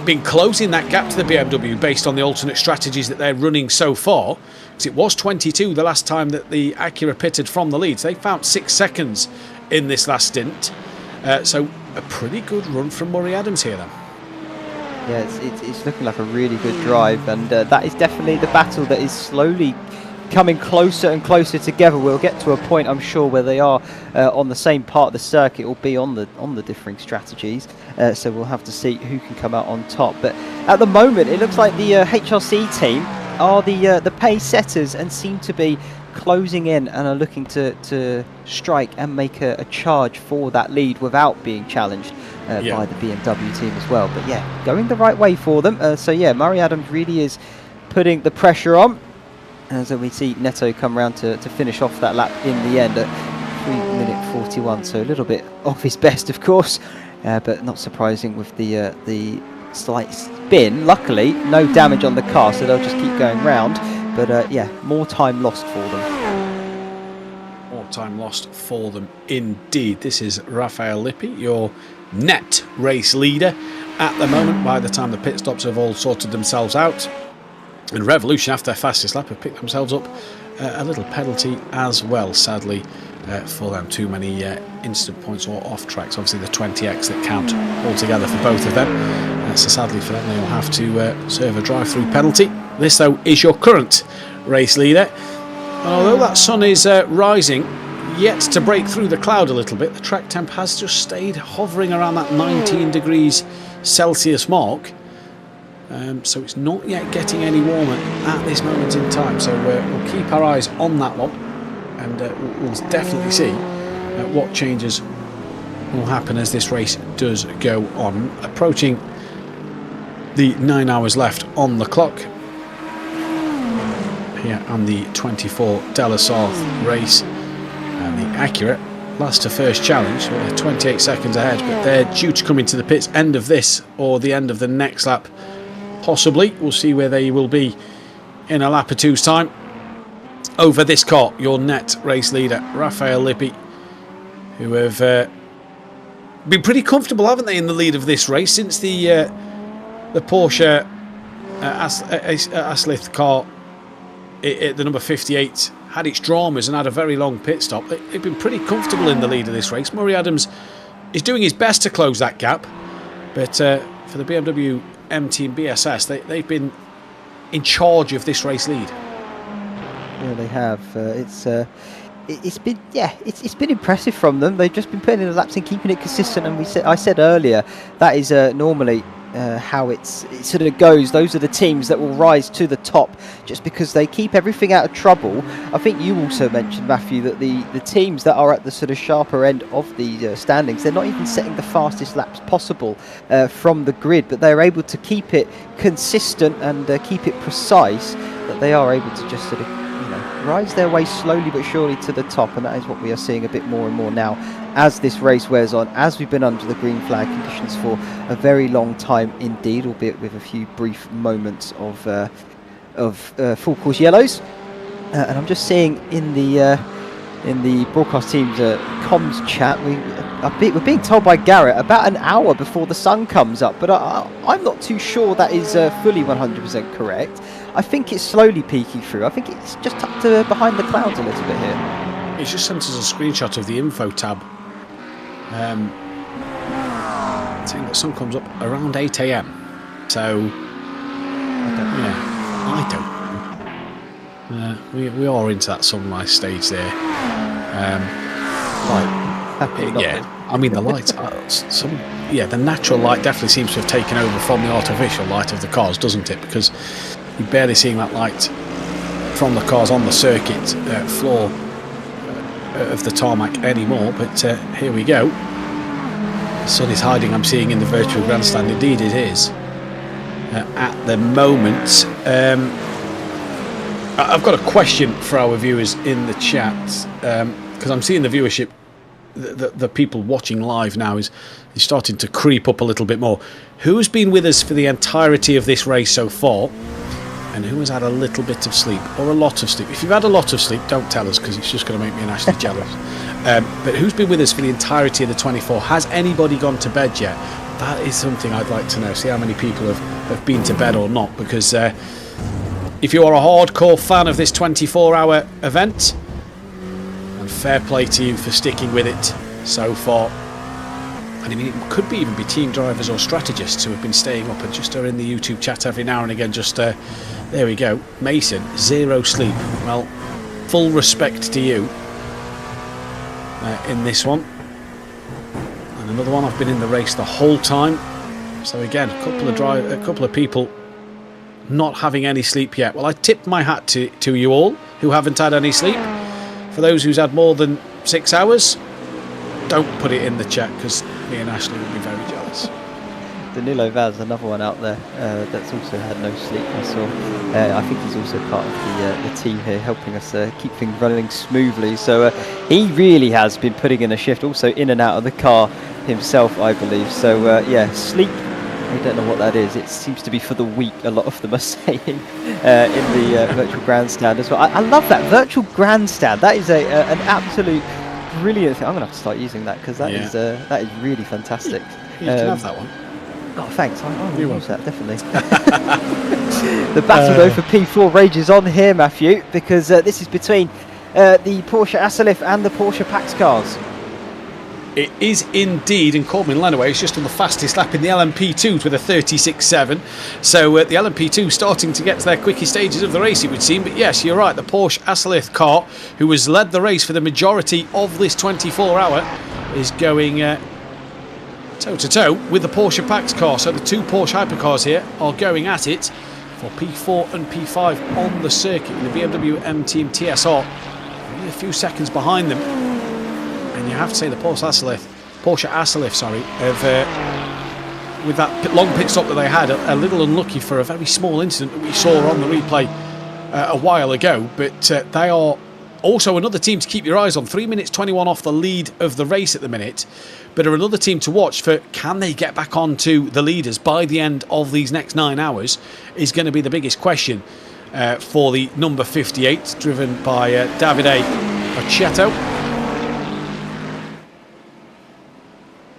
been closing that gap to the BMW based on the alternate strategies that they're running so far. Because it was 22 the last time that the Acura pitted from the lead. So they found 6 seconds in this last stint. So a pretty good run from Murray Adams here then. Yeah, it's looking like a really good drive, and that is definitely the battle that is slowly coming closer and closer together. We'll get to a point, I'm sure, where they are on the same part of the circuit, or be on the differing strategies. So we'll have to see who can come out on top. But at the moment, it looks like the HRC team are the pace setters and seem to be closing in and are looking to strike and make a charge for that lead without being challenged by the BMW team as well. But yeah, going the right way for them. So yeah, Murray Adams really is putting the pressure on. And so we see Neto come round to finish off that lap in the end at 3:41, so a little bit off his best, of course, but not surprising with the slight spin. Luckily, no damage on the car, so they'll just keep going round. But yeah, more time lost for them. More time lost for them indeed. This is Rafael Lippi, your net race leader at the moment, by the time the pit stops have all sorted themselves out. And Revolution, after their fastest lap, have picked themselves up a little penalty as well, sadly, for them. Too many instant points or off tracks. Obviously, the 20x that count altogether for both of them. So sadly for them, they will have to serve a drive-through penalty. This, though, is your current race leader. And although that sun is rising, yet to break through the cloud a little bit, the track temp has just stayed hovering around that 19 degrees Celsius mark. So it's not yet getting any warmer at this moment in time. So we'll keep our eyes on that one, and we'll definitely see what changes will happen as this race does go on. Approaching the 9 hours left on the clock here on the 24 De La Sarthe race, and the Acura last to first challenge. They're 28 seconds ahead, but they're due to come into the pits end of this or the end of the next lap, possibly. We'll see where they will be in a lap or two's time. Over this car, your net race leader, Raphael Lippi, who have been pretty comfortable, haven't they, in the lead of this race since the Porsche Sarthe car, the number 58, had its dramas and had a very long pit stop. They've been pretty comfortable in the lead of this race. Murray Adams is doing his best to close that gap, but for the BMW M Team BSS, they've been in charge of this race lead. Yeah, they have. It's been impressive from them. They've just been putting in the laps and keeping it consistent. And I said earlier, that is normally how it sort of goes. Those are the teams that will rise to the top just because they keep everything out of trouble. I think you also mentioned, Matthew, that the teams that are at the sort of sharper end of the standings, they're not even setting the fastest laps possible from the grid, but they're able to keep it consistent and keep it precise, that they are able to just sort of rise their way slowly but surely to the top. And that is what we are seeing a bit more and more now as this race wears on, as we've been under the green flag conditions for a very long time indeed, albeit with a few brief moments of full course yellows. And I'm just seeing in the broadcast team's comms chat, we're being told by Garrett about an hour before the sun comes up, but I'm not too sure that is fully 100% correct. I think it's slowly peeking through. I think it's just tucked behind the clouds a little bit here. It's just sent us a screenshot of the info tab, saying that sun comes up around 8 AM. So, I don't. We are into that sunrise stage there. I mean the lights. The natural light definitely seems to have taken over from the artificial light of the cars, doesn't it? Because you're barely seeing that light from the cars on the circuit floor of the tarmac anymore. But here we go. The sun is hiding, I'm seeing, in the virtual grandstand. Indeed it is. At the moment. I've got a question for our viewers in the chat, because I'm seeing the viewership, the people watching live now is starting to creep up a little bit more. Who's been with us for the entirety of this race so far, and who has had a little bit of sleep or a lot of sleep? If you've had a lot of sleep, don't tell us, because it's just going to make me actually jealous. But who's been with us for the entirety of the 24? Has anybody gone to bed yet? That is something I'd like to know. See how many people have been to bed or not, because if you are a hardcore fan of this 24-hour event, and fair play to you for sticking with it so far. And I mean, it could even be team drivers or strategists who have been staying up and just are in the YouTube chat every now and again. Just there we go. Mason, 0 sleep. Well, full respect to you in this one. And another one, I've been in the race the whole time. So again, a couple of people not having any sleep yet. Well, I tip my hat to you all who haven't had any sleep. For those who's had more than 6 hours, don't put it in the chat, because me and Ashley will be very jealous. Danilo Vaz, another one out there that's also had no sleep. I saw. I think he's also part of the team here, helping us keep things running smoothly. So he really has been putting in a shift, also in and out of the car himself, I believe. So sleep. I don't know what that is. It seems to be for the weak, a lot of them are saying, in the virtual grandstand as well. I love that virtual grandstand. That is an absolute brilliant thing. I'm going to have to start using that, because that is really fantastic. You can have that one. Oh, thanks. I'll use that, definitely. The battle though for P4 rages on here, Matthew, because this is between the Porsche Sarthe and the Porsche Hypercars. It is indeed, and Corbin Lenaway is just on the fastest lap in the LMP2 with a 36.7. So the LMP2 starting to get to their quickest stages of the race, it would seem. But yes, you're right, the Porsche Sarthe car, who has led the race for the majority of this 24-hour, is going toe-to-toe with the Porsche Hypercar. So the two Porsche Hypercars here are going at it for P4 and P5 on the circuit, in the BMW M Team TSR. Only a few seconds behind them. And you have to say the Porsche Sarthe Porsche A Sarthe, sorry, with that long pit stop that they had, a little unlucky for a very small incident that we saw on the replay a while ago. But they are also another team to keep your eyes on. 3 minutes 21 off the lead of the race at the minute, but are another team to watch for. Can they get back onto the leaders by the end of these next 9 hours is going to be the biggest question for the number 58, driven by Davide Occhetto,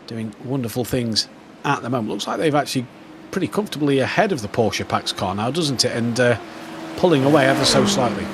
doing wonderful things at the moment. Looks like they've actually pretty comfortably ahead of the Porsche Pax car now, doesn't it? And pulling away ever so slightly.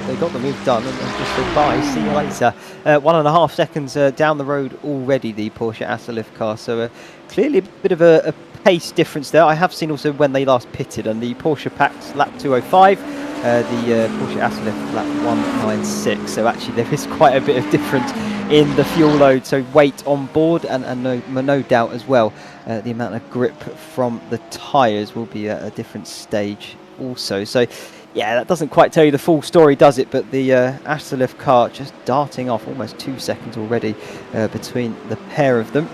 They got the move done and just said bye, see you later. 1.5 seconds down the road already, the Porsche A Sarthe car. So clearly a bit of a pace difference there. I have seen also when they last pitted, and the Porsche Pax lap 205, the Porsche A Sarthe lap 196. So actually there is quite a bit of difference in the fuel load. So weight on board and no doubt as well, the amount of grip from the tyres will be a different stage also. So yeah, that doesn't quite tell you the full story, does it? But the A Sarthe car just darting off almost 2 seconds already between the pair of them.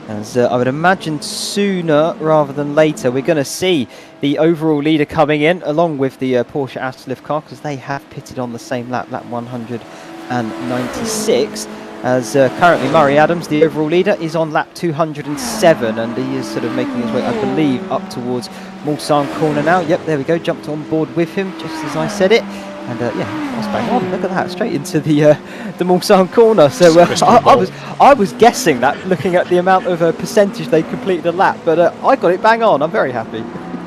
As I would imagine sooner rather than later, we're going to see the overall leader coming in along with the Porsche A Sarthe car, because they have pitted on the same lap 196. As currently Murray Adams, the overall leader, is on lap 207, and he is sort of making his way, I believe, up towards Mulsanne corner now. Yep, there we go, jumped on board with him just as I said it. And yeah, I was bang on. Look at that, straight into the Mulsanne corner. So I was guessing that, looking at the amount of percentage they completed a lap, but I got it bang on. I'm very happy.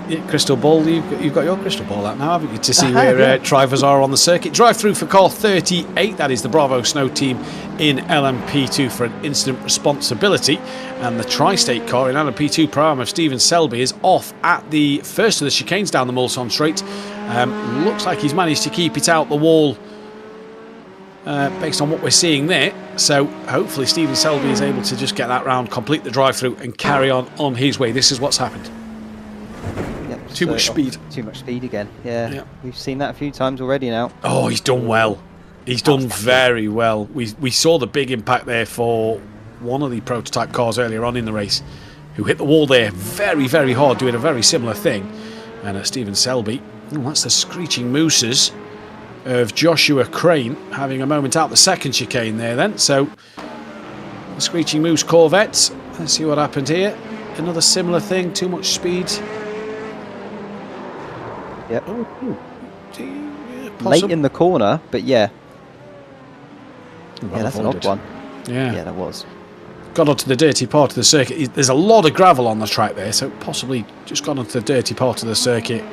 Yeah, crystal ball, you've got your crystal ball out now, haven't you, to see where drivers are on the circuit. Drive through for car 38, that is the Bravo Snow team in LMP2 for an incident responsibility, and the Tri-State car in LMP2 pro-am of Stephen Selby is off at the first of the chicanes down the Mulsanne straight. Looks like he's managed to keep it out the wall based on what we're seeing there, so hopefully Stephen Selby is able to just get that round, complete the drive through and carry on his way. This is what's happened. Too much speed. Too much speed again. Yeah, we've seen that a few times already now. Oh, he's done well. He's done very well. We saw the big impact there for one of the prototype cars earlier on in the race, who hit the wall there very, very hard, doing a very similar thing. And Stephen Selby, that's the screeching mooses of Joshua Crane having a moment out the second chicane there then. So the screeching moose Corvettes. Let's see what happened here. Another similar thing, too much speed. Yep. Late in the corner, but yeah. Yeah, that's an odd one. Yeah, that was. Got onto the dirty part of the circuit. There's a lot of gravel on the track there, so possibly just got onto the dirty part of the circuit,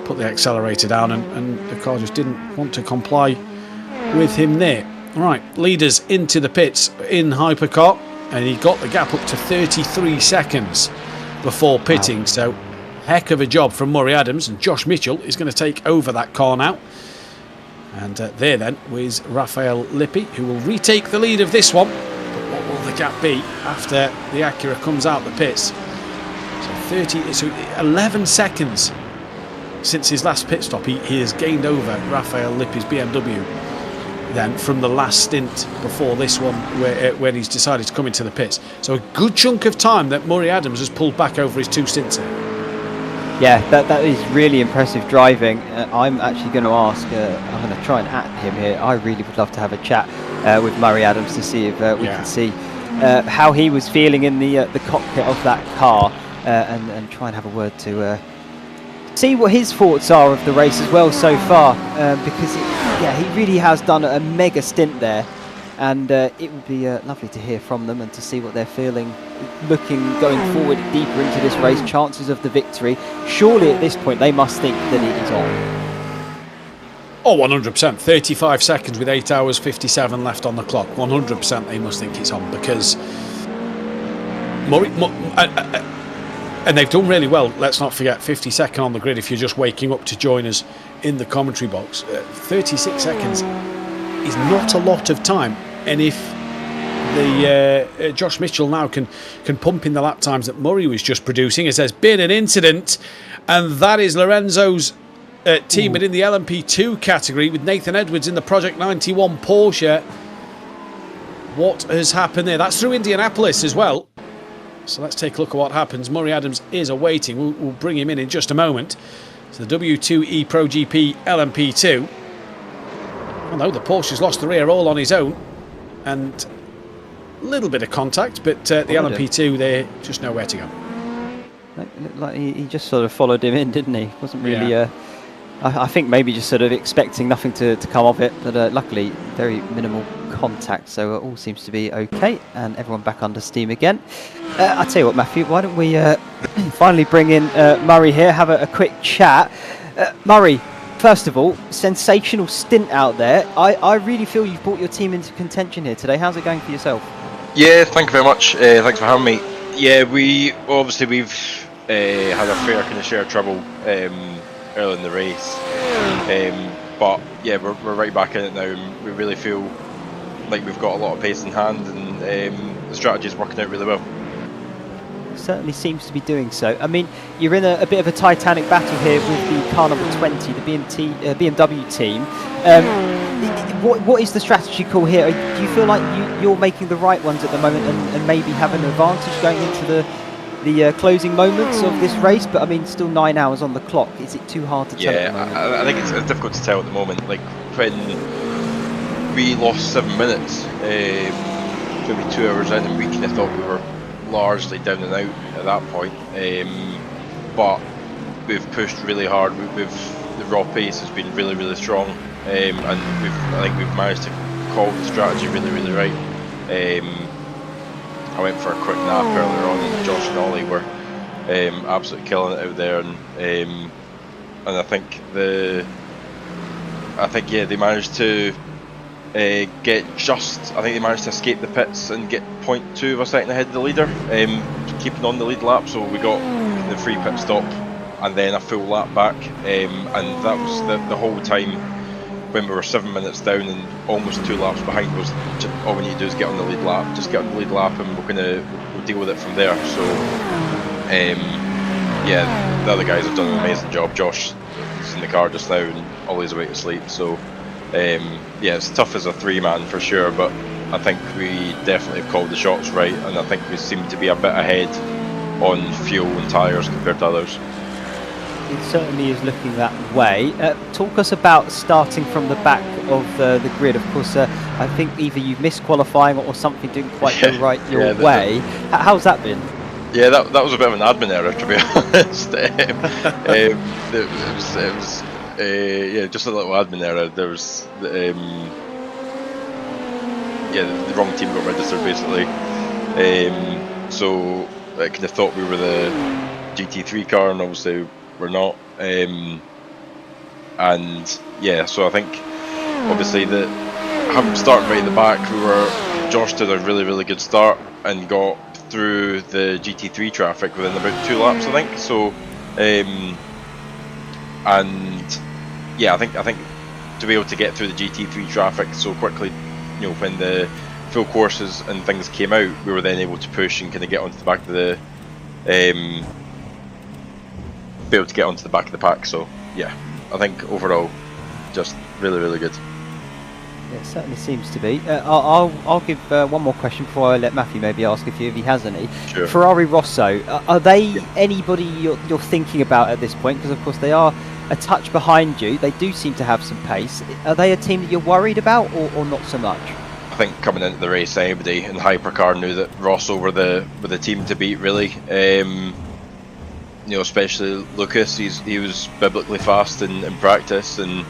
put the accelerator down, and the car just didn't want to comply with him there. Right, leaders into the pits in Hypercar, and he got the gap up to 33 seconds before pitting, wow. So heck of a job from Murray Adams, and Josh Mitchell is going to take over that car now. And there then was Raphael Lippi, who will retake the lead of this one. But what will the gap be after the Acura comes out the pits? So 11 seconds since his last pit stop, he has gained over Raphael Lippi's BMW then from the last stint before this one, when he's decided to come into the pits. So a good chunk of time that Murray Adams has pulled back over his two stints here. Yeah, that is really impressive driving. I'm actually going to ask, I'm going to try and at him here. I really would love to have a chat with Murray Adams to see if we can see how he was feeling in the cockpit of that car, and try and have a word to see what his thoughts are of the race as well so far, because he really has done a mega stint there, and it would be lovely to hear from them and to see what they're feeling, going forward deeper into this race, chances of the victory. Surely at this point they must think that it is on. Oh, 100%. 35 seconds with 8 hours 57 left on the clock. 100% they must think it's on, because and they've done really well. Let's not forget, 52nd on the grid if you're just waking up to join us in the commentary box. 36 seconds is not a lot of time, and if the Josh Mitchell now can pump in the lap times that Murray was just producing, as there's been an incident, and that is Lorenzo's teammate in the LMP2 category with Nathan Edwards in the Project 91 Porsche. what has happened there. That's through Indianapolis as well. So let's take a look at what happens. Murray Adams is awaiting. We'll bring him in just a moment. So the W2E Pro GP LMP2. Oh no, the Porsche's lost the rear all on his own. And a little bit of contact, but the LMP2, they're just nowhere to go. Looked like he just sort of followed him in, didn't he? Wasn't really... I think maybe just sort of expecting nothing to come of it, but luckily very minimal contact, so it all seems to be okay, and everyone back under steam again. I'll tell you what, Matthew, why don't we finally bring in Murray here, have a quick chat. Murray, first of all, sensational stint out there. I really feel you've brought your team into contention here today. How's it going for yourself? Yeah, thank you very much. Thanks for having me. Yeah, we've had a fair kind of share of trouble early in the race, but yeah, we're right back in it now, and we really feel like we've got a lot of pace in hand, and the strategy is working out really well. It certainly seems to be doing so. I mean, you're in a bit of a titanic battle here with the car number 20, the BMW team. What is the strategy call here? Do you feel like you're making the right ones at the moment, and maybe have an advantage going into the closing moments of this race? But I mean, still 9 hours on the clock. Is it too hard to tell? Yeah, I think it's difficult to tell at the moment. Like when we lost 7 minutes, maybe 2 hours in, and we kind of thought we were largely down and out at that point. But we've pushed really hard. The raw pace has been really, really strong, and I think we've managed to call the strategy really, really right. I went for a quick nap earlier on, and Josh and Ollie were absolutely killing it out there, and I think they managed to they managed to escape the pits and get 0.2 of a second ahead of the leader, keeping on the lead lap. So we got the free pit stop and then a full lap back, and that was the whole time. When we were 7 minutes down and almost 2 laps behind, was just, all we need to do is get on the lead lap. Just get on the lead lap, and we'll deal with it from there. So, yeah, the other guys have done an amazing job. Josh is in the car just now, and Ollie's away to sleep. So, yeah, it's tough as a 3-man for sure, but I think we definitely have called the shots right, and I think we seem to be a bit ahead on fuel and tyres compared to others. It certainly is looking that way. Talk us about starting from the back of the grid. Of course, I think either you've missed qualifying or something didn't quite go right your way. How's that been? Yeah, that was a bit of an admin error, to be honest. It was just a little admin error. There was the wrong team got registered basically. So I kind of thought we were the GT3 car, and obviously we're not, and yeah, so I think obviously having started right at the back, Josh did a really, really good start and got through the GT3 traffic within about 2 laps, I think. So, and yeah, I think to be able to get through the GT3 traffic so quickly, you know, when the full courses and things came out, we were then able to push and kind of get onto the back of the be able to get onto the back of the pack. So yeah, I think overall just really, really good. Yeah, it certainly seems to be. I'll give one more question before I let Matthew maybe ask if he has any. Sure. Ferrari Rosso, are they anybody you're thinking about at this point? Because of course they are a touch behind you. They do seem to have some pace. Are they a team that you're worried about, or not so much? I think coming into the race, anybody in Hypercar knew that Rosso were the team to beat, really. You know, especially Lucas. He was biblically fast in practice, and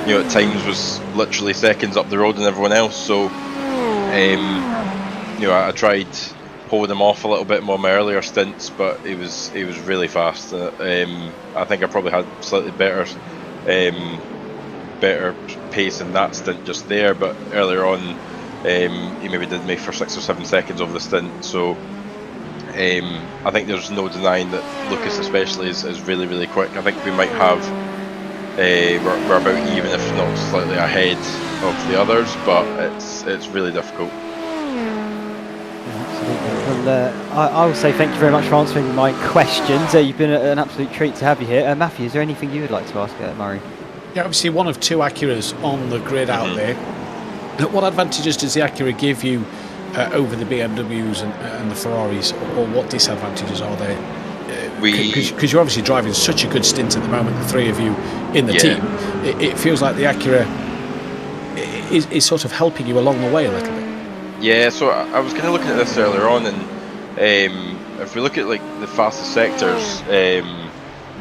you know, at times was literally seconds up the road than everyone else. So, you know, I tried holding him off a little bit more in my earlier stints, but he was really fast. I think I probably had slightly better pace in that stint just there, but earlier on, he maybe did me for 6 or 7 seconds over the stint. So. I think there's no denying that Lucas especially is really, really quick. I think we might have we're about even, if not slightly ahead of the others, but it's really difficult. Absolutely. Well, I will say thank you very much for answering my questions. You've been an absolute treat to have you here. Matthew, is there anything you would like to ask Murray? Yeah, obviously one of 2 Acuras on the grid out there. What advantages does the Acura give you over the BMWs and the Ferraris, or what disadvantages are there? Because you're obviously driving such a good stint at the moment, the three of you in the team. It feels like the Acura is sort of helping you along the way a little bit. Yeah, so I was kind of looking at this earlier on, and if we look at like the fastest sectors,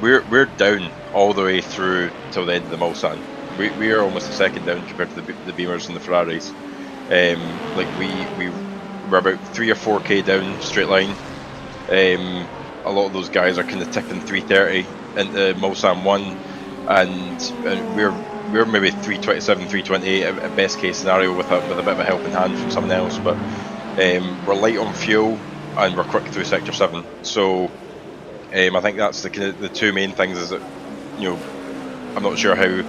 we're down all the way through till the end of the Mulsanne. We are almost a second down compared to the Beamers and the Ferraris. Like we're about 3 or 4k down straight line. A lot of those guys are kind of ticking 330 into Mulsanne 1, and we're maybe 327, 328 at best case scenario with a bit of a helping hand from someone else. But we're light on fuel and we're quick through sector 7. So I think that's the two main things. Is that, you know, I'm not sure how.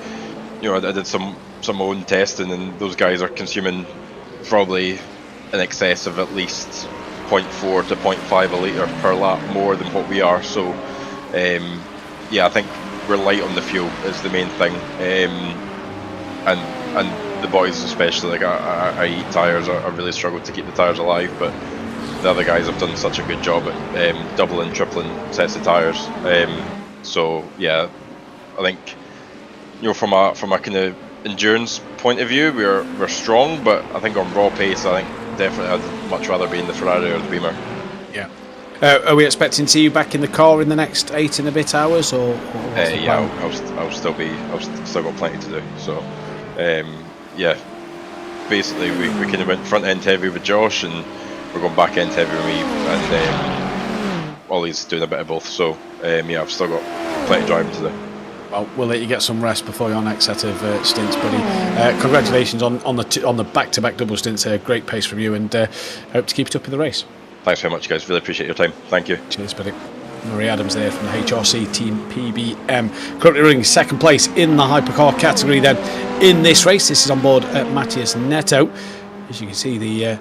You know, I did some own testing, and those guys are consuming probably in excess of at least 0.4 to 0.5 a litre per lap more than what we are. So yeah, I think we're light on the fuel is the main thing, and the boys especially, like I eat tyres. I really struggled to keep the tyres alive, but the other guys have done such a good job at doubling, tripling sets of tyres. So yeah, I think, you know, from a kind of endurance point of view, we're strong, but I think on raw pace, I think definitely I'd much rather be in the Ferrari or the Beamer. Yeah. Are we expecting to see you back in the car in the next 8 and a bit hours, or yeah, I'll still got plenty to do. So yeah, basically we kind of went front end heavy with Josh, and we're going back end heavy with me, and Ollie's doing a bit of both. So yeah, I've still got plenty of driving to do. Well, we'll let you get some rest before your next set of stints, buddy. Congratulations on the back-to-back double stints. Great pace from you, and hope to keep it up in the race. Thanks very much, guys. Really appreciate your time. Thank you. Cheers, buddy. Murray Adams there from the HRC Team PBM. Currently running second place in the hypercar category then in this race. This is on board Matthias Netto. As you can see, the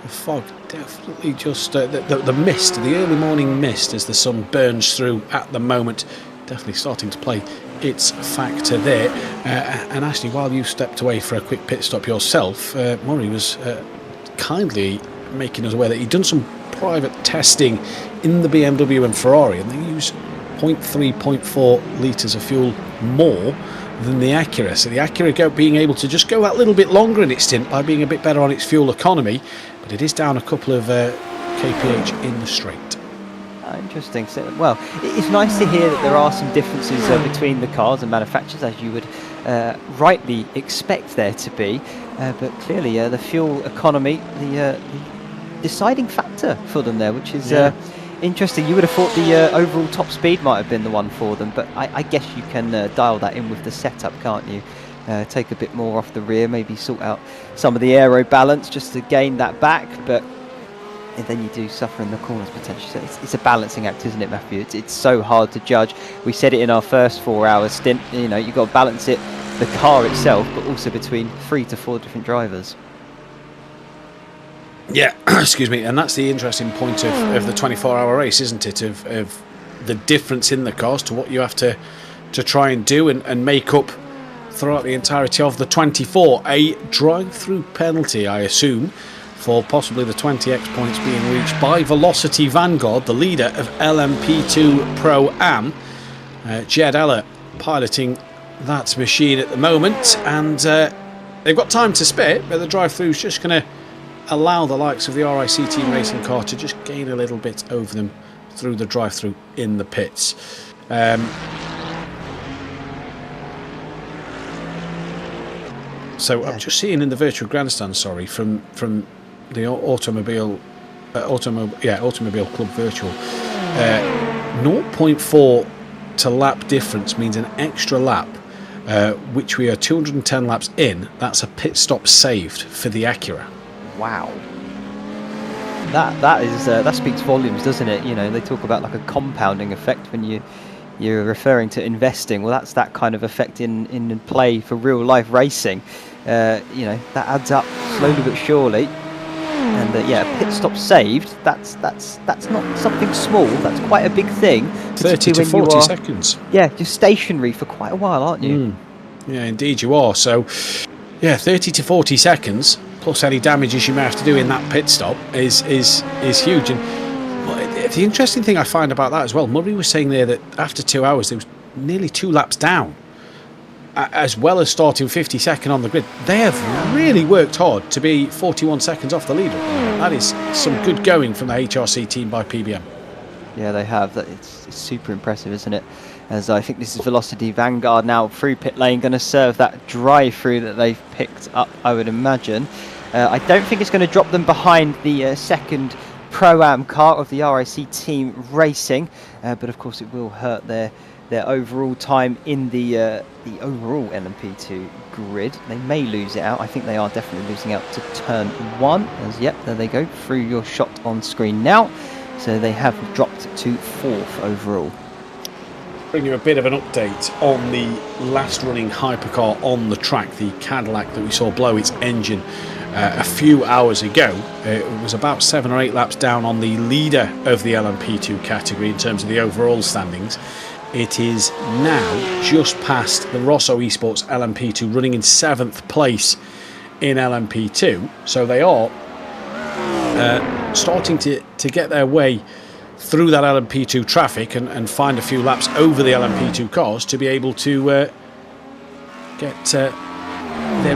fog definitely just... the mist, the early morning mist as the sun burns through at the moment, definitely starting to play its factor there. And Ashley, while you stepped away for a quick pit stop yourself, Murray was kindly making us aware that he'd done some private testing in the BMW and Ferrari, and they use 0.3, 0.4 litres of fuel more than the Acura. So the Acura being able to just go that little bit longer in its stint by being a bit better on its fuel economy, but it is down a couple of kph in the straight. Interesting. So, well, it's nice to hear that there are some differences between the cars and manufacturers, as you would rightly expect there to be. But clearly, the fuel economy, the deciding factor for them there, which is interesting. You would have thought the overall top speed might have been the one for them, but I guess you can dial that in with the setup, can't you? Take a bit more off the rear, maybe sort out some of the aero balance just to gain that back, but and then you do suffer in the corners potentially. So it's a balancing act, isn't it, Matthew? It's so hard to judge. We said it in our first 4-hour stint. You know, you've got to balance it, the car itself, but also between 3 to 4 different drivers. Yeah, excuse me, and that's the interesting point of the 24-hour race, isn't it? Of the difference in the cars to what you have to try and do and make up throughout the entirety of the 24. A drive-through penalty, I assume, for possibly the 20x points being reached by Velocity Vanguard, the leader of LMP2 Pro-Am. Jed Eller piloting that machine at the moment, and they've got time to spare, but the drive-through's just going to allow the likes of the RIC Team Racing car to just gain a little bit over them through the drive-through in the pits. So I'm just seeing in the virtual grandstand, sorry, from the Automobile Club Virtual, 0.4 to lap difference means an extra lap, which we are 210 laps in. That's a pit stop saved for the Acura. Wow. That speaks volumes, doesn't it? You know, they talk about like a compounding effect when you're referring to investing. Well, that's that kind of effect in play for real life racing. You know, that adds up slowly but surely. And yeah, pit stop saved. That's not something small. That's quite a big thing. 30 to 40 seconds. Yeah, you're stationary for quite a while, aren't you? Yeah, indeed you are. So, yeah, 30 to 40 seconds. plus any damages you may have to do in that pit stop is huge. And the interesting thing I find about that as well, Murray was saying there that after 2 hours there was nearly 2 laps down, as well as starting 52nd on the grid. They have really worked hard to be 41 seconds off the leader. That is some good going from the HRC team by PBM. Yeah, they have. It's super impressive, isn't it? As I think this is Velocity Vanguard now through pit lane, going to serve that drive-through that they've picked up, I would imagine. I don't think it's going to drop them behind the second Pro-Am car of the RIC team racing, but of course it will hurt their overall time in the overall LMP2 grid. They may lose it out. I think they are definitely losing out to turn 1. As yep, there they go, through your shot on screen now. So they have dropped to 4th overall. Bring you a bit of an update on the last running hypercar on the track, the Cadillac that we saw blow its engine a few hours ago. It was about 7 or 8 laps down on the leader of the LMP2 category in terms of the overall standings. It is now just past the Rosso Esports LMP2, running in 7th place in LMP2. So they are starting to get their way through that LMP2 traffic and find a few laps over the LMP2 cars to be able to get there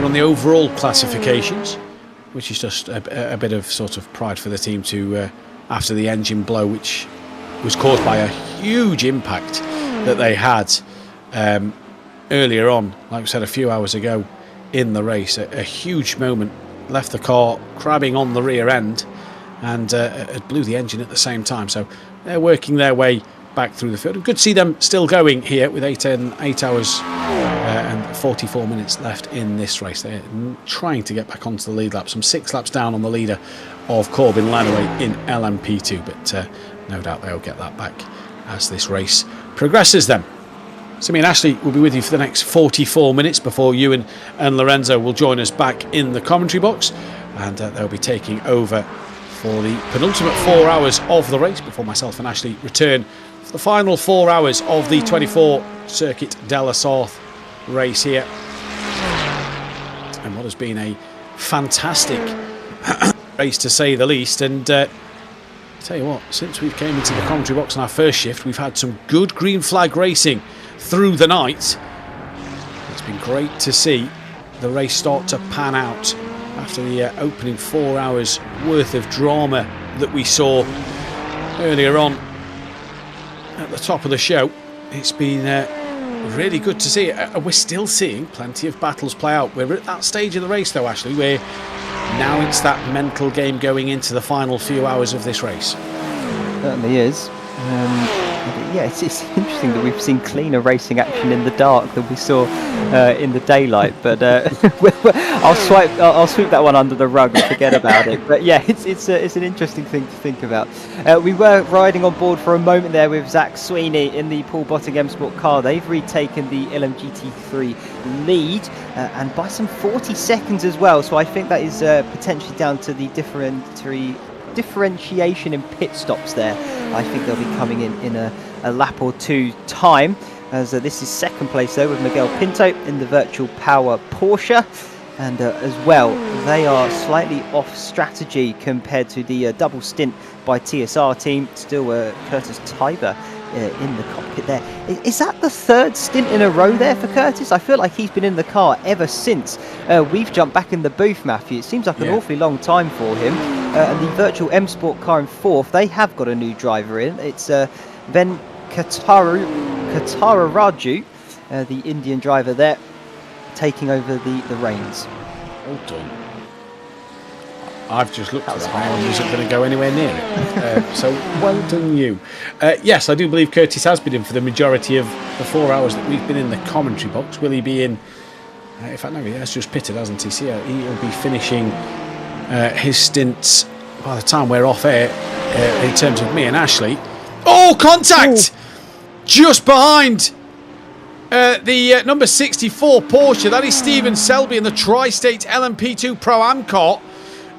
on the overall classifications, which is just a bit of sort of pride for the team to after the engine blow, which was caused by a huge impact that they had earlier on, like I said, a few hours ago in the race. A huge moment, left the car crabbing on the rear end, and it blew the engine at the same time. So they're working their way back through the field. And good to see them still going here with 8 hours and 44 minutes left in this race. They're trying to get back onto the lead lap. Some 6 laps down on the leader of Corbin Lanaway in LMP2, but no doubt they'll get that back as this race progresses then. Simi and Ashley will be with you for the next 44 minutes before Ewan and Lorenzo will join us back in the commentary box, and they'll be taking over for the penultimate 4 hours of the race before myself and Ashley return for the final 4 hours of the 24 Circuit de la Sarthe race here. And what has been a fantastic race to say the least. And tell you what, since we came into the commentary box on our first shift, we've had some good green flag racing through the night. It's been great to see the race start to pan out after the opening 4 hours worth of drama that we saw earlier on at the top of the show. It's been really good to see. We're still seeing plenty of battles play out. We're at that stage of the race though, Ashley, where now it's that mental game going into the final few hours of this race. Certainly is. Yeah, it's interesting that we've seen cleaner racing action in the dark than we saw in the daylight. But I'll sweep that one under the rug and forget about it. But yeah, it's an interesting thing to think about. We were riding on board for a moment there with Zach Sweeney in the Paul Botting M Sport car. They've retaken the LMGT3 lead and by some 40 seconds as well. So I think that is potentially down to the differentiation in pit stops there. I think they'll be coming in a lap or two time, as this is second place though with Miguel Pinto in the Virtual Power Porsche, and as well they are slightly off strategy compared to the double stint by TSR team. Still Curtis Tiber in the cockpit there. Is that the third stint in a row there for Curtis? I feel like he's been in the car ever since we've jumped back in the booth, Matthew. It seems like an awfully long time for him. And the Virtual M Sport car in 4th, they have got a new driver in. It's Ven Katararaju, the Indian driver there, taking over the reins. Well done. I've just looked at that and wasn't going to go anywhere near it. So well done you. Yes, I do believe Curtis has been in for the majority of the 4 hours that we've been in the commentary box. Will he be in? In fact, no, he has just pitted, hasn't he? So he'll be finishing his stints by the time we're off air in terms of me and Ashley. Oh, contact! Just behind the number 64 Porsche. That is Stephen Selby in the Tri-State LMP2 Pro-Am car.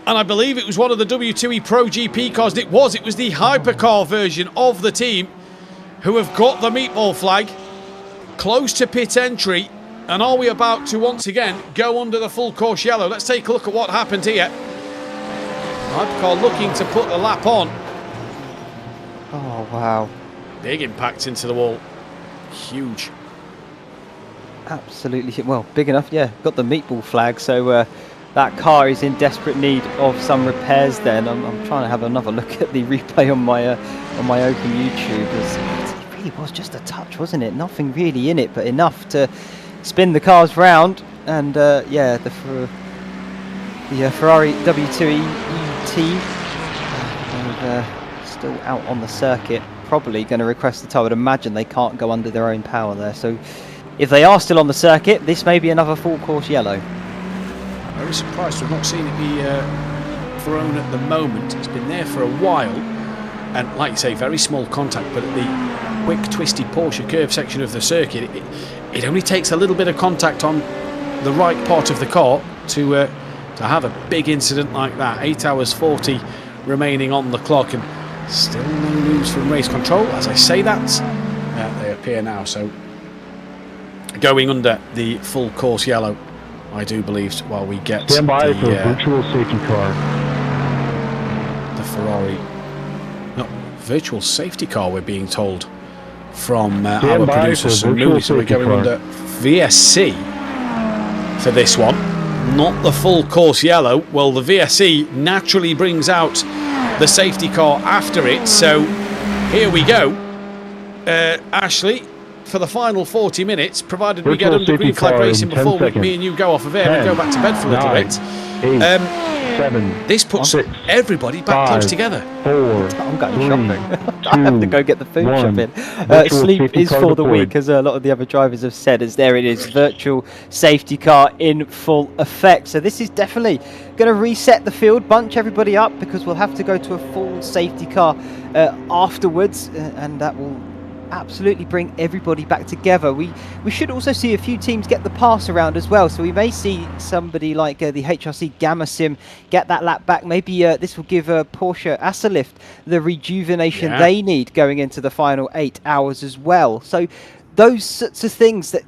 And I believe it was one of the W2E Pro GP cars. It was the Hypercar version of the team who have got the meatball flag close to pit entry. And are we about to once again go under the full course yellow? Let's take a look at what happened here. Hypercar looking to put the lap on. Oh, wow. Big impact into the wall. Huge. Absolutely. Well, big enough, yeah. Got the meatball flag, so that car is in desperate need of some repairs then. I'm trying to have another look at the replay on my open YouTube. It really was just a touch, wasn't it? Nothing really in it, but enough to spin the cars round. And yeah, the Ferrari W2 team still out on the circuit, probably going to request the tow. I would imagine they can't go under their own power there. So if they are still on the circuit, this may be another full course yellow. Very surprised we've not seen it be thrown at the moment. It's been there for a while, and like you say, very small contact, but at the quick twisty Porsche curve section of the circuit, it only takes a little bit of contact on the right part of the car to have a big incident like that. 8 hours 40 remaining on the clock, and still no news from race control. As I say that, they appear now, so going under the full course yellow, I do believe, while we get Stand by for a virtual safety car. The Ferrari, no, virtual safety car, we're being told from our producer. So we're going under VSC for this one, not the full course yellow. Well, the VSC naturally brings out the safety car after it. So here we go, Ashley, for the final 40 minutes, provided we get under green flag racing before me and you go off of air and go back to bed for a little bit. 7, this puts 6, everybody back 5, close together. 4, I'm going 3, shopping. I have to go get the food 1. shopping. Sleep is for the week, as a lot of the other drivers have said. As there it is, virtual safety car in full effect. So this is definitely going to reset the field, bunch everybody up, because we'll have to go to a full safety car afterwards, and that will absolutely bring everybody back together. We should also see a few teams get the pass around as well, so we may see somebody like the HRC Gamma Sim get that lap back. Maybe this will give Porsche Asserlift the rejuvenation they need going into the final 8 hours as well. So those sorts of things that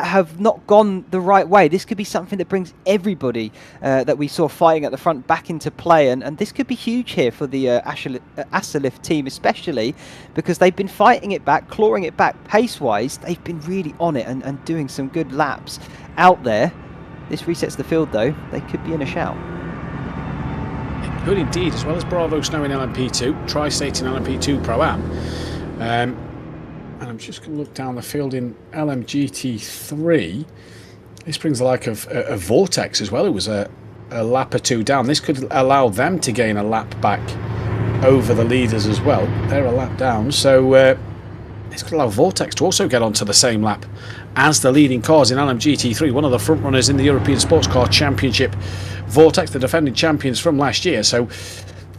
have not gone the right way, this could be something that brings everybody that we saw fighting at the front back into play, and this could be huge here for the Asserlift team, especially because they've been fighting it back, clawing it back pace-wise. They've been really on it and doing some good laps out there. This resets the field though. They could be in a shout. It could indeed, as well as Bravo Snow in LMP2, Tri-State in LMP2 Pro-Am. And I'm just going to look down the field in LMGT3. This brings the like of Vortex as well. It was a lap or two down. This could allow them to gain a lap back over the leaders as well. They're a lap down, so this could allow Vortex to also get onto the same lap as the leading cars in LMGT3, one of the front runners in the European Sports Car Championship. Vortex, the defending champions from last year. So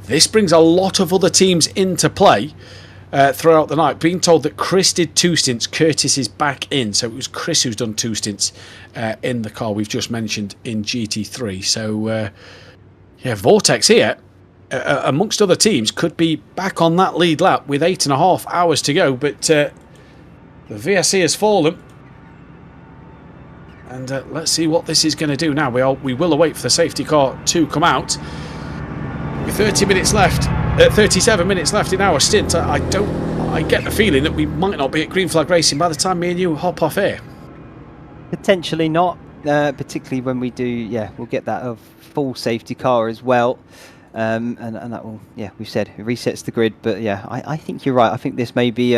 this brings a lot of other teams into play throughout the night. Being told that Chris did 2 stints, Curtis is back in, so it was Chris who's done 2 stints in the car we've just mentioned in GT3. So yeah, Vortex here, amongst other teams, could be back on that lead lap with 8.5 hours to go, but the VSC has fallen, and let's see what this is going to do now. We will await for the safety car to come out with 30 minutes left. 37 minutes left in our stint. I get the feeling that we might not be at green flag racing by the time me and you hop off air. Potentially not, particularly when we do. Yeah, we'll get that full safety car as well, and that will. Yeah, we've said it resets the grid. But yeah, I think you're right. I think this may be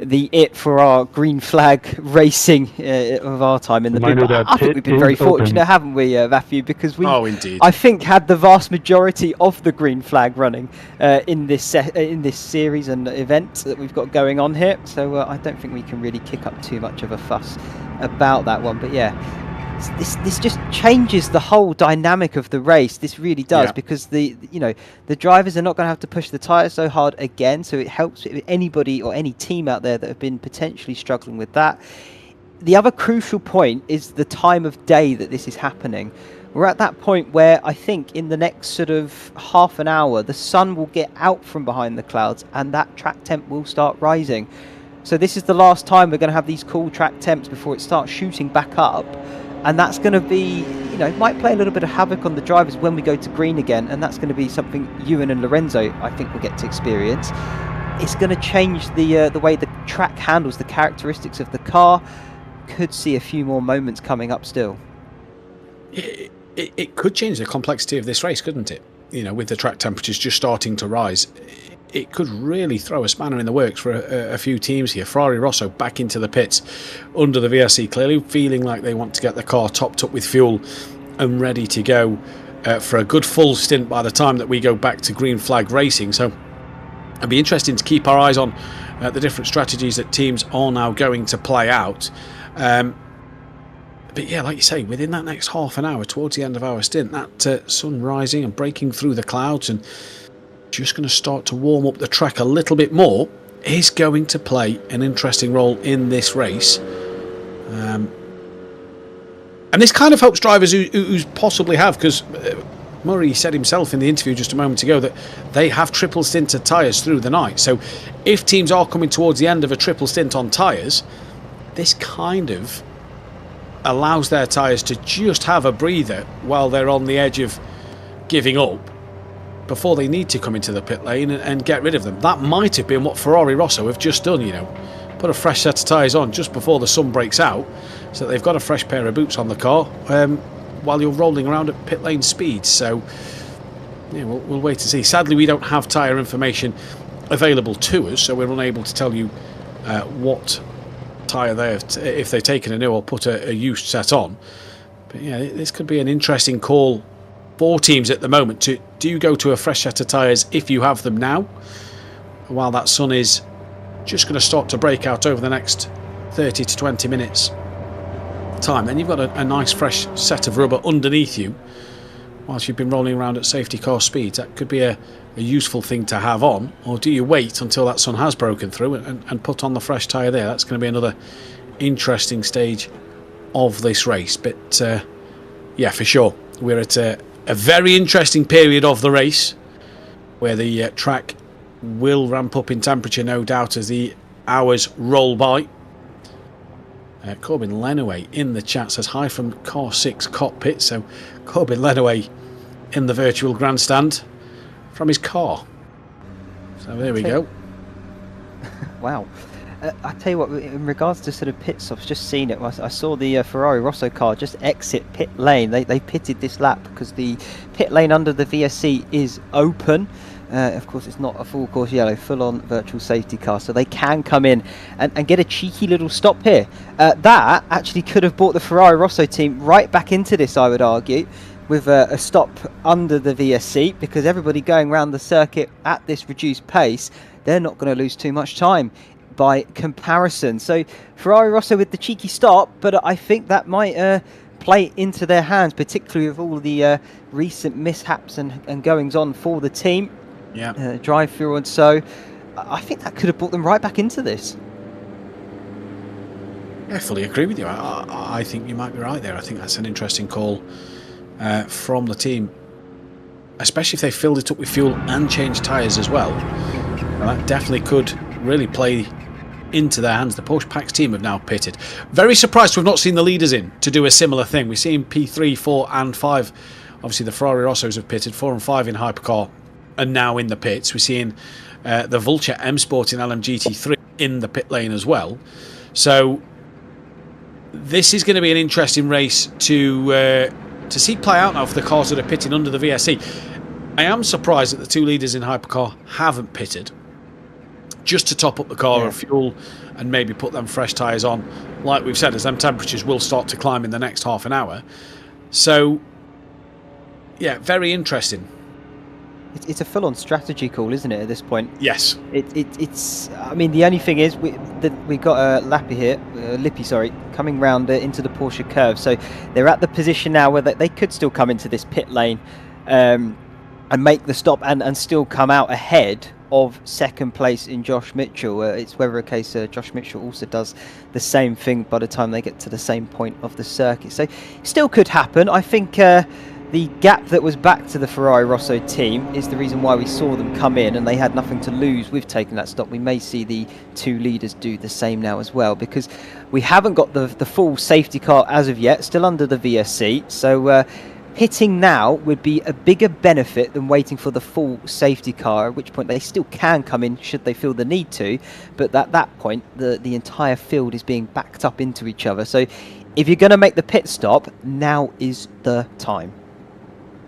it for our green flag racing of our time in the bid. I think we've been very fortunate, haven't we, Matthew? Because we, indeed, I think, had the vast majority of the green flag running in this series and event that we've got going on here. So I don't think we can really kick up too much of a fuss about that one. But yeah, this just changes the whole dynamic of the race. This really does, because the drivers are not going to have to push the tyres so hard again, so it helps anybody or any team out there that have been potentially struggling with that. The other crucial point is the time of day that this is happening. We're at that point where I think in the next sort of half an hour the sun will get out from behind the clouds and that track temp will start rising. So this is the last time we're going to have these cool track temps before it starts shooting back up. And that's going to be, you know, might play a little bit of havoc on the drivers when we go to green again. And that's going to be something Ewan and Lorenzo, I think, will get to experience. It's going to change the way the track handles the characteristics of the car. Could see a few more moments coming up still. It could change the complexity of this race, couldn't it? You know, with the track temperatures just starting to rise, it could really throw a spanner in the works for a few teams here. Ferrari Rosso back into the pits under the VSC, clearly feeling like they want to get the car topped up with fuel and ready to go for a good full stint by the time that we go back to green flag racing. So it'll be interesting to keep our eyes on the different strategies that teams are now going to play out. But yeah, like you say, within that next half an hour, towards the end of our stint, that sun rising and breaking through the clouds and just going to start to warm up the track a little bit more is going to play an interesting role in this race. And this kind of helps drivers who possibly have, because Murray said himself in the interview just a moment ago that they have triple stinted tyres through the night. So if teams are coming towards the end of a triple stint on tyres, this kind of allows their tyres to just have a breather while they're on the edge of giving up before they need to come into the pit lane and get rid of them. That might have been what Ferrari Rosso have just done, you know, put a fresh set of tyres on just before the sun breaks out, so that they've got a fresh pair of boots on the car while you're rolling around at pit lane speeds. So yeah, we'll wait to see. Sadly, we don't have tyre information available to us, so we're unable to tell you what tyre they have, if they've taken a new or put a used set on. But yeah, this could be an interesting call for teams at the moment. Do you go to a fresh set of tyres if you have them now, while that sun is just going to start to break out over the next 30 to 20 minutes time? Then you've got a nice fresh set of rubber underneath you whilst you've been rolling around at safety car speeds. That could be a useful thing to have on. Or do you wait until that sun has broken through and put on the fresh tyre there? That's going to be another interesting stage of this race. But yeah, for sure, we're at a very interesting period of the race where the track will ramp up in temperature, no doubt, as the hours roll by. Corbin Lenaway in the chat says hi from car 6 cockpit. So Corbin Lenaway in the virtual grandstand from his car. So there we go. Wow. I tell you what, in regards to sort of pits, I've just seen it. I saw the Ferrari Rosso car just exit pit lane. They pitted this lap because the pit lane under the VSC is open. Of course, it's not a full course yellow, full-on virtual safety car, so they can come in and get a cheeky little stop here. That actually could have brought the Ferrari Rosso team right back into this, I would argue, with a stop under the VSC, because everybody going around the circuit at this reduced pace, they're not going to lose too much time by comparison. So Ferrari Rosso with the cheeky stop, but I think that might play into their hands, particularly with all the recent mishaps and goings on for the team. Yeah. Drive through, and so I think that could have brought them right back into this. I fully agree with you. I think you might be right there. I think that's an interesting call from the team, especially if they filled it up with fuel and changed tyres as well. That definitely could really play into their hands. The Porsche Pax team have now pitted. Very surprised to have not seen the leaders in to do a similar thing. We've seen P3, 4 and 5. Obviously the Ferrari Rossos have pitted, 4 and 5 in Hypercar and now in the pits. We're seeing the Vulture M Sport in LMGT3 in the pit lane as well. So this is going to be an interesting race to see play out now for the cars that are pitting under the VSC. I am surprised that the 2 leaders in Hypercar haven't pitted, just to top up the car of fuel and maybe put them fresh tyres on, like we've said, as them temperatures will start to climb in the next half an hour. So yeah, very interesting. It's a full-on strategy call, isn't it, at this point? Yes. It's. I mean, the only thing is we got Lippy here, coming round into the Porsche curve. So they're at the position now where they could still come into this pit lane and make the stop and still come out ahead of second place in Josh Mitchell. It's whether a case Josh Mitchell also does the same thing by the time they get to the same point of the circuit. So still could happen. I think the gap that was back to the Ferrari Rosso team is the reason why we saw them come in, and they had nothing to lose with taking that stop. We may see the two leaders do the same now as well, because we haven't got the full safety car as of yet, still under the VSC. So pitting now would be a bigger benefit than waiting for the full safety car, at which point they still can come in should they feel the need to. But at that point, the entire field is being backed up into each other. So if you're going to make the pit stop, now is the time.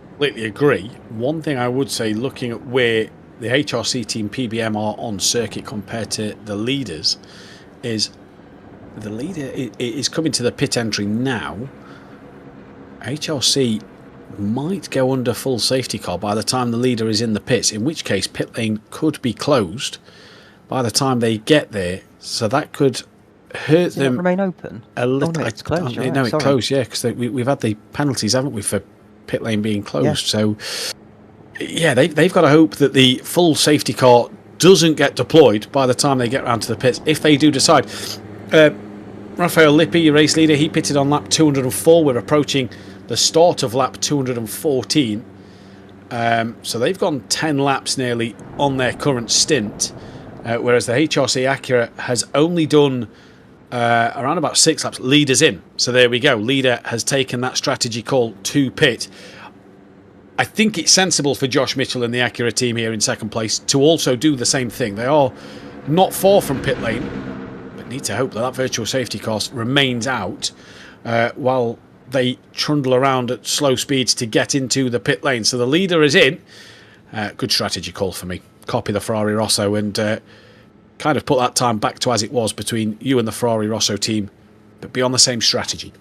Completely agree. One thing I would say, looking at where the HRC team PBM are on circuit compared to the leaders, is the leader is coming to the pit entry now. HRC might go under full safety car by the time the leader is in the pits, in which case pit lane could be closed by the time they get there, so that could hurt Does them. it remain open? A little. Oh, no, it's closed. No, Right, it closed. Yeah, because we've had the penalties, haven't we, for pit lane being closed? Yeah. So yeah, they've got to hope that the full safety car doesn't get deployed by the time they get round to the pits, if they do decide. Raphael Lippi, your race leader, he pitted on lap 204. We're approaching the start of lap 214. So they've gone 10 laps nearly on their current stint, whereas the HRC Acura has only done around about 6 laps. Leader's in. So there we go. Leader has taken that strategy call to pit. I think it's sensible for Josh Mitchell and the Acura team here in second place to also do the same thing. They are not far from pit lane, but need to hope that that virtual safety car remains out while they trundle around at slow speeds to get into the pit lane. So the leader is in. Good strategy call for me. Copy the Ferrari Rosso and kind of put that time back to as it was between you and the Ferrari Rosso team, but be on the same strategy.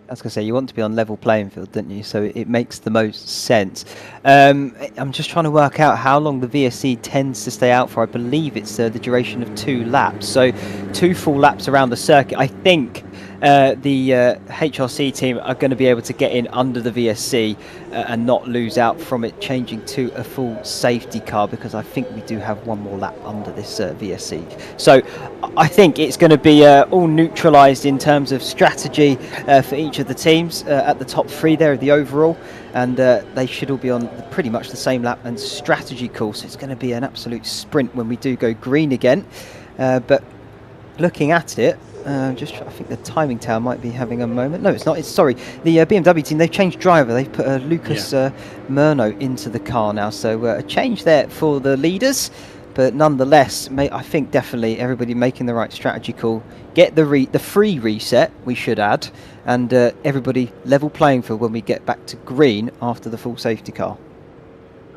I was going to say, you want to be on level playing field, don't you? So it makes the most sense. I'm just trying to work out how long the VSC tends to stay out for. I believe it's the duration of 2 laps. So 2 full laps around the circuit. I think the HRC team are going to be able to get in under the VSC and not lose out from it changing to a full safety car, because I think we do have 1 more lap under this VSC. So I think it's going to be all neutralised in terms of strategy for each of the teams at the top 3 there of the overall, and they should all be on pretty much the same lap and strategy course. It's going to be an absolute sprint when we do go green again, but looking at it, I think the timing tower might be having a moment. No, it's not. Sorry, the BMW team, they've changed driver. They've put Lucas Murno into the car now, so a change there for the leaders. But nonetheless, I think definitely everybody making the right strategy call. Get the free reset, we should add, and everybody level playing field when we get back to green after the full safety car.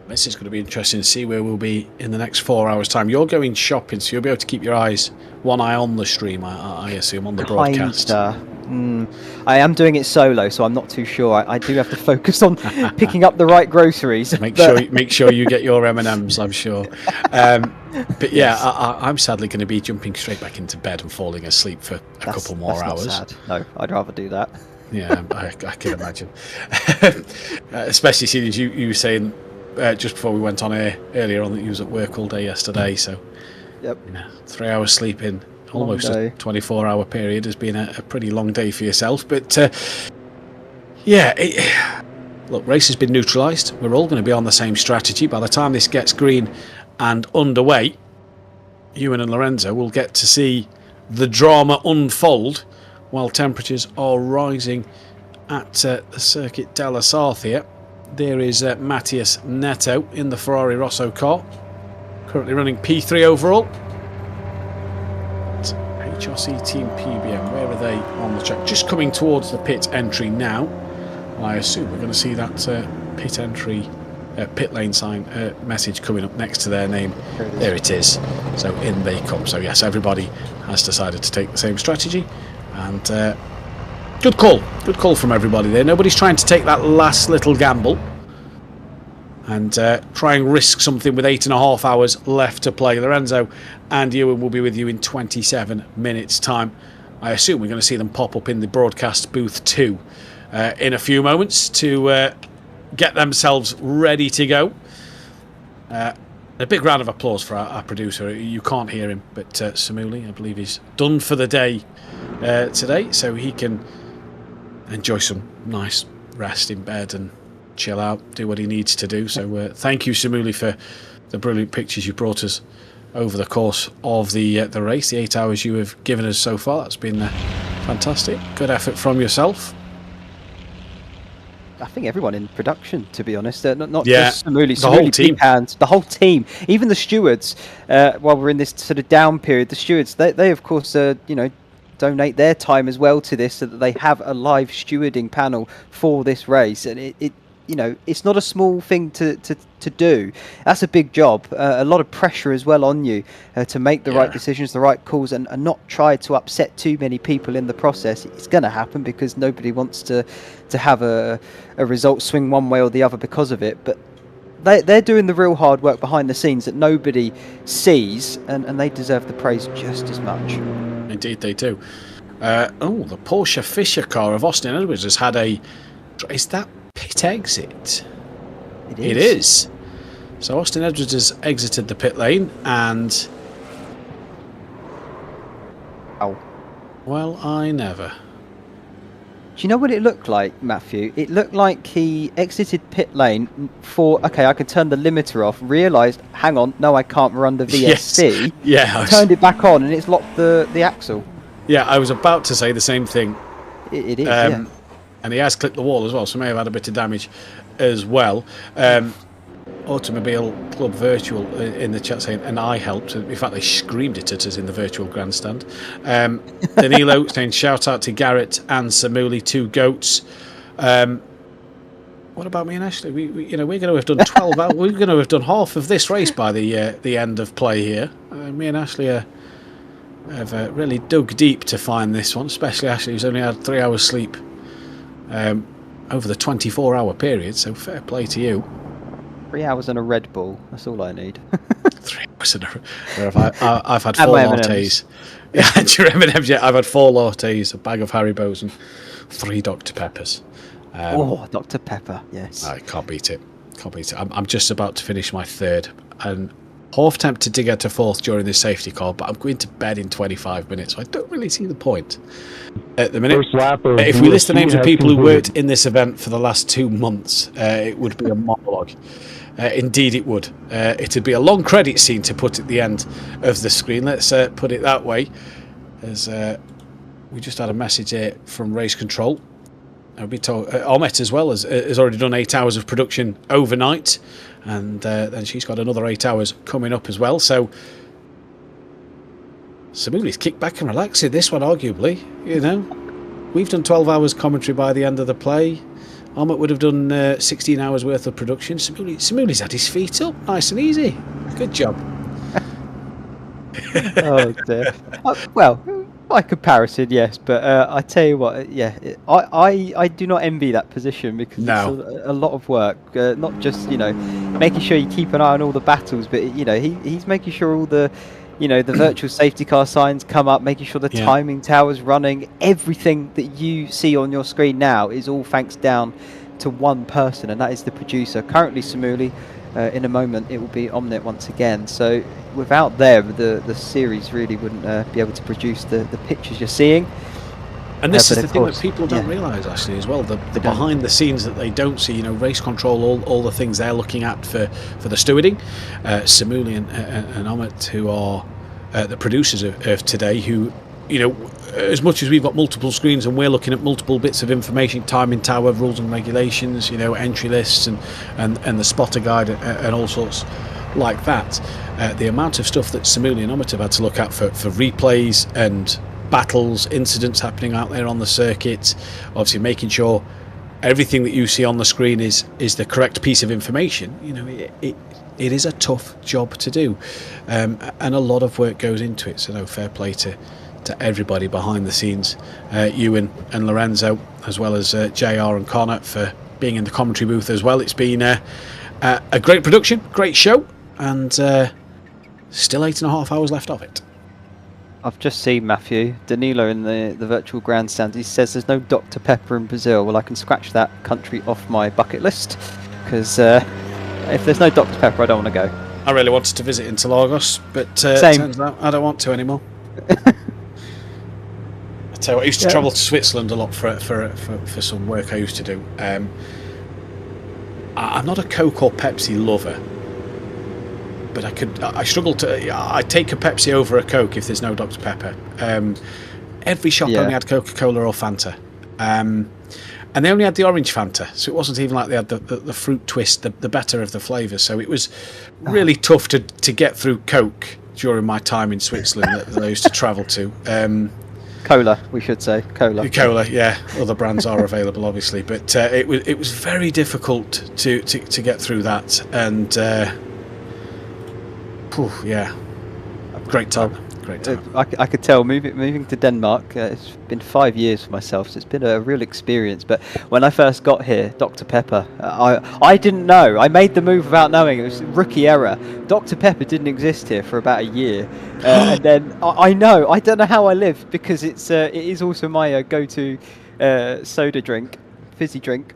This is going to be interesting to see where we'll be in the next 4 hours' time. You're going shopping, so you'll be able to keep your one eye on the stream, I assume, on the broadcast. I am doing it solo, so I'm not too sure. I do have to focus on picking up the right groceries. Make sure you get your M&Ms, I'm sure. But yeah, yes. I'm sadly going to be jumping straight back into bed and falling asleep for a couple more hours. Not sad. No, I'd rather do that. Yeah, I can imagine. Especially seeing as you were saying just before we went on air earlier on that you was at work all day yesterday, so yep. 3 hours sleep in almost a 24-hour period has been a pretty long day for yourself. But look, race has been neutralised. We're all going to be on the same strategy. By the time this gets green and underway, Ewan and Lorenzo will get to see the drama unfold while temperatures are rising at the Circuit della Sarthe. There is Matthias Netto in the Ferrari Rosso car, currently running P3 overall. HRC Team PBM, where are they on the track? Just coming towards the pit entry now. I assume we're going to see that pit entry, pit lane sign message coming up next to their name. There it is. So in they come. So yes, everybody has decided to take the same strategy, and good call from everybody there. Nobody's trying to take that last little gamble and try and risk something with 8.5 hours left to play. Lorenzo and Ewan will be with you in 27 minutes time. I assume we're going to see them pop up in the broadcast booth too in a few moments to get themselves ready to go. A big round of applause for our producer. You can't hear him, but Samuli, I believe, is done for the day today, so he can enjoy some nice rest in bed and chill out, do what he needs to do. So thank you, Samuli, for the brilliant pictures you brought us over the course of the race, the 8 hours you have given us so far. It's been fantastic. Good effort from yourself. I think everyone in production, to be honest, not Yeah, just Samuli, the whole team. big hands, the whole team, even the stewards. While we're in this sort of down period, the stewards, they of course, donate their time as well to this, so that they have a live stewarding panel for this race, and it it's not a small thing to do. That's a big job, a lot of pressure as well on you to make the right decisions, the right calls, and not try to upset too many people in the process. It's going to happen because nobody wants to have a result swing one way or the other because of it, but they're doing the real hard work behind the scenes that nobody sees, and they deserve the praise just as much. Indeed they do. The Porsche Fischer car of Austin Edwards has had is that pit exit? It is. So Austin Edwards has exited the pit lane, and well, I never. Do you know what it looked like, Matthew? It looked like he exited pit lane for, okay, I can turn the limiter off, realised, hang on, no, I can't run the VSC. Yes. Turned it back on, and it's locked the axle. Yeah, I was about to say the same thing. It is, yeah. And he has clipped the wall as well, so may have had a bit of damage as well. Automobile Club Virtual in the chat saying, and I helped. In fact, they screamed it at us in the virtual grandstand. Danilo saying, shout out to Garrett and Samuli, 2 goats. What about me and Ashley? We're going to have done 12 hours. We're going to have done half of this race by the end of play here. Me and Ashley have really dug deep to find this one, especially Ashley, who's only had 3 hours sleep over the 24-hour period, so fair play to you. 3 hours and a Red Bull, that's all I need. 3 hours and I've had 4 lattes. Yeah, and your M&M's, yeah, I've had 4 lattes, a bag of Haribos, and 3 Dr. Peppers. Dr. Pepper, yes. I can't beat it. I'm just about to finish my 3rd, and half tempted to get to 4th during this safety car, but I'm going to bed in 25 minutes, so I don't really see the point at the minute. First lap of If we list the names of has people who concluded. worked in this event for the last 2 months, it would be a monologue. Indeed it would. It'd be a long credit scene to put at the end of the screen, let's put it that way, as we just had a message here from Race Control. I'll be told Omet as well has already done 8 hours of production overnight, and then she's got another 8 hours coming up as well. So Samuli's kicked back and relaxed in this one, arguably. We've done 12 hours commentary by the end of the play. Omet would have done 16 hours worth of production. Samuli's had his feet up, nice and easy. Good job. Oh dear. Well, by comparison, yes, but I tell you what, I do not envy that position, because it's a lot of work. Not just making sure you keep an eye on all the battles, but he's making sure all the the virtual safety car signs come up, making sure the timing tower's running. Everything that you see on your screen now is all thanks down to one person, and that is the producer. Currently Samuli. In a moment it will be Omnet once again, so without them the series really wouldn't be able to produce the pictures you're seeing. And this is the thing that people don't realise, actually, as well, the behind the scenes that they don't see. Race Control, all the things they're looking at for the stewarding. Samuli and Omnet, who are the producers of today, who as much as we've got multiple screens and we're looking at multiple bits of information, timing tower, rules and regulations, entry lists and the spotter guide and all sorts like that, the amount of stuff that Samuli and Ommet have had to look at for replays and battles, incidents happening out there on the circuit, obviously making sure everything that you see on the screen is the correct piece of information. It is a tough job to do, and a lot of work goes into it, so fair play to everybody behind the scenes, Ewan and Lorenzo, as well as JR and Connor, for being in the commentary booth as well. It's been a great production, great show, and still 8.5 hours left of it. I've just seen Matthew Danilo in the virtual grandstand. He says there's no Dr. Pepper in Brazil. Well, I can scratch that country off my bucket list, because if there's no Dr. Pepper, I don't want to go. I really wanted to visit Interlagos, but it turns out I don't want to anymore. I tell you what, I used to travel to Switzerland a lot for some work I used to do. I'm not a Coke or Pepsi lover, but I struggle to. I take a Pepsi over a Coke if there's no Dr Pepper. Every shop only had Coca-Cola or Fanta, and they only had the orange Fanta, so it wasn't even like they had the fruit twist, the better of the flavours. So it was really tough to get through Coke during my time in Switzerland that I used to travel to. Cola, we should say. Cola, yeah. Other brands are available, obviously, but it was very difficult to get through that, and great time. I could tell moving to Denmark. It's been 5 years for myself, so it's been a real experience. But when I first got here, Dr Pepper, I didn't know. I made the move without knowing. It was rookie error. Dr Pepper didn't exist here for about a year, and then I don't know how I lived, because it is also my go-to soda drink, fizzy drink.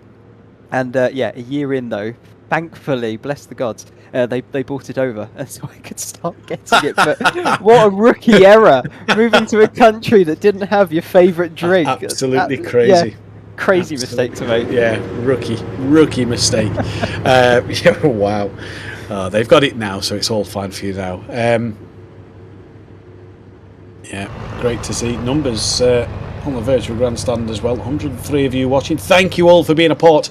And a year in though, thankfully, bless the gods, they brought it over, and so I could start getting it. But what a rookie error, moving to a country that didn't have your favourite drink. Absolutely crazy. Yeah, crazy mistake to make. Yeah, rookie mistake. Wow. They've got it now, so it's all fine for you now. Great to see numbers on the virtual grandstand as well. 103 of you watching. Thank you all for being a part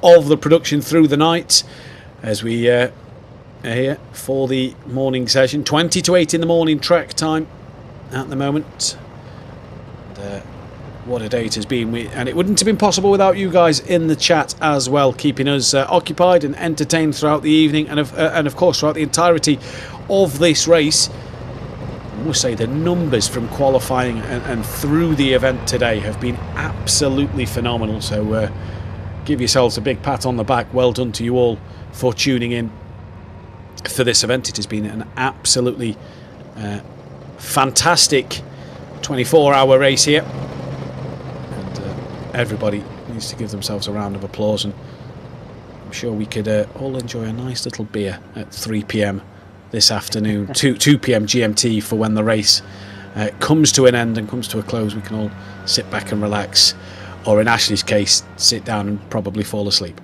of the production through the night as we are here for the morning session. 20 to 8 in the morning track time at the moment. And, what a day it has been, and it wouldn't have been possible without you guys in the chat as well, keeping us occupied and entertained throughout the evening, and of course throughout the entirety of this race. I must say the numbers from qualifying and through the event today have been absolutely phenomenal, so give yourselves a big pat on the back. Well done to you all for tuning in for this event. It has been an absolutely fantastic 24-hour race here, and everybody needs to give themselves a round of applause, and I'm sure we could all enjoy a nice little beer at 3 p.m. this afternoon, 2 p.m. GMT, for when the race comes to an end and comes to a close. We can all sit back and relax, or in Ashley's case, sit down and probably fall asleep.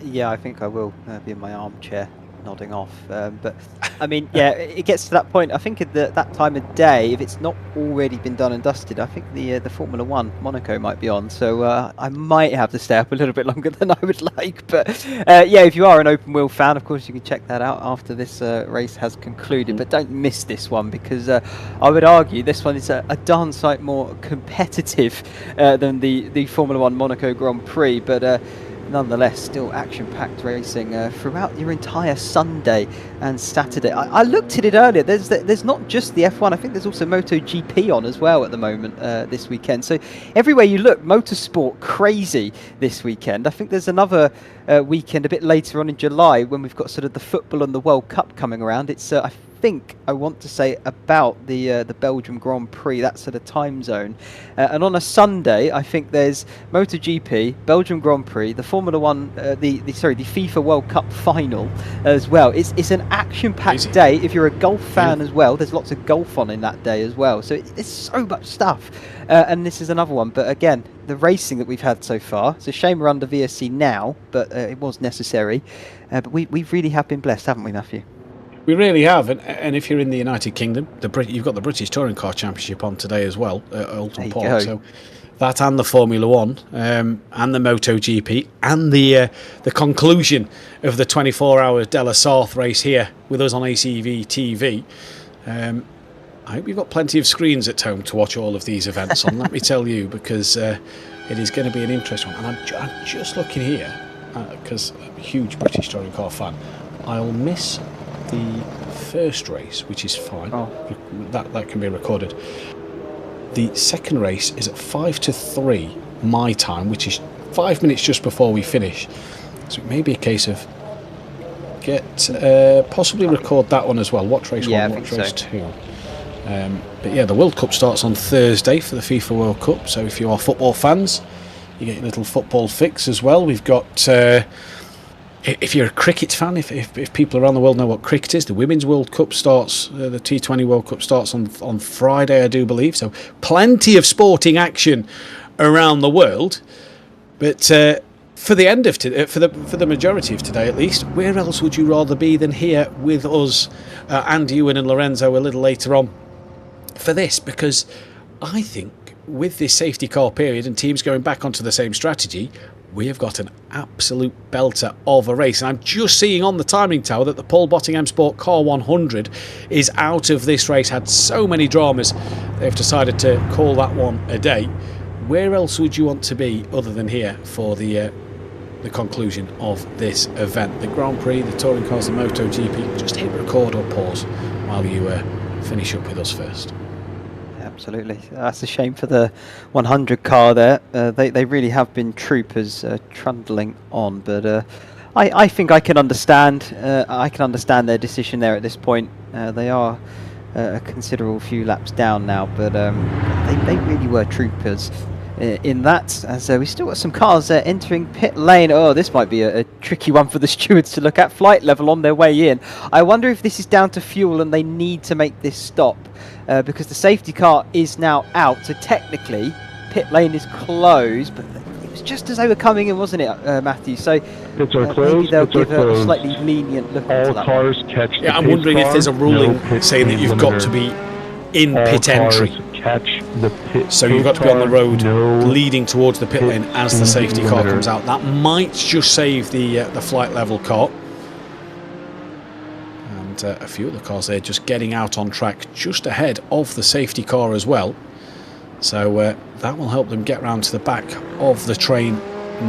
Yeah, I think I will be in my armchair nodding off. But I mean, yeah, it gets to that point. I think at that time of day, if it's not already been done and dusted, I think the Formula 1 Monaco might be on. So I might have to stay up a little bit longer than I would like. But yeah, if you are an open wheel fan, of course you can check that out after this race has concluded. But don't miss this one, because I would argue this one is a darn sight more competitive than the Formula 1 Monaco Grand Prix. But nonetheless, still action-packed racing throughout your entire Sunday and Saturday. I looked at it earlier. There's not just the F1. I think there's also MotoGP on as well at the moment this weekend. So everywhere you look, motorsport crazy this weekend. I think there's another weekend a bit later on in July when we've got sort of the football and the World Cup coming around. It's I want to say about the Belgium Grand Prix, that sort of time zone. And on a Sunday, I think there's MotoGP, Belgium Grand Prix, the Formula 1, the FIFA World Cup final as well. It's an action-packed day. If you're a golf fan as well, there's lots of golf on in that day as well. So it's so much stuff. And this is another one. But again, the racing that we've had so far, it's a shame we're under VSC now, but it was necessary. But we really have been blessed, haven't we, Matthew? We really have, and if you're in the United Kingdom, you've got the British Touring Car Championship on today as well at Alton Park. So that, and the Formula 1, and the MotoGP, and the conclusion of the 24-hour De La Sarthe race here with us on ACV TV. I hope you've got plenty of screens at home to watch all of these events on, let me tell you, because it is going to be an interesting one. And I'm just looking here, because I'm a huge British Touring Car fan. I'll miss the first race, which is fine. That can be recorded. The second race is at 5 to 3 my time, which is 5 minutes just before we finish. So it may be a case of possibly record that one as well. Watch race 1, watch race 2. But yeah, the World Cup starts on Thursday for the FIFA World Cup. So if you are football fans, you get your little football fix as well. We've got. If you're a cricket fan, if people around the world know what cricket is, the Women's World Cup starts, the T20 World Cup starts on Friday, I do believe. So plenty of sporting action around the world. But for the end of for the majority of today, at least, where else would you rather be than here with us, and Ewan and Lorenzo a little later on for this? Because I think with this safety car period and teams going back onto the same strategy, we have got an absolute belter of a race. And I'm just seeing on the timing tower that the Paul Botting M Sport Car 100 is out of this race. Had so many dramas, they've decided to call that one a day. Where else would you want to be other than here for the conclusion of this event? The Grand Prix, the Touring Cars, the MotoGP. Just hit record or pause while you finish up with us first. Absolutely. That's a shame for the 100 car there. They really have been troopers trundling on, but I think I can understand their decision there at this point. They are a considerable few laps down now, but they really were troopers in that. As we still got some cars entering pit lane. Oh, this might be a tricky one for the stewards to look at. Flight level on their way in. I wonder if this is down to fuel and they need to make this stop. Because the safety car is now out, so technically pit lane is closed, but it was just as they were coming in, wasn't it, Matthew? So Pits are maybe closed. they'll Pits are give a closed. slightly lenient look into All that cars catch the Yeah, I'm pace wondering if car, there's a ruling no pit saying that speed you've got limiter. to be in All pit entry. cars catch the pit. So you've got to be on the road leading towards the pit lane as the speed safety car limiter. comes out. That might just save the flight level car. And a few of the cars there just getting out on track just ahead of the safety car as well. So that will help them get round to the back of the train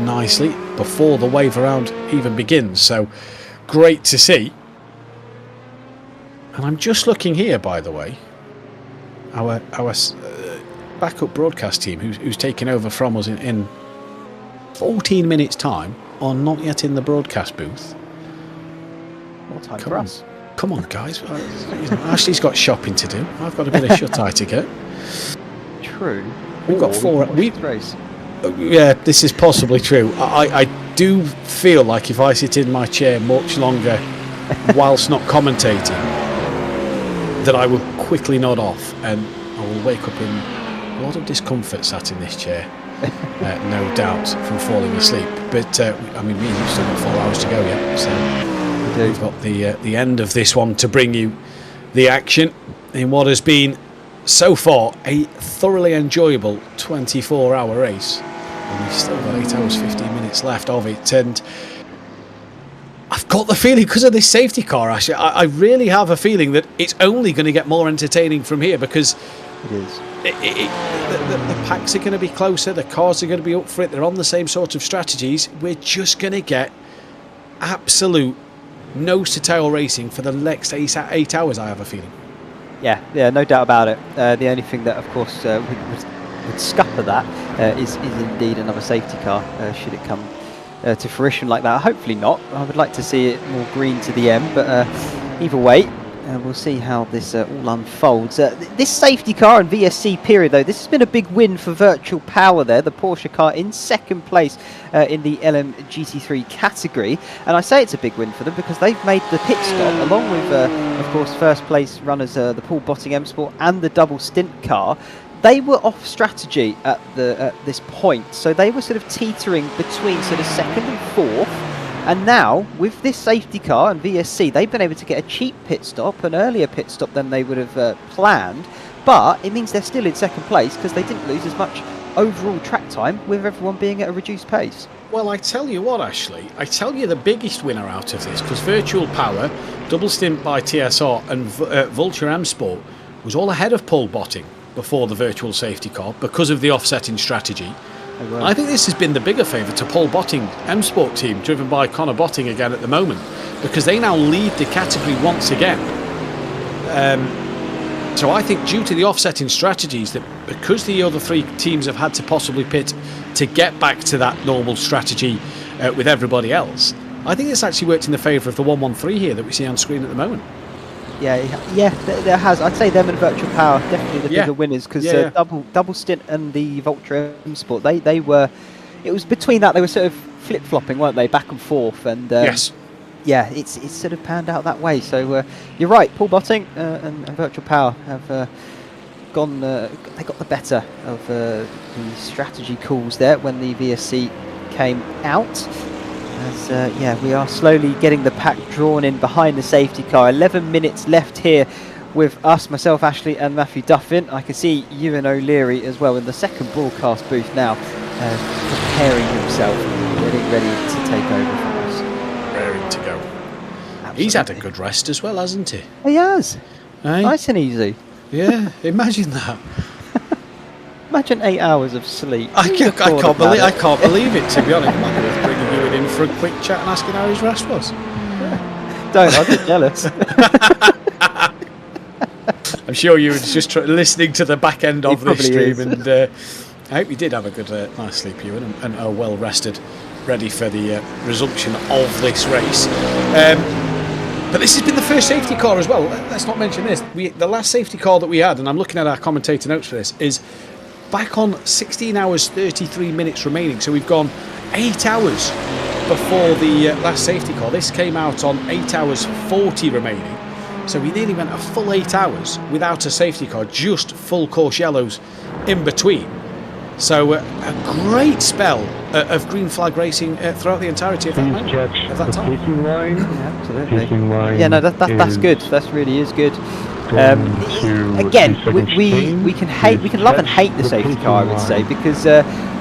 nicely before the wave around even begins. So great to see. And I'm just looking here, by the way, our backup broadcast team who's taken over from us in 14 minutes time are not yet in the broadcast booth. More time Come for on. us. Come on, guys. Ashley's got shopping to do. I've got a bit of shut-eye to get. True. We've got four. Race. Yeah, this is possibly true. I do feel like if I sit in my chair much longer whilst not commentating, that I will quickly nod off and I will wake up in a lot of discomfort sat in this chair, no doubt, from falling asleep. But I mean, we've still got 4 hours to go yet, so we've got the end of this one to bring you the action in what has been so far a thoroughly enjoyable 24-hour race, and we've still got 8 hours 15 minutes left of it. And I've got the feeling, because of this safety car, actually, I really have a feeling that it's only going to get more entertaining from here, because It is. the packs are going to be closer, the cars are going to be up for it, they're on the same sort of strategies. We're just going to get absolute nose-to-tail racing for the next 8 hours, I have a feeling. Yeah, no doubt about it. The only thing that, of course, would scupper that is indeed another safety car, should it come to fruition like that. Hopefully not. I would like to see it more green to the end, but either way, we'll see how this all unfolds. This safety car and VSC period, though, this has been a big win for Virtual Power there, the Porsche car in second place in the LMGT3 category. And I say it's a big win for them because they've made the pit stop, along with, of course, first place runners, the Paul Botting M Sport and the double stint car. They were off strategy at this point, so they were sort of teetering between sort of second and fourth. And now, with this safety car and VSC, they've been able to get a cheap pit stop, an earlier pit stop than they would have planned. But it means they're still in second place because they didn't lose as much overall track time with everyone being at a reduced pace. Well, I tell you what, Ashley, I tell you the biggest winner out of this, because Virtual Power, double stint by TSR and Vulture M Sport was all ahead of Paul Botting before the virtual safety car because of the offsetting strategy. I think this has been the bigger favour to Paul Botting M Sport team, driven by Connor Botting again at the moment, because they now lead the category once again. So I think due to the offsetting strategies, that because the other three teams have had to possibly pit to get back to that normal strategy with everybody else, I think it's actually worked in the favour of the 113 here that we see on screen at the moment. Yeah, there has. I'd say them and Virtual Power definitely the bigger winners, because double stint and the Vulture M Sport, they were. It was between that, they were sort of flip flopping, weren't they, back and forth, and yes, yeah, it's sort of panned out that way. So you're right, Paul Botting and Virtual Power have gone. They got the better of the strategy calls there when the VSC came out. As yeah, we are slowly getting the pack drawn in behind the safety car. 11 minutes left here with us, myself, Ashley and Matthew Duffin. I can see Ewan O'Leary as well in the second broadcast booth now, preparing himself, getting ready to take over from us. Raring to go. Absolutely. He's had a good rest as well, hasn't he? He has. Eh? Nice and easy. Yeah, imagine that. Imagine 8 hours of sleep. I can't believe it, to be honest. It might be worth bringing you in for a quick chat and asking how his rest was. Don't, I'd be jealous. I'm sure you were just listening to the back end of this stream, is. and I hope you did have a good night's sleep, Ewan, and are well rested, ready for the resumption of this race. But this has been the first safety car as well. Let's not mention this. The last safety car that we had, and I'm looking at our commentator notes for this, is back on 16 hours 33 minutes remaining. So we've gone 8 hours before the last safety car. This came out on 8 hours 40 remaining. So we nearly went a full 8 hours without a safety car, just full course yellows in between. So a great spell of green flag racing throughout the entirety of Please that, catch of that the time. pacing line. Yeah, absolutely. Pacing line. Yeah, no, that's is good. That really is good. going to Again, 2 seconds we change. can hate, we can love and Catch hate the the safety pacing car, I would say, line. because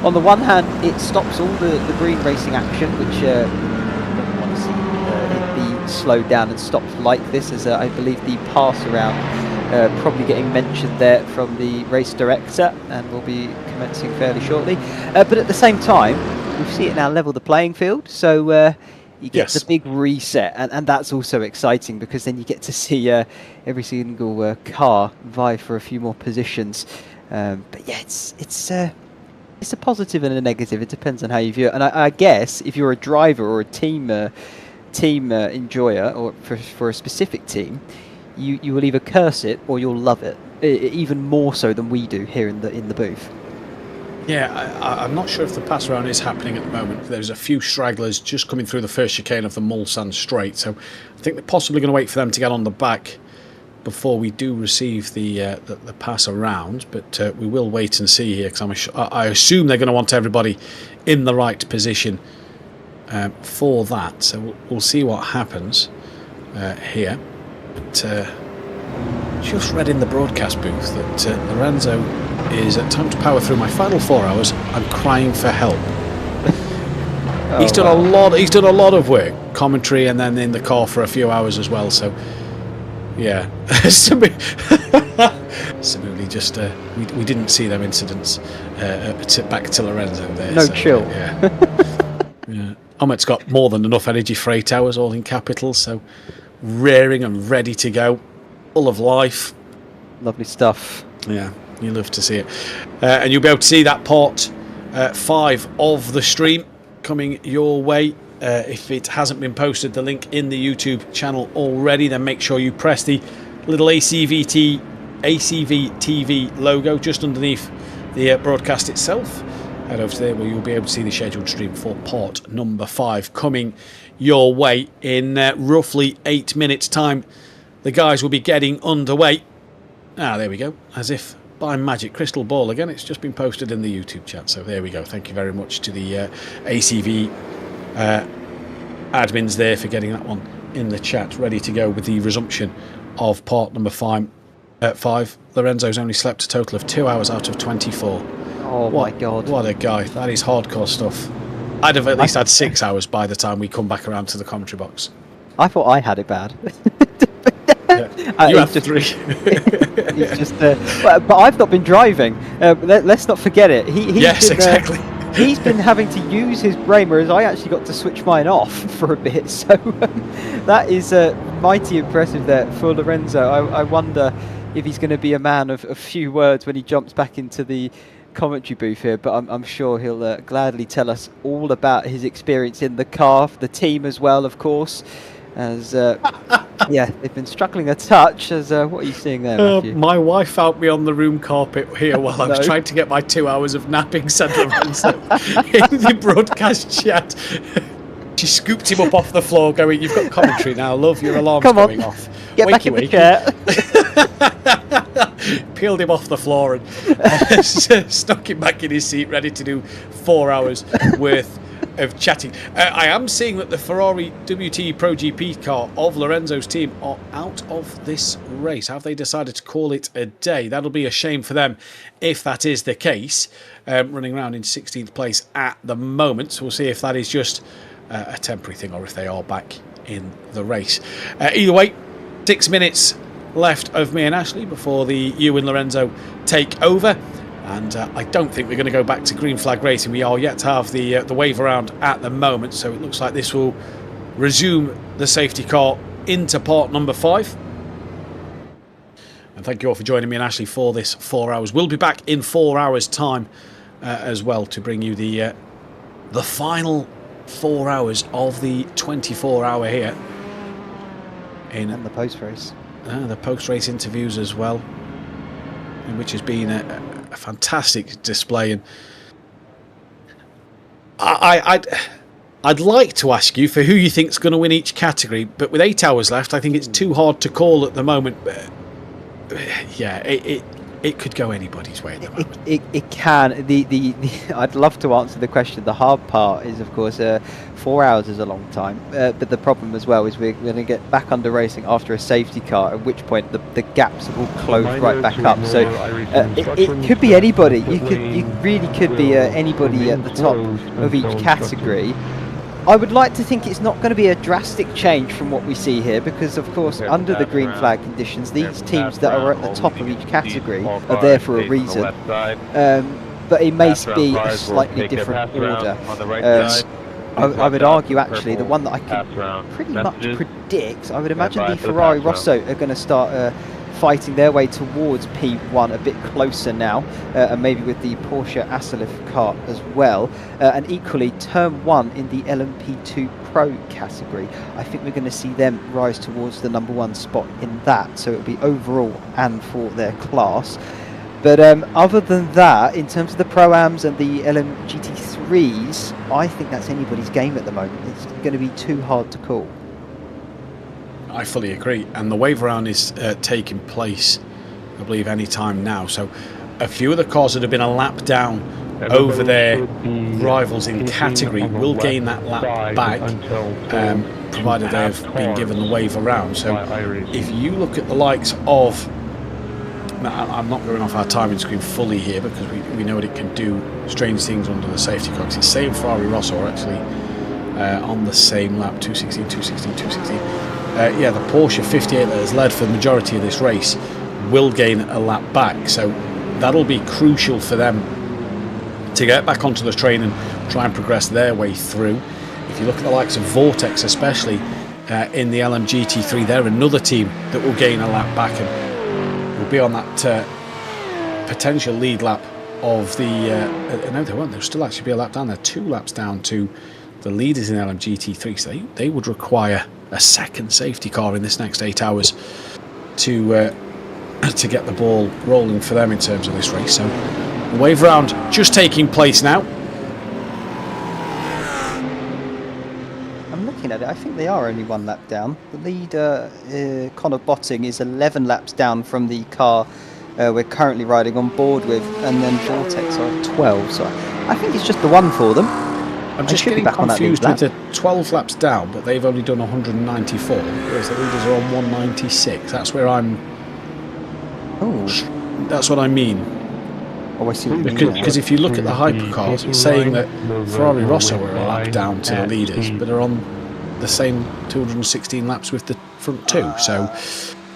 on the one hand, it stops all the green racing action, which don't want to see it be slowed down and stopped like this, as I believe the pass around probably getting mentioned there from the race director, and will be commencing fairly shortly. But at the same time, we see it now level the playing field, so you get the big reset, and that's also exciting, because then you get to see every single car vie for a few more positions. But yeah, it's a positive and a negative. It depends on how you view it. And I guess if you're a driver or a team enjoyer, or for a specific team, you will either curse it or you'll love it, even more so than we do here in the booth. Yeah, I'm not sure if the pass around is happening at the moment. There's a few stragglers just coming through the first chicane of the Mulsanne Straight, so I think they're possibly going to wait for them to get on the back before we do receive the pass around. But we will wait and see here, because I assume they're going to want everybody in the right position for that. So we'll see what happens here. But just read in the broadcast booth that Lorenzo is at time to power through my final 4 hours. I'm crying for help. He's done a lot of work, commentary, and then in the car for a few hours as well. So yeah, Simuli just we didn't see them incidents. Back to Lorenzo there. No so, chill. Yeah. Ahmet's got more than enough energy for 8 hours, all in capitals. So raring and ready to go, full of life. Lovely stuff. Yeah, you love to see it. And you'll be able to see that part 5 of the stream coming your way. If it hasn't been posted, the link in the YouTube channel already, then make sure you press the little ACV TV logo just underneath the broadcast itself. Head over to there where you'll be able to see the scheduled stream for part number 5 coming your way in roughly 8 minutes time. The guys will be getting underway. There we go. As if by magic, crystal ball again. It's just been posted in the YouTube chat. So there we go. Thank you very much to the ACV admins there for getting that one in the chat. Ready to go with the resumption of part number 5. Lorenzo's only slept a total of 2 hours out of 24. Oh my God. What a guy. That is hardcore stuff. I'd have at least had 6 hours by the time we come back around to the commentary box. I thought I had it bad. Yeah. You have 3. It's just, but I've not been driving. Let's not forget it. Exactly. He's been having to use his brain, whereas I actually got to switch mine off for a bit. So that is mighty impressive there for Lorenzo. I wonder if he's going to be a man of a few words when he jumps back into the commentary booth here, but I'm sure he'll gladly tell us all about his experience in the car, the team as well, of course. As yeah, they've been struggling a touch. As what are you seeing there, Matthew? My wife found me on the room carpet here while I was trying to get my 2 hours of napping said Lorenzo in the broadcast chat. She scooped him up off the floor going, "You've got commentary now, love, your alarm's going off. Get back in the chair." Peeled him off the floor and stuck him back in his seat, ready to do 4 hours worth of chatting. I am seeing that the Ferrari WT Pro GP car of Lorenzo's team are out of this race. Have they decided to call it a day? That'll be a shame for them if that is the case. Running around in 16th place at the moment. So we'll see if that is just a temporary thing or if they are back in the race. Either way, 6 minutes left of me and Ashley before the you and Lorenzo take over. And I don't think we're going to go back to green flag racing. We are yet to have the wave around at the moment. So it looks like this will resume the safety car into part number 5. And thank you all for joining me and Ashley for this 4 hours. We'll be back in 4 hours time as well to bring you the final 4 hours of the 24-hour here. And the post-race. The post-race interviews as well, which has been a fantastic display. And I'd like to ask you for who you think's going to win each category, but with 8 hours left, I think it's too hard to call at the moment. Yeah, it could go anybody's way at the moment. It can. I'd love to answer the question. The hard part is, of course, 4 hours is a long time. But the problem as well is we're going to get back under racing after a safety car, at which point the gaps will close right back up. So it could be anybody. You really could be anybody at the top of each category. I would like to think it's not going to be a drastic change from what we see here, because of course under the green flag conditions these teams that are at the top of each category are there for a reason, but it may be a slightly different order. I would argue actually the one that I can pretty much predict, I would imagine the Ferrari Rosso are going to start fighting their way towards P1 a bit closer now, and maybe with the Porsche Asalif car as well, and equally turn 1 in the LMP2 Pro category. I think we're going to see them rise towards the #1 spot in that, so it'll be overall and for their class. But other than that, in terms of the Pro-Ams and the LMGT3s, I think that's anybody's game at the moment. It's going to be too hard to call. I fully agree, and the wave around is taking place, I believe, any time now. So a few of the cars that have been a lap down over their rivals in category will gain that lap back, provided they have been given the wave around. So if you look at the likes of, I'm not going off our timing screen fully here because we know that it can do strange things under the safety car. It's the same Ferrari Rosso actually on the same lap, 216, 216, 216. Yeah, the Porsche 58 that has led for the majority of this race will gain a lap back, so that'll be crucial for them to get back onto the train and try and progress their way through. If you look at the likes of Vortex, especially in the LMGT3, they're another team that will gain a lap back and will be on that potential lead lap of the... no, they won't. There'll still actually be a lap down. They're 2 laps down to the leaders in LMGT3, so they would require a second safety car in this next 8 hours to get the ball rolling for them in terms of this race. So the wave round just taking place now. I'm looking at it, I think they are only 1 lap down. The leader, Connor Botting, is 11 laps down from the car we're currently riding on board with, and then Vortex are 12, so I think it's just the one for them. I'm just getting confused with the 12 laps down, but they've only done 194, whereas the leaders are on 196. That's where I'm... Oh. That's what I mean. Oh, I see. Because if you look at the Hypercars, it's saying that Ferrari Rosso are a lap down to the leaders, but are on the same 216 laps with the front 2. So,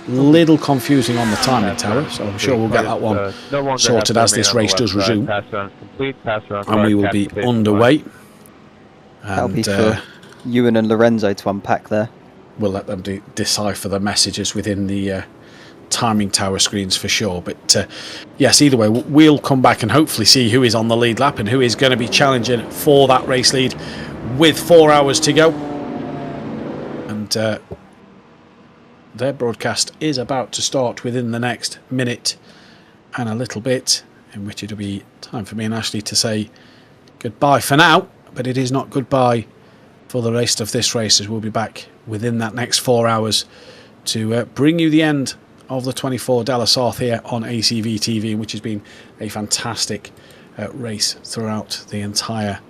little confusing on the timing tower. So I'm sure we'll get that one sorted as this race does resume, and we will be underway. That'll be for Ewan and Lorenzo to unpack there. We'll let them decipher the messages within the timing tower screens for sure. But yes, either way, we'll come back and hopefully see who is on the lead lap and who is going to be challenging for that race lead with 4 hours to go. And their broadcast is about to start within the next minute and a little bit, in which it'll be time for me and Ashley to say goodbye for now. But it is not goodbye for the rest of this race, as we'll be back within that next 4 hours to bring you the end of the 24 de La Sarthe here on ACV TV, which has been a fantastic race throughout the entire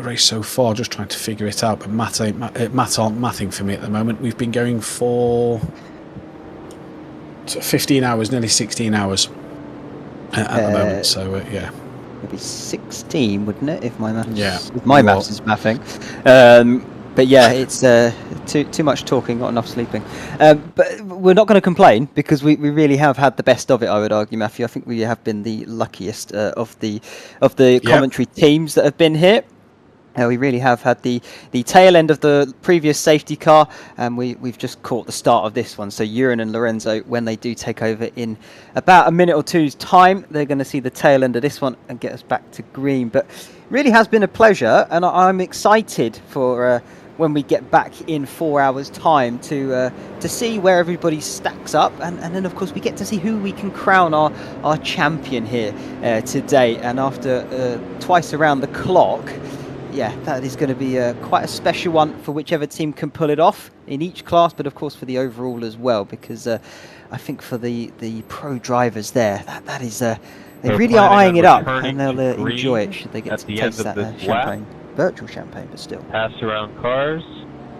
race so far. Just trying to figure it out, but maths aren't mathing for me at the moment. We've been going for 15 hours, nearly 16 hours at the moment. So yeah, it'd be 16, wouldn't it? If my maths, if Well, my maths is mathing. But yeah, it's too much talking, not enough sleeping. But we're not going to complain because we really have had the best of it. I would argue, Matthew. I think we have been the luckiest of the commentary teams that have been here. We really have had the tail end of the previous safety car, and we've just caught the start of this one. So Ewan and Lorenzo, when they do take over in about a minute or two's time, they're going to see the tail end of this one and get us back to green. But it really has been a pleasure, and I'm excited for when we get back in 4 hours' time to see where everybody stacks up, and then of course we get to see who we can crown our champion here today. And after twice around the clock, yeah, that is going to be quite a special one for whichever team can pull it off in each class, but of course for the overall as well, because I think for the pro drivers there, that is they really are eyeing it up, and they'll enjoy it should they get to taste that champagne. Virtual champagne, but still. Pass around cars.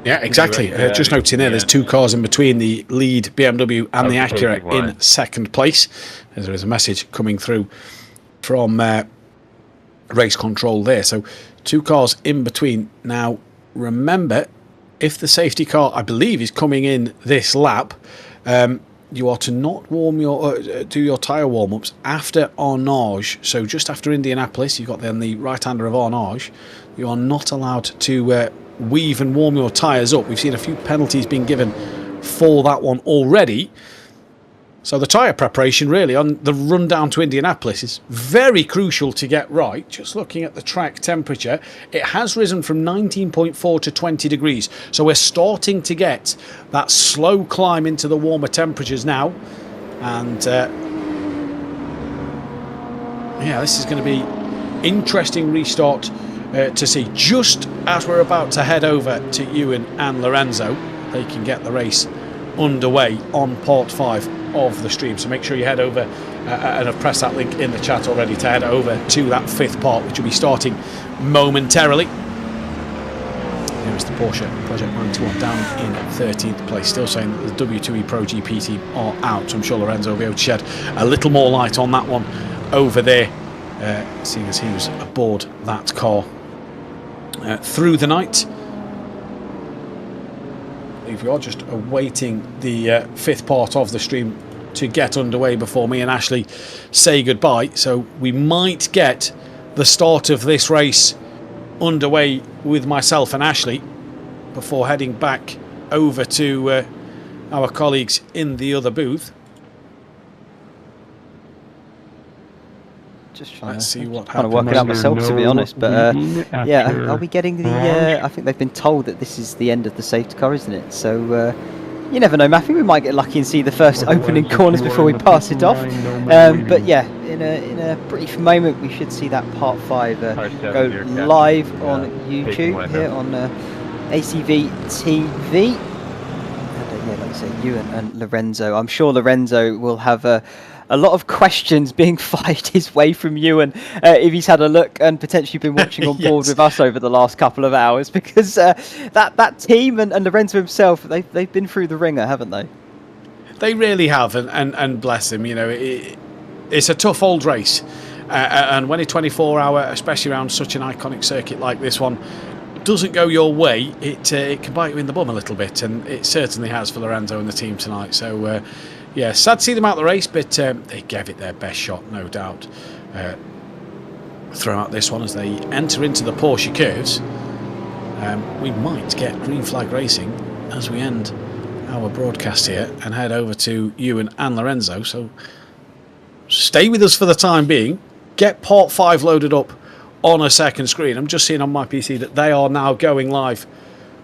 Yeah, exactly. Just noting there's 2 cars in between, the lead BMW and the Acura in second place. There is a message coming through from race control there. So 2 cars in between. Now, remember, if the safety car, I believe, is coming in this lap, you are to not do your tyre warm-ups after Arnage. So just after Indianapolis, you've got then the right-hander of Arnage. You are not allowed to weave and warm your tyres up. We've seen a few penalties being given for that one already. So the tyre preparation really on the run down to Indianapolis is very crucial to get right. Just looking at the track temperature, it has risen from 19.4 to 20 degrees. So we're starting to get that slow climb into the warmer temperatures now. And yeah, this is going to be interesting restart to see. Just as we're about to head over to Ewan and Lorenzo, they can get the race underway on part 5 of the stream. So make sure you head over and I've pressed that link in the chat already to head over to that 5th part, which will be starting momentarily. Here is the Porsche Project 91 down in 13th place, still saying that the W2E Pro GP team are out. So I'm sure Lorenzo will be able to shed a little more light on that one over there, seeing as he was aboard that car through the night. We are just awaiting the 5th part of the stream to get underway before me and Ashley say goodbye. So we might get the start of this race underway with myself and Ashley before heading back over to our colleagues in the other booth. Just trying Let's see what kind of happens. work it out myself, to be honest. But yeah, are we getting the? I think they've been told that this is the end of the safety car, isn't it? So you never know, Matthew. We might get lucky and see the first opening corners before we pass it off. But yeah, in a brief moment, we should see that part 5 go live on YouTube here on ACV TV. And yeah, like I say, Ewan and Lorenzo. I'm sure Lorenzo will have a lot of questions being fired his way from Ewan if he's had a look and potentially been watching on board with us over the last couple of hours, because that team and Lorenzo himself, they've been through the ringer, haven't they? They really have, and bless them, you know, it's a tough old race, and when a 24-hour, especially around such an iconic circuit like this one, doesn't go your way, it can bite you in the bum a little bit, and it certainly has for Lorenzo and the team tonight. So yeah, sad to see them out the race, but they gave it their best shot, no doubt, throughout this one as they enter into the Porsche curves. We might get green flag racing as we end our broadcast here and head over to Ewan and Lorenzo. So stay with us for the time being. Get part 5 loaded up on a second screen. I'm just seeing on my PC that they are now going live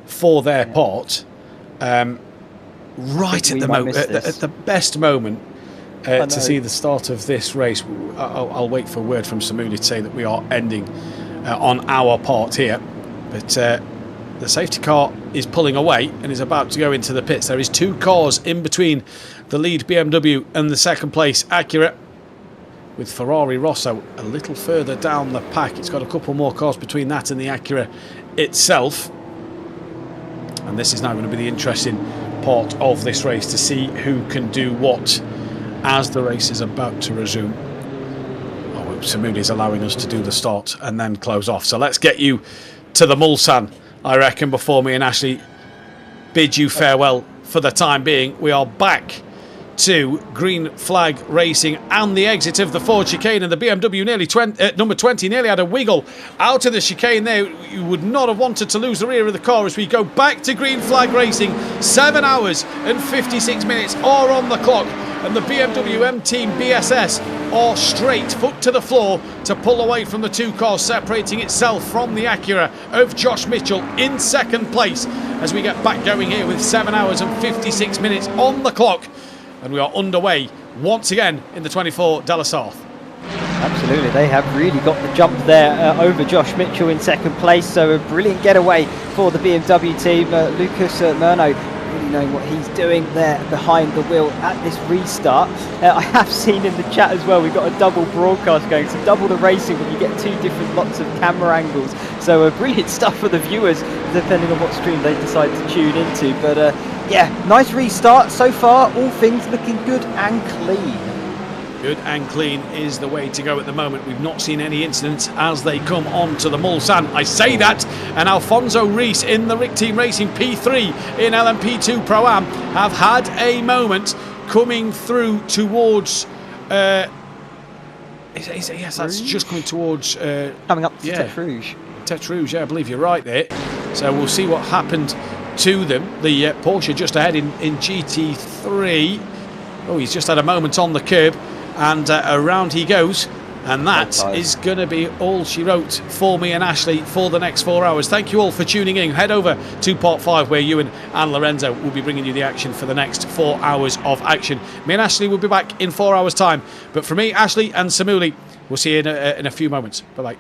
for their part. Right at the moment, at the best moment to see the start of this race. I'll wait for a word from Samudi to say that we are ending on our part here. But the safety car is pulling away and is about to go into the pits. There is 2 cars in between the lead BMW and the second place Acura. with Ferrari Rosso a little further down the pack. It's got a couple more cars between that and the Acura itself. And this is now going to be the interesting part of this race, to see who can do what as the race is about to resume. Oh, Samudi is allowing us to do the start and then close off. So let's get you to the Mulsanne, I reckon, before me and Ashley bid you farewell for the time being. We are back to green flag racing and the exit of the Ford chicane, and the BMW number 20 nearly had a wiggle out of the chicane there. You would not have wanted to lose the rear of the car as we go back to green flag racing. 7 hours and 56 minutes are on the clock, and the BMW M Team BSS are straight foot to the floor to pull away from the two cars, separating itself from the Acura of Josh Mitchell in second place as we get back going here with 7 hours and 56 minutes on the clock. And we are underway once again in the 24 de la Sarthe. Absolutely, they have really got the jump there over Josh Mitchell in second place. So a brilliant getaway for the BMW team. Lucas Murno really knowing what he's doing there behind the wheel at this restart. I have seen in the chat as well, we've got a double broadcast going, so double the racing when you get two different lots of camera angles. So brilliant stuff for the viewers, depending on what stream they decide to tune into. But yeah, nice restart so far. All things looking good and clean. Good and clean is the way to go at the moment. We've not seen any incidents as they come on to the Mulsanne. I say that, and Alfonso Rees in the Rick Team Racing P3 in LMP2 Pro-Am have had a moment coming through towards... yes, that's just coming towards... coming up to Tete Rouge. Tete Rouge, yeah, I believe you're right there. So we'll see what happened to them. The Porsche just ahead in GT3. Oh, he's just had a moment on the curb, and around he goes. And that is going to be all she wrote for me and Ashley for the next 4 hours. Thank you all for tuning in. Head over to Part 5 where Ewan and Lorenzo will be bringing you the action for the next 4 hours of action. Me and Ashley will be back in 4 hours' time. But for me, Ashley and Samuli, we'll see you in a few moments. Bye-bye.